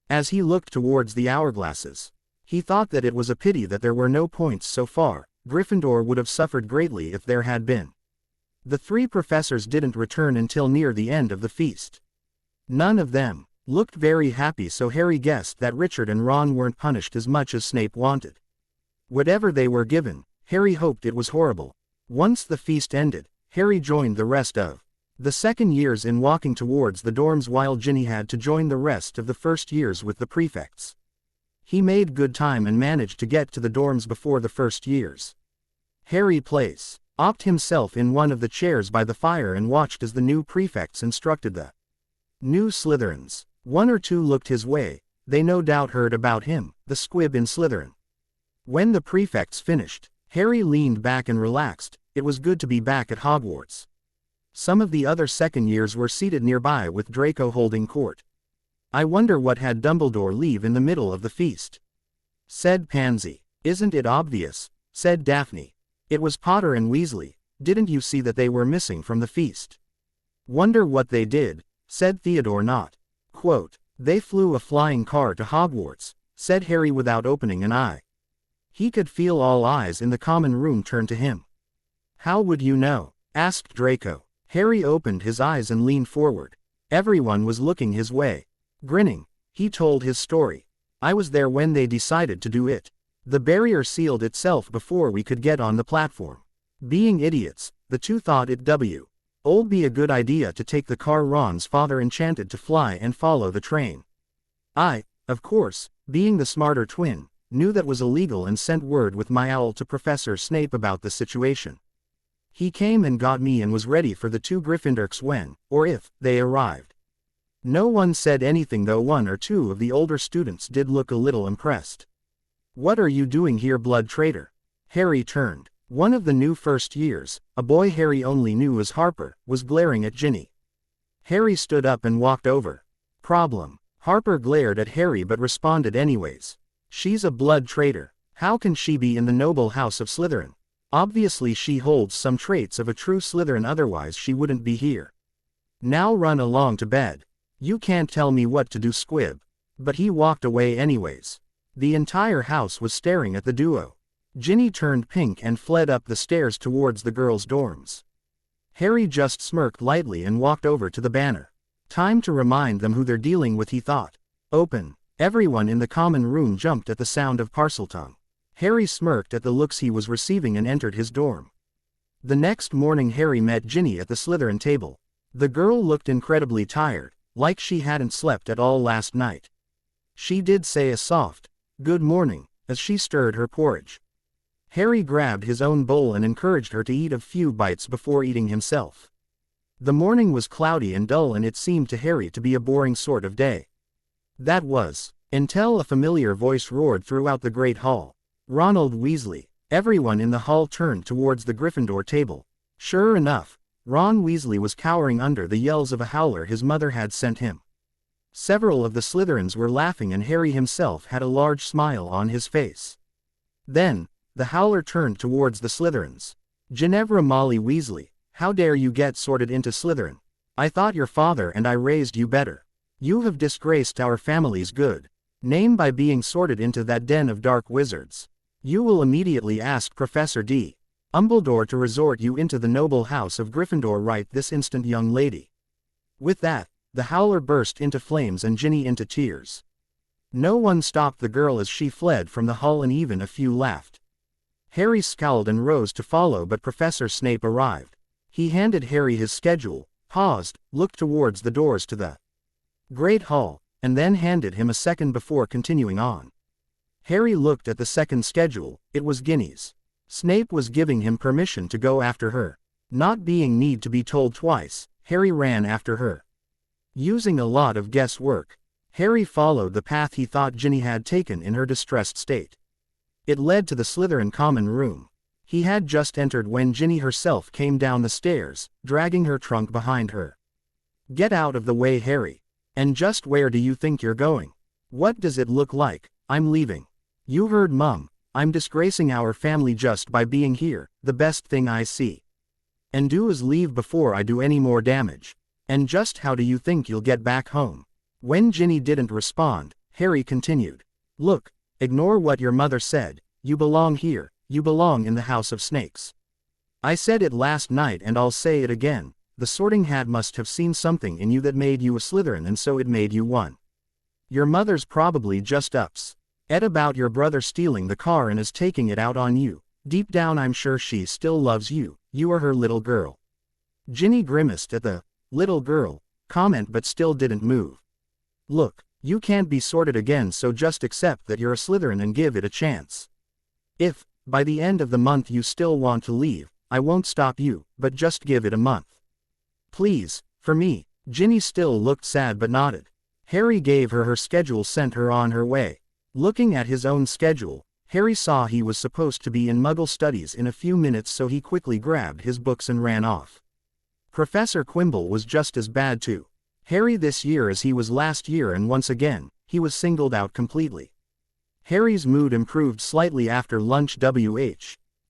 S1: As he looked towards the hourglasses, he thought that it was a pity that there were no points so far. Gryffindor would have suffered greatly if there had been. The three professors didn't return until near the end of the feast. None of them looked very happy, so Harry guessed that Richard and Ron weren't punished as much as Snape wanted. Whatever they were given, Harry hoped it was horrible. Once the feast ended, Harry joined the rest of the second years in walking towards the dorms while Ginny had to join the rest of the first years with the prefects. He made good time and managed to get to the dorms before the first years. Harry opted himself in one of the chairs by the fire and watched as the new prefects instructed the new Slytherins. One or two looked his way, they no doubt heard about him, the squib in Slytherin. When the prefects finished, Harry leaned back and relaxed. It was good to be back at Hogwarts. Some of the other second years were seated nearby with Draco holding court. I wonder what had Dumbledore leave in the middle of the feast, said Pansy. Isn't it obvious, said Daphne. It was Potter and Weasley. Didn't you see that they were missing from the feast? Wonder what they did, said Theodore not. Quote, they flew a flying car to Hogwarts, said Harry without opening an eye. He could feel all eyes in the common room turn to him. How would you know? Asked Draco. Harry opened his eyes and leaned forward. Everyone was looking his way. Grinning, he told his story. I was there when they decided to do it. The barrier sealed itself before we could get on the platform. Being idiots, the two thought it'd be a good idea to take the car Ron's father enchanted to fly and follow the train. I, of course, being the smarter twin, knew that was illegal and sent word with my owl to Professor Snape about the situation. He came and got me and was ready for the two Gryffindors when, or if, they arrived. No one said anything, though one or two of the older students did look a little impressed. What are you doing here, blood traitor? Harry turned. One of the new first years, a boy Harry only knew as Harper, was glaring at Ginny. Harry stood up and walked over. Problem. Harper glared at Harry but responded anyways. She's a blood traitor. How can she be in the noble house of Slytherin? Obviously she holds some traits of a true Slytherin, otherwise she wouldn't be here. Now run along to bed. You can't tell me what to do, squib. But he walked away anyways. The entire house was staring at the duo. Ginny turned pink and fled up the stairs towards the girls' dorms. Harry just smirked lightly and walked over to the banner. Time to remind them who they're dealing with, he thought. Open. Everyone in the common room jumped at the sound of Parseltongue. Harry smirked at the looks he was receiving and entered his dorm. The next morning Harry met Ginny at the Slytherin table. The girl looked incredibly tired, like she hadn't slept at all last night. She did say a soft, "Good morning," as she stirred her porridge. Harry grabbed his own bowl and encouraged her to eat a few bites before eating himself. The morning was cloudy and dull, and it seemed to Harry to be a boring sort of day. That was, until a familiar voice roared throughout the great hall. Ronald Weasley. Everyone in the hall turned towards the Gryffindor table. Sure enough, Ron Weasley was cowering under the yells of a howler his mother had sent him. Several of the Slytherins were laughing and Harry himself had a large smile on his face. Then, the howler turned towards the Slytherins. Ginevra Molly Weasley, how dare you get sorted into Slytherin? I thought your father and I raised you better. You have disgraced our family's good name by being sorted into that den of dark wizards. You will immediately ask Professor D. Dumbledore to resort you into the noble house of Gryffindor right this instant, young lady. With that, the howler burst into flames and Ginny into tears. No one stopped the girl as she fled from the hall, and even a few laughed. Harry scowled and rose to follow, but Professor Snape arrived. He handed Harry his schedule, paused, looked towards the doors to the Great Hall, and then handed him a second before continuing on. Harry looked at the second schedule. It was Ginny's. Snape was giving him permission to go after her. Not being need to be told twice, Harry ran after her. Using a lot of guesswork, Harry followed the path he thought Ginny had taken in her distressed state. It led to the Slytherin common room. He had just entered when Ginny herself came down the stairs, dragging her trunk behind her. "Get out of the way, Harry. And just where do you think you're going? What does it look like? I'm leaving. You heard Mum. I'm disgracing our family just by being here, the best thing I see. And do is leave before I do any more damage. And just how do you think you'll get back home?" When Ginny didn't respond, Harry continued. "Look, ignore what your mother said. You belong here, you belong in the House of Snakes. I said it last night and I'll say it again. The Sorting Hat must have seen something in you that made you a Slytherin, and so it made you one. Your mother's probably just upset about your brother stealing the car and is taking it out on you. Deep down I'm sure she still loves you. You are her little girl." Ginny grimaced at the "little girl" comment but still didn't move. "Look, you can't be sorted again, so just accept that you're a Slytherin and give it a chance. If, by the end of the month you still want to leave, I won't stop you, but just give it a month. Please, for me." Ginny still looked sad but nodded. Harry gave her her schedule, sent her on her way. Looking at his own schedule, Harry saw he was supposed to be in Muggle studies in a few minutes, so he quickly grabbed his books and ran off. Professor Quimble was just as bad too. Harry this year as he was last year, and once again, he was singled out completely. Harry's mood improved slightly after lunch,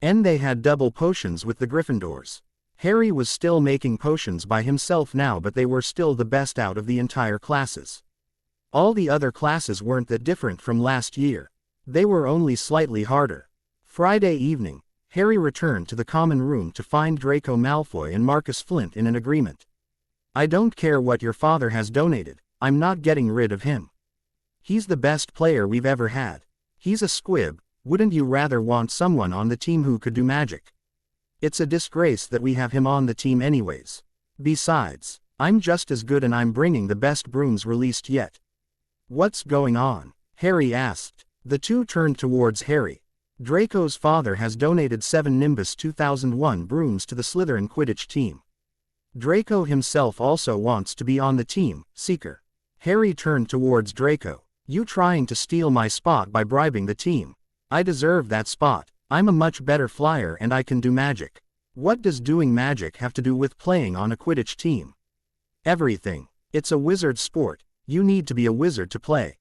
S1: and they had double potions with the Gryffindors. Harry was still making potions by himself now, but they were still the best out of the entire classes. All the other classes weren't that different from last year. They were only slightly harder. Friday evening, Harry returned to the common room to find Draco Malfoy and Marcus Flint in an agreement. "I don't care what your father has donated, I'm not getting rid of him. He's the best player we've ever had. He's a squib. Wouldn't you rather want someone on the team who could do magic? It's a disgrace that we have him on the team anyways. Besides, I'm just as good and I'm bringing the best brooms released yet." "What's going on?" Harry asked. The two turned towards Harry. "Draco's father has donated 7 Nimbus 2001 brooms to the Slytherin Quidditch team. Draco himself also wants to be on the team, Seeker." Harry turned towards Draco. "You trying to steal my spot by bribing the team? I deserve that spot. I'm a much better flyer and I can do magic." "What does doing magic have to do with playing on a Quidditch team?" "Everything. It's a wizard sport. You need to be a wizard to play.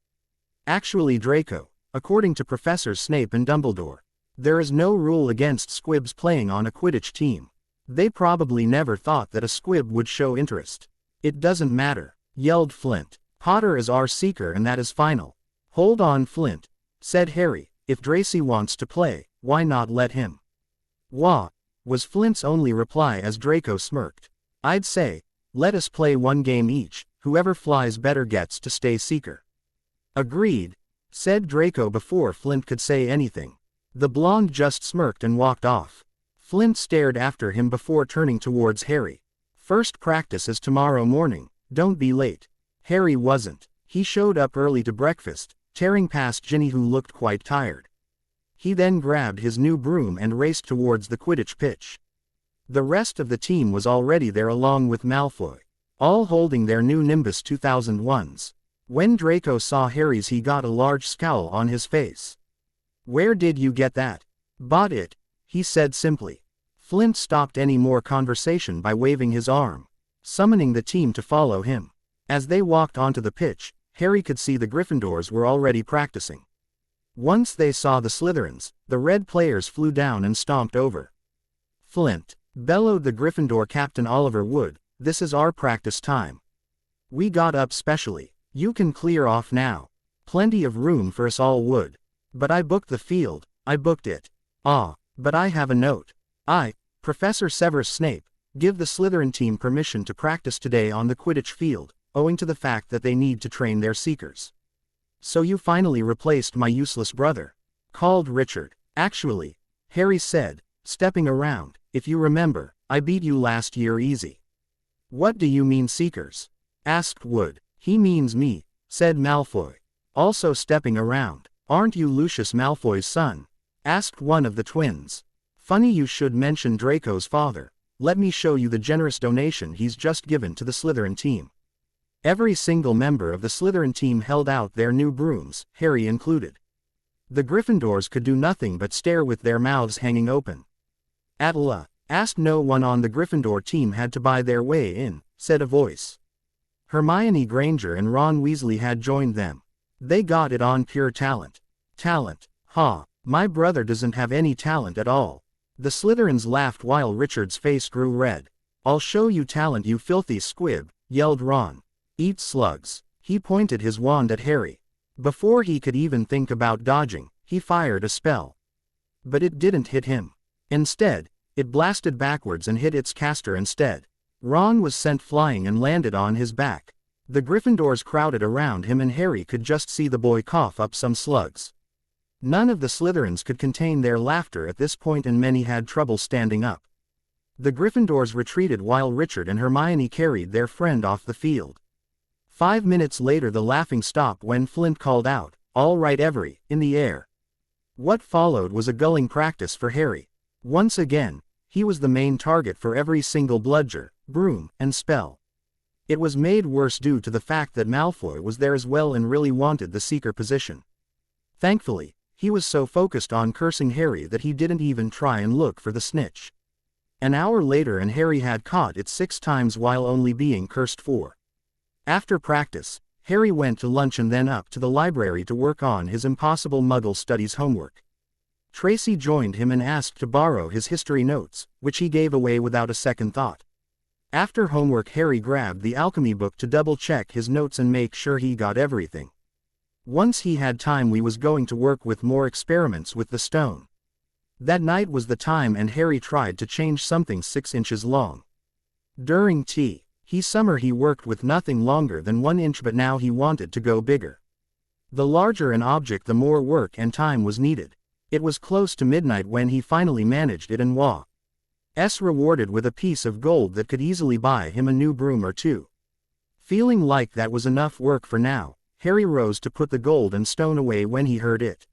S1: Actually, Draco, according to Professors Snape and Dumbledore, there is no rule against squibs playing on a Quidditch team. They probably never thought that a squib would show interest." "It doesn't matter," yelled Flint. "Potter is our Seeker and that is final." "Hold on, Flint," said Harry. "If Dracy wants to play, why not let him?" "Wah," was Flint's only reply as Draco smirked. "I'd say, let us play one game each, whoever flies better gets to stay Seeker." "Agreed," said Draco before Flint could say anything. The blonde just smirked and walked off. Flint stared after him before turning towards Harry. "First practice is tomorrow morning, don't be late." Harry wasn't. He showed up early to breakfast, tearing past Ginny who looked quite tired. He then grabbed his new broom and raced towards the Quidditch pitch. The rest of the team was already there along with Malfoy, all holding their new Nimbus 2001s. When Draco saw Harry's he got a large scowl on his face. "Where did you get that?" "Bought it," he said simply. Flint stopped any more conversation by waving his arm, summoning the team to follow him. As they walked onto the pitch, Harry could see the Gryffindors were already practicing. Once they saw the Slytherins, the red players flew down and stomped over. "Flint," bellowed the Gryffindor captain Oliver Wood, "this is our practice time. We got up specially. You can clear off now. Plenty of room for us all, Wood." "But I booked the field, I booked it." "Ah, but I have a note. I, Professor Severus Snape, give the Slytherin team permission to practice today on the Quidditch field, owing to the fact that they need to train their Seekers. "So you finally replaced my useless brother?" called Richard. "Actually," Harry said, stepping around, "if you remember, I beat you last year easy." "What do you mean Seekers?" asked Wood. "He means me," said Malfoy, also stepping around. "Aren't you Lucius Malfoy's son?" asked one of the twins. "Funny you should mention Draco's father. Let me show you the generous donation he's just given to the Slytherin team." Every single member of the Slytherin team held out their new brooms, Harry included. The Gryffindors could do nothing but stare with their mouths hanging open. "Attila," asked no one on the Gryffindor team had to buy their way in, said a voice. Hermione Granger and Ron Weasley had joined them. "They got it on pure talent." "Talent? Ha! My brother doesn't have any talent at all." The Slytherins laughed while Richard's face grew red. "I'll show you talent, you filthy squib," yelled Ron. "Eat slugs." He pointed his wand at Harry. Before he could even think about dodging, he fired a spell. But it didn't hit him. Instead, it blasted backwards and hit its caster instead. Ron was sent flying and landed on his back. The Gryffindors crowded around him and Harry could just see the boy cough up some slugs. None of the Slytherins could contain their laughter at this point and many had trouble standing up. The Gryffindors retreated while Richard and Hermione carried their friend off the field. 5 minutes later the laughing stopped when Flint called out, "All right Every," in the air. What followed was a gulling practice for Harry. Once again, he was the main target for every single bludger, broom, and spell. It was made worse due to the fact that Malfoy was there as well and really wanted the Seeker position. Thankfully, he was so focused on cursing Harry that he didn't even try and look for the snitch. An hour later and Harry had caught it 6 times while only being cursed 4. After practice, Harry went to lunch and then up to the library to work on his impossible Muggle studies homework. Tracy joined him and asked to borrow his history notes, which he gave away without a second thought. After homework Harry grabbed the alchemy book to double-check his notes and make sure he got everything. Once he had time he was going to work with more experiments with the stone. That night was the time and Harry tried to change something 6 inches long. During tea, he worked with nothing longer than 1 inch but now he wanted to go bigger. The larger an object the more work and time was needed. It was close to midnight when he finally managed it and was rewarded with a piece of gold that could easily buy him a new broom or 2. Feeling like that was enough work for now, Harry rose to put the gold and stone away when he heard it.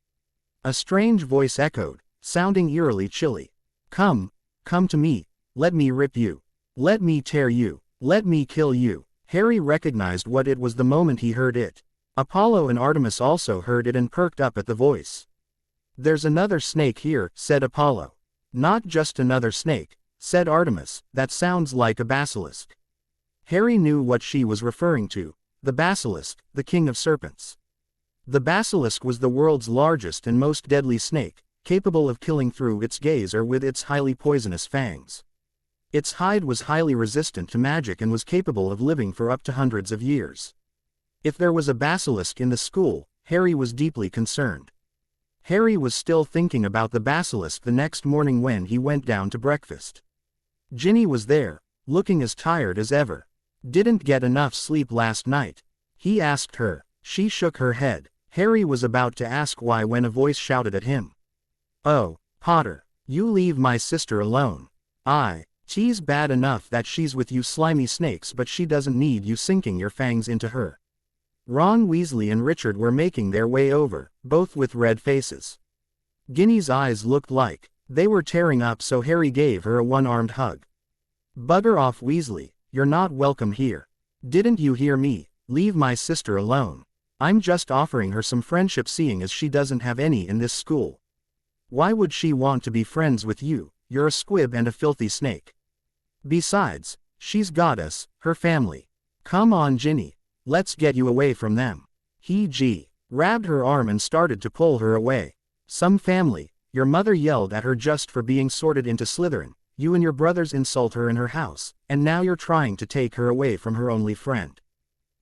S1: A strange voice echoed, sounding eerily chilly. Come to me, let me rip you. Let me tear you. Let me kill you." Harry recognized what it was the moment he heard it. Apollo and Artemis also heard it and perked up at the voice. "There's another snake here," said Apollo. "Not just another snake," said Artemis, "that sounds like a basilisk." Harry knew what she was referring to. The basilisk, the king of serpents. The basilisk was the world's largest and most deadly snake, capable of killing through its gaze or with its highly poisonous fangs. Its hide was highly resistant to magic and was capable of living for up to hundreds of years. If there was a basilisk in the school, Harry was deeply concerned. Harry was still thinking about the basilisk the next morning when he went down to breakfast. Ginny was there, looking as tired as ever. "Didn't get enough sleep last night?" he asked her. She shook her head. Harry was about to ask why when a voice shouted at him. "Oh, Potter, you leave my sister alone. She's bad enough that she's with you slimy snakes but she doesn't need you sinking your fangs into her." Ron Weasley and Richard were making their way over, both with red faces. Ginny's eyes looked like they were tearing up so Harry gave her a one-armed hug. "Bugger off Weasley, you're not welcome here. Didn't you hear me? Leave my sister alone. I'm just offering her some friendship seeing as she doesn't have any in this school. Why would she want to be friends with you? You're a squib and a filthy snake. Besides, she's got us, her family. Come on Ginny, let's get you away from them." He grabbed her arm and started to pull her away. "Some family, your mother yelled at her just for being sorted into Slytherin, you and your brothers insult her in her house, and now you're trying to take her away from her only friend."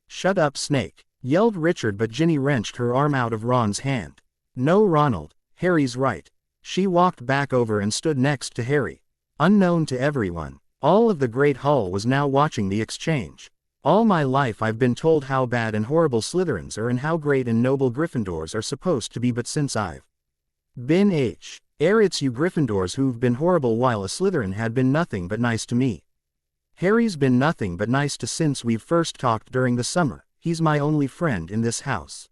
S1: "Shut up Snake," yelled Richard but Ginny wrenched her arm out of Ron's hand. "No Ronald, Harry's right." She walked back over and stood next to Harry. Unknown to everyone, all of the Great Hall was now watching the exchange. All my life I've been told how bad and horrible Slytherins are and how great and noble Gryffindors are supposed to be, but since I've been it's you Gryffindors who've been horrible, while a Slytherin had been nothing but nice to me. Harry's been nothing but nice to since we've first talked during the summer. He's my only friend in this house.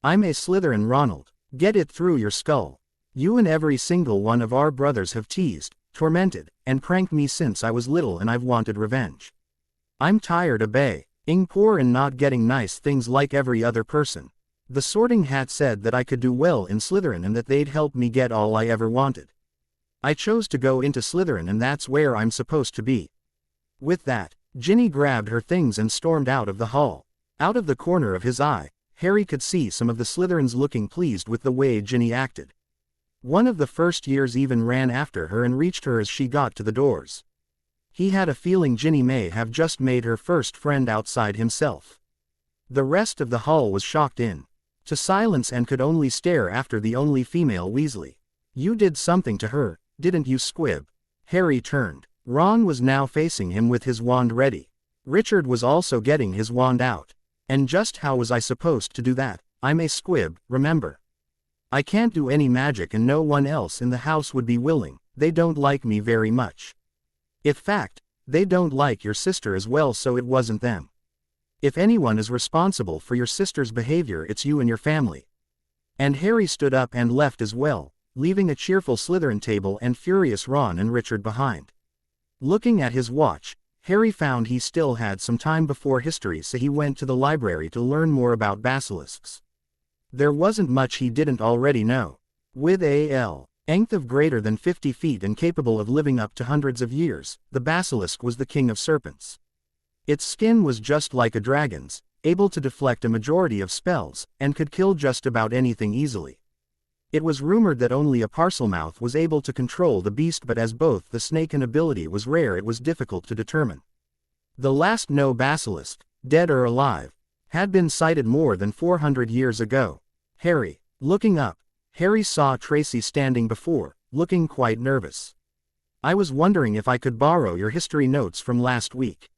S1: I'm a Slytherin, Ronald. Get it through your skull. You and every single one of our brothers have teased, tormented, and pranked me since I was little, and I've wanted revenge. I'm tired of being poor and not getting nice things like every other person. The Sorting Hat said that I could do well in Slytherin and that they'd help me get all I ever wanted. I chose to go into Slytherin, and that's where I'm supposed to be. With that, Ginny grabbed her things and stormed out of the hall. Out of the corner of his eye, Harry could see some of the Slytherins looking pleased with the way Ginny acted. One of the first years even ran after her and reached her as she got to the doors. He had a feeling Ginny may have just made her first friend outside himself. The rest of the hall was shocked into silence and could only stare after the only female Weasley. You did something to her, didn't you, Squib? Harry turned. Ron was now facing him with his wand ready. Richard was also getting his wand out. And just how was I supposed to do that? I'm a Squib, remember? I can't do any magic and no one else in the house would be willing. They don't like me very much. In fact, they don't like your sister as well, so it wasn't them. If anyone is responsible for your sister's behavior, it's you and your family. And Harry stood up and left as well, leaving a cheerful Slytherin table and furious Ron and Richard behind. Looking at his watch, Harry found he still had some time before history, so he went to the library to learn more about basilisks. There wasn't much he didn't already know. With a length of greater than 50 feet and capable of living up to hundreds of years, the basilisk was the king of serpents. Its skin was just like a dragon's, able to deflect a majority of spells, and could kill just about anything easily. It was rumored that only a Parselmouth was able to control the beast, but as both the snake and ability was rare, it was difficult to determine. The last known basilisk, dead or alive, had been sighted more than 400 years ago. Looking up, Harry saw Tracy standing before, looking quite nervous. I was wondering if I could borrow your history notes from last week.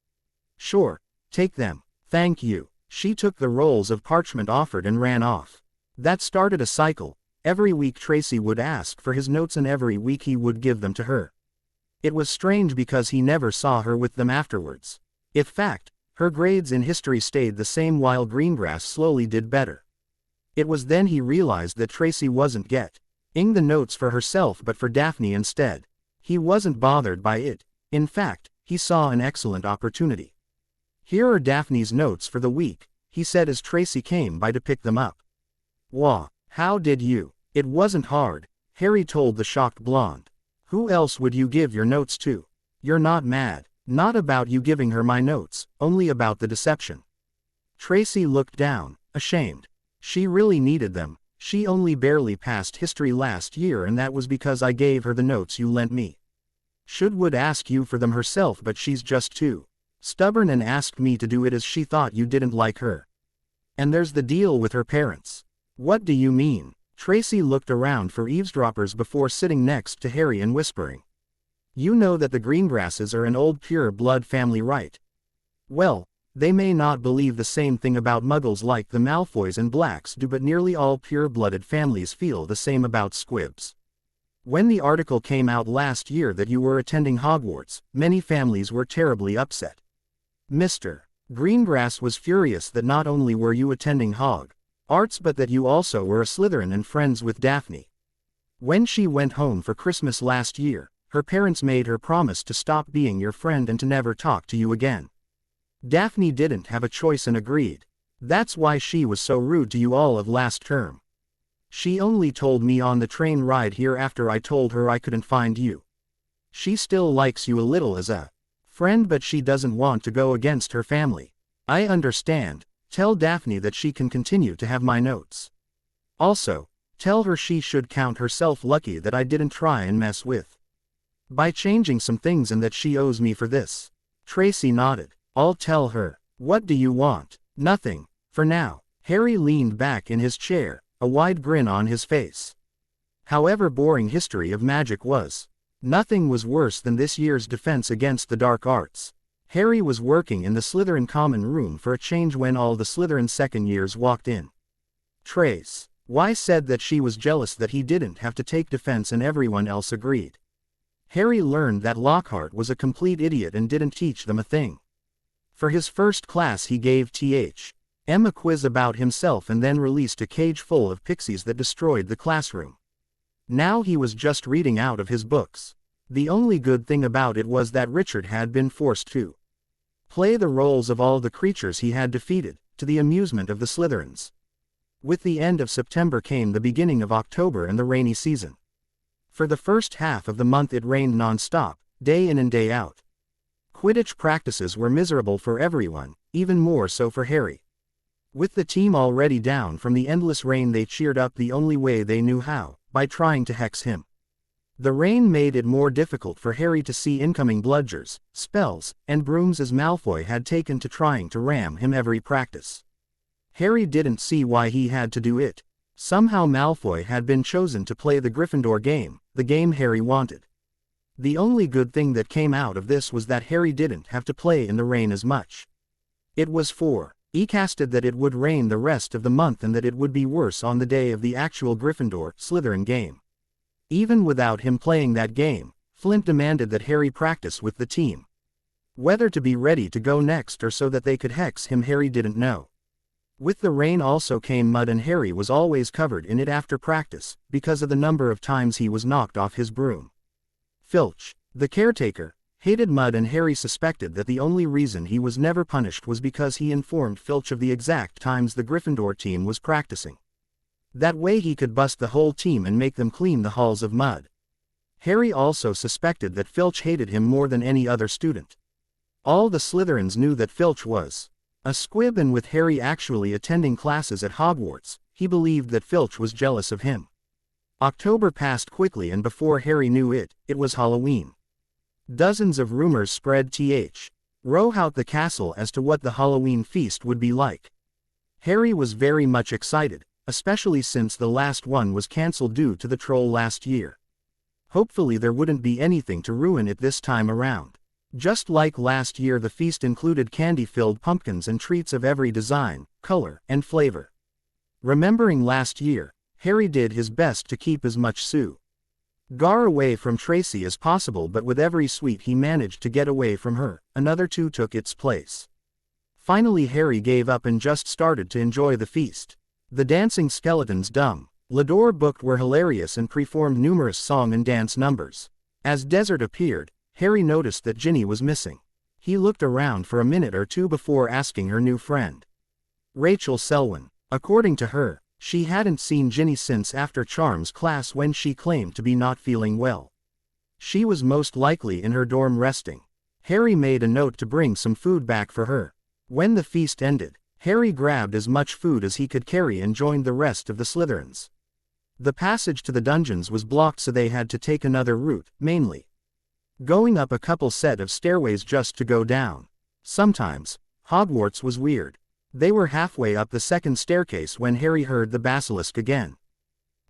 S1: Sure, take them. Thank you. She took the rolls of parchment offered and ran off. That started a cycle. Every week Tracy would ask for his notes and every week he would give them to her. It was strange because he never saw her with them afterwards. In fact, her grades in history stayed the same while Greengrass slowly did better. It was then he realized that Tracy wasn't getting the notes for herself but for Daphne instead. He wasn't bothered by it. In fact, he saw an excellent opportunity. Here are Daphne's notes for the week, he said as Tracy came by to pick them up. Wah, how did you? It wasn't hard, Harry told the shocked blonde. Who else would you give your notes to? You're not mad. Not about you giving her my notes, only about the deception. Tracy looked down, ashamed. She really needed them. She only barely passed history last year, and that was because I gave her the notes you lent me. Would ask you for them herself, but she's just too stubborn and asked me to do it as she thought you didn't like her. And there's the deal with her parents. What do you mean? Tracy looked around for eavesdroppers before sitting next to Harry and whispering. You know that the Greengrasses are an old pure-blood family, right? Well, they may not believe the same thing about Muggles like the Malfoys and Blacks do, but nearly all pure-blooded families feel the same about Squibs. When the article came out last year that you were attending Hogwarts, many families were terribly upset. Mr. Greengrass was furious that not only were you attending Hogwarts but that you also were a Slytherin and friends with Daphne. When she went home for Christmas last year, her parents made her promise to stop being your friend and to never talk to you again. Daphne didn't have a choice and agreed. That's why she was so rude to you all of last term. She only told me on the train ride here after I told her I couldn't find you. She still likes you a little as a friend, but she doesn't want to go against her family. I understand. Tell Daphne that she can continue to have my notes. Also, tell her she should count herself lucky that I didn't try and mess with by changing some things and that she owes me for this. Tracy nodded. I'll tell her. What do you want? Nothing. For now. Harry leaned back in his chair, a wide grin on his face. However boring history of magic was, nothing was worse than this year's defense against the dark arts. Harry was working in the Slytherin common room for a change when all the Slytherin second years walked in. Trace. Y said that she was jealous that he didn't have to take defense and everyone else agreed. Harry learned that Lockhart was a complete idiot and didn't teach them a thing. For his first class he gave Th.M. a quiz about himself and then released a cage full of pixies that destroyed the classroom. Now he was just reading out of his books. The only good thing about it was that Richard had been forced to play the roles of all the creatures he had defeated, to the amusement of the Slytherins. With the end of September came the beginning of October and the rainy season. For the first half of the month it rained non-stop, day in and day out. Quidditch practices were miserable for everyone, even more so for Harry. With the team already down from the endless rain they cheered up the only way they knew how, by trying to hex him. The rain made it more difficult for Harry to see incoming bludgers, spells, and brooms as Malfoy had taken to trying to ram him every practice. Harry didn't see why he had to do it. Somehow Malfoy had been chosen to play the Gryffindor game, the game Harry wanted. The only good thing that came out of this was that Harry didn't have to play in the rain as much. It was forecasted that it would rain the rest of the month and that it would be worse on the day of the actual Gryffindor-Slytherin game. Even without him playing that game, Flint demanded that Harry practice with the team. Whether to be ready to go next or so that they could hex him Harry didn't know. With the rain also came mud and Harry was always covered in it after practice, because of the number of times he was knocked off his broom. Filch, the caretaker, hated mud and Harry suspected that the only reason he was never punished was because he informed Filch of the exact times the Gryffindor team was practicing. That way he could bust the whole team and make them clean the halls of mud. Harry also suspected that Filch hated him more than any other student. All the Slytherins knew that Filch was a squib, and with Harry actually attending classes at Hogwarts, he believed that Filch was jealous of him. October passed quickly and before Harry knew it, it was Halloween. Dozens of rumors spread throughout the castle as to what the Halloween feast would be like. Harry was very much excited, especially since the last one was cancelled due to the troll last year. Hopefully there wouldn't be anything to ruin it this time around. Just like last year, the feast included candy-filled pumpkins and treats of every design, color, and flavor. Remembering last year, Harry did his best to keep as much sugar away from Tracy as possible, but with every sweet he managed to get away from her, another two took its place. Finally Harry gave up and just started to enjoy the feast. The dancing skeletons Dumbledore booked were hilarious and performed numerous song and dance numbers. As Desert appeared, Harry noticed that Ginny was missing. He looked around for a minute or two before asking her new friend, Rachel Selwyn. According to her, she hadn't seen Ginny since after Charms class when she claimed to be not feeling well. She was most likely in her dorm resting. Harry made a note to bring some food back for her. When the feast ended, Harry grabbed as much food as he could carry and joined the rest of the Slytherins. The passage to the dungeons was blocked, so they had to take another route, mainly going up a couple set of stairways just to go down. Sometimes, Hogwarts was weird. They were halfway up the second staircase when Harry heard the basilisk again.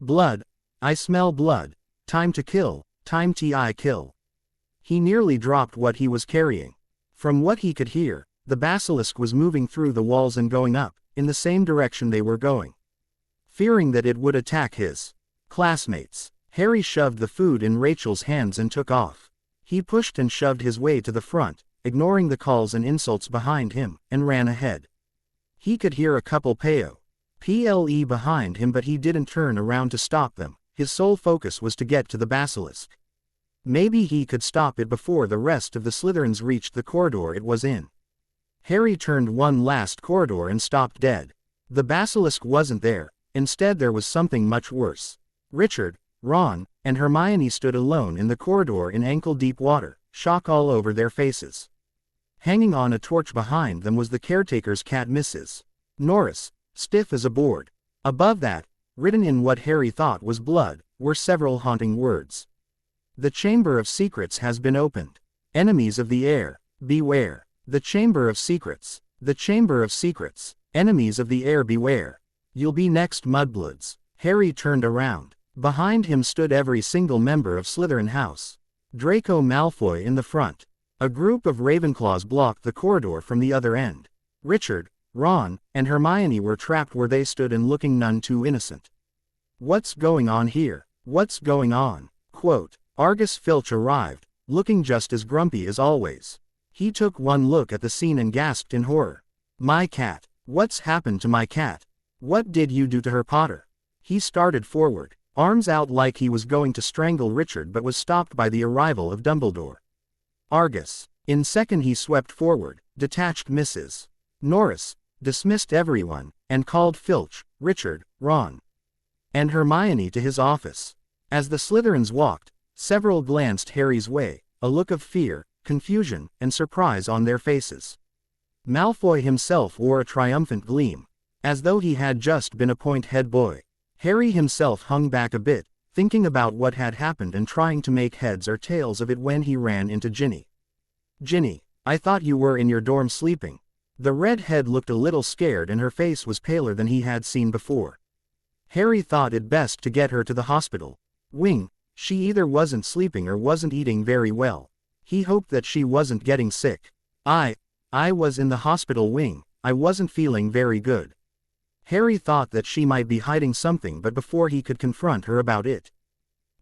S1: Blood. I smell blood. Time to kill. Time to kill. He nearly dropped what he was carrying. From what he could hear, the basilisk was moving through the walls and going up, in the same direction they were going. Fearing that it would attack his classmates, Harry shoved the food in Rachel's hands and took off. He pushed and shoved his way to the front, ignoring the calls and insults behind him, and ran ahead. He could hear a couple PLE behind him, but he didn't turn around to stop them. His sole focus was to get to the basilisk. Maybe he could stop it before the rest of the Slytherins reached the corridor it was in. Harry turned one last corridor and stopped dead. The basilisk wasn't there. Instead there was something much worse. Richard, Ron, and Hermione stood alone in the corridor in ankle-deep water, shock all over their faces. Hanging on a torch behind them was the caretaker's cat Mrs. Norris, stiff as a board. Above that, written in what Harry thought was blood, were several haunting words. The Chamber of Secrets has been opened. Enemies of the air, beware. The Chamber of Secrets. The Chamber of Secrets. Enemies of the air, beware. You'll be next, mudbloods. Harry turned around. Behind him stood every single member of Slytherin House. Draco Malfoy in the front. A group of Ravenclaws blocked the corridor from the other end. Richard, Ron, and Hermione were trapped where they stood and looking none too innocent. "What's going on here? What's going on?" Quote, Argus Filch arrived, looking just as grumpy as always. He took one look at the scene and gasped in horror. "My cat. What's happened to my cat? What did you do to her, Potter?" He started forward, arms out like he was going to strangle Richard, but was stopped by the arrival of Dumbledore. Argus. In second he swept forward, detached Mrs. Norris, dismissed everyone, and called Filch, Richard, Ron, and Hermione to his office. As the Slytherins walked, several glanced Harry's way, a look of fear, confusion, and surprise on their faces. Malfoy himself wore a triumphant gleam, as though he had just been appointed head boy. Harry himself hung back a bit, thinking about what had happened and trying to make heads or tails of it when he ran into Ginny. "Ginny, I thought you were in your dorm sleeping." The redhead looked a little scared and her face was paler than he had seen before. Harry thought it best to get her to the hospital wing. She either wasn't sleeping or wasn't eating very well. He hoped that she wasn't getting sick. I was in the hospital wing. I wasn't feeling very good." Harry thought that she might be hiding something, but before he could confront her about it,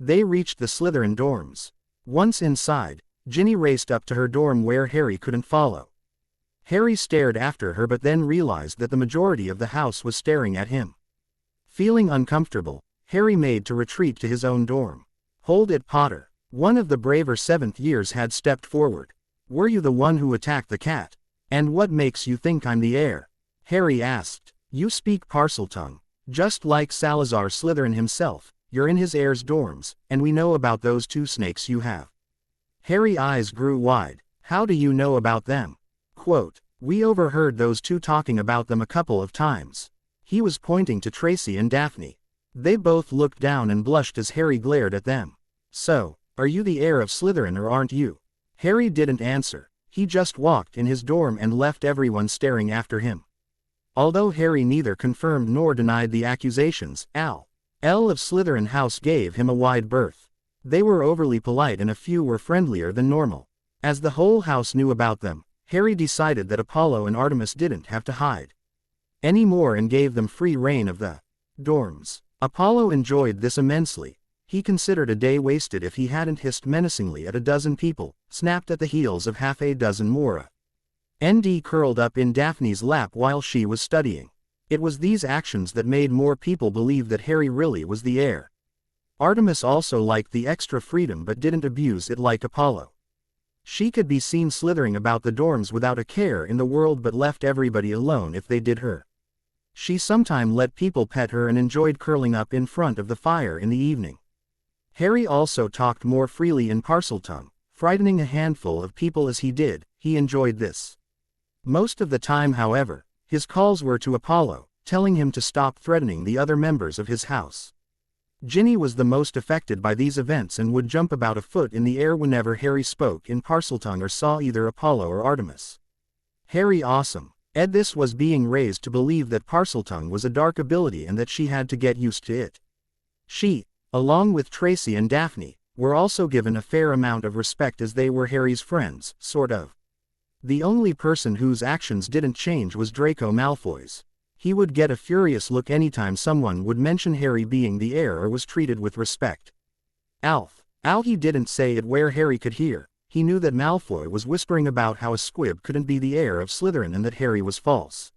S1: they reached the Slytherin dorms. Once inside, Ginny raced up to her dorm where Harry couldn't follow. Harry stared after her but then realized that the majority of the house was staring at him. Feeling uncomfortable, Harry made to retreat to his own dorm. "Hold it, Potter." One of the braver seventh years had stepped forward. "Were you the one who attacked the cat? And what makes you think I'm the heir?" Harry asked. "You speak Parseltongue. Just like Salazar Slytherin himself, you're in his heir's dorms, and we know about those two snakes you have." Harry's eyes grew wide. "How do you know about them?" Quote, "We overheard those two talking about them a couple of times." He was pointing to Tracy and Daphne. They both looked down and blushed as Harry glared at them. "So, are you the heir of Slytherin or aren't you?" Harry didn't answer. He just walked in his dorm and left everyone staring after him. Although Harry neither confirmed nor denied the accusations, L of Slytherin House gave him a wide berth. They were overly polite and a few were friendlier than normal. As the whole house knew about them, Harry decided that Apollo and Artemis didn't have to hide anymore and gave them free reign of the dorms. Apollo enjoyed this immensely. He considered a day wasted if he hadn't hissed menacingly at a dozen people, snapped at the heels of half a dozen more. ND curled up in Daphne's lap while she was studying. It was these actions that made more people believe that Harry really was the heir. Artemis also liked the extra freedom but didn't abuse it like Apollo. She could be seen slithering about the dorms without a care in the world but left everybody alone if they did her. She sometimes let people pet her and enjoyed curling up in front of the fire in the evening. Harry also talked more freely in Parseltongue, frightening a handful of people as he did. He enjoyed this. Most of the time, however, his calls were to Apollo, telling him to stop threatening the other members of his house. Ginny was the most affected by these events and would jump about a foot in the air whenever Harry spoke in Parseltongue or saw either Apollo or Artemis. Harry awesome. This was being raised to believe that Parseltongue was a dark ability and that she had to get used to it. She, along with Tracy and Daphne, were also given a fair amount of respect as they were Harry's friends, sort of. The only person whose actions didn't change was Draco Malfoy's. He would get a furious look anytime someone would mention Harry being the heir or was treated with respect. He didn't say it where Harry could hear. He knew that Malfoy was whispering about how a squib couldn't be the heir of Slytherin and that Harry was false.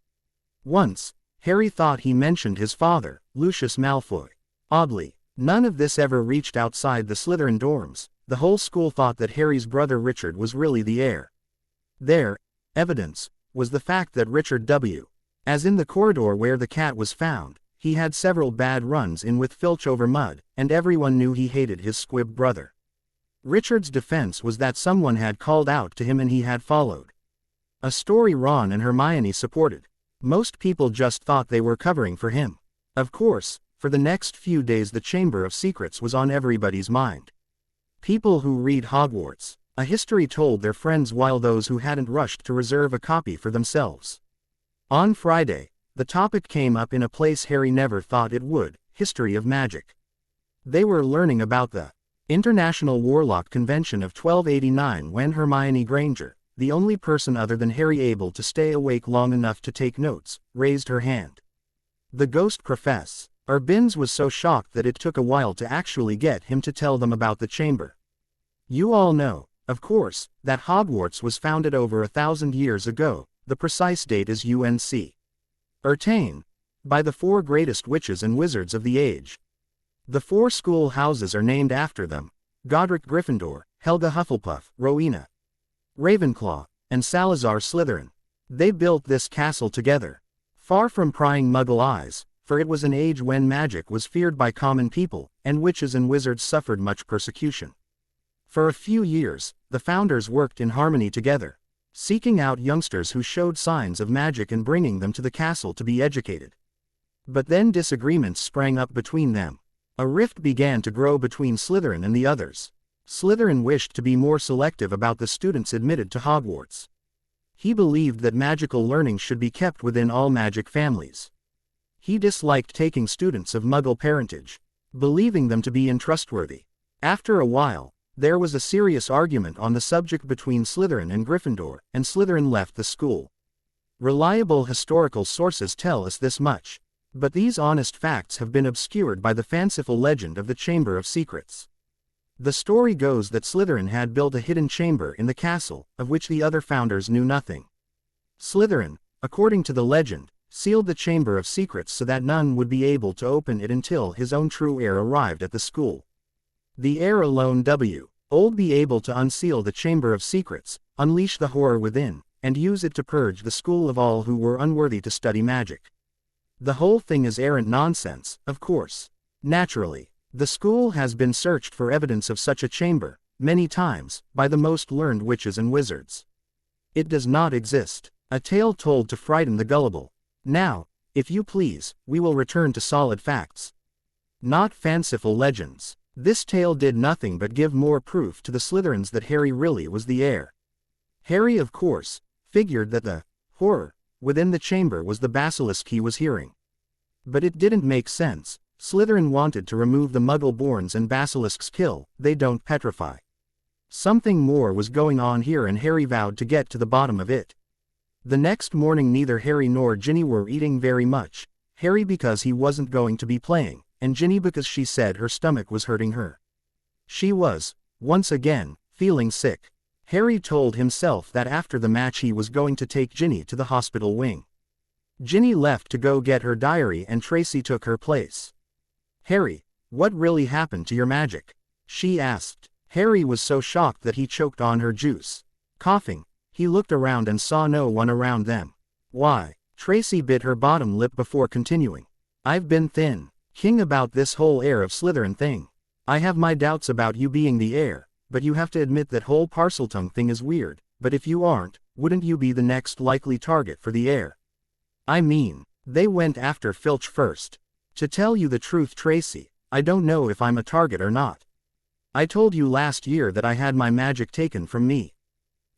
S1: Once, Harry thought he mentioned his father, Lucius Malfoy. Oddly, none of this ever reached outside the Slytherin dorms. The whole school thought that Harry's brother Richard was really the heir. Their evidence was the fact that Richard W. As in the corridor where the cat was found, he had several bad runs in with Filch over mud, and everyone knew he hated his squib brother. Richard's defense was that someone had called out to him and he had followed. A story Ron and Hermione supported. Most people just thought they were covering for him. Of course, for the next few days the Chamber of Secrets was on everybody's mind. People who read Hogwarts, a history told their friends while those who hadn't rushed to reserve a copy for themselves. On Friday, the topic came up in a place Harry never thought it would, history of magic. They were learning about the International Warlock Convention of 1289 when Hermione Granger, the only person other than Harry able to stay awake long enough to take notes, raised her hand. The ghost Professor Binns was so shocked that it took a while to actually get him to tell them about the chamber. You all know, of course, that Hogwarts was founded over 1,000 years ago, the precise date is UNC. By the 4 greatest witches and wizards of the age. The 4 school houses are named after them: Godric Gryffindor, Helga Hufflepuff, Rowena Ravenclaw, and Salazar Slytherin. They built this castle together. Far from prying Muggle eyes, for it was an age when magic was feared by common people, and witches and wizards suffered much persecution. For a few years, the founders worked in harmony together, seeking out youngsters who showed signs of magic and bringing them to the castle to be educated. But then disagreements sprang up between them. A rift began to grow between Slytherin and the others. Slytherin wished to be more selective about the students admitted to Hogwarts. He believed that magical learning should be kept within all magic families. He disliked taking students of Muggle parentage, believing them to be untrustworthy. After a while, there was a serious argument on the subject between Slytherin and Gryffindor, and Slytherin left the school. Reliable historical sources tell us this much. But these honest facts have been obscured by the fanciful legend of the Chamber of Secrets. The story goes that Slytherin had built a hidden chamber in the castle, of which the other founders knew nothing. Slytherin, according to the legend, sealed the Chamber of Secrets so that none would be able to open it until his own true heir arrived at the school. The heir alone would be able to unseal the Chamber of Secrets, unleash the horror within, and use it to purge the school of all who were unworthy to study magic. The whole thing is errant nonsense, of course. Naturally, the school has been searched for evidence of such a chamber, many times, by the most learned witches and wizards. It does not exist. A tale told to frighten the gullible. Now, if you please, we will return to solid facts. Not fanciful legends. This tale did nothing but give more proof to the Slytherins that Harry really was the heir. Harry, of course, figured that the horror within the chamber was the basilisk he was hearing. But it didn't make sense. Slytherin wanted to remove the Muggle-borns and basilisks kill, they don't petrify. Something more was going on here and Harry vowed to get to the bottom of it. The next morning neither Harry nor Ginny were eating very much, Harry because he wasn't going to be playing, and Ginny because she said her stomach was hurting her. She was, once again, feeling sick. Harry told himself that after the match he was going to take Ginny to the hospital wing. Ginny left to go get her diary and Tracy took her place. "Harry, what really happened to your magic?" she asked. Harry was so shocked that he choked on her juice. Coughing, he looked around and saw no one around them. "Why?" Tracy bit her bottom lip before continuing. "I've been thinking about this whole heir of Slytherin thing. I have my doubts about you being the heir, but you have to admit that whole Parseltongue thing is weird, but if you aren't, wouldn't you be the next likely target for the heir? I mean, they went after Filch first. To tell you the truth, Tracy, I don't know if I'm a target or not. I told you last year that I had my magic taken from me.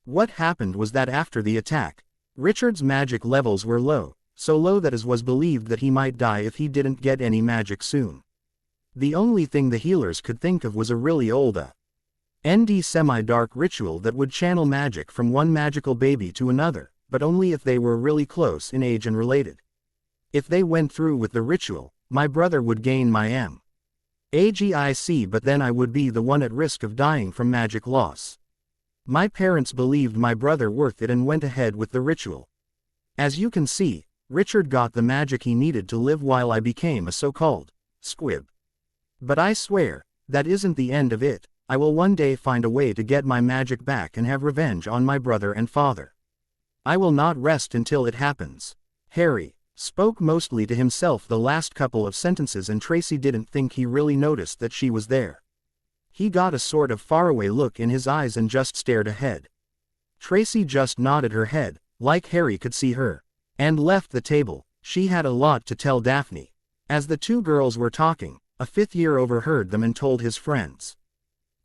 S1: What happened was that after the attack, Richard's magic levels were low, so low that it was believed that he might die if he didn't get any magic soon. The only thing the healers could think of was a really old semi-dark ritual that would channel magic from one magical baby to another, but only if they were really close in age and related. If they went through with the ritual, my brother would gain my magic, but then I would be the one at risk of dying from magic loss. My parents believed my brother worth it and went ahead with the ritual. As you can see, Richard got the magic he needed to live while I became a so-called squib. But I swear, that isn't the end of it. I will one day find a way to get my magic back and have revenge on my brother and father. I will not rest until it happens." Harry spoke mostly to himself the last couple of sentences and Tracy didn't think he really noticed that she was there. He got a sort of faraway look in his eyes and just stared ahead. Tracy just nodded her head, like Harry could see her, and left the table. She had a lot to tell Daphne. As the two girls were talking, a fifth year overheard them and told his friends.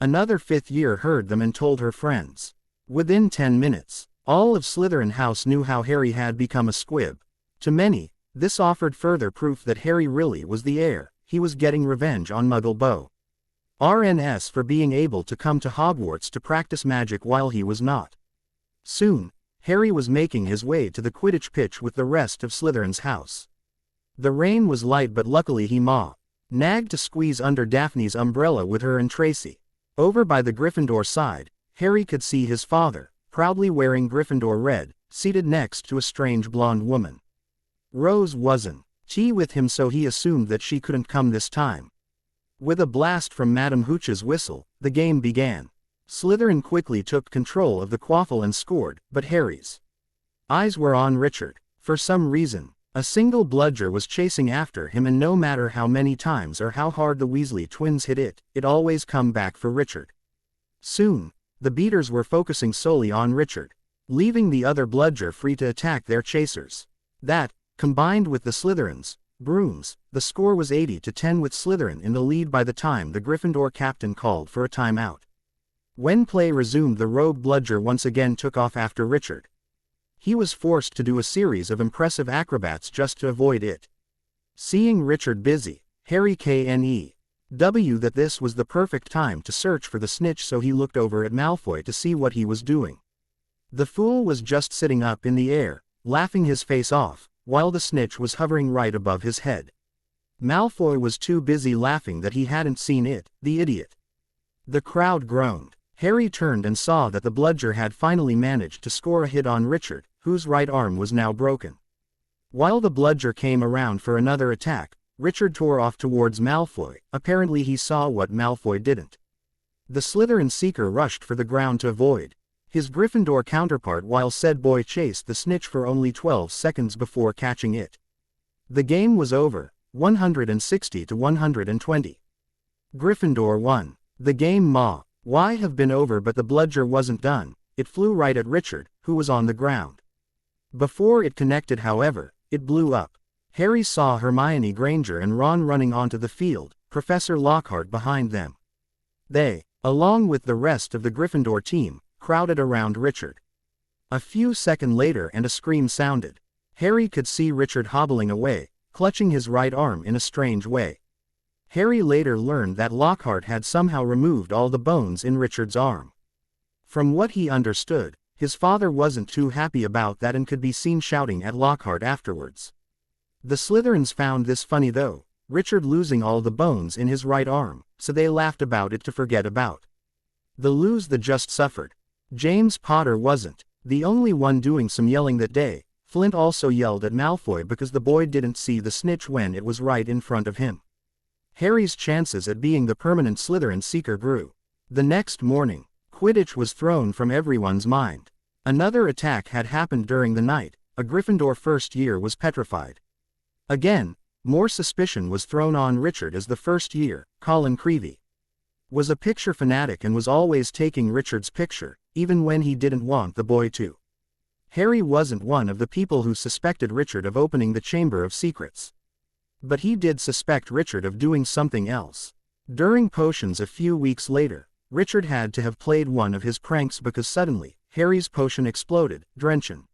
S1: Another fifth year heard them and told her friends. Within 10 minutes, all of Slytherin House knew how Harry had become a squib. To many, this offered further proof that Harry really was the heir. He was getting revenge on Muggle Beau. RNS for being able to come to Hogwarts to practice magic while he was not. Soon, Harry was making his way to the Quidditch pitch with the rest of Slytherin's house. The rain was light, but luckily he nagged to squeeze under Daphne's umbrella with her and Tracy. Over by the Gryffindor side, Harry could see his father, proudly wearing Gryffindor red, seated next to a strange blonde woman. Rose wasn't with him, so he assumed that she couldn't come this time. With a blast from Madame Hooch's whistle, the game began. Slytherin quickly took control of the quaffle and scored, but Harry's eyes were on Richard. For some reason, a single bludger was chasing after him, and no matter how many times or how hard the Weasley twins hit it, it always come back for Richard. Soon, the beaters were focusing solely on Richard, leaving the other bludger free to attack their chasers. That, combined with the Slytherins' brooms, the score was 80-10 with Slytherin in the lead by the time the Gryffindor captain called for a timeout. When play resumed, the rogue bludger once again took off after Richard. He was forced to do a series of impressive acrobats just to avoid it. Seeing Richard busy, Harry knew that this was the perfect time to search for the snitch, so he looked over at Malfoy to see what he was doing. The fool was just sitting up in the air, laughing his face off, while the snitch was hovering right above his head. Malfoy was too busy laughing that he hadn't seen it, the idiot. The crowd groaned. Harry turned and saw that the bludger had finally managed to score a hit on Richard, whose right arm was now broken. While the bludger came around for another attack, Richard tore off towards Malfoy. Apparently he saw what Malfoy didn't. The Slytherin seeker rushed for the ground to avoid his Gryffindor counterpart, while said boy chased the snitch for only 12 seconds before catching it. The game was over, 160-120. Gryffindor won. The game might have been over, but the bludger wasn't done. It flew right at Richard, who was on the ground. Before it connected, however, it blew up. Harry saw Hermione Granger and Ron running onto the field, Professor Lockhart behind them. They, along with the rest of the Gryffindor team, crowded around Richard. A few seconds later and a scream sounded. Harry could see Richard hobbling away, clutching his right arm in a strange way. Harry later learned that Lockhart had somehow removed all the bones in Richard's arm. From what he understood, his father wasn't too happy about that and could be seen shouting at Lockhart afterwards. The Slytherins found this funny though, Richard losing all the bones in his right arm, so they laughed about it to forget about the lose that just suffered. James Potter wasn't the only one doing some yelling that day. Flint also yelled at Malfoy because the boy didn't see the snitch when it was right in front of him. Harry's chances at being the permanent Slytherin seeker grew. The next morning, Quidditch was thrown from everyone's mind. Another attack had happened during the night. A Gryffindor first year was petrified. Again, more suspicion was thrown on Richard, as the first year, Colin Creevey, was a picture fanatic and was always taking Richard's picture, even when he didn't want the boy to. Harry wasn't one of the people who suspected Richard of opening the Chamber of Secrets. But he did suspect Richard of doing something else. During potions a few weeks later, Richard had to have played one of his pranks because suddenly, Harry's potion exploded, drenching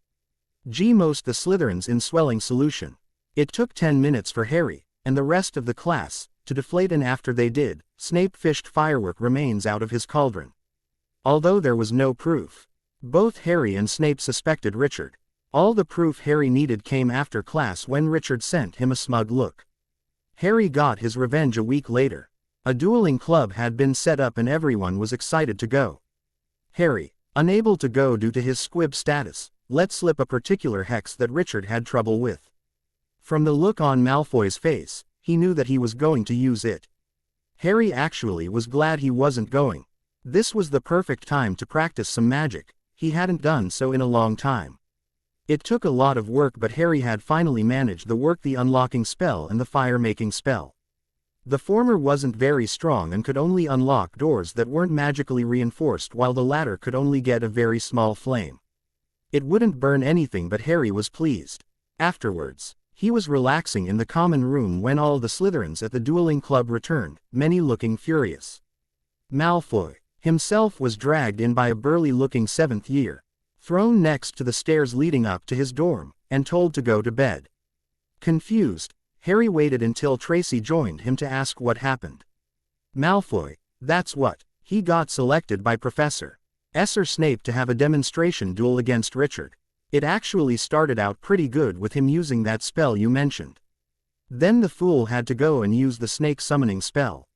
S1: most the Slytherins in swelling solution. It took 10 minutes for Harry, and the rest of the class, to deflate, and after they did, Snape fished firework remains out of his cauldron. Although there was no proof, both Harry and Snape suspected Richard. All the proof Harry needed came after class when Richard sent him a smug look. Harry got his revenge a week later. A dueling club had been set up and everyone was excited to go. Harry, unable to go due to his squib status, let slip a particular hex that Richard had trouble with. From the look on Malfoy's face, he knew that he was going to use it. Harry actually was glad he wasn't going. This was the perfect time to practice some magic. He hadn't done so in a long time. It took a lot of work, but Harry had finally managed the unlocking spell and the fire-making spell. The former wasn't very strong and could only unlock doors that weren't magically reinforced, while the latter could only get a very small flame. It wouldn't burn anything, but Harry was pleased. Afterwards, he was relaxing in the common room when all the Slytherins at the dueling club returned, many looking furious. Malfoy himself was dragged in by a burly-looking 7th year, thrown next to the stairs leading up to his dorm, and told to go to bed. Confused, Harry waited until Tracy joined him to ask what happened. Malfoy, That's what. He got selected by Professor S. or Snape to have a demonstration duel against Richard. It actually started out pretty good with him using that spell you mentioned. Then the fool had to go and use the snake summoning spell.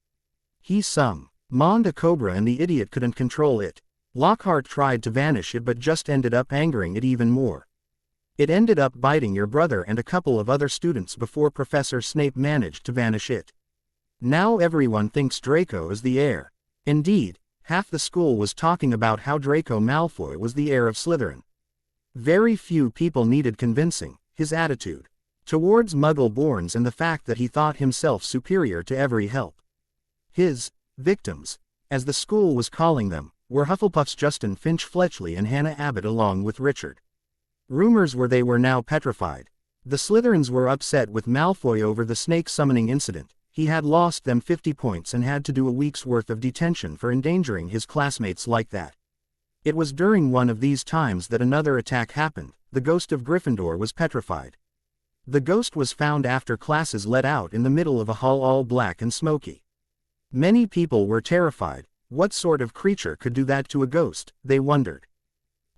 S1: He summoned a cobra and the idiot couldn't control it. Lockhart tried to vanish it but just ended up angering it even more. It ended up biting your brother and a couple of other students before Professor Snape managed to vanish it. Now everyone thinks Draco is the heir. Indeed, half the school was talking about how Draco Malfoy was the heir of Slytherin. Very few people needed convincing. His attitude towards Muggle-borns and the fact that he thought himself superior to every help. His victims, as the school was calling them, were Hufflepuff's Justin Finch Fletchley and Hannah Abbott along with Richard. Rumors were they were now petrified. The Slytherins were upset with Malfoy over the snake summoning incident. He had lost them 50 points and had to do a week's worth of detention for endangering his classmates like that. It was during one of these times that another attack happened. The ghost of Gryffindor was petrified. The ghost was found after classes let out in the middle of a hall all black and smoky. Many people were terrified. What sort of creature could do that to a ghost, they wondered.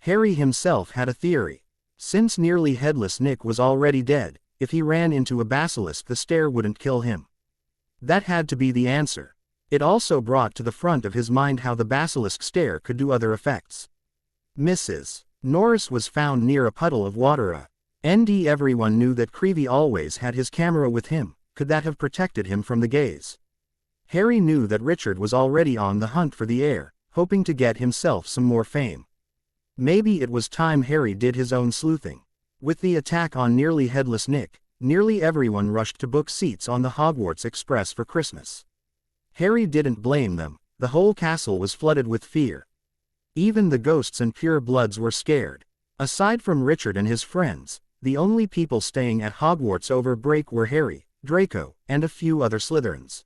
S1: Harry himself had a theory. Since nearly headless Nick was already dead, if he ran into a basilisk the stare wouldn't kill him. That had to be the answer. It also brought to the front of his mind how the basilisk stare could do other effects. Mrs. Norris was found near a puddle of water. Everyone knew that Creevy always had his camera with him. Could that have protected him from the gaze? Harry knew that Richard was already on the hunt for the heir, hoping to get himself some more fame. Maybe it was time Harry did his own sleuthing. With the attack on nearly headless Nick, nearly everyone rushed to book seats on the Hogwarts Express for Christmas. Harry didn't blame them. The whole castle was flooded with fear. Even the ghosts and purebloods were scared. Aside from Richard and his friends, the only people staying at Hogwarts over break were Harry, Draco, and a few other Slytherins.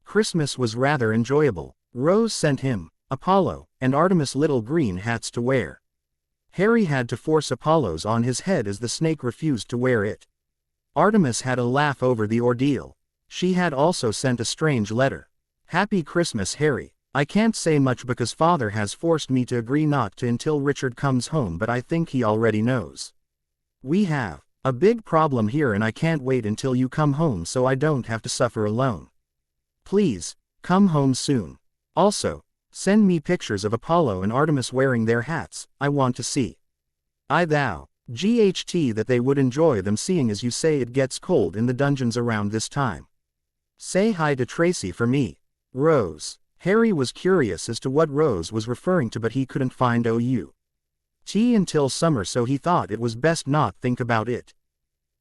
S1: Christmas was rather enjoyable. Rose sent him, Apollo, and Artemis little green hats to wear. Harry had to force Apollo's on his head as the snake refused to wear it. Artemis had a laugh over the ordeal. She had also sent a strange letter. Happy Christmas, Harry. I can't say much because Father has forced me to agree not to until Richard comes home, but I think he already knows. We have a big problem here and I can't wait until you come home so I don't have to suffer alone. Please, come home soon. Also, send me pictures of Apollo and Artemis wearing their hats. I want to see. I vow, GHT, that they would enjoy them seeing as you say it gets cold in the dungeons around this time. Say hi to Tracy for me. Rose. Harry was curious as to what Rose was referring to but he couldn't find OU. T until summer so he thought it was best not think about it.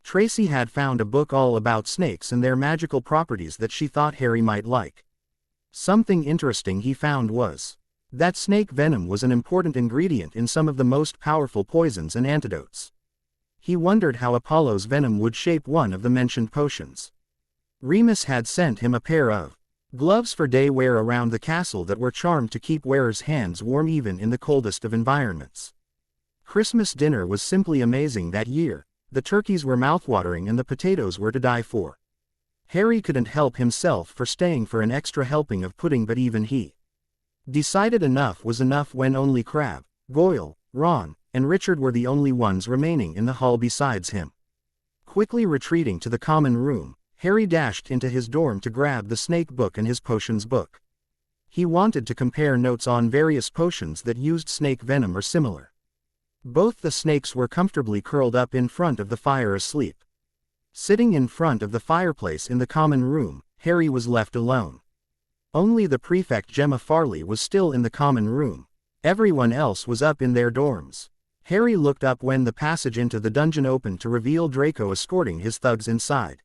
S1: Tracy had found a book all about snakes and their magical properties that she thought Harry might like. Something interesting he found was that snake venom was an important ingredient in some of the most powerful poisons and antidotes. He wondered how Apollo's venom would shape one of the mentioned potions. Remus had sent him a pair of gloves for day wear around the castle that were charmed to keep wearers' hands warm even in the coldest of environments. Christmas dinner was simply amazing that year. The turkeys were mouthwatering and the potatoes were to die for. Harry couldn't help himself for staying for an extra helping of pudding, but even he decided enough was enough when only Crabbe, Goyle, Ron, and Richard were the only ones remaining in the hall besides him. Quickly retreating to the common room, Harry dashed into his dorm to grab the snake book and his potions book. He wanted to compare notes on various potions that used snake venom or similar. Both the snakes were comfortably curled up in front of the fire asleep. Sitting in front of the fireplace in the common room, Harry was left alone. Only the prefect Gemma Farley was still in the common room. Everyone else was up in their dorms. Harry looked up when the passage into the dungeon opened to reveal Draco escorting his thugs inside.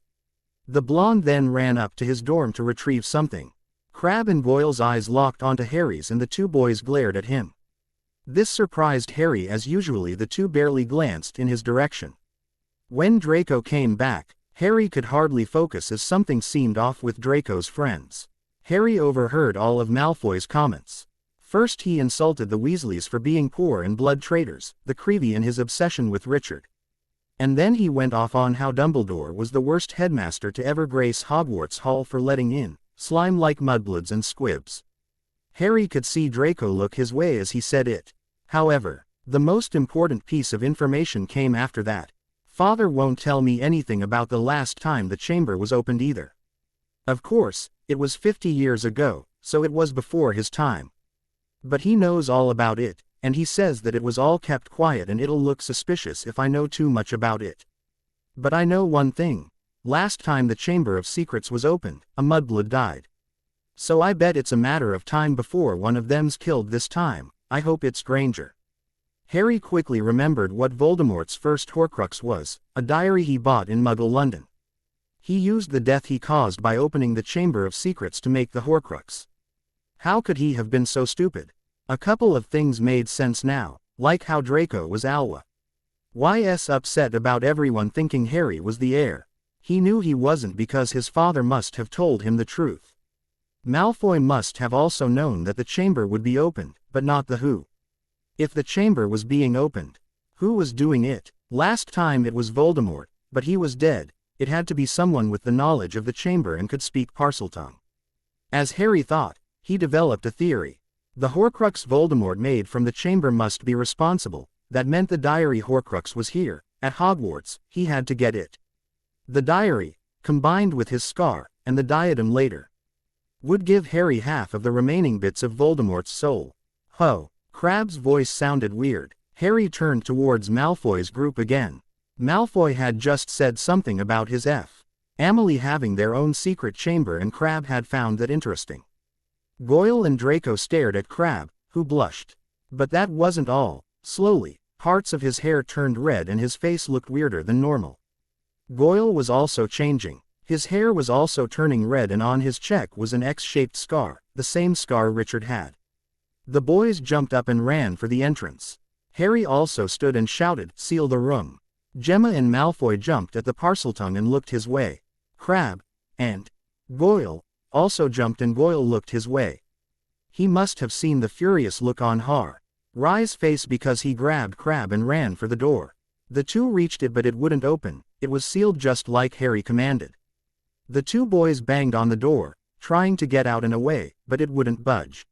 S1: The blonde then ran up to his dorm to retrieve something. Crabbe and Goyle's eyes locked onto Harry's and the two boys glared at him. This surprised Harry as usually the two barely glanced in his direction. When Draco came back, Harry could hardly focus as something seemed off with Draco's friends. Harry overheard all of Malfoy's comments. First he insulted the Weasleys for being poor and blood traitors, the Creevy and his obsession with Richard. And then he went off on how Dumbledore was the worst headmaster to ever grace Hogwarts Hall for letting in slime-like mudbloods and squibs. Harry could see Draco look his way as he said it. However, the most important piece of information came after that. Father won't tell me anything about the last time the chamber was opened either. Of course, it was 50 years ago, so it was before his time. But he knows all about it, and he says that it was all kept quiet and it'll look suspicious if I know too much about it. But I know one thing. Last time the Chamber of Secrets was opened, a mudblood died. So I bet it's a matter of time before one of them's killed this time. I hope it's Granger. Harry quickly remembered what Voldemort's first Horcrux was, a diary he bought in Muggle London. He used the death he caused by opening the Chamber of Secrets to make the Horcrux. How could he have been so stupid? A couple of things made sense now, like how Draco was Alwa. YS upset about everyone thinking Harry was the heir. He knew he wasn't because his father must have told him the truth. Malfoy must have also known that the chamber would be opened, but not the who. If the chamber was being opened, who was doing it? Last time it was Voldemort, but he was dead. It had to be someone with the knowledge of the chamber and could speak Parseltongue. As Harry thought, he developed a theory. The Horcrux Voldemort made from the chamber must be responsible. That meant the diary Horcrux was here, at Hogwarts. He had to get it. The diary, combined with his scar, and the diadem later, would give Harry half of the remaining bits of Voldemort's soul. Ho! Crabbe's voice sounded weird. Harry turned towards Malfoy's group again. Malfoy had just said something about his family having their own secret chamber and Crabbe had found that interesting. Goyle and Draco stared at Crabbe, who blushed. But that wasn't all. Slowly, parts of his hair turned red and his face looked weirder than normal. Goyle was also changing. His hair was also turning red and on his cheek was an X-shaped scar, the same scar Richard had. The boys jumped up and ran for the entrance. Harry also stood and shouted, "Seal the room." Gemma and Malfoy jumped at the Parseltongue and looked his way. Crabbe and Goyle also jumped and Goyle looked his way. He must have seen the furious look on Harry's face because he grabbed Crabbe and ran for the door. The two reached it but it wouldn't open. It was sealed just like Harry commanded. The two boys banged on the door, trying to get out and away, but it wouldn't budge.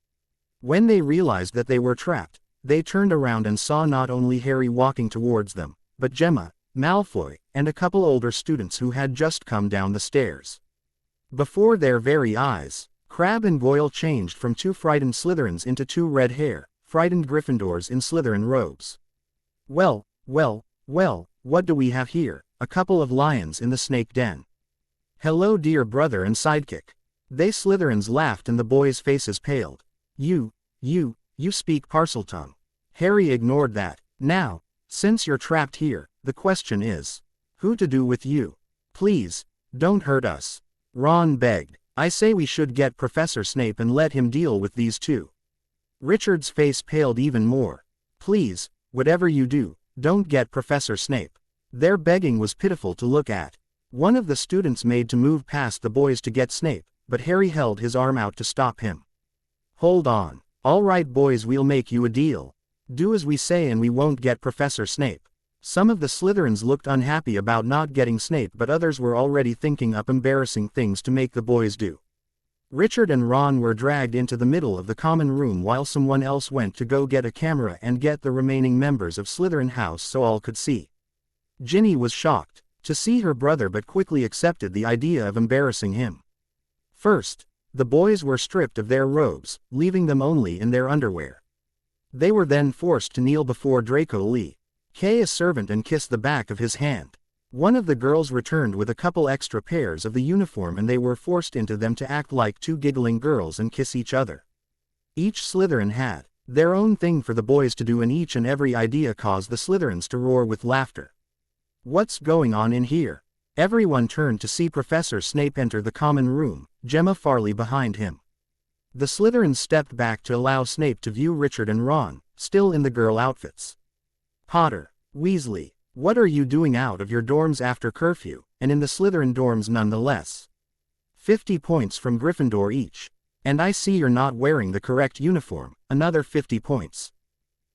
S1: When they realized that they were trapped, they turned around and saw not only Harry walking towards them, but Gemma, Malfoy, and a couple older students who had just come down the stairs. Before their very eyes, Crabbe and Goyle changed from two frightened Slytherins into two red-haired, frightened Gryffindors in Slytherin robes. Well, what do we have here? A couple of lions in the snake den. Hello dear brother and sidekick. They Slytherins laughed and the boys' faces paled. You speak Parseltongue. Harry ignored that. Now, since you're trapped here, the question is, who to do with you? Please, don't hurt us. Ron begged. I say we should get Professor Snape and let him deal with these two. Richard's face paled even more. Please, whatever you do, don't get Professor Snape. Their begging was pitiful to look at. One of the students made to move past the boys to get Snape, but Harry held his arm out to stop him. Hold on. All right boys, we'll make you a deal. Do as we say and we won't get Professor Snape. Some of the Slytherins looked unhappy about not getting Snape but others were already thinking up embarrassing things to make the boys do. Richard and Ron were dragged into the middle of the common room while someone else went to go get a camera and get the remaining members of Slytherin House so all could see. Ginny was shocked to see her brother but quickly accepted the idea of embarrassing him. First, the boys were stripped of their robes, leaving them only in their underwear. They were then forced to kneel before Draco Lee, a servant, and kiss the back of his hand. One of the girls returned with a couple extra pairs of the uniform and they were forced into them to act like two giggling girls and kiss each other. Each Slytherin had their own thing for the boys to do and each and every idea caused the Slytherins to roar with laughter. What's going on in here? Everyone turned to see Professor Snape enter the common room, Gemma Farley behind him. The Slytherins stepped back to allow Snape to view Richard and Ron, still in the girl outfits. Potter, Weasley, what are you doing out of your dorms after curfew, and in the Slytherin dorms nonetheless? 50 points from Gryffindor each. And I see you're not wearing the correct uniform, another 50 points.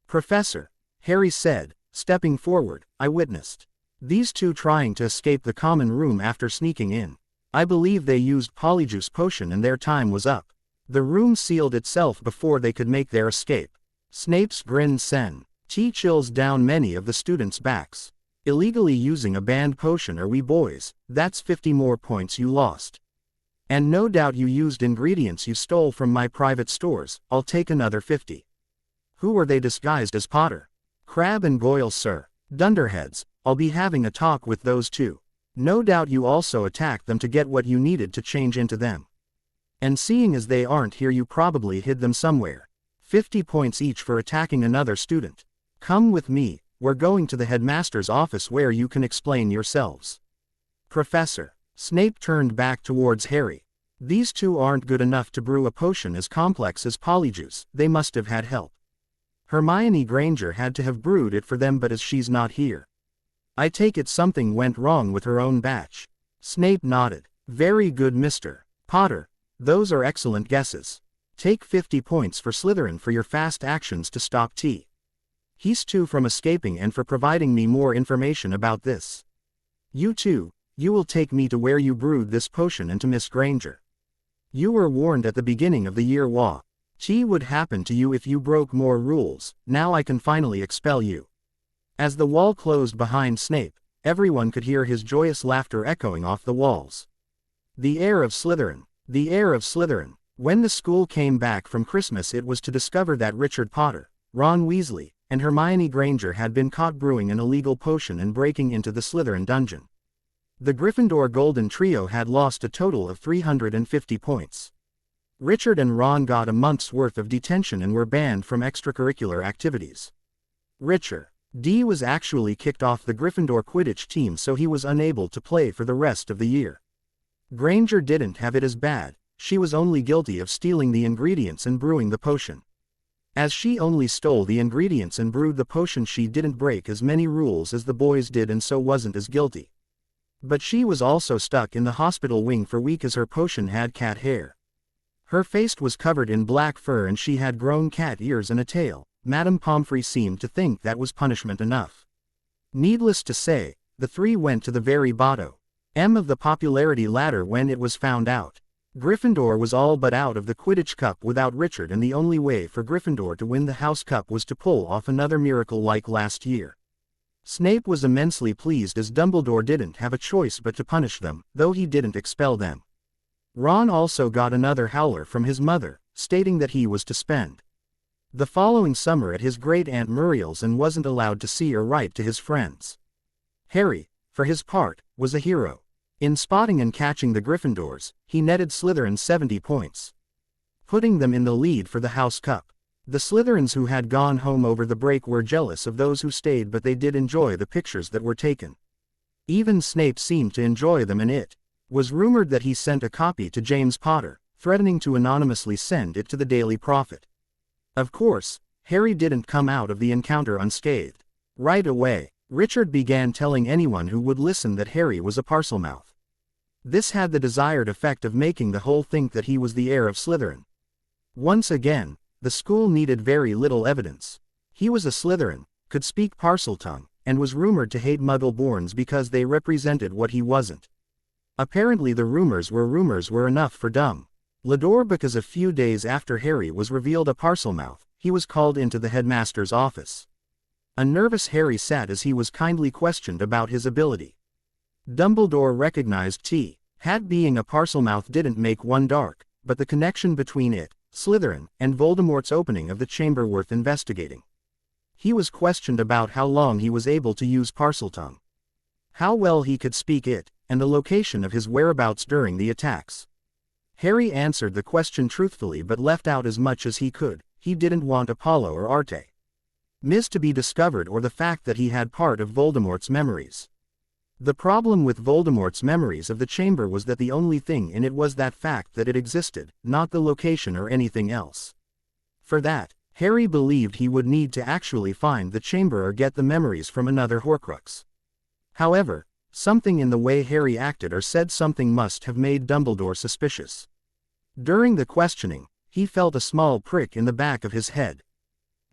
S1: Professor, Harry said, stepping forward, I witnessed these two trying to escape the common room after sneaking in. I believe they used Polyjuice Potion and their time was up. The room sealed itself before they could make their escape. Snape's grin sent chills down many of the students' backs. Illegally using a banned potion, are we boys? That's 50 more points you lost. And no doubt you used ingredients you stole from my private stores. I'll take another 50. Who are they disguised as, Potter? Crabbe and Goyle, sir. Dunderheads. I'll be having a talk with those two. No doubt you also attacked them to get what you needed to change into them. And seeing as they aren't here, you probably hid them somewhere. 50 points each for attacking another student. Come with me, we're going to the headmaster's office where you can explain yourselves. Professor. Snape turned back towards Harry. These two aren't good enough to brew a potion as complex as polyjuice, they must have had help. Hermione Granger had to have brewed it for them, but as she's not here, I take it something went wrong with her own batch. Snape nodded. Very good, Mr. Potter. Those are excellent guesses. Take 50 points for Slytherin for your fast actions to stop He's two from escaping and for providing me more information about this. You two, you will take me to where you brewed this potion and to Miss Granger. You were warned at the beginning of the year what would happen to you if you broke more rules. Now I can finally expel you. As the wall closed behind Snape, everyone could hear his joyous laughter echoing off the walls. The heir of Slytherin. The heir of Slytherin. When the school came back from Christmas, it was to discover that Richard Potter, Ron Weasley, and Hermione Granger had been caught brewing an illegal potion and breaking into the Slytherin dungeon. The Gryffindor Golden Trio had lost a total of 350 points. Richard and Ron got a month's worth of detention and were banned from extracurricular activities. Richard D was actually kicked off the Gryffindor Quidditch team, so he was unable to play for the rest of the year. Granger didn't have it as bad. She was only guilty of stealing the ingredients and brewing the potion. As she only stole the ingredients and brewed the potion, she didn't break as many rules as the boys did and so wasn't as guilty. But she was also stuck in the hospital wing for a week as her potion had cat hair. Her face was covered in black fur and she had grown cat ears and a tail. Madame Pomfrey seemed to think that was punishment enough. Needless to say, the three went to the very bottom of the popularity ladder when it was found out. Gryffindor was all but out of the Quidditch Cup without Richard, and the only way for Gryffindor to win the House Cup was to pull off another miracle like last year. Snape was immensely pleased as Dumbledore didn't have a choice but to punish them, though he didn't expel them. Ron also got another howler from his mother, stating that he was to spend the following summer at his great-aunt Muriel's and wasn't allowed to see or write to his friends. Harry, for his part, was a hero. In spotting and catching the Gryffindors, he netted Slytherin 70 points, putting them in the lead for the House Cup. The Slytherins who had gone home over the break were jealous of those who stayed, but they did enjoy the pictures that were taken. Even Snape seemed to enjoy them, and it was rumored that he sent a copy to James Potter, threatening to anonymously send it to the Daily Prophet. Of course, Harry didn't come out of the encounter unscathed. Right away, Richard began telling anyone who would listen that Harry was a Parselmouth. This had the desired effect of making the whole think that he was the heir of Slytherin. Once again, the school needed very little evidence. He was a Slytherin, could speak Parseltongue, and was rumored to hate Muggle-borns because they represented what he wasn't. Apparently the rumors were enough for Dumbledore, because a few days after Harry was revealed a Parselmouth, he was called into the headmaster's office. A nervous Harry sat as he was kindly questioned about his ability. Dumbledore recognized had being a Parselmouth didn't make one dark, but the connection between it, Slytherin, and Voldemort's opening of the chamber worth investigating. He was questioned about how long he was able to use Parseltongue, how well he could speak it, and the location of his whereabouts during the attacks. Harry answered the question truthfully but left out as much as he could. He didn't want Apollo or Artemis to be discovered, or the fact that he had part of Voldemort's memories. The problem with Voldemort's memories of the chamber was that the only thing in it was that fact that it existed, not the location or anything else. For that, Harry believed he would need to actually find the chamber or get the memories from another Horcrux. However, something in the way Harry acted or said something must have made Dumbledore suspicious. During the questioning, he felt a small prick in the back of his head.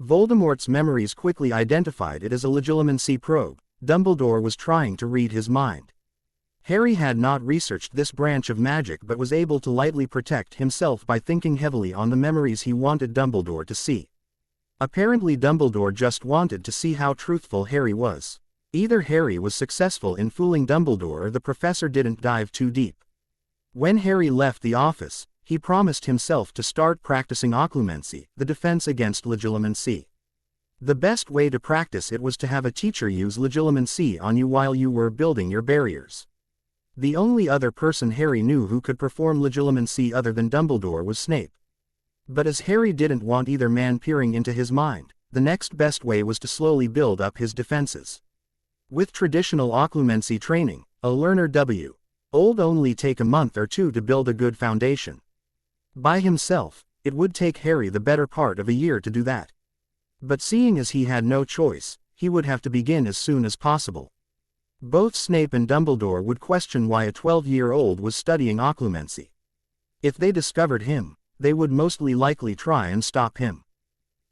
S1: Voldemort's memories quickly identified it as a legilimency probe. Dumbledore was trying to read his mind. Harry had not researched this branch of magic but was able to lightly protect himself by thinking heavily on the memories he wanted Dumbledore to see. Apparently Dumbledore just wanted to see how truthful Harry was. Either Harry was successful in fooling Dumbledore or the professor didn't dive too deep. When Harry left the office, he promised himself to start practicing occlumency, the defense against legilimency. The best way to practice it was to have a teacher use legilimency on you while you were building your barriers. The only other person Harry knew who could perform legilimency other than Dumbledore was Snape. But as Harry didn't want either man peering into his mind, the next best way was to slowly build up his defenses. With traditional occlumency training, a learner would only take a month or two to build a good foundation. By himself, it would take Harry the better part of a year to do that. But seeing as he had no choice, he would have to begin as soon as possible. Both Snape and Dumbledore would question why a 12-year-old was studying occlumency. If they discovered him, they would mostly likely try and stop him.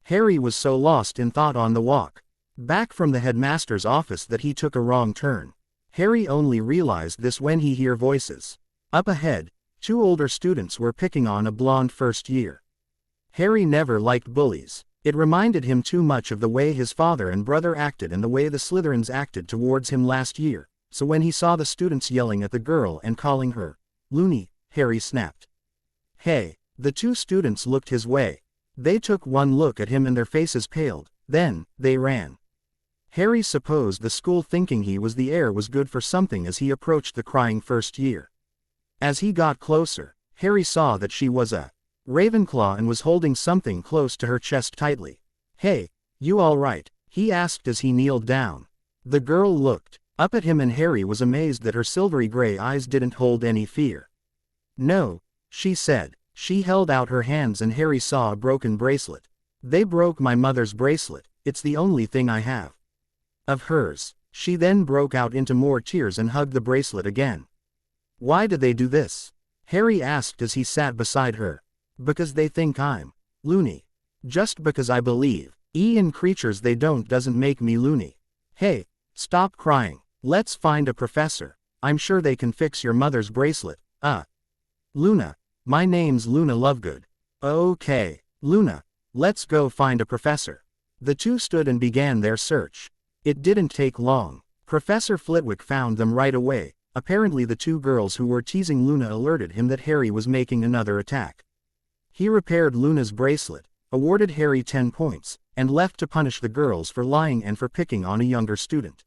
S1: Harry was so lost in thought on the walk back from the headmaster's office that he took a wrong turn. Harry only realized this when he heard voices. Up ahead, two older students were picking on a blonde first year. Harry never liked bullies. It reminded him too much of the way his father and brother acted and the way the Slytherins acted towards him last year, so when he saw the students yelling at the girl and calling her loony, Harry snapped. Hey! The two students looked his way. They took one look at him and their faces paled, then, they ran. Harry supposed the school thinking he was the heir was good for something as he approached the crying first year. As he got closer, Harry saw that she was a Ravenclaw and was holding something close to her chest tightly. Hey, you all right? He asked as he kneeled down. The girl looked up at him and Harry was amazed that her silvery gray eyes didn't hold any fear. No, she said. She held out her hands and Harry saw a broken bracelet. They broke my mother's bracelet, it's the only thing I have of hers. She then broke out into more tears and hugged the bracelet again. Why did they do this? Harry asked as he sat beside her. Because they think I'm loony. Just because I believe in creatures they don't doesn't make me loony. Hey, stop crying. Let's find a professor. I'm sure they can fix your mother's bracelet. Luna. My name's Luna Lovegood. Okay, Luna. Let's go find a professor. The two stood and began their search. It didn't take long. Professor Flitwick found them right away. Apparently the two girls who were teasing Luna alerted him that Harry was making another attack. He repaired Luna's bracelet, awarded Harry 10 points, and left to punish the girls for lying and for picking on a younger student.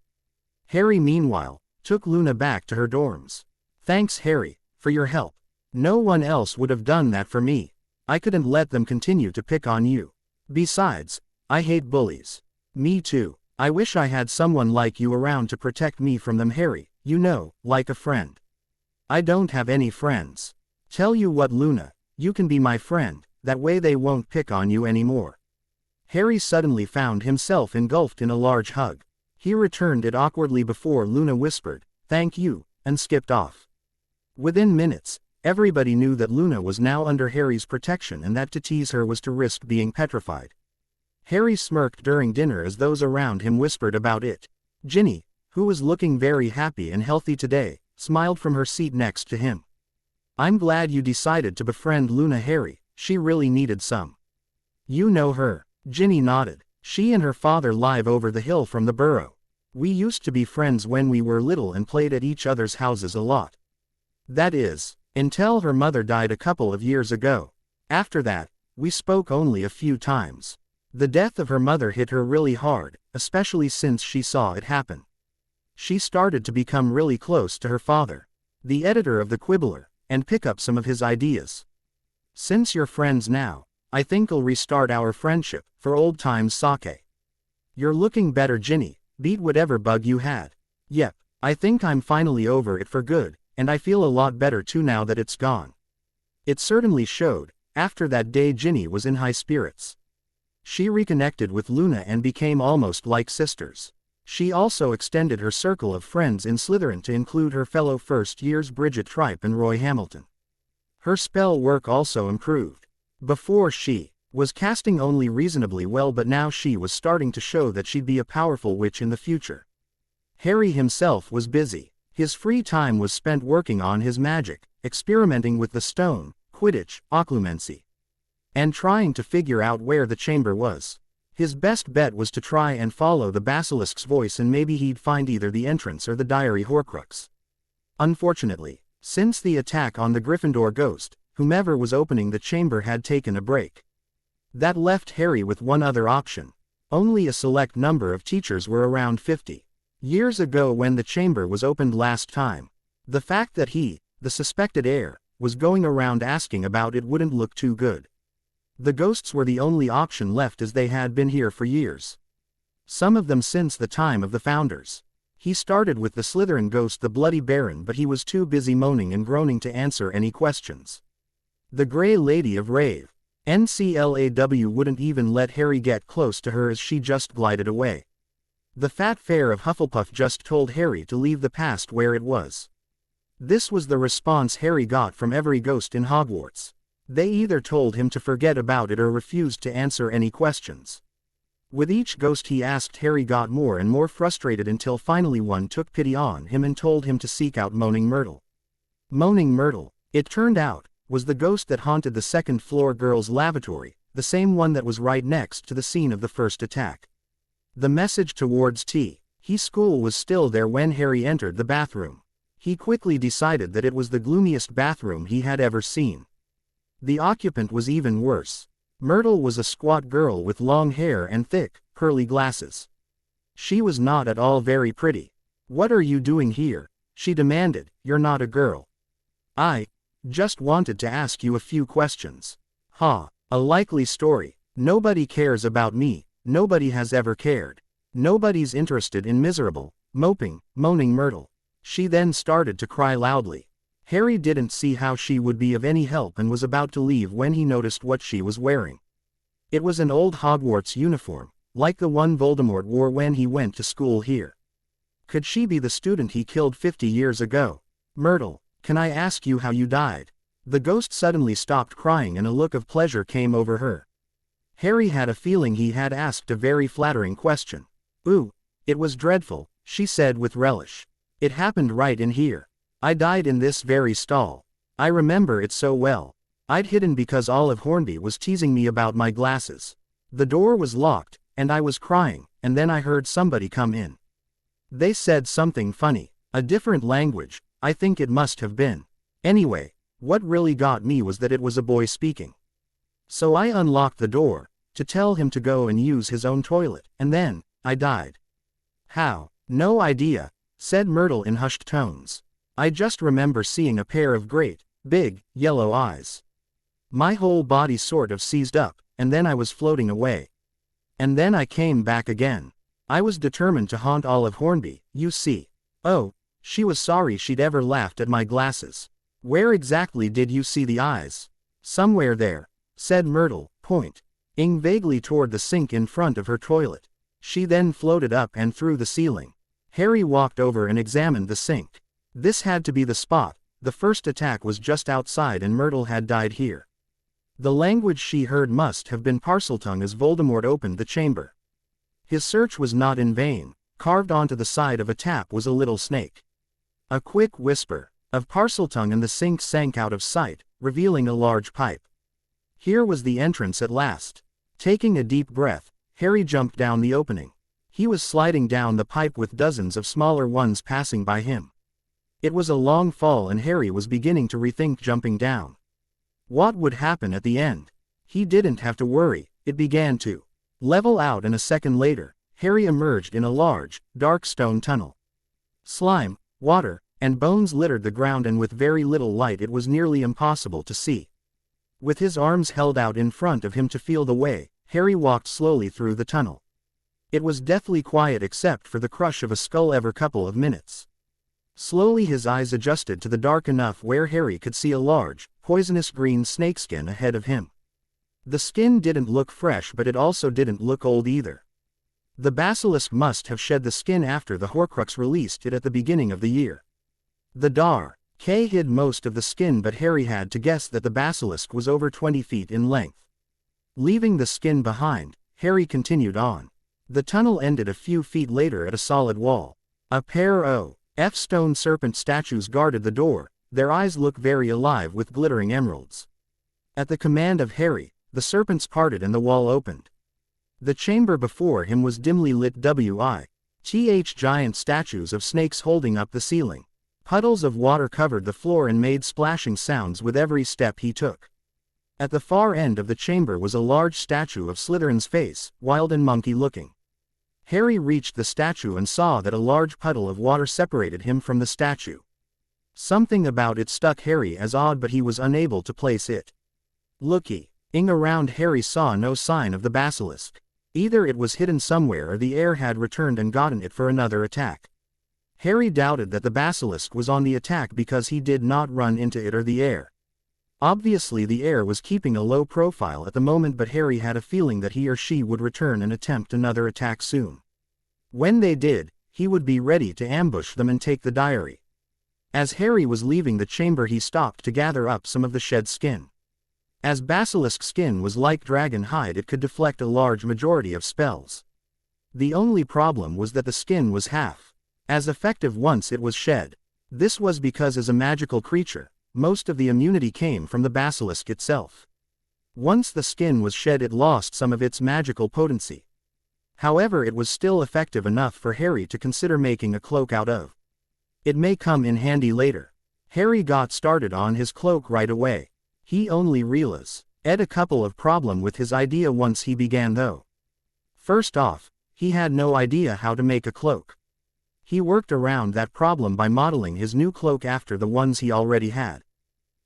S1: Harry meanwhile, took Luna back to her dorms. Thanks Harry, for your help. No one else would have done that for me. I couldn't let them continue to pick on you. Besides, I hate bullies. Me too. I wish I had someone like you around to protect me from them Harry, you know, like a friend. I don't have any friends. Tell you what Luna, you can be my friend, that way they won't pick on you anymore. Harry suddenly found himself engulfed in a large hug. He returned it awkwardly before Luna whispered, "Thank you," and skipped off. Within minutes, everybody knew that Luna was now under Harry's protection and that to tease her was to risk being petrified. Harry smirked during dinner as those around him whispered about it. Ginny, who was looking very happy and healthy today, smiled from her seat next to him. I'm glad you decided to befriend Luna Harry, she really needed some. You know her. Ginny nodded. She and her father live over the hill from the burrow. We used to be friends when we were little and played at each other's houses a lot. That is, until her mother died a couple of years ago. After that, we spoke only a few times. The death of her mother hit her really hard, especially since she saw it happen. She started to become really close to her father, the editor of the Quibbler, and pick up some of his ideas. Since you're friends now, I think I'll restart our friendship, for old time's sake. You're looking better Ginny, beat whatever bug you had. Yep, I think I'm finally over it for good, and I feel a lot better too now that it's gone. It certainly showed. After that day Ginny was in high spirits. She reconnected with Luna and became almost like sisters. She also extended her circle of friends in Slytherin to include her fellow first years Bridget Tripe and Roy Hamilton. Her spell work also improved. Before she was casting only reasonably well, but now she was starting to show that she'd be a powerful witch in the future. Harry himself was busy. His free time was spent working on his magic, experimenting with the stone, Quidditch, occlumency, and trying to figure out where the chamber was. His best bet was to try and follow the basilisk's voice, and maybe he'd find either the entrance or the diary Horcrux. Unfortunately, since the attack on the Gryffindor ghost, whomever was opening the chamber had taken a break. That left Harry with one other option. Only a select number of teachers were around, 50 years ago when the chamber was opened last time. The fact that he, the suspected heir, was going around asking about it wouldn't look too good. The ghosts were the only option left, as they had been here for years. Some of them since the time of the founders. He started with the Slytherin ghost, the Bloody Baron, but he was too busy moaning and groaning to answer any questions. The Grey Lady of Rave, NCLAW, wouldn't even let Harry get close to her as she just glided away. The Fat Fair of Hufflepuff just told Harry to leave the past where it was. This was the response Harry got from every ghost in Hogwarts. They either told him to forget about it or refused to answer any questions. With each ghost he asked, Harry got more and more frustrated until finally one took pity on him and told him to seek out Moaning Myrtle. Moaning Myrtle, it turned out, was the ghost that haunted the second-floor girls' lavatory, the same one that was right next to the scene of the first attack. The message towards T.H. School was still there when Harry entered the bathroom. He quickly decided that it was the gloomiest bathroom he had ever seen. The occupant was even worse. Myrtle was a squat girl with long hair and thick, curly glasses. She was not at all very pretty. "What are you doing here?" she demanded. "You're not a girl." "I just wanted to ask you a few questions." "Ha, a likely story. Nobody cares about me, nobody has ever cared. Nobody's interested in miserable, moping, moaning Myrtle." She then started to cry loudly. Harry didn't see how she would be of any help and was about to leave when he noticed what she was wearing. It was an old Hogwarts uniform, like the one Voldemort wore when he went to school here. Could she be the student he killed 50 years ago? "Myrtle, can I ask you how you died?" The ghost suddenly stopped crying and a look of pleasure came over her. Harry had a feeling he had asked a very flattering question. "Ooh, it was dreadful," she said with relish. "It happened right in here. I died in this very stall. I remember it so well. I'd hidden because Olive Hornby was teasing me about my glasses. The door was locked, and I was crying, and then I heard somebody come in. They said something funny, a different language, I think it must have been. Anyway, what really got me was that it was a boy speaking. So I unlocked the door, to tell him to go and use his own toilet, and then, I died." "How?" "No idea," said Myrtle in hushed tones. "I just remember seeing a pair of great, big, yellow eyes. My whole body sort of seized up, and then I was floating away. And then I came back again. I was determined to haunt Olive Hornby, you see." "Oh." She was sorry she'd ever laughed at my glasses. "Where exactly did you see the eyes?" "Somewhere there," said Myrtle, pointing vaguely toward the sink in front of her toilet. She then floated up and through the ceiling. Harry walked over and examined the sink. This had to be the spot. The first attack was just outside and Myrtle had died here. The language she heard must have been Parseltongue as Voldemort opened the chamber. His search was not in vain. Carved onto the side of a tap was a little snake. A quick whisper of Parseltongue and the sink sank out of sight, revealing a large pipe. Here was the entrance at last. Taking a deep breath, Harry jumped down the opening. He was sliding down the pipe with dozens of smaller ones passing by him. It was a long fall and Harry was beginning to rethink jumping down. What would happen at the end? He didn't have to worry, it began to level out, and a second later, Harry emerged in a large, dark stone tunnel. Slime, water, and bones littered the ground, and with very little light it was nearly impossible to see. With his arms held out in front of him to feel the way, Harry walked slowly through the tunnel. It was deathly quiet except for the crush of a skull every couple of minutes. Slowly his eyes adjusted to the dark enough where Harry could see a large, poisonous green snakeskin ahead of him. The skin didn't look fresh, but it also didn't look old either. The basilisk must have shed the skin after the Horcrux released it at the beginning of the year. The Dark hid most of the skin, but Harry had to guess that the basilisk was over 20 feet in length. Leaving the skin behind, Harry continued on. The tunnel ended a few feet later at a solid wall. A pair of Stone serpent statues guarded the door, their eyes looked very alive with glittering emeralds. At the command of Harry, the serpents parted and the wall opened. The chamber before him was dimly lit with giant statues of snakes holding up the ceiling. Puddles of water covered the floor and made splashing sounds with every step he took. At the far end of the chamber was a large statue of Slytherin's face, wild and monkey-looking. Harry reached the statue and saw that a large puddle of water separated him from the statue. Something about it struck Harry as odd, but he was unable to place it. Looking around, Harry saw no sign of the basilisk. Either it was hidden somewhere or the heir had returned and gotten it for another attack. Harry doubted that the basilisk was on the attack because he did not run into it or the heir. Obviously the heir was keeping a low profile at the moment, but Harry had a feeling that he or she would return and attempt another attack soon. When they did, he would be ready to ambush them and take the diary. As Harry was leaving the chamber, he stopped to gather up some of the shed skin. As basilisk skin was like dragon hide, it could deflect a large majority of spells. The only problem was that the skin was half as effective once it was shed. This was because as a magical creature, most of the immunity came from the basilisk itself. Once the skin was shed, it lost some of its magical potency. However, it was still effective enough for Harry to consider making a cloak out of. It may come in handy later. Harry got started on his cloak right away. He only realized a couple of problems with his idea once he began though. First off, he had no idea how to make a cloak. He worked around that problem by modeling his new cloak after the ones he already had.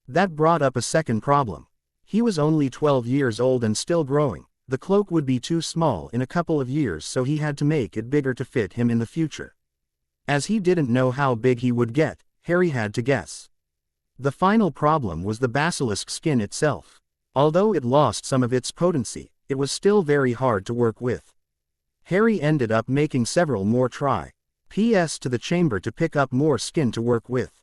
S1: That brought up a second problem. He was only 12 years old and still growing. The cloak would be too small in a couple of years, so he had to make it bigger to fit him in the future. As he didn't know how big he would get, Harry had to guess. The final problem was the basilisk skin itself. Although it lost some of its potency, it was still very hard to work with. Harry ended up making several more trips to the chamber to pick up more skin to work with.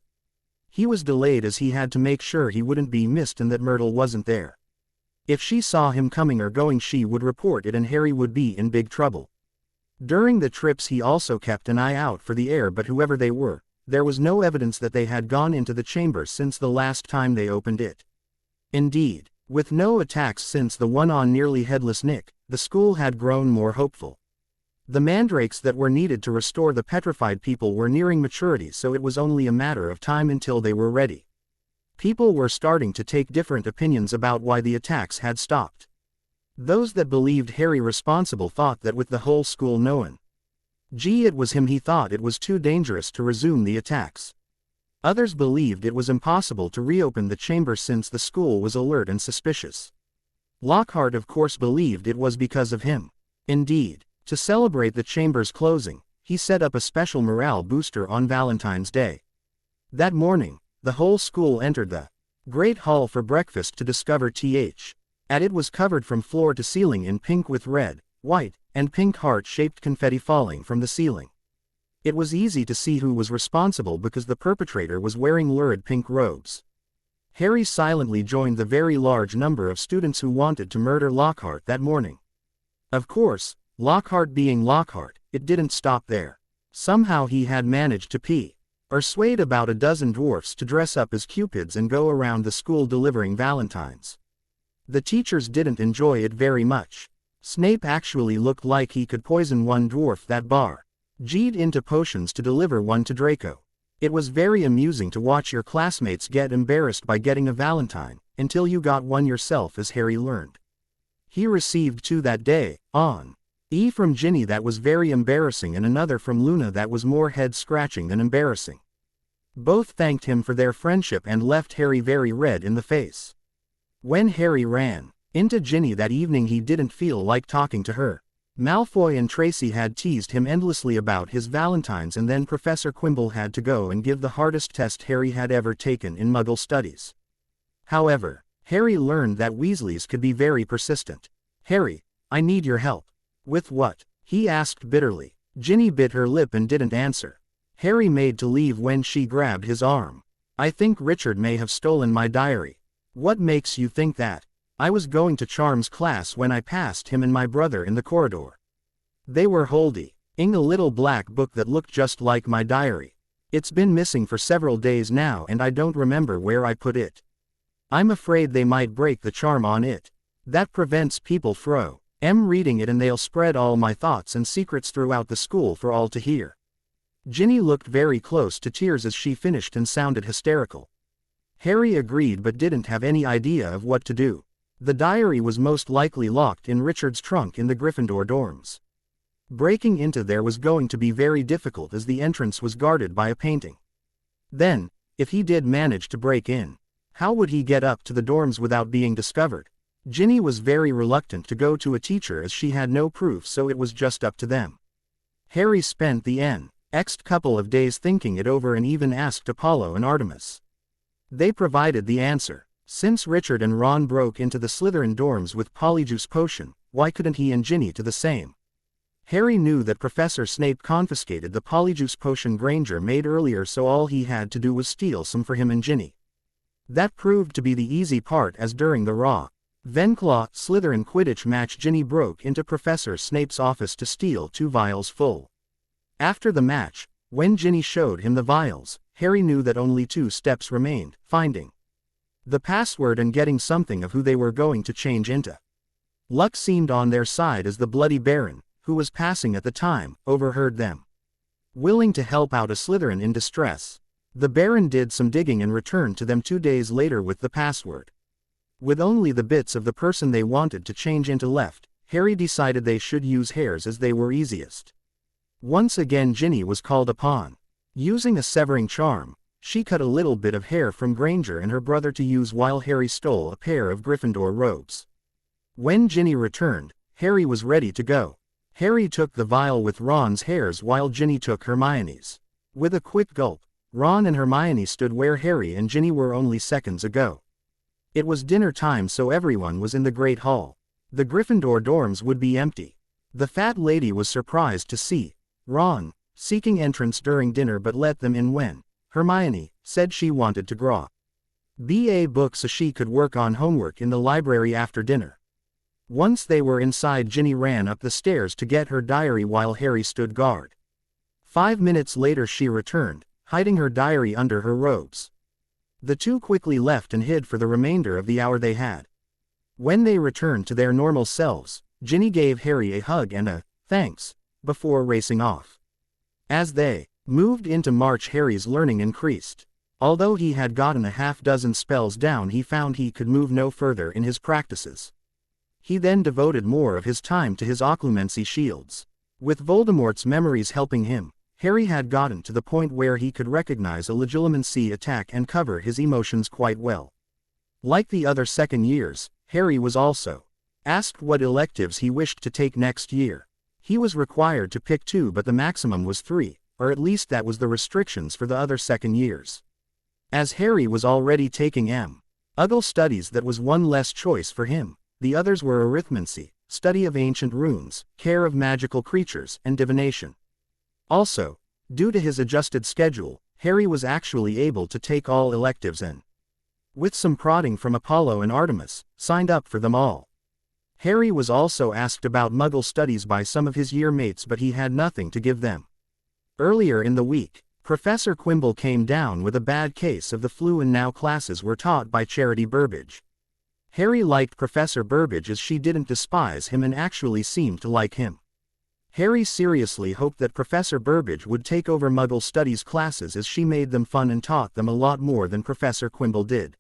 S1: He was delayed as he had to make sure he wouldn't be missed and that Myrtle wasn't there. If she saw him coming or going, she would report it and Harry would be in big trouble. During the trips he also kept an eye out for the heir, but whoever they were, there was no evidence that they had gone into the chamber since the last time they opened it. Indeed, with no attacks since the one on nearly headless Nick, the school had grown more hopeful. The mandrakes that were needed to restore the petrified people were nearing maturity, so it was only a matter of time until they were ready. People were starting to take different opinions about why the attacks had stopped. Those that believed Harry responsible thought that with the whole school knowing it was him, he thought it was too dangerous to resume the attacks. Others believed it was impossible to reopen the chamber since the school was alert and suspicious. Lockhart of course believed it was because of him. Indeed, to celebrate the chamber's closing, he set up a special morale booster on Valentine's Day. That morning, the whole school entered the Great Hall for breakfast to discover it was covered from floor to ceiling in pink with red, white, and pink heart-shaped confetti falling from the ceiling. It was easy to see who was responsible because the perpetrator was wearing lurid pink robes. Harry silently joined the very large number of students who wanted to murder Lockhart that morning. Of course, Lockhart being Lockhart, it didn't stop there. Somehow he had managed to persuade about a dozen dwarfs to dress up as cupids and go around the school delivering valentines. The teachers didn't enjoy it very much. Snape actually looked like he could poison one dwarf that barged into potions to deliver one to Draco. It was very amusing to watch your classmates get embarrassed by getting a valentine, until you got one yourself, as Harry learned. He received two that day, from Ginny that was very embarrassing and another from Luna that was more head-scratching than embarrassing. Both thanked him for their friendship and left Harry very red in the face. When Harry ran into Ginny that evening, he didn't feel like talking to her. Malfoy and Tracy had teased him endlessly about his valentines, and then Professor Quimble had to go and give the hardest test Harry had ever taken in Muggle studies. However, Harry learned that Weasleys could be very persistent. "Harry, I need your help." "With what?" he asked bitterly. Ginny bit her lip and didn't answer. Harry made to leave when she grabbed his arm. "I think Richard may have stolen my diary." "What makes you think that?" "I was going to Charm's class when I passed him and my brother in the corridor. They were holding a little black book that looked just like my diary. It's been missing for several days now and I don't remember where I put it. I'm afraid they might break the charm on it. That prevents people from reading it and they'll spread all my thoughts and secrets throughout the school for all to hear." Ginny looked very close to tears as she finished and sounded hysterical. Harry agreed but didn't have any idea of what to do. The diary was most likely locked in Richard's trunk in the Gryffindor dorms. Breaking into there was going to be very difficult as the entrance was guarded by a painting. Then, if he did manage to break in, how would he get up to the dorms without being discovered? Ginny was very reluctant to go to a teacher as she had no proof, so it was just up to them. Harry spent the next couple of days thinking it over and even asked Apollo and Artemis. They provided the answer. Since Richard and Ron broke into the Slytherin dorms with Polyjuice Potion, why couldn't he and Ginny do the same? Harry knew that Professor Snape confiscated the Polyjuice Potion Granger made earlier, so all he had to do was steal some for him and Ginny. That proved to be the easy part, as during the Ravenclaw Slytherin Quidditch match Ginny broke into Professor Snape's office to steal 2 vials full. After the match, when Ginny showed him the vials, Harry knew that only 2 steps remained: finding the password and getting something of who they were going to change into. Luck seemed on their side as the Bloody Baron, who was passing at the time, overheard them. Willing to help out a Slytherin in distress, the Baron did some digging and returned to them 2 days later with the password. With only the bits of the person they wanted to change into left, Harry decided they should use hairs as they were easiest. Once again Ginny was called upon. Using a severing charm, she cut a little bit of hair from Granger and her brother to use while Harry stole a pair of Gryffindor robes. When Ginny returned, Harry was ready to go. Harry took the vial with Ron's hairs while Ginny took Hermione's. With a quick gulp, Ron and Hermione stood where Harry and Ginny were only seconds ago. It was dinner time, so everyone was in the Great Hall. The Gryffindor dorms would be empty. The fat lady was surprised to see Ron seeking entrance during dinner but let them in when Hermione said she wanted to grab books so she could work on homework in the library after dinner. Once they were inside, Ginny ran up the stairs to get her diary while Harry stood guard. 5 minutes later she returned, hiding her diary under her robes. The two quickly left and hid for the remainder of the hour they had. When they returned to their normal selves, Ginny gave Harry a hug and a thanks before racing off. As they moved into March, Harry's learning increased. Although he had gotten a half-dozen spells down, he found he could move no further in his practices. He then devoted more of his time to his occlumency shields. With Voldemort's memories helping him, Harry had gotten to the point where he could recognize a legilimency attack and cover his emotions quite well. Like the other second years, Harry was also asked what electives he wished to take next year. He was required to pick 2, but the maximum was 3, or at least that was the restrictions for the other second years. As Harry was already taking Uggle studies, that was one less choice for him. The others were arithmancy, study of ancient runes, care of magical creatures, and divination. Also, due to his adjusted schedule, Harry was actually able to take all electives and, with some prodding from Apollo and Artemis, signed up for them all. Harry was also asked about Muggle studies by some of his year mates, but he had nothing to give them. Earlier in the week, Professor Quimble came down with a bad case of the flu and now classes were taught by Charity Burbage. Harry liked Professor Burbage as she didn't despise him and actually seemed to like him. Harry seriously hoped that Professor Burbage would take over Muggle studies classes as she made them fun and taught them a lot more than Professor Quimble did.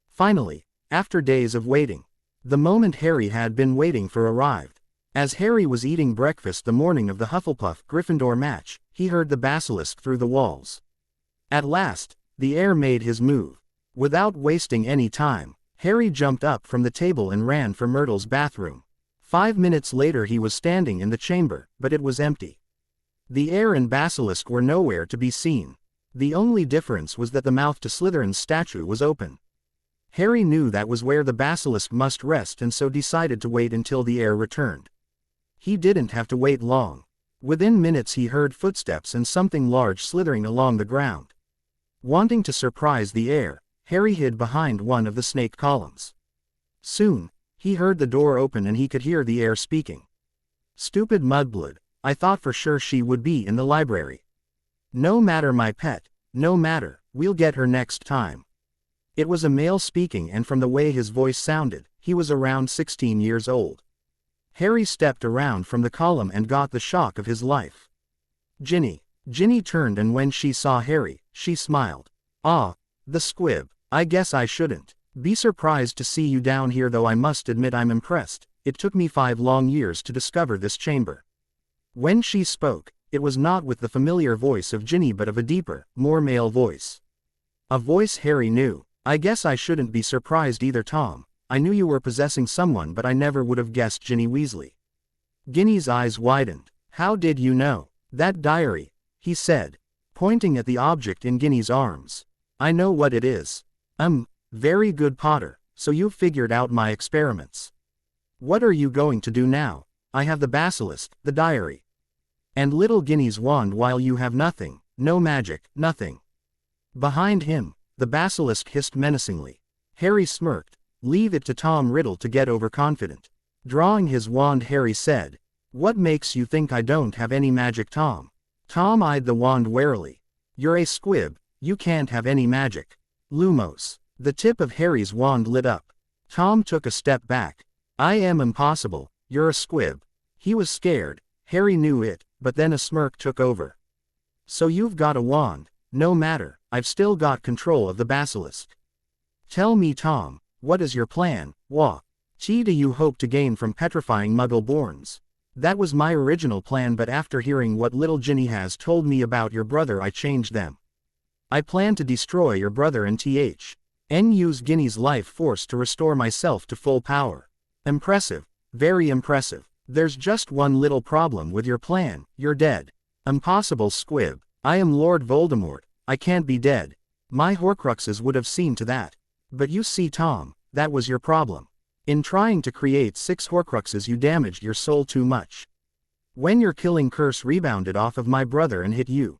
S1: Finally, after days of waiting, the moment Harry had been waiting for arrived. As Harry was eating breakfast the morning of the Hufflepuff-Gryffindor match, he heard the basilisk through the walls. At last, the heir made his move. Without wasting any time, Harry jumped up from the table and ran for Myrtle's bathroom. 5 minutes later he was standing in the chamber, but it was empty. The heir and basilisk were nowhere to be seen. The only difference was that the mouth to Slytherin's statue was open. Harry knew that was where the basilisk must rest and so decided to wait until the heir returned. He didn't have to wait long. Within minutes he heard footsteps and something large slithering along the ground. Wanting to surprise the heir, Harry hid behind one of the snake columns. Soon, he heard the door open and he could hear the heir speaking. "Stupid mudblood, I thought for sure she would be in the library. No matter, my pet, no matter, we'll get her next time. It was a male speaking, and from the way his voice sounded, he was around 16 years old. Harry stepped around from the column and got the shock of his life. Ginny. Ginny turned, and when she saw Harry, she smiled. Ah, the squib. I guess I shouldn't be surprised to see you down here, though I must admit I'm impressed. It took me 5 long years to discover this chamber. When she spoke, it was not with the familiar voice of Ginny but of a deeper, more male voice. A voice Harry knew. I guess I shouldn't be surprised either, Tom. I knew you were possessing someone, but I never would have guessed Ginny Weasley. Ginny's eyes widened. How did you know? That diary, he said, pointing at the object in Ginny's arms. I know what it is. Very good, Potter, so you've figured out my experiments. What are you going to do now? I have the basilisk, the diary, and little Ginny's wand, while you have nothing, no magic, nothing. Behind him, the basilisk hissed menacingly. Harry smirked. Leave it to Tom Riddle to get overconfident. Drawing his wand, Harry said, What makes you think I don't have any magic, Tom? Tom eyed the wand warily. You're a squib, you can't have any magic. Lumos. The tip of Harry's wand lit up. Tom took a step back. I am impossible, you're a squib. He was scared. Harry knew it, but then a smirk took over. So you've got a wand. No matter, I've still got control of the basilisk. Tell me, Tom, what is your plan? What do you hope to gain from petrifying Muggle-borns? That was my original plan, but after hearing what little Ginny has told me about your brother, I changed them. I plan to destroy your brother and use Ginny's life force to restore myself to full power. Impressive. Very impressive. There's just one little problem with your plan. You're dead. Impossible, squib. I am Lord Voldemort. I can't be dead. My Horcruxes would have seen to that. But you see, Tom, that was your problem. In trying to create 6 Horcruxes, you damaged your soul too much. When your killing curse rebounded off of my brother and hit you,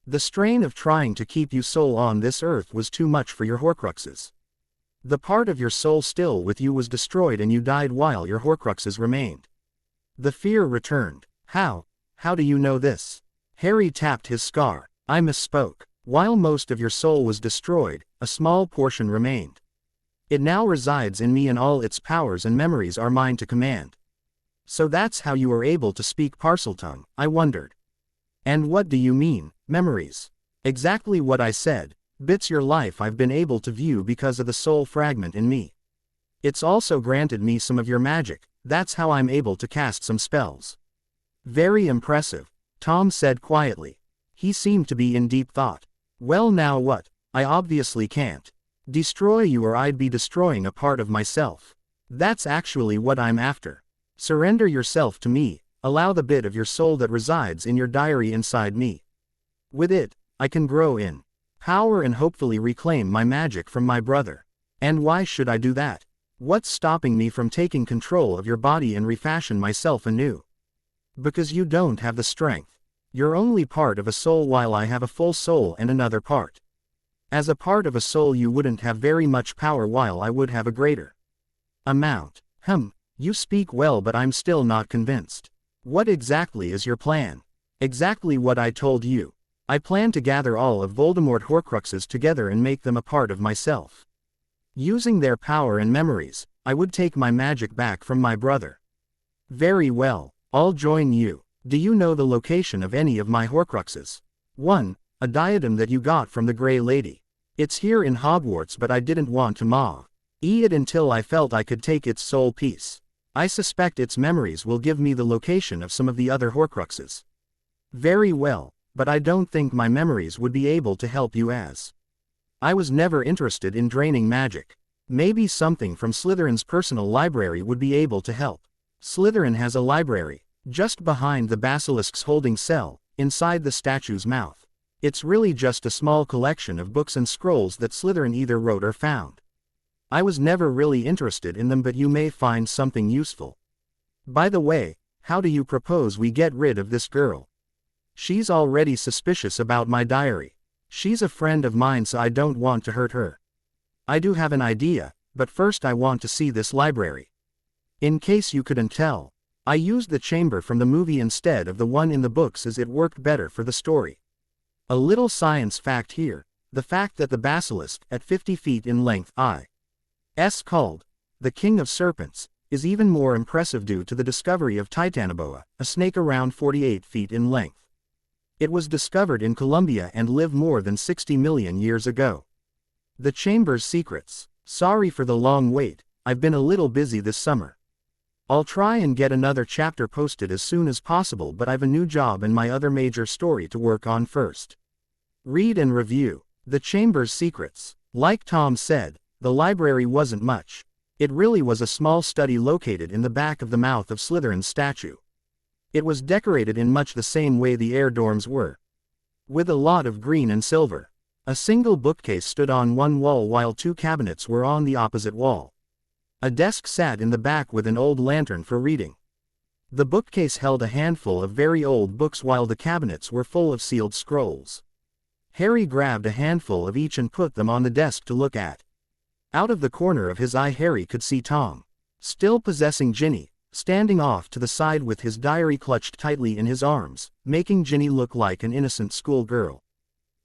S1: the strain of trying to keep you soul on this earth was too much for your Horcruxes. The part of your soul still with you was destroyed, and you died while your Horcruxes remained. The fear returned. How do you know this? Harry tapped his scar. I misspoke. While most of your soul was destroyed, a small portion remained. It now resides in me, and all its powers and memories are mine to command. So that's how you were able to speak Parseltongue, I wondered. And what do you mean, memories? Exactly what I said. Bits your life I've been able to view because of the soul fragment in me. It's also granted me some of your magic. That's how I'm able to cast some spells. Very impressive, Tom said quietly. He seemed to be in deep thought. Well, now what? I obviously can't destroy you, or I'd be destroying a part of myself. That's actually what I'm after. Surrender yourself to me. Allow the bit of your soul that resides in your diary inside me. With it, I can grow in power and hopefully reclaim my magic from my brother. And why should I do that? What's stopping me from taking control of your body and refashion myself anew? Because you don't have the strength. You're only part of a soul, while I have a full soul and another part. As a part of a soul, you wouldn't have very much power, while I would have a greater amount. You speak well, but I'm still not convinced. What exactly is your plan? Exactly what I told you. I plan to gather all of Voldemort Horcruxes together and make them a part of myself. Using their power and memories, I would take my magic back from my brother. Very well, I'll join you. Do you know the location of any of my Horcruxes? 1. A diadem that you got from the Grey Lady. It's here in Hogwarts, but I didn't want to eat it until I felt I could take its soul piece. I suspect its memories will give me the location of some of the other Horcruxes. Very well, but I don't think my memories would be able to help you, as I was never interested in draining magic. Maybe something from Slytherin's personal library would be able to help. Slytherin has a library just behind the basilisk's holding cell, inside the statue's mouth. It's really just a small collection of books and scrolls that Slytherin either wrote or found. I was never really interested in them, but you may find something useful. By the way, how do you propose we get rid of this girl? She's already suspicious about my diary. She's a friend of mine, so I don't want to hurt her. I do have an idea, but first I want to see this library. In case you couldn't tell, I used the chamber from the movie instead of the one in the books, as it worked better for the story. A little science fact here: the fact that the basilisk, at 50 feet in length, is called the King of Serpents, is even more impressive due to the discovery of Titanoboa, a snake around 48 feet in length. It was discovered in Colombia and lived more than 60 million years ago. The chamber's secrets. Sorry for the long wait, I've been a little busy this summer. I'll try and get another chapter posted as soon as possible, but I've a new job and my other major story to work on first. Read and review. The Chamber's Secrets. Like Tom said, the library wasn't much. It really was a small study located in the back of the mouth of Slytherin's statue. It was decorated in much the same way the air dorms were, with a lot of green and silver. A single bookcase stood on one wall while two cabinets were on the opposite wall. A desk sat in the back with an old lantern for reading. The bookcase held a handful of very old books while the cabinets were full of sealed scrolls. Harry grabbed a handful of each and put them on the desk to look at. Out of the corner of his eye Harry could see Tom, still possessing Ginny, standing off to the side with his diary clutched tightly in his arms, making Ginny look like an innocent schoolgirl.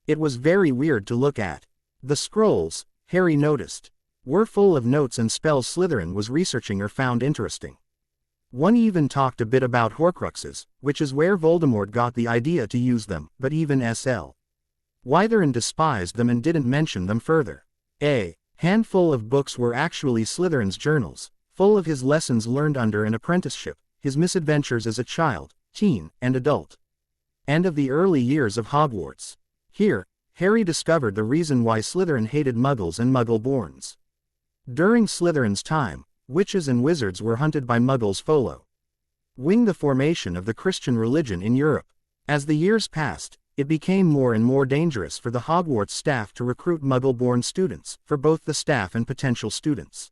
S1: It was very weird to look at. The scrolls, Harry noticed, were full of notes and spells Slytherin was researching or found interesting. One even talked a bit about Horcruxes, which is where Voldemort got the idea to use them, but even S.L. Slytherin despised them and didn't mention them further. A handful of books were actually Slytherin's journals, full of his lessons learned under an apprenticeship, his misadventures as a child, teen, and adult, and of the early years of Hogwarts. Here, Harry discovered the reason why Slytherin hated Muggles and Muggle-borns. During Slytherin's time, witches and wizards were hunted by Muggles following the formation of the Christian religion in Europe. As the years passed, it became more and more dangerous for the Hogwarts staff to recruit Muggle-born students, for both the staff and potential students.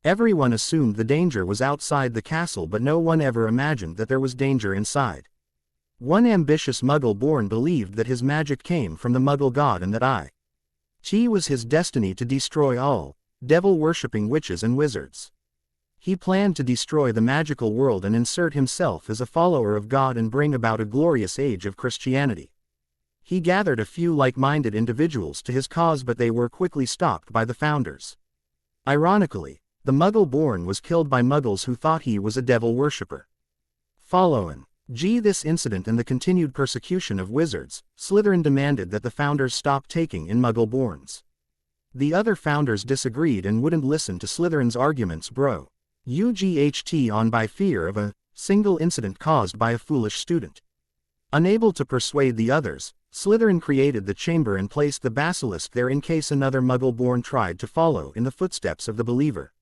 S1: Everyone assumed the danger was outside the castle, but no one ever imagined that there was danger inside. One ambitious Muggle-born believed that his magic came from the Muggle god and that it was his destiny to destroy all devil-worshipping witches and wizards. He planned to destroy the magical world and insert himself as a follower of God and bring about a glorious age of Christianity. He gathered a few like-minded individuals to his cause, but they were quickly stopped by the founders. Ironically, the Muggle-born was killed by Muggles who thought he was a devil worshipper. Following this incident and the continued persecution of wizards, Slytherin demanded that the founders stop taking in Muggle-borns. The other founders disagreed and wouldn't listen to Slytherin's arguments on by fear of a single incident caused by a foolish student. Unable to persuade the others, Slytherin created the chamber and placed the basilisk there in case another Muggle-born tried to follow in the footsteps of the believer.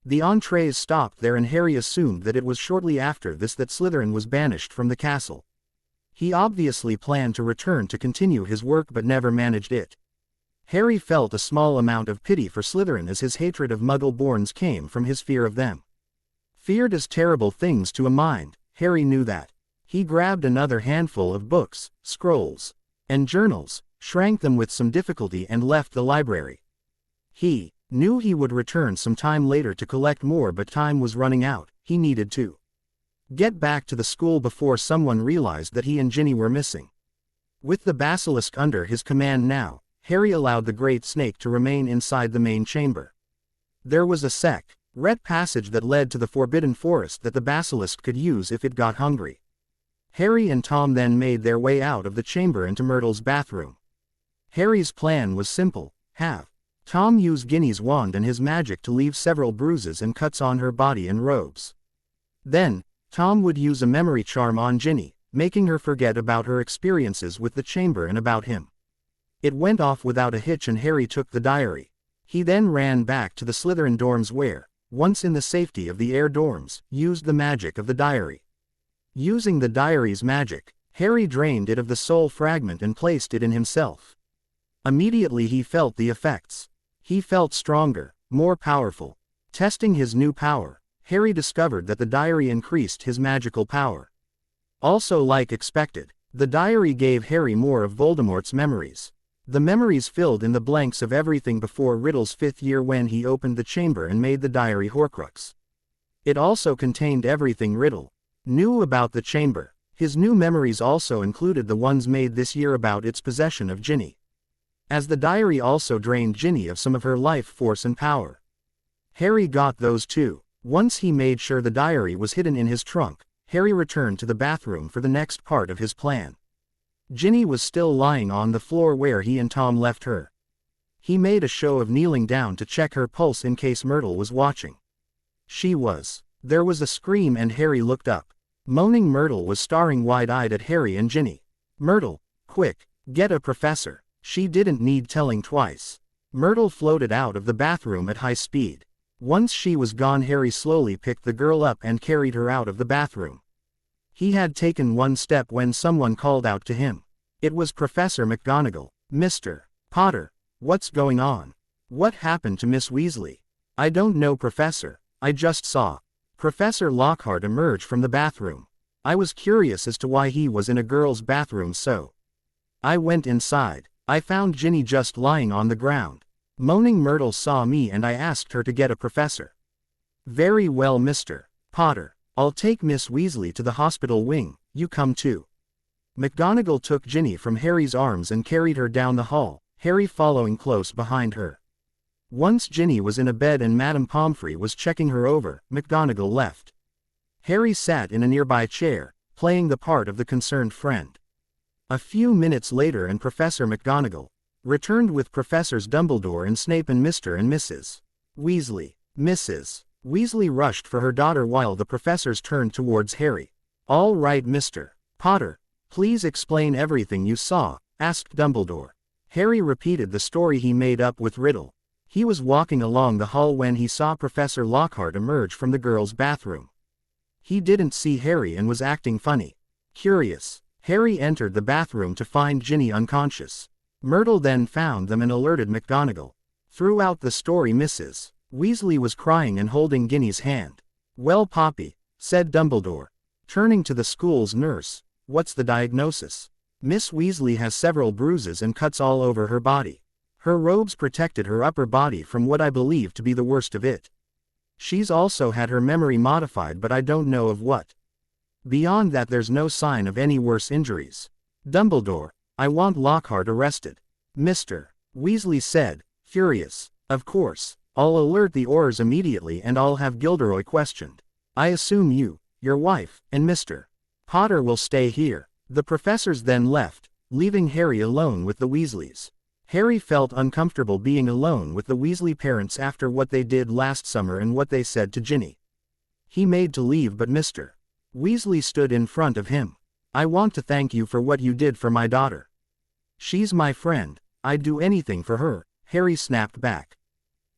S1: The entrees stopped there and Harry assumed that it was shortly after this that Slytherin was banished from the castle. He obviously planned to return to continue his work but never managed it. Harry felt a small amount of pity for Slytherin as his hatred of Muggle-borns came from his fear of them. Fear does terrible things to a mind, Harry knew that. He grabbed another handful of books, scrolls, and journals, shrank them with some difficulty and left the library. He knew he would return some time later to collect more, but time was running out. He needed to get back to the school before someone realized that he and Ginny were missing. With the basilisk under his command now, Harry allowed the Great Snake to remain inside the main chamber. There was a secret passage that led to the Forbidden Forest that the basilisk could use if it got hungry. Harry and Tom then made their way out of the chamber into Myrtle's bathroom. Harry's plan was simple: have Tom use Ginny's wand and his magic to leave several bruises and cuts on her body and robes. Then, Tom would use a memory charm on Ginny, making her forget about her experiences with the chamber and about him. It went off without a hitch and Harry took the diary. He then ran back to the Slytherin dorms where, once in the safety of the air dorms, used the magic of the diary. Using the diary's magic, Harry drained it of the soul fragment and placed it in himself. Immediately he felt the effects. He felt stronger, more powerful. Testing his new power, Harry discovered that the diary increased his magical power. Also, like expected, the diary gave Harry more of Voldemort's memories. The memories filled in the blanks of everything before Riddle's 5th year when he opened the chamber and made the diary Horcrux. It also contained everything Riddle knew about the chamber. His new memories also included the ones made this year about its possession of Ginny. As the diary also drained Ginny of some of her life force and power. Harry got those too. Once he made sure the diary was hidden in his trunk, Harry returned to the bathroom for the next part of his plan. Ginny was still lying on the floor where he and Tom left her. He made a show of kneeling down to check her pulse in case Myrtle was watching. She was. There was a scream and Harry looked up. Moaning Myrtle was staring wide-eyed at Harry and Ginny. "Myrtle, quick, get a professor." She didn't need telling twice. Myrtle floated out of the bathroom at high speed. Once she was gone, Harry slowly picked the girl up and carried her out of the bathroom. He had taken one step when someone called out to him. It was Professor McGonagall. "Mr. Potter, what's going on? What happened to Miss Weasley?" "I don't know, Professor. I just saw Professor Lockhart emerge from the bathroom. I was curious as to why he was in a girl's bathroom, so I went inside. I found Ginny just lying on the ground. Moaning Myrtle saw me and I asked her to get a professor." "Very well, Mr. Potter. I'll take Miss Weasley to the hospital wing, you come too." McGonagall took Ginny from Harry's arms and carried her down the hall, Harry following close behind her. Once Ginny was in a bed and Madame Pomfrey was checking her over, McGonagall left. Harry sat in a nearby chair, playing the part of the concerned friend. A few minutes later and Professor McGonagall returned with Professors Dumbledore and Snape and Mr. and Mrs. Weasley. Mrs. Weasley rushed for her daughter while the professors turned towards Harry. "All right, Mr. Potter, please explain everything you saw," asked Dumbledore. Harry repeated the story he made up with Riddle. He was walking along the hall when he saw Professor Lockhart emerge from the girls' bathroom. He didn't see Harry and was acting funny. Curious, Harry entered the bathroom to find Ginny unconscious. Myrtle then found them and alerted McGonagall. Throughout the story, Mrs. Weasley was crying and holding Ginny's hand. "Well, Poppy," said Dumbledore, turning to the school's nurse, "what's the diagnosis?" "Miss Weasley has several bruises and cuts all over her body. Her robes protected her upper body from what I believe to be the worst of it. She's also had her memory modified, but I don't know of what. Beyond that, there's no sign of any worse injuries." "Dumbledore, I want Lockhart arrested," Mr. Weasley said, furious. "Of course, I'll alert the Aurors immediately and I'll have Gilderoy questioned. I assume you, your wife, and Mr. Potter will stay here." The professors then left, leaving Harry alone with the Weasleys. Harry felt uncomfortable being alone with the Weasley parents after what they did last summer and what they said to Ginny. He made to leave, but Mr. Weasley stood in front of him. "I want to thank you for what you did for my daughter. She's my friend. I'd do anything for her," Harry snapped back.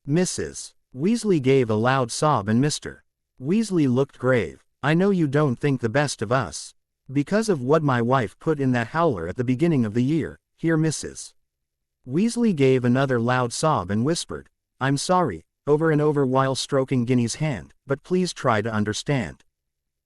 S1: Mrs. Weasley gave a loud sob and Mr. Weasley looked grave. "I know you don't think the best of us. Because of what my wife put in that howler at the beginning of the year," here Mrs. Weasley gave another loud sob and whispered, "I'm sorry," over and over while stroking Ginny's hand, "but please try to understand.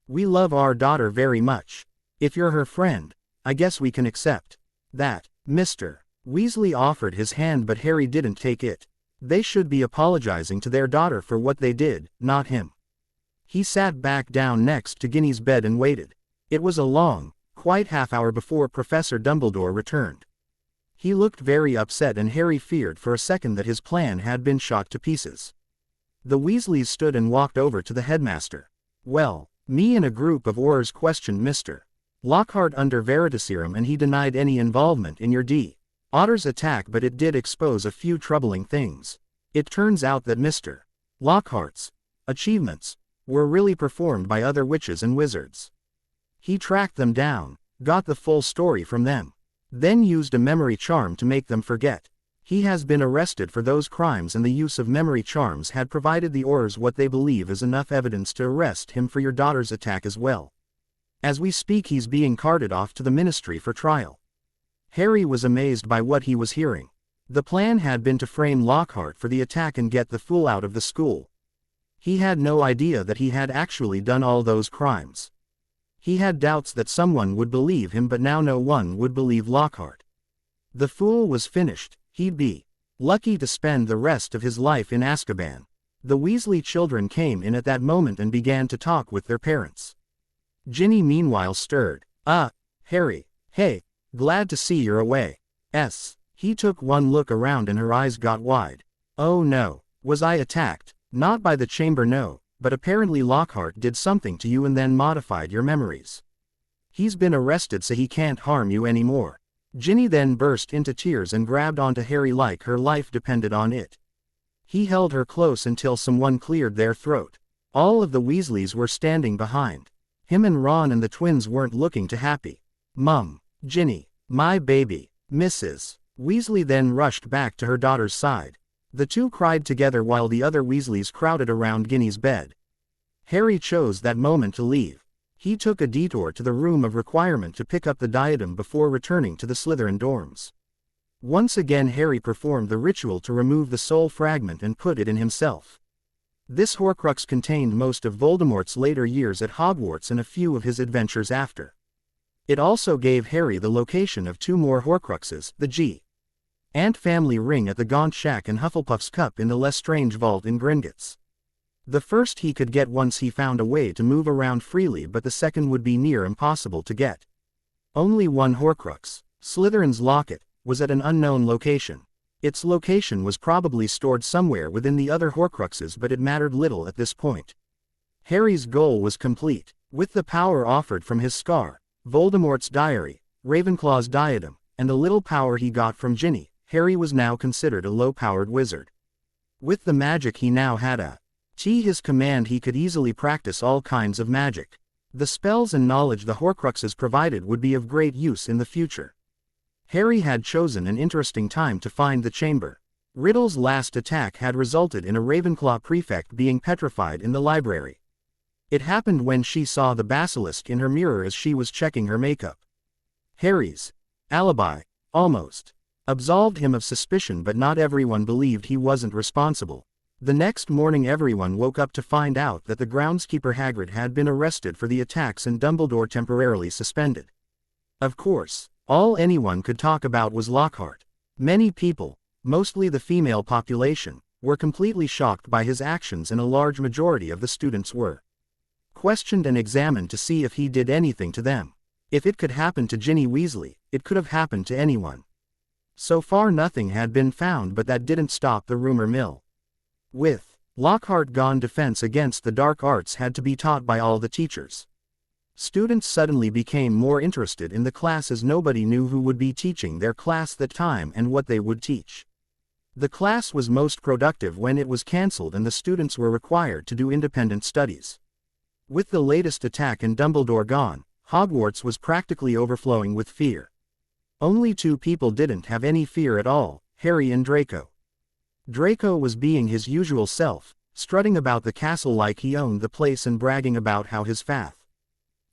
S1: We love our daughter very much. If you're her friend, I guess we can accept that." Mr. Weasley offered his hand, but Harry didn't take it. They should be apologizing to their daughter for what they did, not him. He sat back down next to Ginny's bed and waited. It was a long, quite half-hour before Professor Dumbledore returned. He looked very upset and Harry feared for a second that his plan had been shot to pieces. The Weasleys stood and walked over to the headmaster. "Well, me and a group of Aurors questioned Mr. Lockhart under Veritaserum and he denied any involvement in your daughter's attack, but it did expose a few troubling things. It turns out that Mr. Lockhart's achievements were really performed by other witches and wizards. He tracked them down, got the full story from them, then used a memory charm to make them forget. He has been arrested for those crimes and the use of memory charms had provided the Aurors what they believe is enough evidence to arrest him for your daughter's attack as well. As we speak, he's being carted off to the ministry for trial." Harry was amazed by what he was hearing. The plan had been to frame Lockhart for the attack and get the fool out of the school. He had no idea that he had actually done all those crimes. He had doubts that someone would believe him, but now no one would believe Lockhart. The fool was finished. He'd be lucky to spend the rest of his life in Azkaban. The Weasley children came in at that moment and began to talk with their parents. Ginny meanwhile stirred. Ah, Harry. Hey, glad to see you're away. He took one look around and her eyes got wide. Oh no, was I attacked? Not by the chamber, no, but apparently Lockhart did something to you and then modified your memories. He's been arrested so he can't harm you anymore. Ginny then burst into tears and grabbed onto Harry like her life depended on it. He held her close until someone cleared their throat. All of the Weasleys were standing behind. Him and Ron and the twins weren't looking too happy. Mum, Ginny, my baby, Mrs. Weasley then rushed back to her daughter's side. The two cried together while the other Weasleys crowded around Ginny's bed. Harry chose that moment to leave. He took a detour to the room of requirement to pick up the diadem before returning to the Slytherin dorms. Once again Harry performed the ritual to remove the soul fragment and put it in himself. This Horcrux contained most of Voldemort's later years at Hogwarts and a few of his adventures after. It also gave Harry the location of two more Horcruxes, the G. Ant family ring at the Gaunt Shack and Hufflepuff's cup in the Lestrange vault in Gringotts. The first he could get once he found a way to move around freely, but the second would be near impossible to get. Only one Horcrux, Slytherin's locket, was at an unknown location. Its location was probably stored somewhere within the other Horcruxes, but it mattered little at this point. Harry's goal was complete. With the power offered from his scar, Voldemort's diary, Ravenclaw's diadem, and the little power he got from Ginny, Harry was now considered a low-powered wizard. With the magic he now had at his command, he could easily practice all kinds of magic. The spells and knowledge the Horcruxes provided would be of great use in the future. Harry had chosen an interesting time to find the chamber. Riddle's last attack had resulted in a Ravenclaw prefect being petrified in the library. It happened when she saw the basilisk in her mirror as she was checking her makeup. Harry's alibi almost absolved him of suspicion, but not everyone believed he wasn't responsible. The next morning everyone woke up to find out that the groundskeeper Hagrid had been arrested for the attacks and Dumbledore temporarily suspended. Of course, all anyone could talk about was Lockhart. Many people, mostly the female population, were completely shocked by his actions, and a large majority of the students were questioned and examined to see if he did anything to them. If it could happen to Ginny Weasley, it could have happened to anyone. So far nothing had been found, but that didn't stop the rumor mill. With Lockhart gone, defense against the dark arts had to be taught by all the teachers. Students suddenly became more interested in the class as nobody knew who would be teaching their class that time and what they would teach. The class was most productive when it was cancelled and the students were required to do independent studies. With the latest attack and Dumbledore gone, Hogwarts was practically overflowing with fear. Only two people didn't have any fear at all, Harry and Draco. Draco was being his usual self, strutting about the castle like he owned the place and bragging about how his fath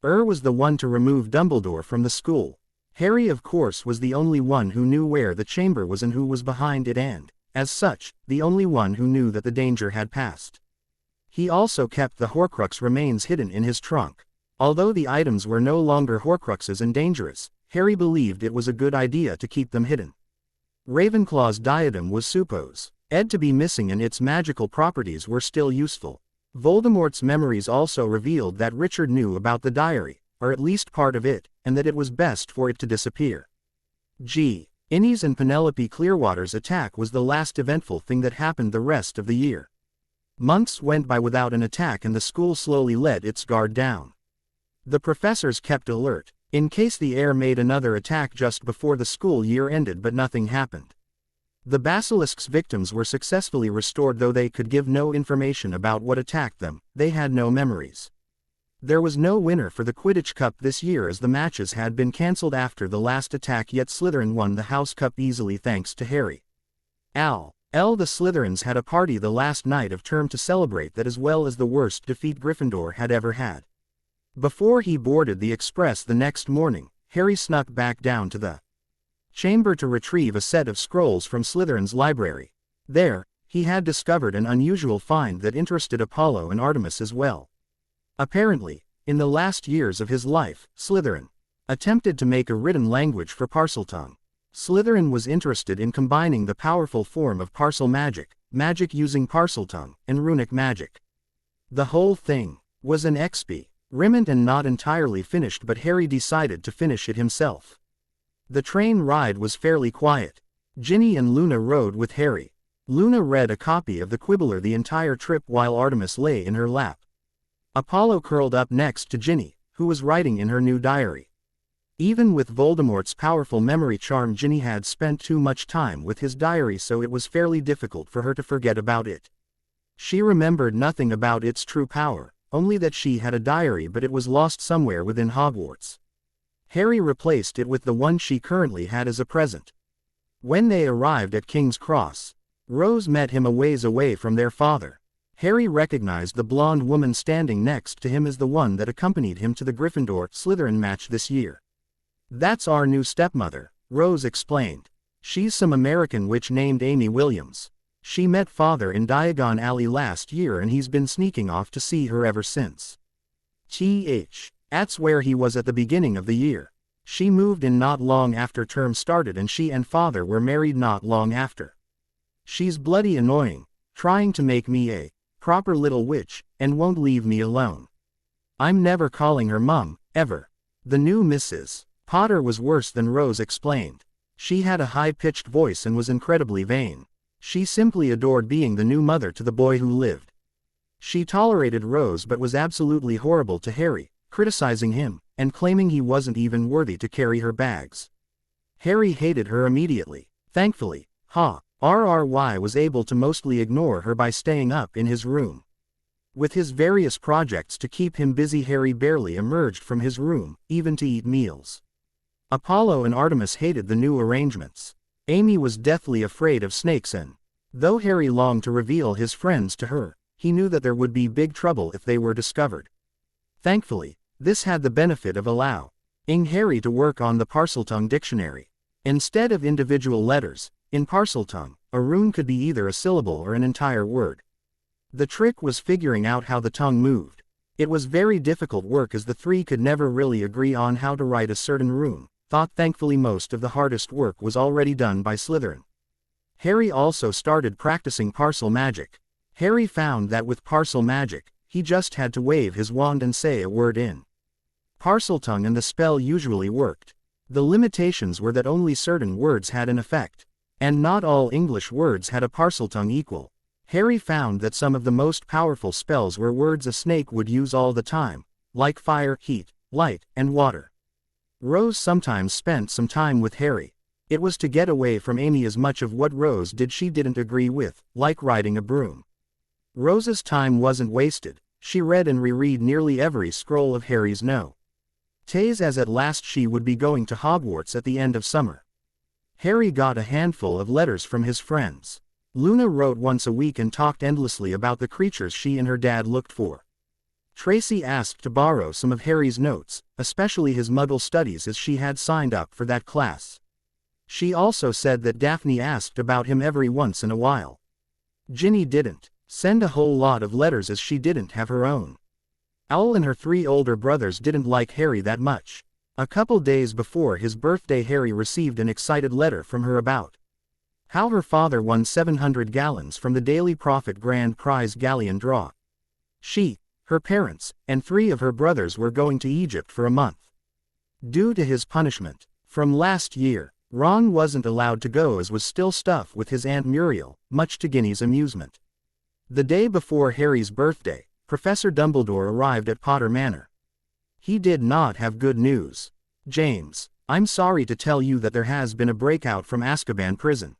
S1: was the one to remove Dumbledore from the school. Harry, of course, was the only one who knew where the chamber was and who was behind it, and, as such, the only one who knew that the danger had passed. He also kept the Horcrux remains hidden in his trunk. Although the items were no longer Horcruxes and dangerous, Harry believed it was a good idea to keep them hidden. Ravenclaw's diadem was supposed to be missing, and its magical properties were still useful. Voldemort's memories also revealed that Richard knew about the diary, or at least part of it, and that it was best for it to disappear. Ginny's and Penelope Clearwater's attack was the last eventful thing that happened the rest of the year. Months went by without an attack and the school slowly let its guard down. The professors kept alert, in case the heir made another attack just before the school year ended, but nothing happened. The basilisk's victims were successfully restored, though they could give no information about what attacked them. They had no memories. There was no winner for the Quidditch Cup this year as the matches had been cancelled after the last attack, yet Slytherin won the House Cup easily thanks to Harry. The Slytherins had a party the last night of term to celebrate that, as well as the worst defeat Gryffindor had ever had. Before he boarded the express the next morning, Harry snuck back down to the chamber to retrieve a set of scrolls from Slytherin's library. There, he had discovered an unusual find that interested Apollo and Artemis as well. Apparently, in the last years of his life, Slytherin attempted to make a written language for Parseltongue. Slytherin was interested in combining the powerful form of parcel magic, magic using Parseltongue, and runic magic. The whole thing was an Riment and not entirely finished, but Harry decided to finish it himself. The train ride was fairly quiet. Ginny and Luna rode with Harry. Luna read a copy of the Quibbler the entire trip while Artemis lay in her lap. Apollo curled up next to Ginny, who was writing in her new diary. Even with Voldemort's powerful memory charm, Ginny had spent too much time with his diary, so it was fairly difficult for her to forget about it. She remembered nothing about its true power, only that she had a diary, but it was lost somewhere within Hogwarts. Harry replaced it with the one she currently had as a present. When they arrived at King's Cross, Rose met him a ways away from their father. Harry recognized the blonde woman standing next to him as the one that accompanied him to the Gryffindor-Slytherin match this year. "That's our new stepmother," Rose explained. "She's some American witch named Amy Williams. She met Father in Diagon Alley last year and he's been sneaking off to see her ever since. That's where he was at the beginning of the year. She moved in not long after term started and she and Father were married not long after. She's bloody annoying, trying to make me a proper little witch, and won't leave me alone. I'm never calling her Mum, ever." The new Mrs. Potter was worse than Rose explained. She had a high-pitched voice and was incredibly vain. She simply adored being the new mother to the boy who lived. She tolerated Rose but was absolutely horrible to Harry, criticizing him, and claiming he wasn't even worthy to carry her bags. Harry hated her immediately. Thankfully, RRY was able to mostly ignore her by staying up in his room. With his various projects to keep him busy, Harry barely emerged from his room, even to eat meals. Apollo and Artemis hated the new arrangements. Amy was deathly afraid of snakes and, though Harry longed to reveal his friends to her, he knew that there would be big trouble if they were discovered. Thankfully, this had the benefit of allowing Harry to work on the Parseltongue dictionary. Instead of individual letters, in Parseltongue, a rune could be either a syllable or an entire word. The trick was figuring out how the tongue moved. It was very difficult work as the three could never really agree on how to write a certain rune. Thankfully most of the hardest work was already done by Slytherin. Harry also started practicing parcel magic. Harry found that with parcel magic, he just had to wave his wand and say a word in Parseltongue and the spell usually worked. The limitations were that only certain words had an effect, and not all English words had a Parseltongue equal. Harry found that some of the most powerful spells were words a snake would use all the time, like fire, heat, light, and water. Rose sometimes spent some time with Harry. It was to get away from Amy, as much of what Rose did she didn't agree with, like riding a broom. Rose's time wasn't wasted. She read and reread nearly every scroll of Harry's notes, as at last she would be going to Hogwarts at the end of summer. Harry got a handful of letters from his friends. Luna wrote once a week and talked endlessly about the creatures she and her dad looked for. Tracy asked to borrow some of Harry's notes, especially his Muggle studies, as she had signed up for that class. She also said that Daphne asked about him every once in a while. Ginny didn't send a whole lot of letters as she didn't have her own. Owl and her 3 older brothers didn't like Harry that much. A couple days before his birthday, Harry received an excited letter from her about how her father won 700 gallons from the Daily Prophet Grand Prize Galleon draw. She, her parents, and 3 of her brothers were going to Egypt for a month. Due to his punishment from last year, Ron wasn't allowed to go, as was still stuck with his Aunt Muriel, much to Ginny's amusement. The day before Harry's birthday, Professor Dumbledore arrived at Potter Manor. He did not have good news. "James, I'm sorry to tell you that there has been a breakout from Azkaban prison."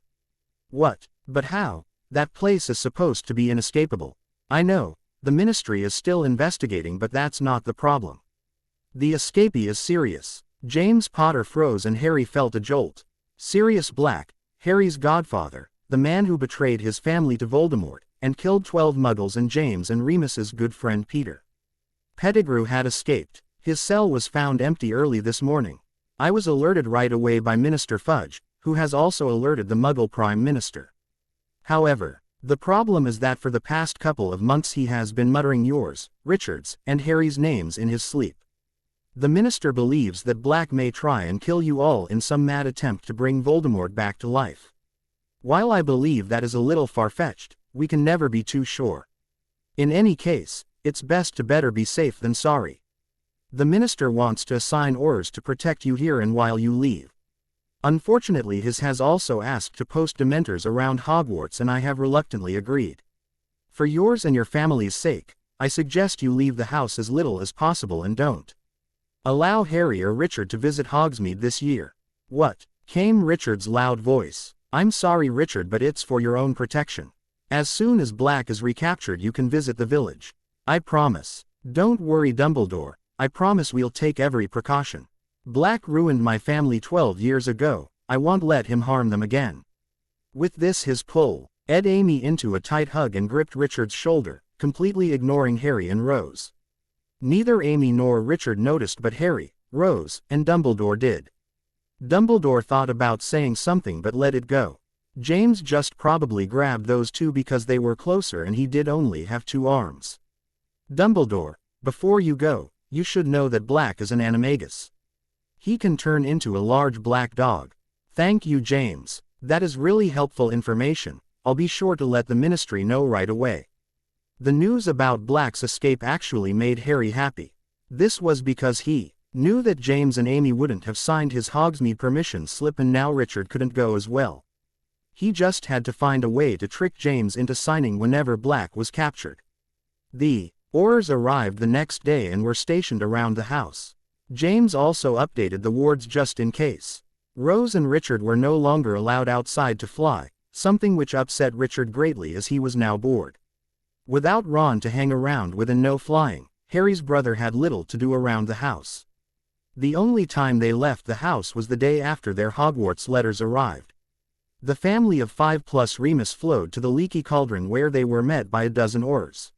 S1: "What? But how? That place is supposed to be inescapable." "I know. The Ministry is still investigating, but that's not the problem. The escapee is Sirius." James Potter froze and Harry felt a jolt. Sirius Black, Harry's godfather, the man who betrayed his family to Voldemort, and killed 12 Muggles and James and Remus's good friend Peter Pettigrew, had escaped. His cell was found empty early this morning. I was alerted right away by Minister Fudge, who has also alerted the Muggle Prime Minister. However, the problem is that for the past couple of months he has been muttering yours, Richard's, and Harry's names in his sleep. The minister believes that Black may try and kill you all in some mad attempt to bring Voldemort back to life. While I believe that is a little far-fetched, we can never be too sure. In any case, it's best to better be safe than sorry. The minister wants to assign Ors to protect you here and while you leave. Unfortunately, his has also asked to post Dementors around Hogwarts, and I have reluctantly agreed. For yours and your family's sake, I suggest you leave the house as little as possible and don't allow Harry or Richard to visit Hogsmeade this year. What? Came Richard's loud voice. I'm sorry, Richard, but it's for your own protection. As soon as Black is recaptured, you can visit the village. I promise. Don't worry, Dumbledore. I promise we'll take every precaution. Black ruined my family 12 years ago. I won't let him harm them again. With this, his pull Ed Amy into a tight hug and gripped Richard's shoulder, completely ignoring Harry and Rose. Neither Amy nor Richard noticed, but Harry, Rose, and Dumbledore did. Dumbledore thought about saying something but let it go. James just probably grabbed those two because they were closer and he did only have 2 arms. Dumbledore, before you go, you should know that Black is an animagus. He can turn into a large black dog. Thank you, James. That is really helpful information. I'll be sure to let the ministry know right away. The news about Black's escape actually made Harry happy. This was because he knew that James and Amy wouldn't have signed his Hogsmeade permission slip, and now Richard couldn't go as well. He just had to find a way to trick James into signing whenever Black was captured. The Aurors arrived the next day and were stationed around the house. James also updated the wards just in case. Rose and Richard were no longer allowed outside to fly, something which upset Richard greatly as he was now bored. Without Ron to hang around with and no flying, Harry's brother had little to do around the house. The only time they left the house was the day after their Hogwarts letters arrived. The family of 5 plus Remus flowed to the Leaky Cauldron, where they were met by a dozen Aurors.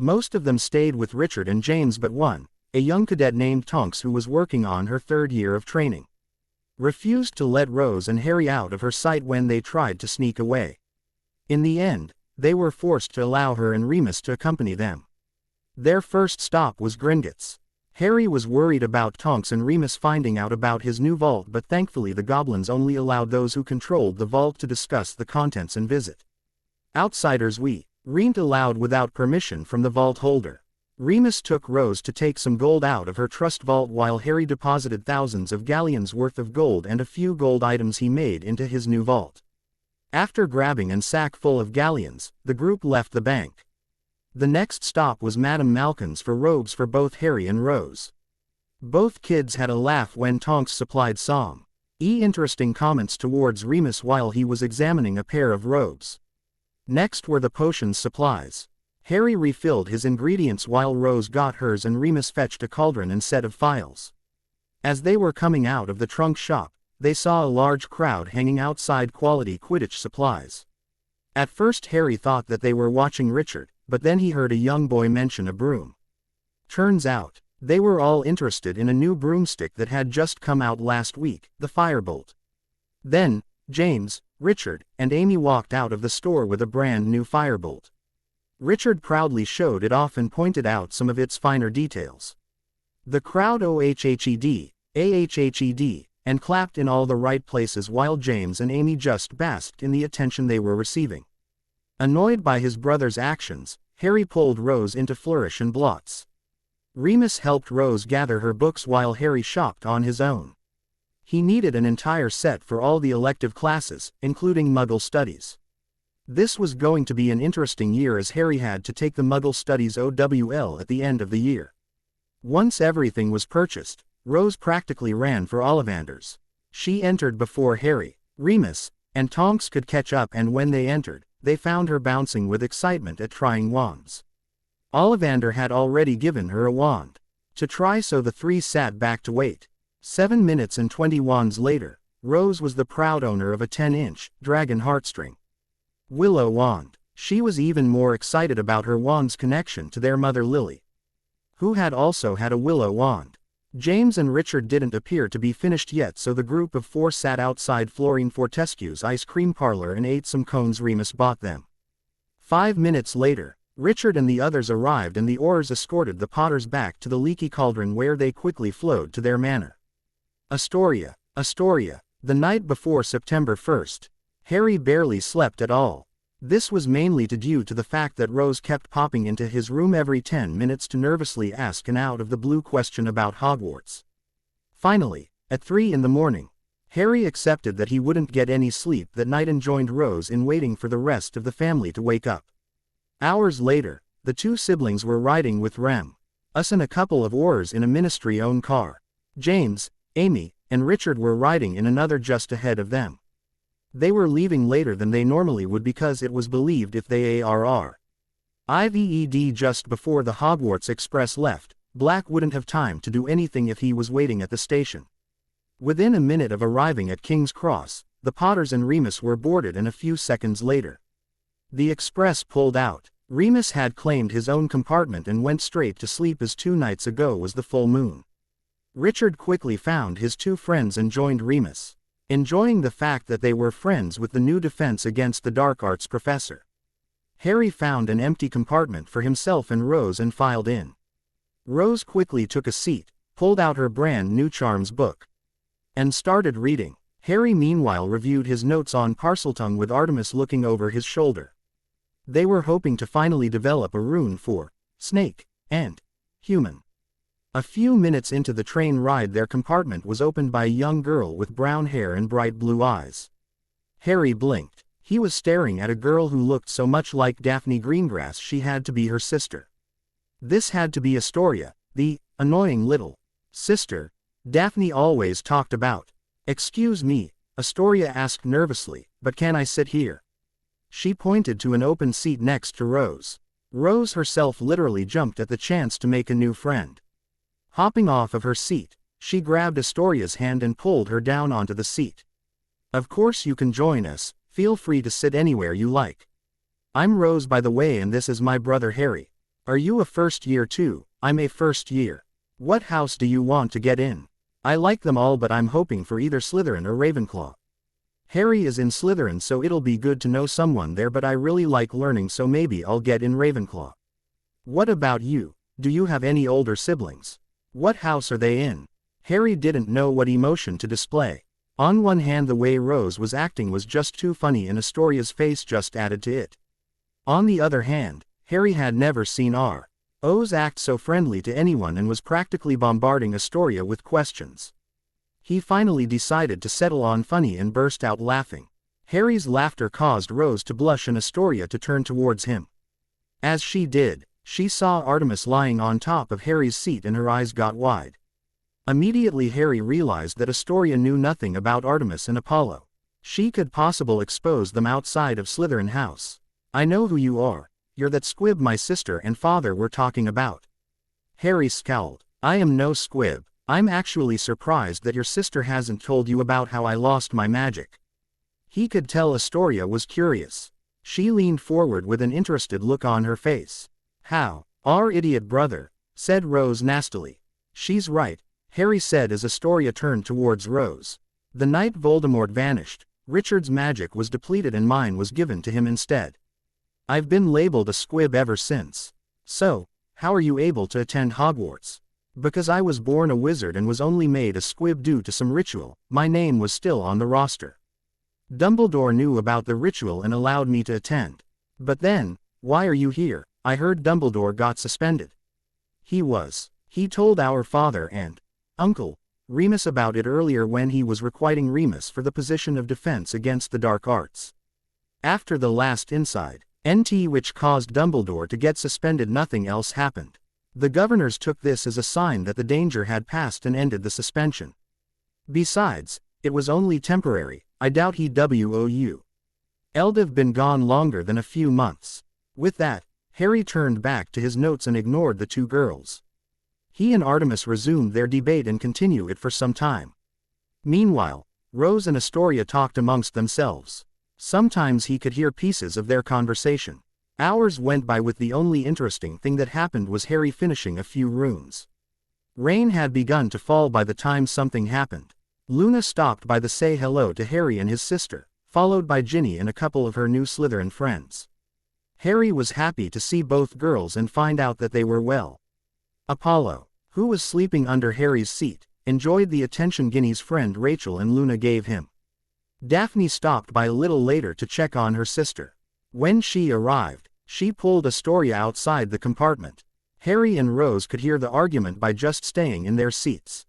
S1: Most of them stayed with Richard and James but one, a young cadet named Tonks, who was working on her 3rd year of training, refused to let Rose and Harry out of her sight when they tried to sneak away. In the end, they were forced to allow her and Remus to accompany them. Their first stop was Gringotts. Harry was worried about Tonks and Remus finding out about his new vault, but thankfully the goblins only allowed those who controlled the vault to discuss the contents and visit. Outsiders weren't allowed without permission from the vault holder. Remus took Rose to take some gold out of her trust vault, while Harry deposited thousands of galleons worth of gold and a few gold items he made into his new vault. After grabbing a sack full of galleons, the group left the bank. The next stop was Madame Malkin's for robes for both Harry and Rose. Both kids had a laugh when Tonks supplied some interesting comments towards Remus while he was examining a pair of robes. Next were the potions supplies. Harry refilled his ingredients while Rose got hers and Remus fetched a cauldron and set of phials. As they were coming out of the trunk shop, they saw a large crowd hanging outside quality Quidditch supplies. At first Harry thought that they were watching Richard, but then he heard a young boy mention a broom. Turns out, they were all interested in a new broomstick that had just come out last week, the Firebolt. Then, James, Richard, and Amy walked out of the store with a brand new Firebolt. Richard proudly showed it off and pointed out some of its finer details. The crowd ohhed, ahhed, and clapped in all the right places while James and Amy just basked in the attention they were receiving. Annoyed by his brother's actions, Harry pulled Rose into Flourish and Blots. Remus helped Rose gather her books while Harry shopped on his own. He needed an entire set for all the elective classes, including Muggle Studies. This was going to be an interesting year as Harry had to take the Muggle Studies OWL at the end of the year. Once everything was purchased, Rose practically ran for Ollivanders. She entered before Harry, Remus, and Tonks could catch up, and when they entered, they found her bouncing with excitement at trying wands. Ollivander had already given her a wand to try, so the three sat back to wait. 7 minutes and 20 wands later, Rose was the proud owner of a 10-inch dragon heartstring willow wand. She was even more excited about her wand's connection to their mother Lily, who had also had a willow wand. James and Richard didn't appear to be finished yet, so the group of 4 sat outside Florine Fortescue's ice cream parlor and ate some cones Remus bought them. 5 minutes later, Richard and the others arrived and the Aurors escorted the Potters back to the Leaky Cauldron, where they quickly flowed to their manor. Astoria, the night before September 1st. Harry barely slept at all. This was mainly due to the fact that Rose kept popping into his room every 10 minutes to nervously ask an out-of-the-blue question about Hogwarts. Finally, at 3 in the morning, Harry accepted that he wouldn't get any sleep that night and joined Rose in waiting for the rest of the family to wake up. Hours later, the two siblings were riding with Us and a couple of Aurors in a ministry-owned car. James, Amy, and Richard were riding in another just ahead of them. They were leaving later than they normally would because it was believed if they arrived just before the Hogwarts Express left, Black wouldn't have time to do anything if he was waiting at the station. Within a minute of arriving at King's Cross, the Potters and Remus were boarded, and a few seconds later, the express pulled out. Remus had claimed his own compartment and went straight to sleep as 2 nights ago was the full moon. Richard quickly found his 2 friends and joined Remus, enjoying the fact that they were friends with the new Defense Against the Dark Arts professor. Harry found an empty compartment for himself and Rose and filed in. Rose quickly took a seat, pulled out her brand new Charms book, and started reading. Harry meanwhile reviewed his notes on Parseltongue with Artemis looking over his shoulder. They were hoping to finally develop a rune for snake and human. A few minutes into the train ride, their compartment was opened by a young girl with brown hair and bright blue eyes. Harry blinked. He was staring at a girl who looked so much like Daphne Greengrass she had to be her sister. This had to be Astoria, the annoying little sister Daphne always talked about. "Excuse me," Astoria asked nervously, "but can I sit here?" She pointed to an open seat next to Rose. Rose herself literally jumped at the chance to make a new friend. Hopping off of her seat, she grabbed Astoria's hand and pulled her down onto the seat. "Of course you can join us, feel free to sit anywhere you like. I'm Rose, by the way, and this is my brother Harry. Are you a first year too?" "I'm a first year." "What house do you want to get in?" "I like them all, but I'm hoping for either Slytherin or Ravenclaw." "Harry is in Slytherin, so it'll be good to know someone there, but I really like learning, so maybe I'll get in Ravenclaw." "What about you? Do you have any older siblings? What house are they in?" Harry didn't know what emotion to display. On one hand, the way Rose was acting was just too funny, and Astoria's face just added to it. On the other hand, Harry had never seen R.O.'s act so friendly to anyone and was practically bombarding Astoria with questions. He finally decided to settle on funny and burst out laughing. Harry's laughter caused Rose to blush and Astoria to turn towards him. As she did, she saw Artemis lying on top of Harry's seat and her eyes got wide. Immediately Harry realized that Astoria knew nothing about Artemis and Apollo. She could possibly expose them outside of Slytherin House. "I know who you are. You're that squib my sister and father were talking about." Harry scowled. "I am no squib. I'm actually surprised that your sister hasn't told you about how I lost my magic." He could tell Astoria was curious. She leaned forward with an interested look on her face. "How?" "Our idiot brother," said Rose nastily. "She's right," Harry said as Astoria turned towards Rose. "The night Voldemort vanished, Richard's magic was depleted and mine was given to him instead. I've been labeled a squib ever since." "So, how are you able to attend Hogwarts?" "Because I was born a wizard and was only made a squib due to some ritual. My name was still on the roster. Dumbledore knew about the ritual and allowed me to attend." "But then, why are you here? I heard Dumbledore got suspended." He told our father and Uncle Remus about it earlier when he was requiting Remus for the position of Defense Against the Dark Arts. After the last inside which caused Dumbledore to get suspended, nothing else happened. The governors took this as a sign that the danger had passed and ended the suspension. Besides, it was only temporary. I doubt he'd been gone longer than a few months. With that, Harry turned back to his notes and ignored the two girls. He and Artemis resumed their debate and continued it for some time. Meanwhile, Rose and Astoria talked amongst themselves. Sometimes he could hear pieces of their conversation. Hours went by with the only interesting thing that happened was Harry finishing a few runes. Rain had begun to fall by the time something happened. Luna stopped by to say hello to Harry and his sister, followed by Ginny and a couple of her new Slytherin friends. Harry was happy to see both girls and find out that they were well. Apollo, who was sleeping under Harry's seat, enjoyed the attention Ginny's friend Rachel and Luna gave him. Daphne stopped by a little later to check on her sister. When she arrived, she pulled Astoria outside the compartment. Harry and Rose could hear the argument by just staying in their seats.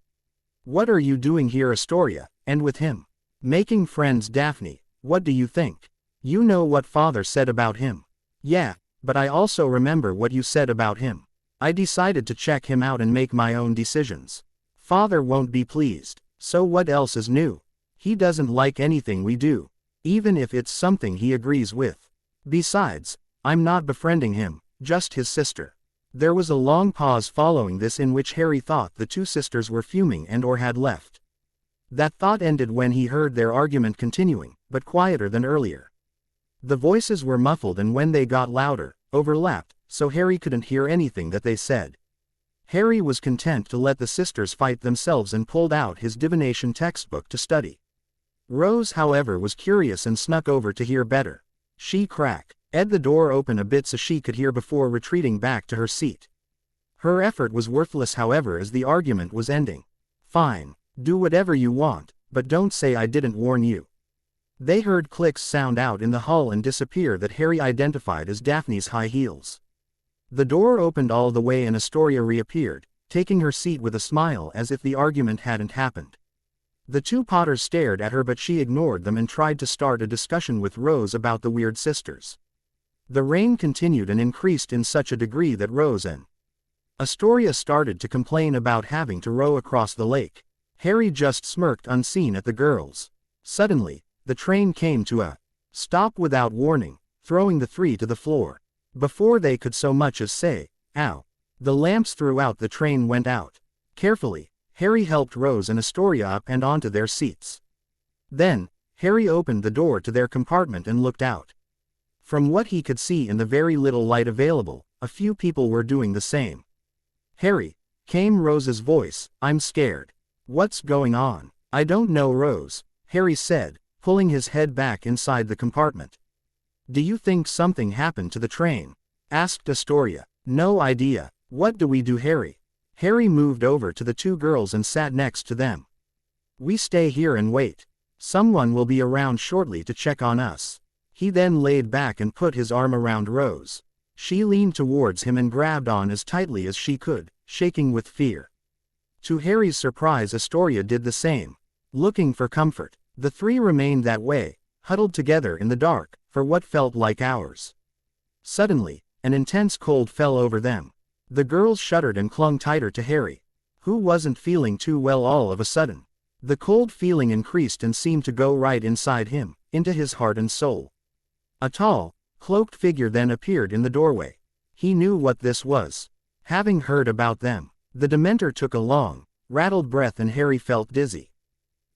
S1: "What are you doing here, Astoria, and with him?" "Making friends, Daphne. What do you think? You know what father said about him." "Yeah, but I also remember what you said about him. I decided to check him out and make my own decisions. Father won't be pleased. So what else is new? He doesn't like anything we do, even if it's something he agrees with. Besides, I'm not befriending him, just his sister." There was a long pause following this in which Harry thought the two sisters were fuming and/or had left. That thought ended when he heard their argument continuing, but quieter than earlier. The voices were muffled, and when they got louder, overlapped, so Harry couldn't hear anything that they said. Harry was content to let the sisters fight themselves and pulled out his divination textbook to study. Rose, however, was curious and snuck over to hear better. She cracked the door open a bit so she could hear before retreating back to her seat. Her effort was worthless, however, as the argument was ending. "Fine, do whatever you want, but don't say I didn't warn you." They heard clicks sound out in the hall and disappear that Harry identified as Daphne's high heels. The door opened all the way and Astoria reappeared, taking her seat with a smile as if the argument hadn't happened. The two Potters stared at her, but she ignored them and tried to start a discussion with Rose about the weird sisters. The rain continued and increased in such a degree that Rose and Astoria started to complain about having to row across the lake. Harry just smirked unseen at the girls. Suddenly, the train came to a stop without warning, throwing the three to the floor. Before they could so much as say, "Ow," the lamps throughout the train went out. Carefully, Harry helped Rose and Astoria up and onto their seats. Then, Harry opened the door to their compartment and looked out. From what he could see in the very little light available, a few people were doing the same. "Harry," came Rose's voice, "I'm scared." "What's going on?" "I don't know, Rose," Harry said, pulling his head back inside the compartment. "Do you think something happened to the train?" asked Astoria. "No idea. What do we do, Harry?" Harry moved over to the two girls and sat next to them. "We stay here and wait. Someone will be around shortly to check on us." He then laid back and put his arm around Rose. She leaned towards him and grabbed on as tightly as she could, shaking with fear. To Harry's surprise, Astoria did the same. Looking for comfort, the three remained that way, huddled together in the dark, for what felt like hours. Suddenly, an intense cold fell over them. The girls shuddered and clung tighter to Harry, who wasn't feeling too well all of a sudden. The cold feeling increased and seemed to go right inside him, into his heart and soul. A tall, cloaked figure then appeared in the doorway. He knew what this was. Having heard about them, the Dementor took a long, rattled breath and Harry felt dizzy.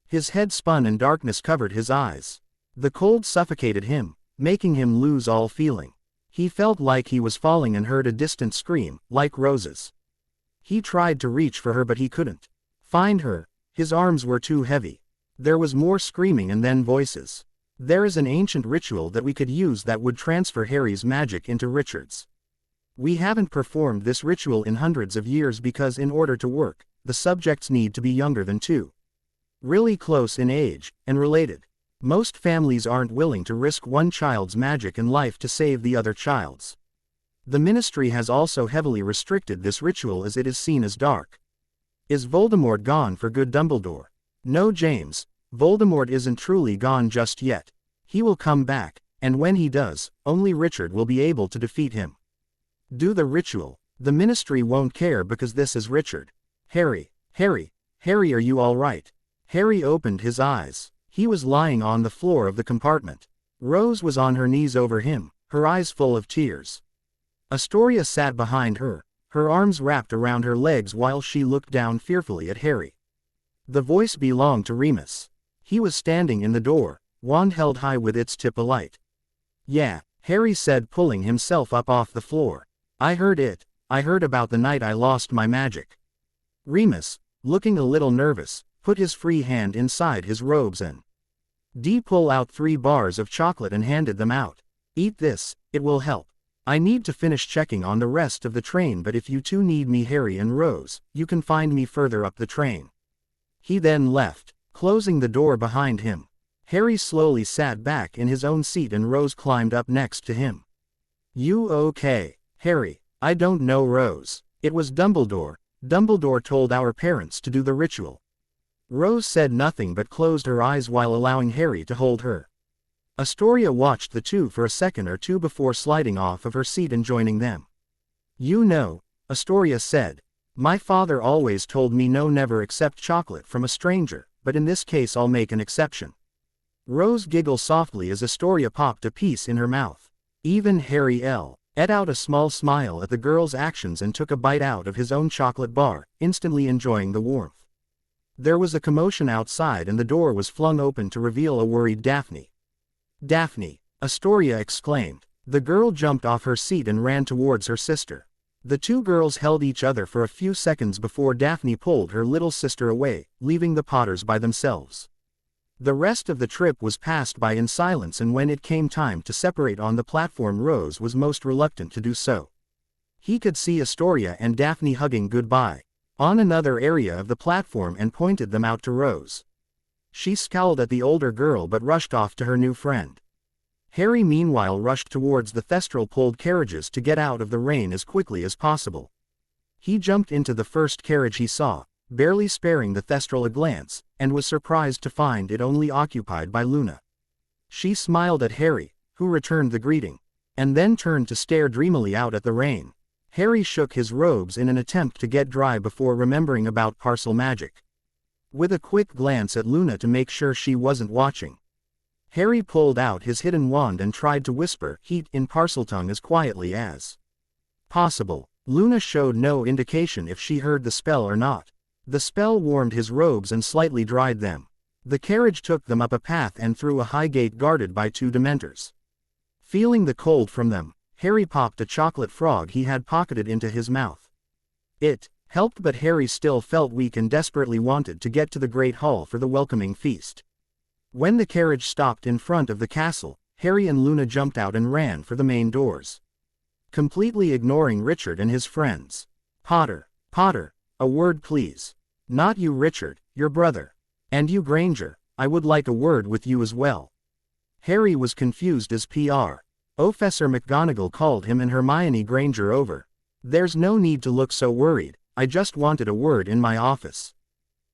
S1: His head spun and darkness covered his eyes. The cold suffocated him, making him lose all feeling. He felt like he was falling and heard a distant scream, like Rose's. He tried to reach for her but he couldn't find her. His arms were too heavy. There was more screaming and then voices. "There is an ancient ritual that we could use that would transfer Harry's magic into Richard's. We haven't performed this ritual in hundreds of years because in order to work, the subjects need to be younger than 2. Really close in age, and related. Most families aren't willing to risk one child's magic and life to save the other child's. The Ministry has also heavily restricted this ritual as it is seen as dark." "Is Voldemort gone for good, Dumbledore?" "No, James, Voldemort isn't truly gone just yet. He will come back, and when he does, only Richard will be able to defeat him. Do the ritual. The Ministry won't care because this is Richard." Harry, are you all right?" Harry opened his eyes. He was lying on the floor of the compartment. Rose was on her knees over him, her eyes full of tears. Astoria sat behind her, her arms wrapped around her legs while she looked down fearfully at Harry. The voice belonged to Remus. He was standing in the door, wand held high with its tip alight. "Yeah," Harry said, pulling himself up off the floor. I heard it. I heard about the night I lost my magic." Remus, looking a little nervous, put his free hand inside his robes and pulled out 3 bars of chocolate and handed them out. "Eat this, it will help. I need to finish checking on the rest of the train, but if you two need me, Harry and Rose, you can find me further up the train." He then left, closing the door behind him. Harry slowly sat back in his own seat and Rose climbed up next to him. You okay, Harry? I don't know, Rose. It was Dumbledore. Dumbledore told our parents to do the ritual. Rose said nothing but closed her eyes while allowing Harry to hold her. Astoria watched the two for a second or two before sliding off of her seat and joining them. You know, Astoria said, my father always told me no, never accept chocolate from a stranger, but in this case I'll make an exception. Rose giggled softly as Astoria popped a piece in her mouth. Even Harry let out a small smile at the girl's actions and took a bite out of his own chocolate bar, instantly enjoying the warmth. There was a commotion outside and the door was flung open to reveal a worried Daphne. Daphne! Astoria exclaimed. The girl jumped off her seat and ran towards her sister. The two girls held each other for a few seconds before Daphne pulled her little sister away, leaving the Potters by themselves. The rest of the trip was passed by in silence, and when it came time to separate on the platform, Rose was most reluctant to do so. He could see Astoria and Daphne hugging goodbye on another area of the platform and pointed them out to Rose. She scowled at the older girl but rushed off to her new friend. Harry meanwhile rushed towards the Thestral-pulled carriages to get out of the rain as quickly as possible. He jumped into the first carriage he saw, barely sparing the Thestral a glance, and was surprised to find it only occupied by Luna. She smiled at Harry, who returned the greeting, and then turned to stare dreamily out at the rain. Harry shook his robes in an attempt to get dry before remembering about parcel magic. With a quick glance at Luna to make sure she wasn't watching, Harry pulled out his hidden wand and tried to whisper "heat" in Parseltongue as quietly as possible. Luna showed no indication if she heard the spell or not. The spell warmed his robes and slightly dried them. The carriage took them up a path and through a high gate guarded by two Dementors. Feeling the cold from them, Harry popped a chocolate frog he had pocketed into his mouth. It helped, but Harry still felt weak and desperately wanted to get to the Great Hall for the welcoming feast. When the carriage stopped in front of the castle, Harry and Luna jumped out and ran for the main doors, completely ignoring Richard and his friends. Potter, a word please. Not you, Richard, your brother. And you, Granger, I would like a word with you as well. Harry was confused as Professor McGonagall called him and Hermione Granger over. There's no need to look so worried, I just wanted a word in my office.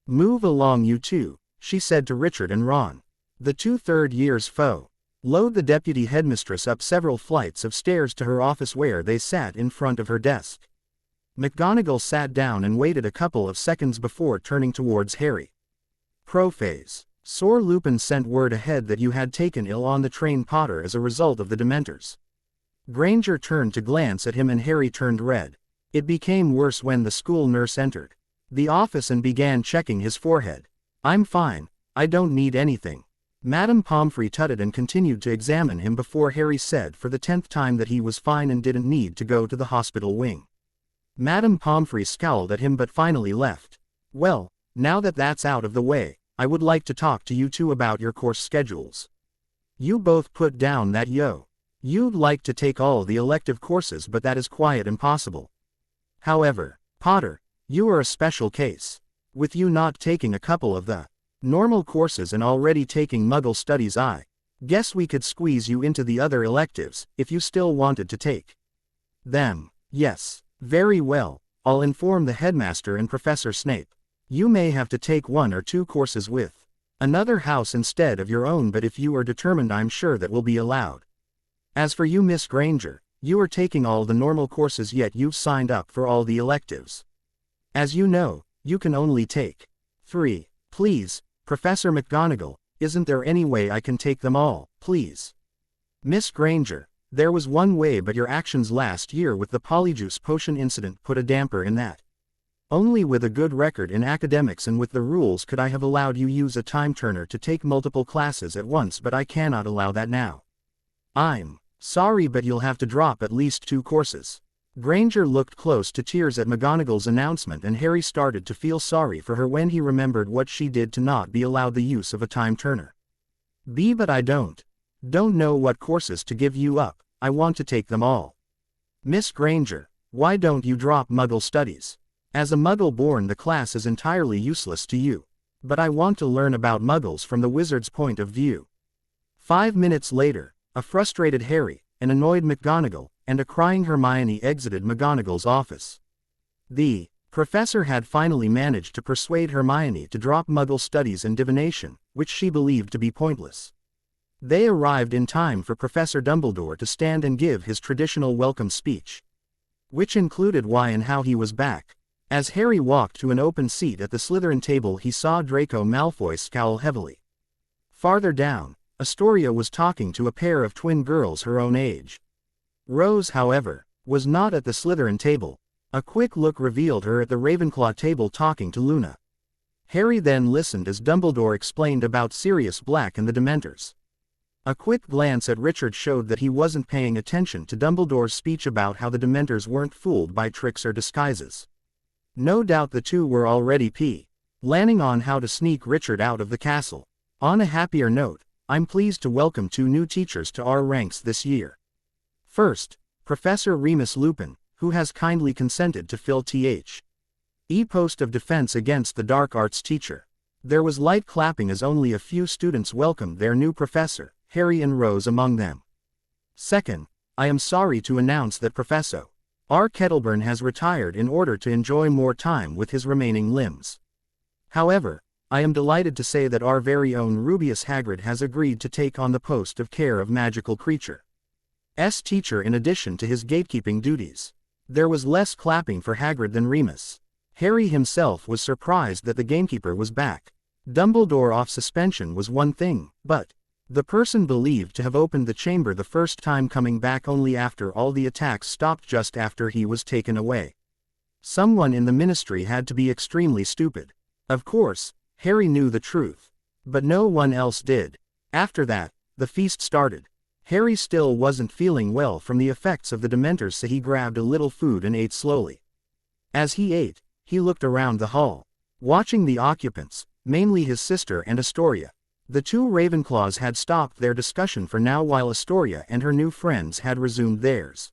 S1: Move along, you two, she said to Richard and Ron. The two third-years followed the deputy headmistress up several flights of stairs to her office where they sat in front of her desk. McGonagall sat down and waited a couple of seconds before turning towards Harry. Sir Lupin sent word ahead that you had taken ill on the train, Potter, as a result of the Dementors. Granger turned to glance at him and Harry turned red. It became worse when the school nurse entered the office and began checking his forehead. I'm fine, I don't need anything. Madame Pomfrey tutted and continued to examine him before Harry said for the 10th time that he was fine and didn't need to go to the hospital wing. Madame Pomfrey scowled at him but finally left. Well, now that that's out of the way, I would like to talk to you two about your course schedules. You both put down that you'd like to take all the elective courses, but that is quite impossible. However, Potter, you are a special case. With you not taking a couple of the normal courses and already taking Muggle studies, I guess we could squeeze you into the other electives, if you still wanted to take them. Yes, very well, I'll inform the headmaster and Professor Snape. You may have to take 1 or 2 courses with another house instead of your own, but if you are determined I'm sure that will be allowed. As for you, Miss Granger, you are taking all the normal courses yet you've signed up for all the electives. As you know, you can only take 3. Please, Professor McGonagall, isn't there any way I can take them all, please? Miss Granger, there was one way, but your actions last year with the Polyjuice Potion incident put a damper in that. Only with a good record in academics and with the rules could I have allowed you use a time turner to take multiple classes at once, but I cannot allow that now. I'm sorry, but you'll have to drop at least 2 courses. Granger looked close to tears at McGonagall's announcement, and Harry started to feel sorry for her when he remembered what she did to not be allowed the use of a time turner. But I don't know what courses to give you up, I want to take them all. Miss Granger, why don't you drop Muggle studies? As a Muggle born, the class is entirely useless to you. But I want to learn about Muggles from the wizard's point of view." 5 minutes later, a frustrated Harry, an annoyed McGonagall, and a crying Hermione exited McGonagall's office. The professor had finally managed to persuade Hermione to drop Muggle studies and divination, which she believed to be pointless. They arrived in time for Professor Dumbledore to stand and give his traditional welcome speech, which included why and how he was back. As Harry walked to an open seat at the Slytherin table, he saw Draco Malfoy scowl heavily. Farther down, Astoria was talking to a pair of twin girls her own age. Rose, however, was not at the Slytherin table. A quick look revealed her at the Ravenclaw table talking to Luna. Harry then listened as Dumbledore explained about Sirius Black and the Dementors. A quick glance at Richard showed that he wasn't paying attention to Dumbledore's speech about how the Dementors weren't fooled by tricks or disguises. No doubt the two were already planning on how to sneak Richard out of the castle. On a happier note, I'm pleased to welcome 2 new teachers to our ranks this year. First, Professor Remus Lupin, who has kindly consented to fill the post of Defense Against the Dark Arts teacher. There was light clapping as only a few students welcomed their new professor, Harry and Rose among them. Second, I am sorry to announce that Professor R. Kettleburn has retired in order to enjoy more time with his remaining limbs. However, I am delighted to say that our very own Rubeus Hagrid has agreed to take on the post of care of magical creature's teacher in addition to his gatekeeping duties. There was less clapping for Hagrid than Remus. Harry himself was surprised that the gamekeeper was back. Dumbledore off suspension was one thing, but the person believed to have opened the chamber the first time coming back only after all the attacks stopped just after he was taken away. Someone in the ministry had to be extremely stupid. Of course, Harry knew the truth, but no one else did. After that, the feast started. Harry still wasn't feeling well from the effects of the Dementors, so he grabbed a little food and ate slowly. As he ate, he looked around the hall, watching the occupants, mainly his sister and Astoria. The 2 Ravenclaws had stopped their discussion for now while Astoria and her new friends had resumed theirs.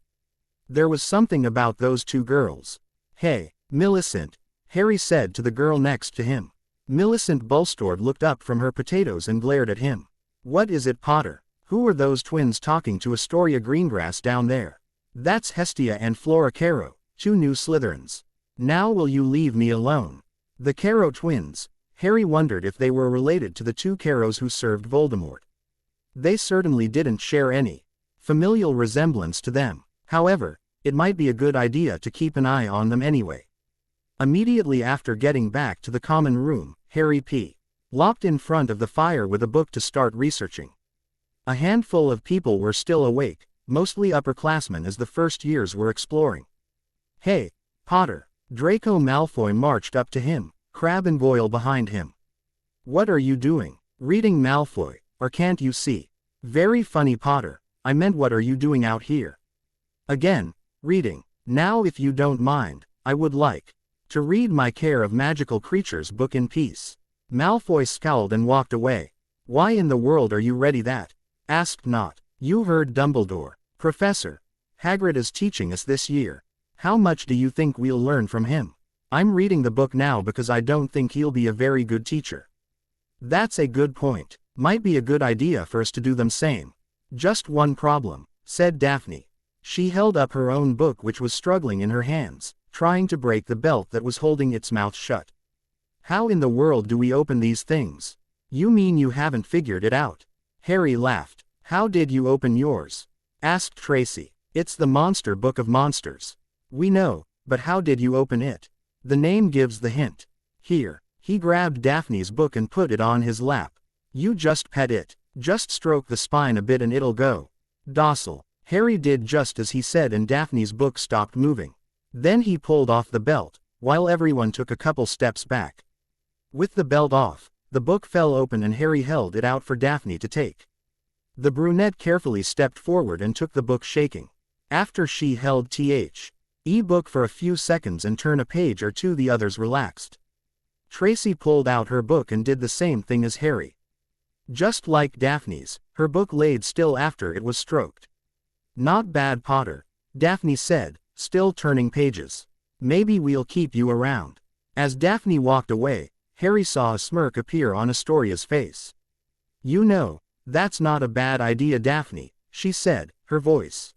S1: There was something about those 2 girls. "Hey, Millicent," Harry said to the girl next to him. Millicent Bulstrode looked up from her potatoes and glared at him. "What is it, Potter? Who are those twins talking to Astoria Greengrass down there?" "That's Hestia and Flora Caro, 2 new Slytherins. Now will you leave me alone?" The Caro twins. Harry wondered if they were related to the 2 Caros who served Voldemort. They certainly didn't share any familial resemblance to them. However, it might be a good idea to keep an eye on them anyway. Immediately after getting back to the common room, Harry lopped in front of the fire with a book to start researching. A handful of people were still awake, mostly upperclassmen as the first years were exploring. "Hey, Potter," Draco Malfoy marched up to him, Crabbe and Goyle behind him. "What are you doing? Reading, Malfoy, or can't you see?" "Very funny, Potter. I meant what are you doing out here?" "Again, reading. Now if you don't mind, I would like to read my Care of Magical Creatures book in peace." Malfoy scowled and walked away. "Why in the world are you ready that?" "Asked not. You heard Dumbledore. Professor Hagrid is teaching us this year. How much do you think we'll learn from him? I'm reading the book now because I don't think he'll be a very good teacher." "That's a good point. Might be a good idea for us to do them same. Just one problem," said Daphne. She held up her own book which was struggling in her hands, trying to break the belt that was holding its mouth shut. "How in the world do we open these things?" "You mean you haven't figured it out?" Harry laughed. "How did you open yours?" asked Tracy. "It's the Monster Book of Monsters." "We know, but how did you open it?" "The name gives the hint. Here." He grabbed Daphne's book and put it on his lap. "You just pet it. Just stroke the spine a bit and it'll go docile." Harry did just as he said and Daphne's book stopped moving. Then he pulled off the belt, while everyone took a couple steps back. With the belt off, the book fell open and Harry held it out for Daphne to take. The brunette carefully stepped forward and took the book shaking. After she held book for a few seconds and turned a page or two, the others relaxed. Tracy pulled out her book and did the same thing as Harry. Just like Daphne's, her book laid still after it was stroked. "Not bad, Potter," Daphne said, still turning pages. "Maybe we'll keep you around." As Daphne walked away, Harry saw a smirk appear on Astoria's face. "You know, that's not a bad idea, Daphne," she said, her voice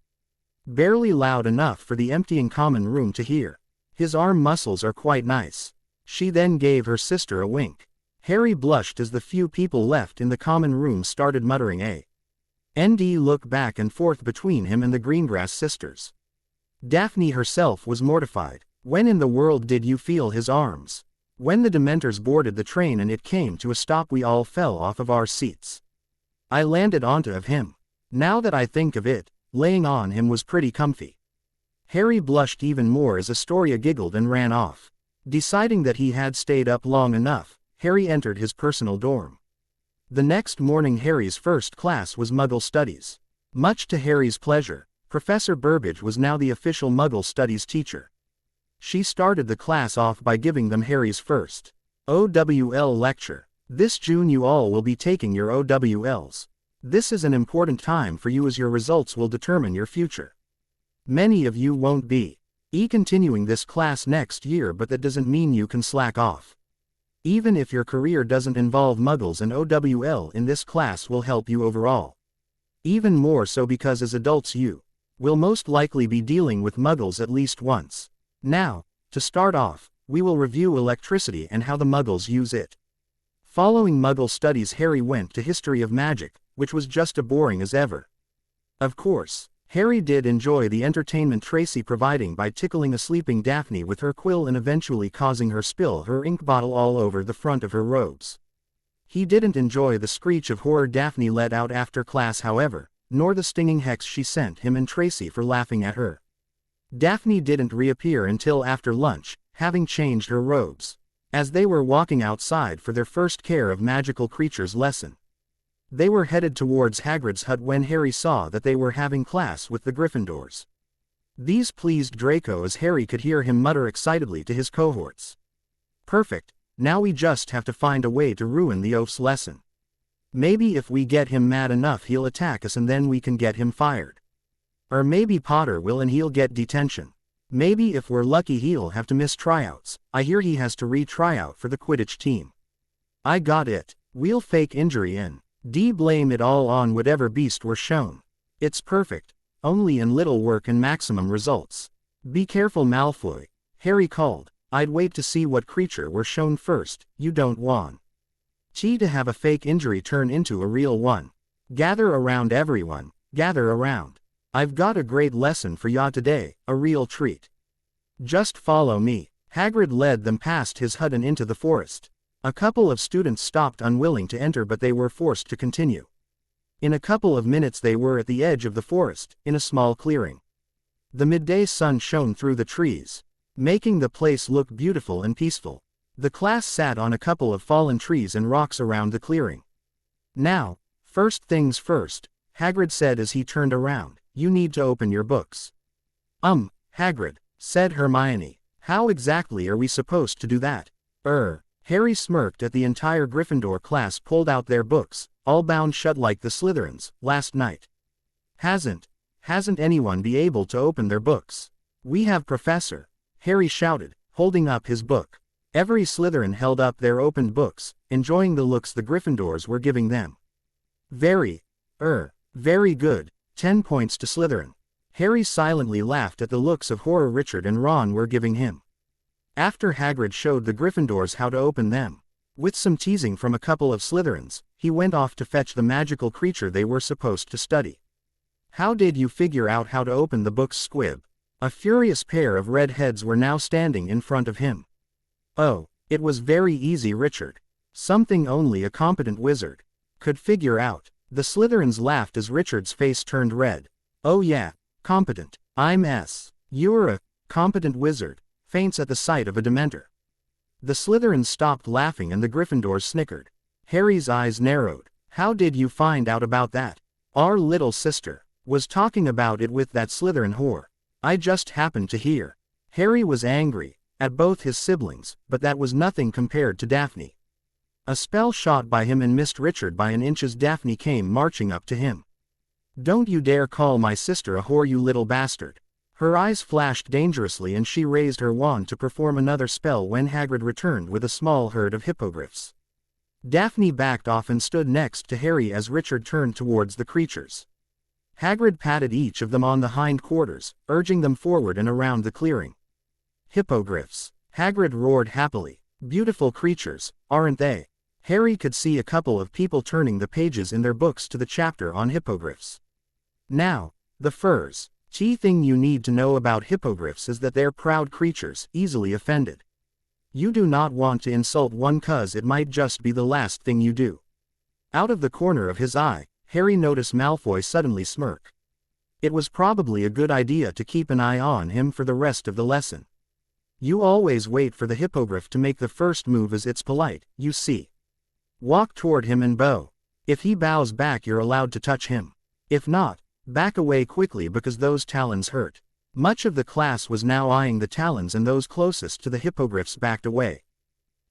S1: barely loud enough for the emptying common room to hear. "His arm muscles are quite nice." She then gave her sister a wink. Harry blushed as the few people left in the common room started muttering a look back and forth between him and the Greengrass sisters. Daphne herself was mortified. "When in the world did you feel his arms?" "When the Dementors boarded the train and it came to a stop, we all fell off of our seats. I landed onto of him. Now that I think of it, laying on him was pretty comfy." Harry blushed even more as Astoria giggled and ran off. Deciding that he had stayed up long enough, Harry entered his personal dorm. The next morning Harry's first class was Muggle Studies. Much to Harry's pleasure, Professor Burbage was now the official Muggle Studies teacher. She started the class off by giving them Harry's first OWL lecture. "This June you all will be taking your OWLs. This is an important time for you as your results will determine your future. Many of you won't be continuing this class next year, but that doesn't mean you can slack off. Even if your career doesn't involve Muggles, and OWL in this class will help you overall. Even more so because as adults you will most likely be dealing with Muggles at least once. Now, to start off, we will review electricity and how the Muggles use it." Following Muggle Studies, Harry went to History of Magic, which was just as boring as ever. Of course, Harry did enjoy the entertainment Tracy providing by tickling a sleeping Daphne with her quill and eventually causing her spill her ink bottle all over the front of her robes. He didn't enjoy the screech of horror Daphne let out after class, however, nor the stinging hex she sent him and Tracy for laughing at her. Daphne didn't reappear until after lunch, having changed her robes. As they were walking outside for their first Care of Magical Creatures lesson, they were headed towards Hagrid's hut when Harry saw that they were having class with the Gryffindors. These pleased Draco as Harry could hear him mutter excitedly to his cohorts. "Perfect, now we just have to find a way to ruin the oaf's lesson. Maybe if we get him mad enough he'll attack us and then we can get him fired. Or maybe Potter will and he'll get detention. Maybe if we're lucky he'll have to miss tryouts. I hear he has to re-try out for the Quidditch team. I got it. We'll fake injury in. Blame it all on whatever beast we're shown. It's perfect. Only in little work and maximum results. Be careful, Malfoy," Harry called. "I'd wait to see what creature we're shown first. You don't want to have a fake injury turn into a real one. Gather around everyone, gather around. I've got a great lesson for ya today, a real treat. Just follow me." Hagrid led them past his hut and into the forest. A couple of students stopped, unwilling to enter, but they were forced to continue. In a couple of minutes they were at the edge of the forest, in a small clearing. The midday sun shone through the trees, making the place look beautiful and peaceful. The class sat on a couple of fallen trees and rocks around the clearing. "Now, first things first," Hagrid said as he turned around. "You need to open your books." Hagrid," said Hermione. "How exactly are we supposed to do that?" Harry smirked at the entire Gryffindor class pulled out their books, all bound shut like the Slytherins, last night. Hasn't anyone be able to open their books?" "We have, Professor," Harry shouted, holding up his book. Every Slytherin held up their opened books, enjoying the looks the Gryffindors were giving them. Very good, 10 points to Slytherin." Harry silently laughed at the looks of horror Richard and Ron were giving him. After Hagrid showed the Gryffindors how to open them, with some teasing from a couple of Slytherins, he went off to fetch the magical creature they were supposed to study. "How did you figure out how to open the books, Squib?" A furious pair of red heads were now standing in front of him. "Oh, it was very easy, Richard. Something only a competent wizard could figure out." The Slytherins laughed as Richard's face turned red. "Oh yeah, competent. You're a competent wizard," faints at the sight of a Dementor. The Slytherins stopped laughing and the Gryffindors snickered. Harry's eyes narrowed. "How did you find out about that?" "Our little sister was talking about it with that Slytherin whore. I just happened to hear." Harry was angry at both his siblings, but that was nothing compared to Daphne. A spell shot by him and missed Richard by an inch as Daphne came marching up to him. "Don't you dare call my sister a whore, you little bastard." Her eyes flashed dangerously and she raised her wand to perform another spell when Hagrid returned with a small herd of hippogriffs. Daphne backed off and stood next to Harry as Richard turned towards the creatures. Hagrid patted each of them on the hind quarters, urging them forward and around the clearing. Hippogriffs. Hagrid roared happily. Beautiful creatures, aren't they? Harry could see a couple of people turning the pages in their books to the chapter on hippogriffs. Now, the furs. Key thing you need to know about hippogriffs is that they're proud creatures, easily offended. You do not want to insult one cuz it might just be the last thing you do. Out of the corner of his eye, Harry noticed Malfoy suddenly smirk. It was probably a good idea to keep an eye on him for the rest of the lesson. You always wait for the hippogriff to make the first move as it's polite, you see. Walk toward him and bow. If he bows back you're allowed to touch him. If not, back away quickly because those talons hurt. Much of the class was now eyeing the talons and those closest to the hippogriffs backed away.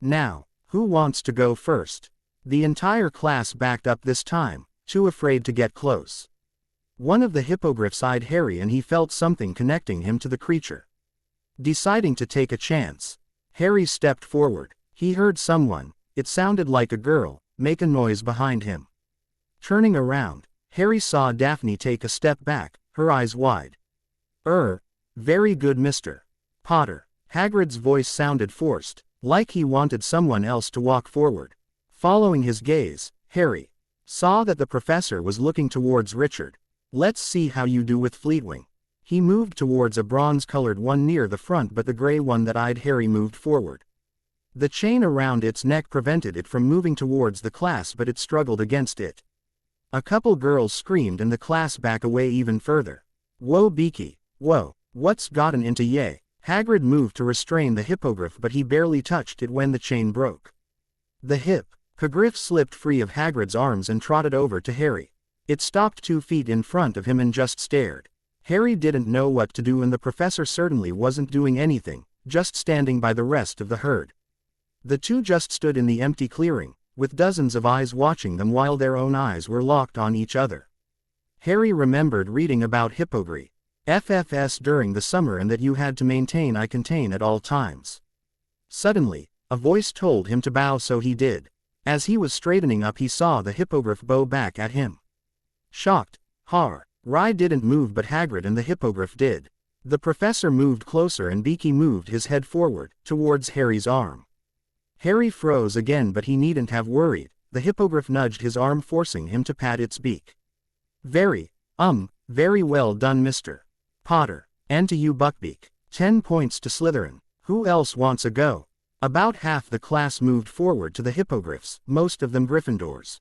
S1: Now, who wants to go first? The entire class backed up this time, too afraid to get close. One of the hippogriffs eyed Harry and he felt something connecting him to the creature. Deciding to take a chance, Harry stepped forward. He heard someone, it sounded like a girl, make a noise behind him. Turning around, Harry saw Daphne take a step back, her eyes wide. Very good Mr. Potter. Hagrid's voice sounded forced, like he wanted someone else to walk forward. Following his gaze, Harry saw that the professor was looking towards Richard. Let's see how you do with Fleetwing. He moved towards a bronze-colored one near the front but the gray one that eyed Harry moved forward. The chain around its neck prevented it from moving towards the class but it struggled against it. A couple girls screamed and the class back away even further. Whoa Beaky, whoa, what's gotten into ye? Hagrid moved to restrain the hippogriff but he barely touched it when the chain broke. The hippogriff slipped free of Hagrid's arms and trotted over to Harry. It stopped 2 feet in front of him and just stared. Harry didn't know what to do and the professor certainly wasn't doing anything, just standing by the rest of the herd. The two just stood in the empty clearing, with dozens of eyes watching them while their own eyes were locked on each other. Harry remembered reading about hippogriffs during the summer and that you had to maintain eye contain at all times. Suddenly, a voice told him to bow so he did. As he was straightening up he saw the hippogriff bow back at him. Shocked, Harry didn't move but Hagrid and the hippogriff did. The professor moved closer and Beaky moved his head forward, towards Harry's arm. Harry froze again but he needn't have worried, the hippogriff nudged his arm forcing him to pat its beak. Very well done Mr. Potter. And to you Buckbeak. 10 points to Slytherin. Who else wants a go? About half the class moved forward to the hippogriffs, most of them Gryffindors.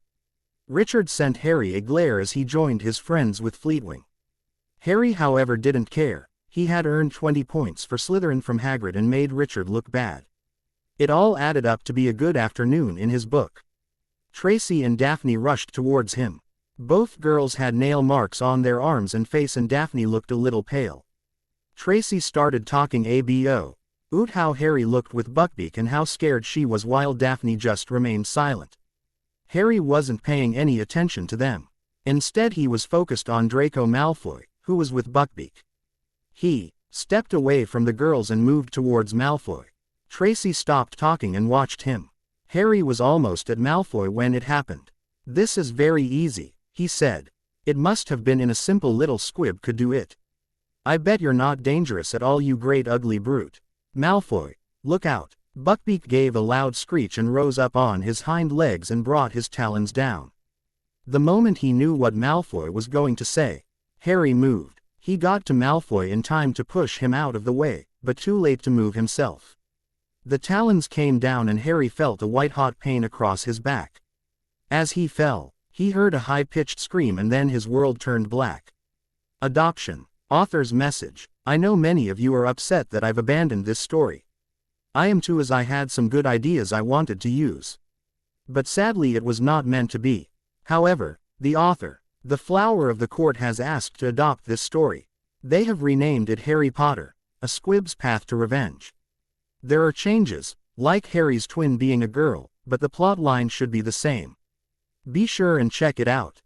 S1: Richard sent Harry a glare as he joined his friends with Fleetwing. Harry however didn't care, he had earned 20 points for Slytherin from Hagrid and made Richard look bad. It all added up to be a good afternoon in his book. Tracy and Daphne rushed towards him. Both girls had nail marks on their arms and face and Daphne looked a little pale. Tracy started talking about how Harry looked with Buckbeak and how scared she was while Daphne just remained silent. Harry wasn't paying any attention to them. Instead he was focused on Draco Malfoy, who was with Buckbeak. He stepped away from the girls and moved towards Malfoy. Tracy stopped talking and watched him. Harry was almost at Malfoy when it happened. This is very easy, he said. It must have been in a simple little squib could do it. I bet you're not dangerous at all you great ugly brute. Malfoy, look out. Buckbeak gave a loud screech and rose up on his hind legs and brought his talons down. The moment he knew what Malfoy was going to say, Harry moved. He got to Malfoy in time to push him out of the way, but too late to move himself. The talons came down and Harry felt a white-hot pain across his back. As he fell, he heard a high-pitched scream and then his world turned black. Adoption. Author's message. I know many of you are upset that I've abandoned this story. I am too as I had some good ideas I wanted to use. But sadly it was not meant to be. However, the author, the Flower of the Court has asked to adopt this story. They have renamed it Harry Potter, A Squib's Path to Revenge. There are changes, like Harry's twin being a girl, but the plot line should be the same. Be sure and check it out.